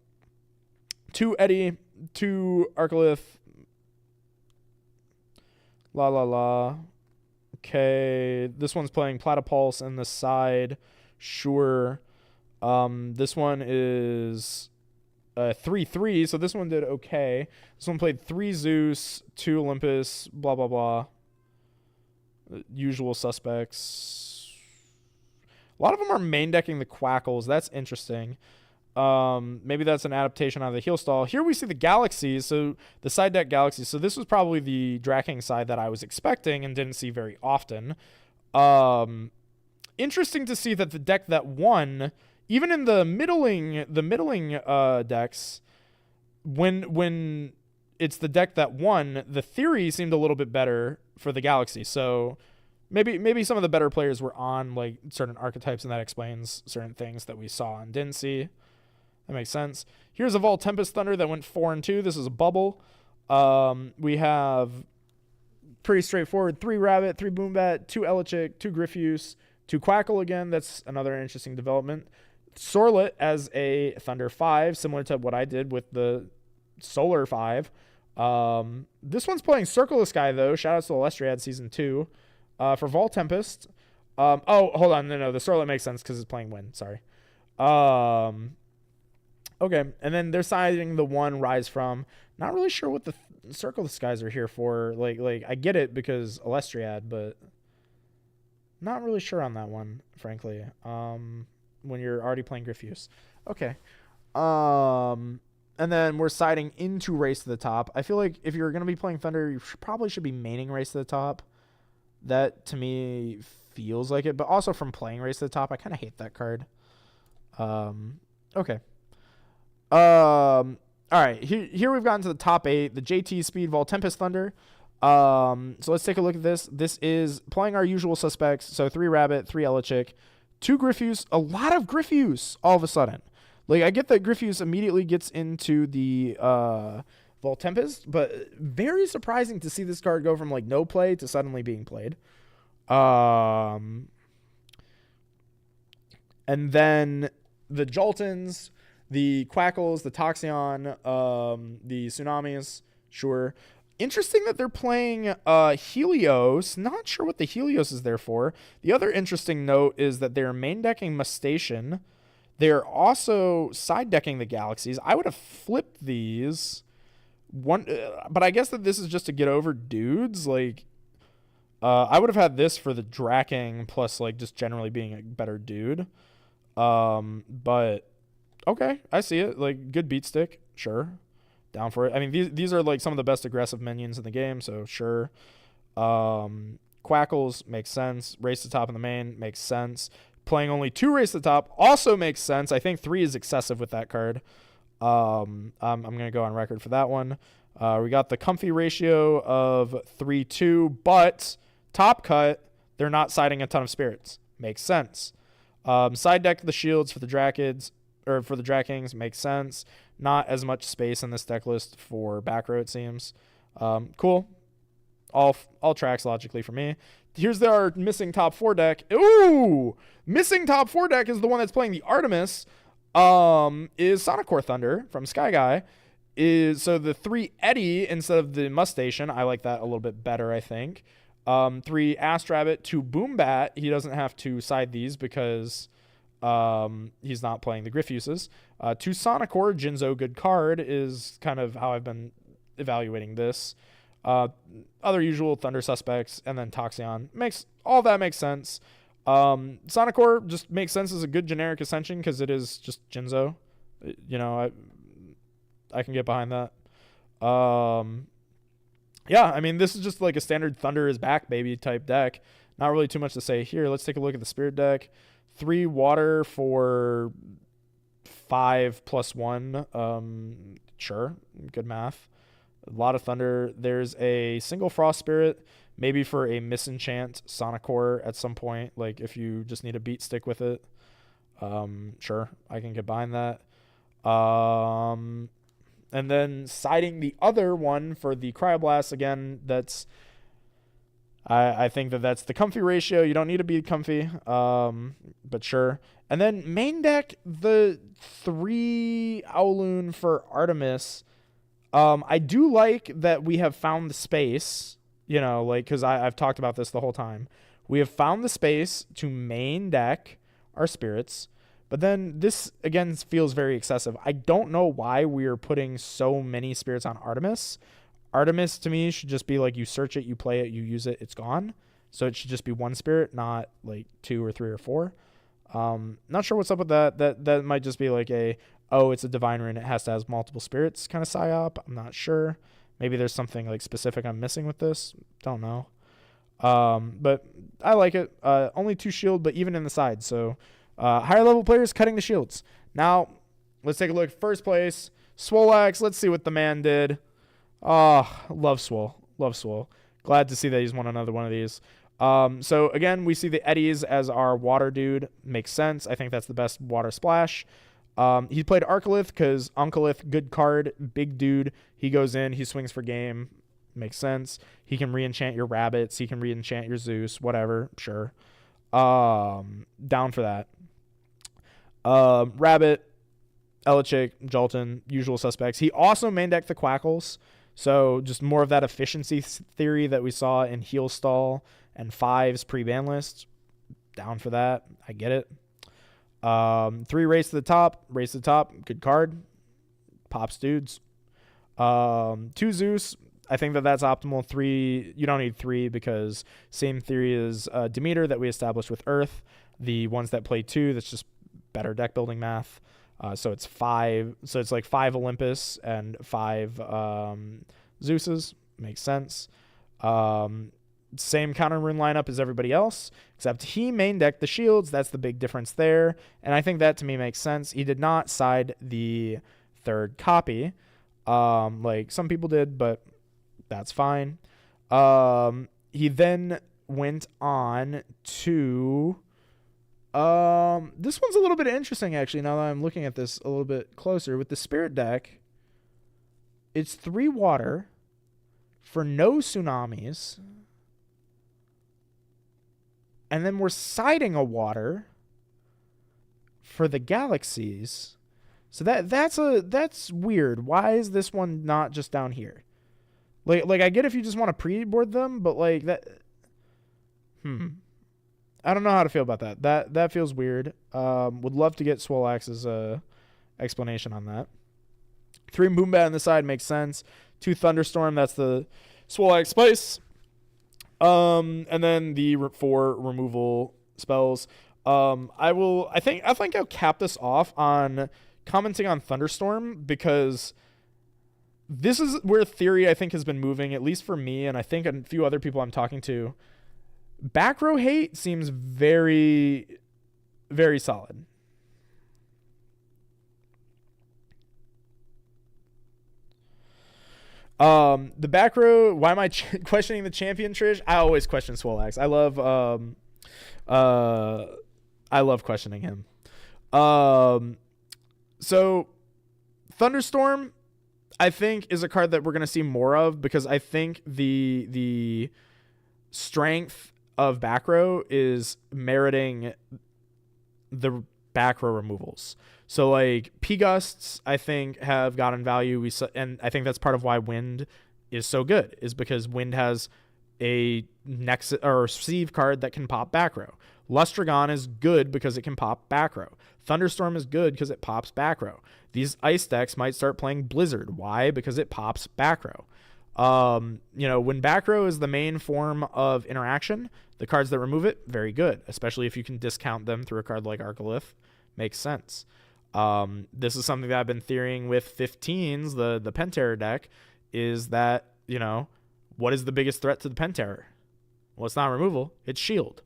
Eddy, 2 Arcalith. La. Okay, this one's playing Platypulse in the side. Sure. This one is 3-3, so this one did okay. This one played 3 Zeus, 2 Olympus, blah, blah, blah. Usual suspects. A lot of them are main decking the Quackles. That's interesting. Maybe that's an adaptation out of the Heal Stall. Here we see the Galaxies, so the side deck Galaxies. So this was probably the Drakking side that I was expecting and didn't see very often. Interesting to see that the deck that won, even in the middling decks, when it's the deck that won, the theory seemed a little bit better for the Galaxy. So maybe some of the better players were on like certain archetypes, and that explains certain things that we saw and didn't see. That makes sense. Here's a Vol Tempest Thunder that went 4-2. This is a bubble. We have pretty straightforward 3 Rabbit, 3 Boombat, 2 Elechick, 2 Griffuse, 2 Quackle again. That's another interesting development. Sorlet as a Thunder 5, similar to what I did with the Solar 5. This one's playing Circle the Sky, though. Shoutouts to Elestriad Season 2. For Vol Tempest. Oh, hold on. No. The Sorlet makes sense because it's playing Wind. Sorry. Okay. And then they're siding the 1 Rise from. Not really sure what the Circle the Skies are here for. Like I get it because Elestriad, but not really sure on that one, frankly. When you're already playing Griffuse. Okay. And then we're siding into Race to the Top. I feel like if you're going to be playing Thunder, you probably should be maining Race to the Top. That, to me, feels like it. But also from playing Race to the Top, I kind of hate that card. Okay. All right. Here we've gotten to the top 8. The JT Speed Vol Tempest Thunder. So let's take a look at this. This is playing our usual suspects. So 3 Rabbit, 3 Elechick, 2 Griffuse. A lot of Griffuse all of a sudden. Like, I get that Griffuse immediately gets into the Vol Tempest, but very surprising to see this card go from, like, no play to suddenly being played. And then the Joltons, the Quackles, the Toxion, the Tsunamis, sure. Interesting that they're playing Helios. Not sure what the Helios is there for. The other interesting note is that they're main decking Mustation. They're also side decking the Galaxies. I would have flipped these. But I guess that this is just to get over dudes. Like, I would have had this for the Drakking plus like just generally being a better dude. But okay, I see it. Like good beat stick, sure. Down for it. I mean, these are like some of the best aggressive minions in the game, so sure. Quackles makes sense. Race to top in the main makes sense. Playing only 2 race to top also makes sense. I think 3 is excessive with that card. I'm gonna go on record for that one. We got the comfy ratio of 3-2, but top cut, they're not siding a ton of spirits. Makes sense. Side deck the shields for the Drakids, or for the Drakkings, makes sense. Not as much space in this deck list for back row, it seems. Cool. All tracks logically for me. Here's our missing top 4 deck. Ooh! Missing top 4 deck is the one that's playing the Artemis. Is Sonic Core Thunder from Sky Guy. So the 3 Eddie instead of the Mustation. I like that a little bit better, I think. 3 Astrabbit, 2 Boombat. He doesn't have to side these because he's not playing the Griff uses. 2 Sonicore, Jinzo, good card, is kind of how I've been evaluating this. Other usual Thunder suspects, and then Toxion. All that makes sense. Sonicore just makes sense as a good generic Ascension because it is just Jinzo. You know, I can get behind that. Yeah, I mean, this is just like a standard Thunder is back, baby type deck. Not really too much to say here. Let's take a look at the Spirit deck. 3 water for 5 + 1. Sure, good math. A lot of Thunder. There's a single Frost Spirit, maybe for a Misenchant Sonicore at some point, like if you just need a beat stick with it. Sure, I can get behind that. And then siding the other one for the Cryoblast, again, that's... I think that's the comfy ratio. You don't need to be comfy, but sure. And then main deck, the 3 Owloon for Artemis. I do like that we have found the space, you know, like, because I've talked about this the whole time. We have found the space to main deck our spirits, but then this, again, feels very excessive. I don't know why we are putting so many spirits on Artemis. Artemis, to me, should just be like you search it, you play it, you use it, it's gone. So it should just be 1 spirit, not like 2 or 3 or 4. Not sure what's up with that. That might just be like it's a divine rune, it has to have multiple spirits kind of psyop. I'm not sure. Maybe there's something like specific I'm missing with this. Don't know. But I like it. Only 2 shield, but even in the side. So higher level players cutting the shields. Now, let's take a look. First place, Swolax. Let's see what the man did. Love Swole. Love Swole. Glad to see that he's won another one of these. So again, we see the Eddies as our water dude. Makes sense. I think that's the best water splash. He played Arcolith because Oncolith, good card, big dude. He goes in, he swings for game. Makes sense. He can re-enchant your rabbits. He can re-enchant your Zeus, whatever. Sure. Down for that. Rabbit, Elichick, Jolton, usual suspects. He also main decked the Quackles. So just more of that efficiency theory that we saw in Heal Stall and 5's pre-ban list. Down for that. I get it. 3 race to the top. Race to the top. Good card. Pops dudes. 2 Zeus. I think that's optimal. 3. You don't need 3 because same theory as Demeter that we established with Earth. The ones that play 2, that's just better deck building math. So it's 5. So it's like 5 Olympus and 5 Zeuses. Makes sense. Same counter rune lineup as everybody else, except he main decked the shields. That's the big difference there. And I think that to me makes sense. He did not side the 3rd copy, like some people did, but that's fine. He then went on to... this one's a little bit interesting, actually, now that I'm looking at this a little bit closer. With the Spirit deck, it's 3 water for no tsunamis. And then we're siding a water for the galaxies. So that's weird. Why is this one not just down here? Like I get if you just want to pre-board them, but like that... I don't know how to feel about that. That feels weird. Would love to get Swolax's explanation on that. 3 Moonbat on the side makes sense. 2 Thunderstorm, that's the Swolax Spice. And then the 4 removal spells. I think I'll cap this off on commenting on Thunderstorm, because this is where theory I think has been moving, at least for me, and I think a few other people I'm talking to. Back row hate seems very, very solid. The back row, why am I questioning the champion, Trish? I always question Swolax. I love questioning him. So Thunderstorm, I think, is a card that we're going to see more of, because I think the strength of back row is meriting the back row removals. So like P-Gusts, I think, have gotten value. And I think that's part of why Wind is so good, is because Wind has a Nexus or Receive card that can pop back row. Lustron is good because it can pop back row. Thunderstorm is good because it pops back row. These ice decks might start playing Blizzard. Why? Because it pops back row. When back row is the main form of interaction, the cards that remove it, very good, especially if you can discount them through a card like Arcolith. Makes sense. This is something that I've been theorying with 15s, the Penterror deck, is that, what is the biggest threat to the Penterror? Well, it's not removal, it's shield.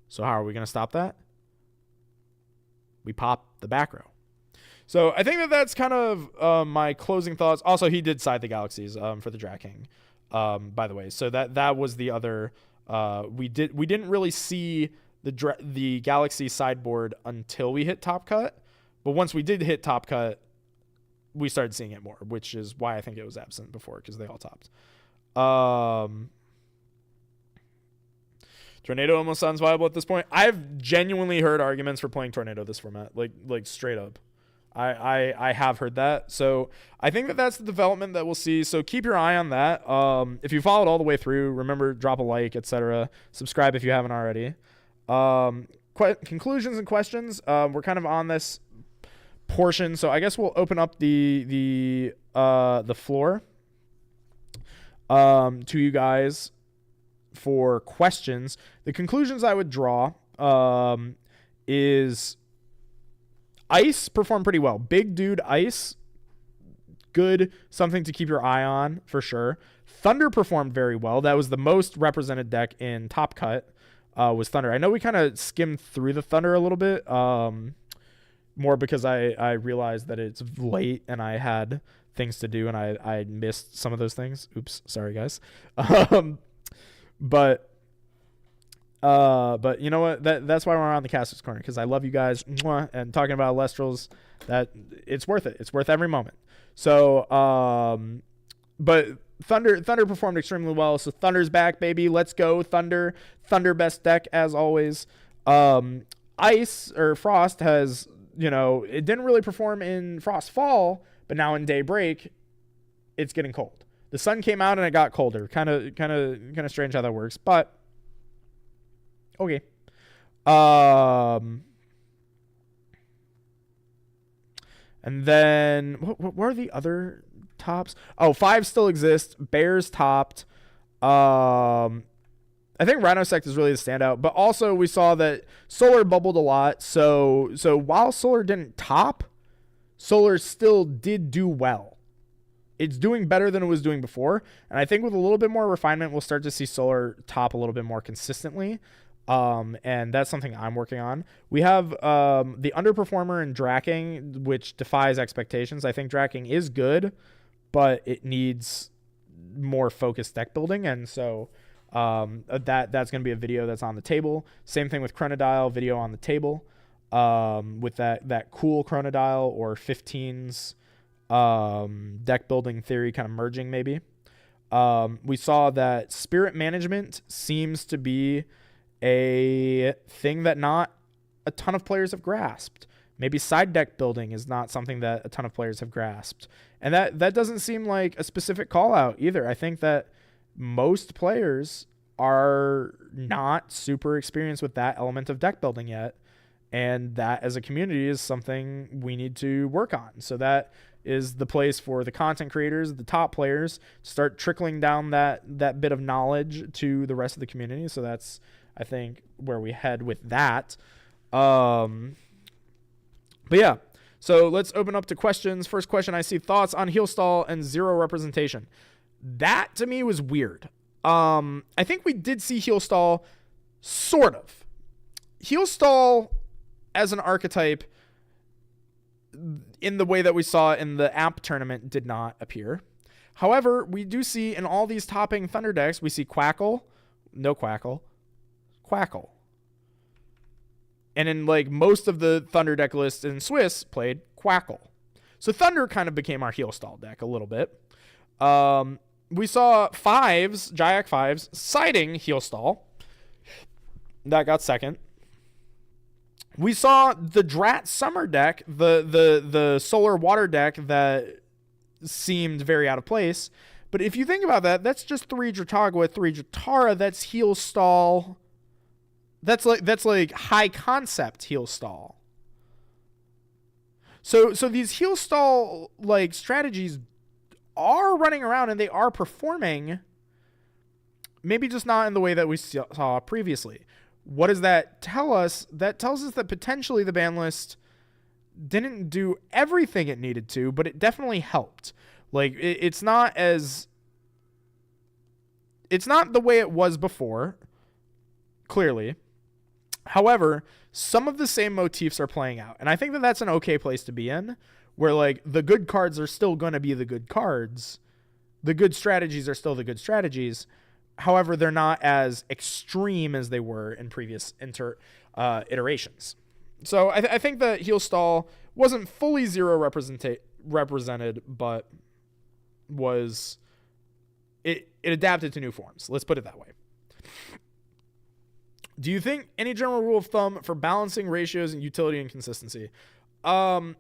So how are we going to stop that? We pop the back row. So I think that's kind of my closing thoughts. Also, he did side the galaxies for the Drakking, by the way. So that was the other. We didn't really see the galaxy sideboard until we hit Top Cut, but once we did hit Top Cut, we started seeing it more, which is why I think it was absent before, because they all topped. Tornado almost sounds viable at this point. I've genuinely heard arguments for playing Tornado this format, like straight up. I have heard that. So I think that's the development that we'll see. So keep your eye on that. If you followed all the way through, remember, drop a like, etc. Subscribe if you haven't already. Conclusions and questions. We're kind of on this portion, so I guess we'll open up the floor to you guys for questions. The conclusions I would draw is Ice performed pretty well. Big dude Ice, good, something to keep your eye on for sure. Thunder performed very well. That was the most represented deck in Top Cut, was Thunder. I know we kind of skimmed through the Thunder a little bit, more because I realized that it's late and I had things to do and I missed some of those things. Oops, sorry guys. But you know what? That's why we're on the Caster's Corner, because I love you guys. And talking about elestrals, that it's worth it. It's worth every moment. So, but Thunder performed extremely well. So Thunder's back, baby. Let's go, Thunder. Thunder best deck as always. Ice or Frost has, it didn't really perform in Frost Fall, but now in Daybreak, it's getting cold. The sun came out and it got colder. Kind of strange how that works, but okay. And then what are the other tops? Oh, 5 still exist. Bears topped. I think Rhinosect is really the standout, but also we saw that Solar bubbled a lot. So while Solar didn't top, Solar still did do well. It's doing better than it was doing before. And I think with a little bit more refinement, we'll start to see Solar top a little bit more consistently. And that's something I'm working on. We have the underperformer in Drakking, which defies expectations. I think Drakking is good, but it needs more focused deck building. And so that's going to be a video that's on the table. Same thing with Chronodile, video on the table. With that cool Chronodile or 15s deck building theory kind of merging maybe. We saw that Spirit Management seems to be a thing that not a ton of players have grasped. Maybe side deck building is not something that a ton of players have grasped. And that doesn't seem like a specific call out either. I think that most players are not super experienced with that element of deck building yet. And that as a community is something we need to work on. So that is the place for the content creators, the top players, to start trickling down that bit of knowledge to the rest of the community. So that's, I think, where we head with that. But yeah, so let's open up to questions. First question I see: thoughts on heal stall and zero representation. That to me was weird. I think we did see heal stall, sort of. Heal stall as an archetype, in the way that we saw in the app tournament, did not appear. However, we do see in all these topping Thunder decks, we see Quackle, no Quackle, Quackle. And in like most of the Thunder deck lists in Swiss played Quackle. So Thunder kind of became our heal stall deck a little bit. We saw Jayak 5s, siding heal stall. That got second. We saw the Drat summer deck, the solar water deck that seemed very out of place. But if you think about that, that's just 3 Dratagua, 3 Jatara. That's heal stall. That's like high concept heal stall. So these heal stall like strategies are running around and they are performing. Maybe just not in the way that we saw previously. What does that tell us? That tells us that potentially the ban list didn't do everything it needed to, but it definitely helped. Like, it's not the way it was before, clearly. However, some of the same motifs are playing out. And I think that that's an okay place to be in, where, like, the good cards are still going to be the good cards. The good strategies are still the good strategies. However, they're not as extreme as they were in previous iterations. So I think that heal stall wasn't fully zero represented, but it adapted to new forms. Let's put it that way. Do you think any general rule of thumb for balancing ratios and utility and consistency? I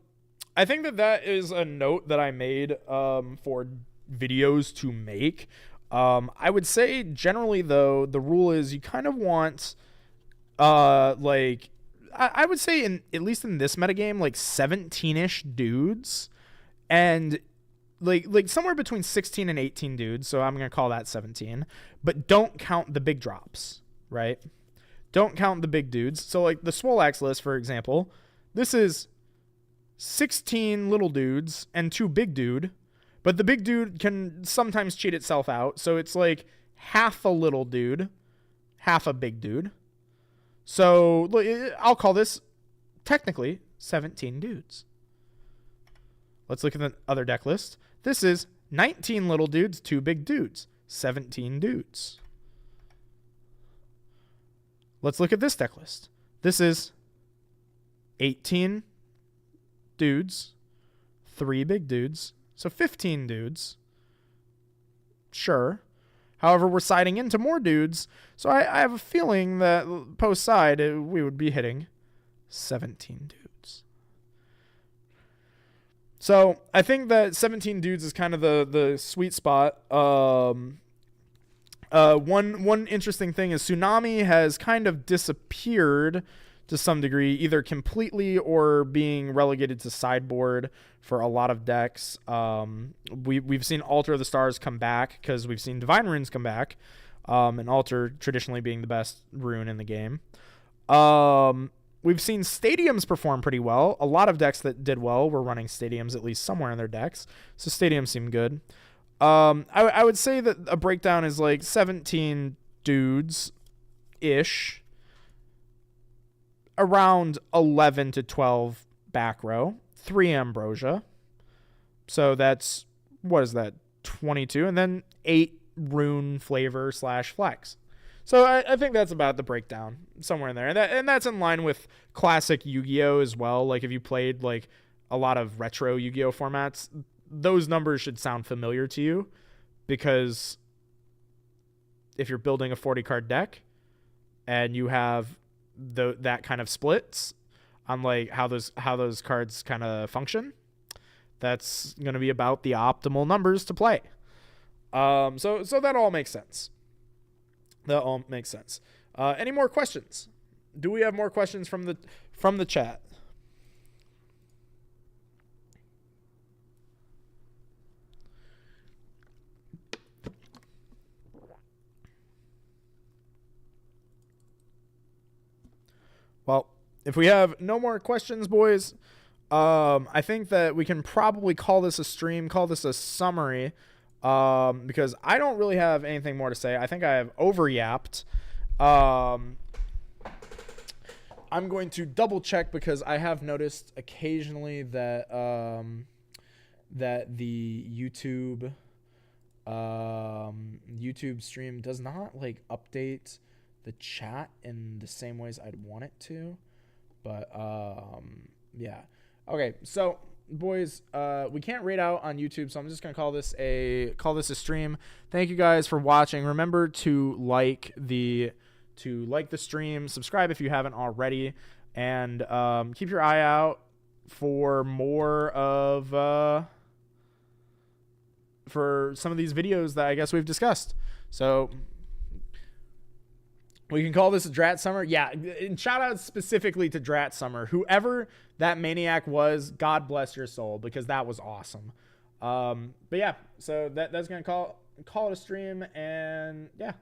think that is a note that I made for videos to make. I would say generally, though, the rule is you kind of want, I would say at least in this metagame, like 17-ish dudes, and like somewhere between 16 and 18 dudes. So I'm going to call that 17, but don't count the big drops, right? Don't count the big dudes. So like the Swolax list, for example, this is 16 little dudes and 2 big dude. But the big dude can sometimes cheat itself out. So it's like half a little dude, half a big dude. So I'll call this technically 17 dudes. Let's look at the other deck list. This is 19 little dudes, 2 big dudes, 17 dudes. Let's look at this deck list. This is 18 dudes, 3 big dudes, so 15 dudes. Sure. However, we're siding into more dudes. So I have a feeling that post-side, we would be hitting 17 dudes. So I think that 17 dudes is kind of the sweet spot. One interesting thing is Tsunami has kind of disappeared to some degree, either completely or being relegated to sideboard for a lot of decks. We've seen Altar of the Stars come back because we've seen Divine Runes come back, and Altar traditionally being the best rune in the game. We've seen Stadiums perform pretty well. A lot of decks that did well were running Stadiums at least somewhere in their decks, so Stadiums seem good. I would say that a breakdown is like 17 dudes-ish, around 11 to 12 back row, 3 Ambrosia. So that's, what is that, 22? And then 8 rune flavor / flex. So I think that's about the breakdown, somewhere in there. And that's in line with classic Yu-Gi-Oh! As well. Like if you played like a lot of retro Yu-Gi-Oh! Formats, those numbers should sound familiar to you, because if you're building a 40-card deck and you have that kind of splits on like how those cards kind of function, that's going to be about the optimal numbers to play. So that all makes sense. Any more questions? Do we have more questions from the chat? Well, if we have no more questions, boys, I think that we can probably call this a stream, call this a summary, because I don't really have anything more to say. I think I have over-yapped. I'm going to double check because I have noticed occasionally that that the YouTube stream does not like update the chat in the same ways I'd want it to. But yeah. Okay, so boys, we can't rate out on YouTube, so I'm just gonna call this a stream. Thank you guys for watching. Remember to like the stream, subscribe if you haven't already, and keep your eye out for more of for some of these videos that I guess we've discussed. So we can call this a Drat Summer. Yeah, and shout out specifically to Drat Summer. Whoever that maniac was, God bless your soul, because that was awesome. But yeah, so that's going to call it a stream, and yeah.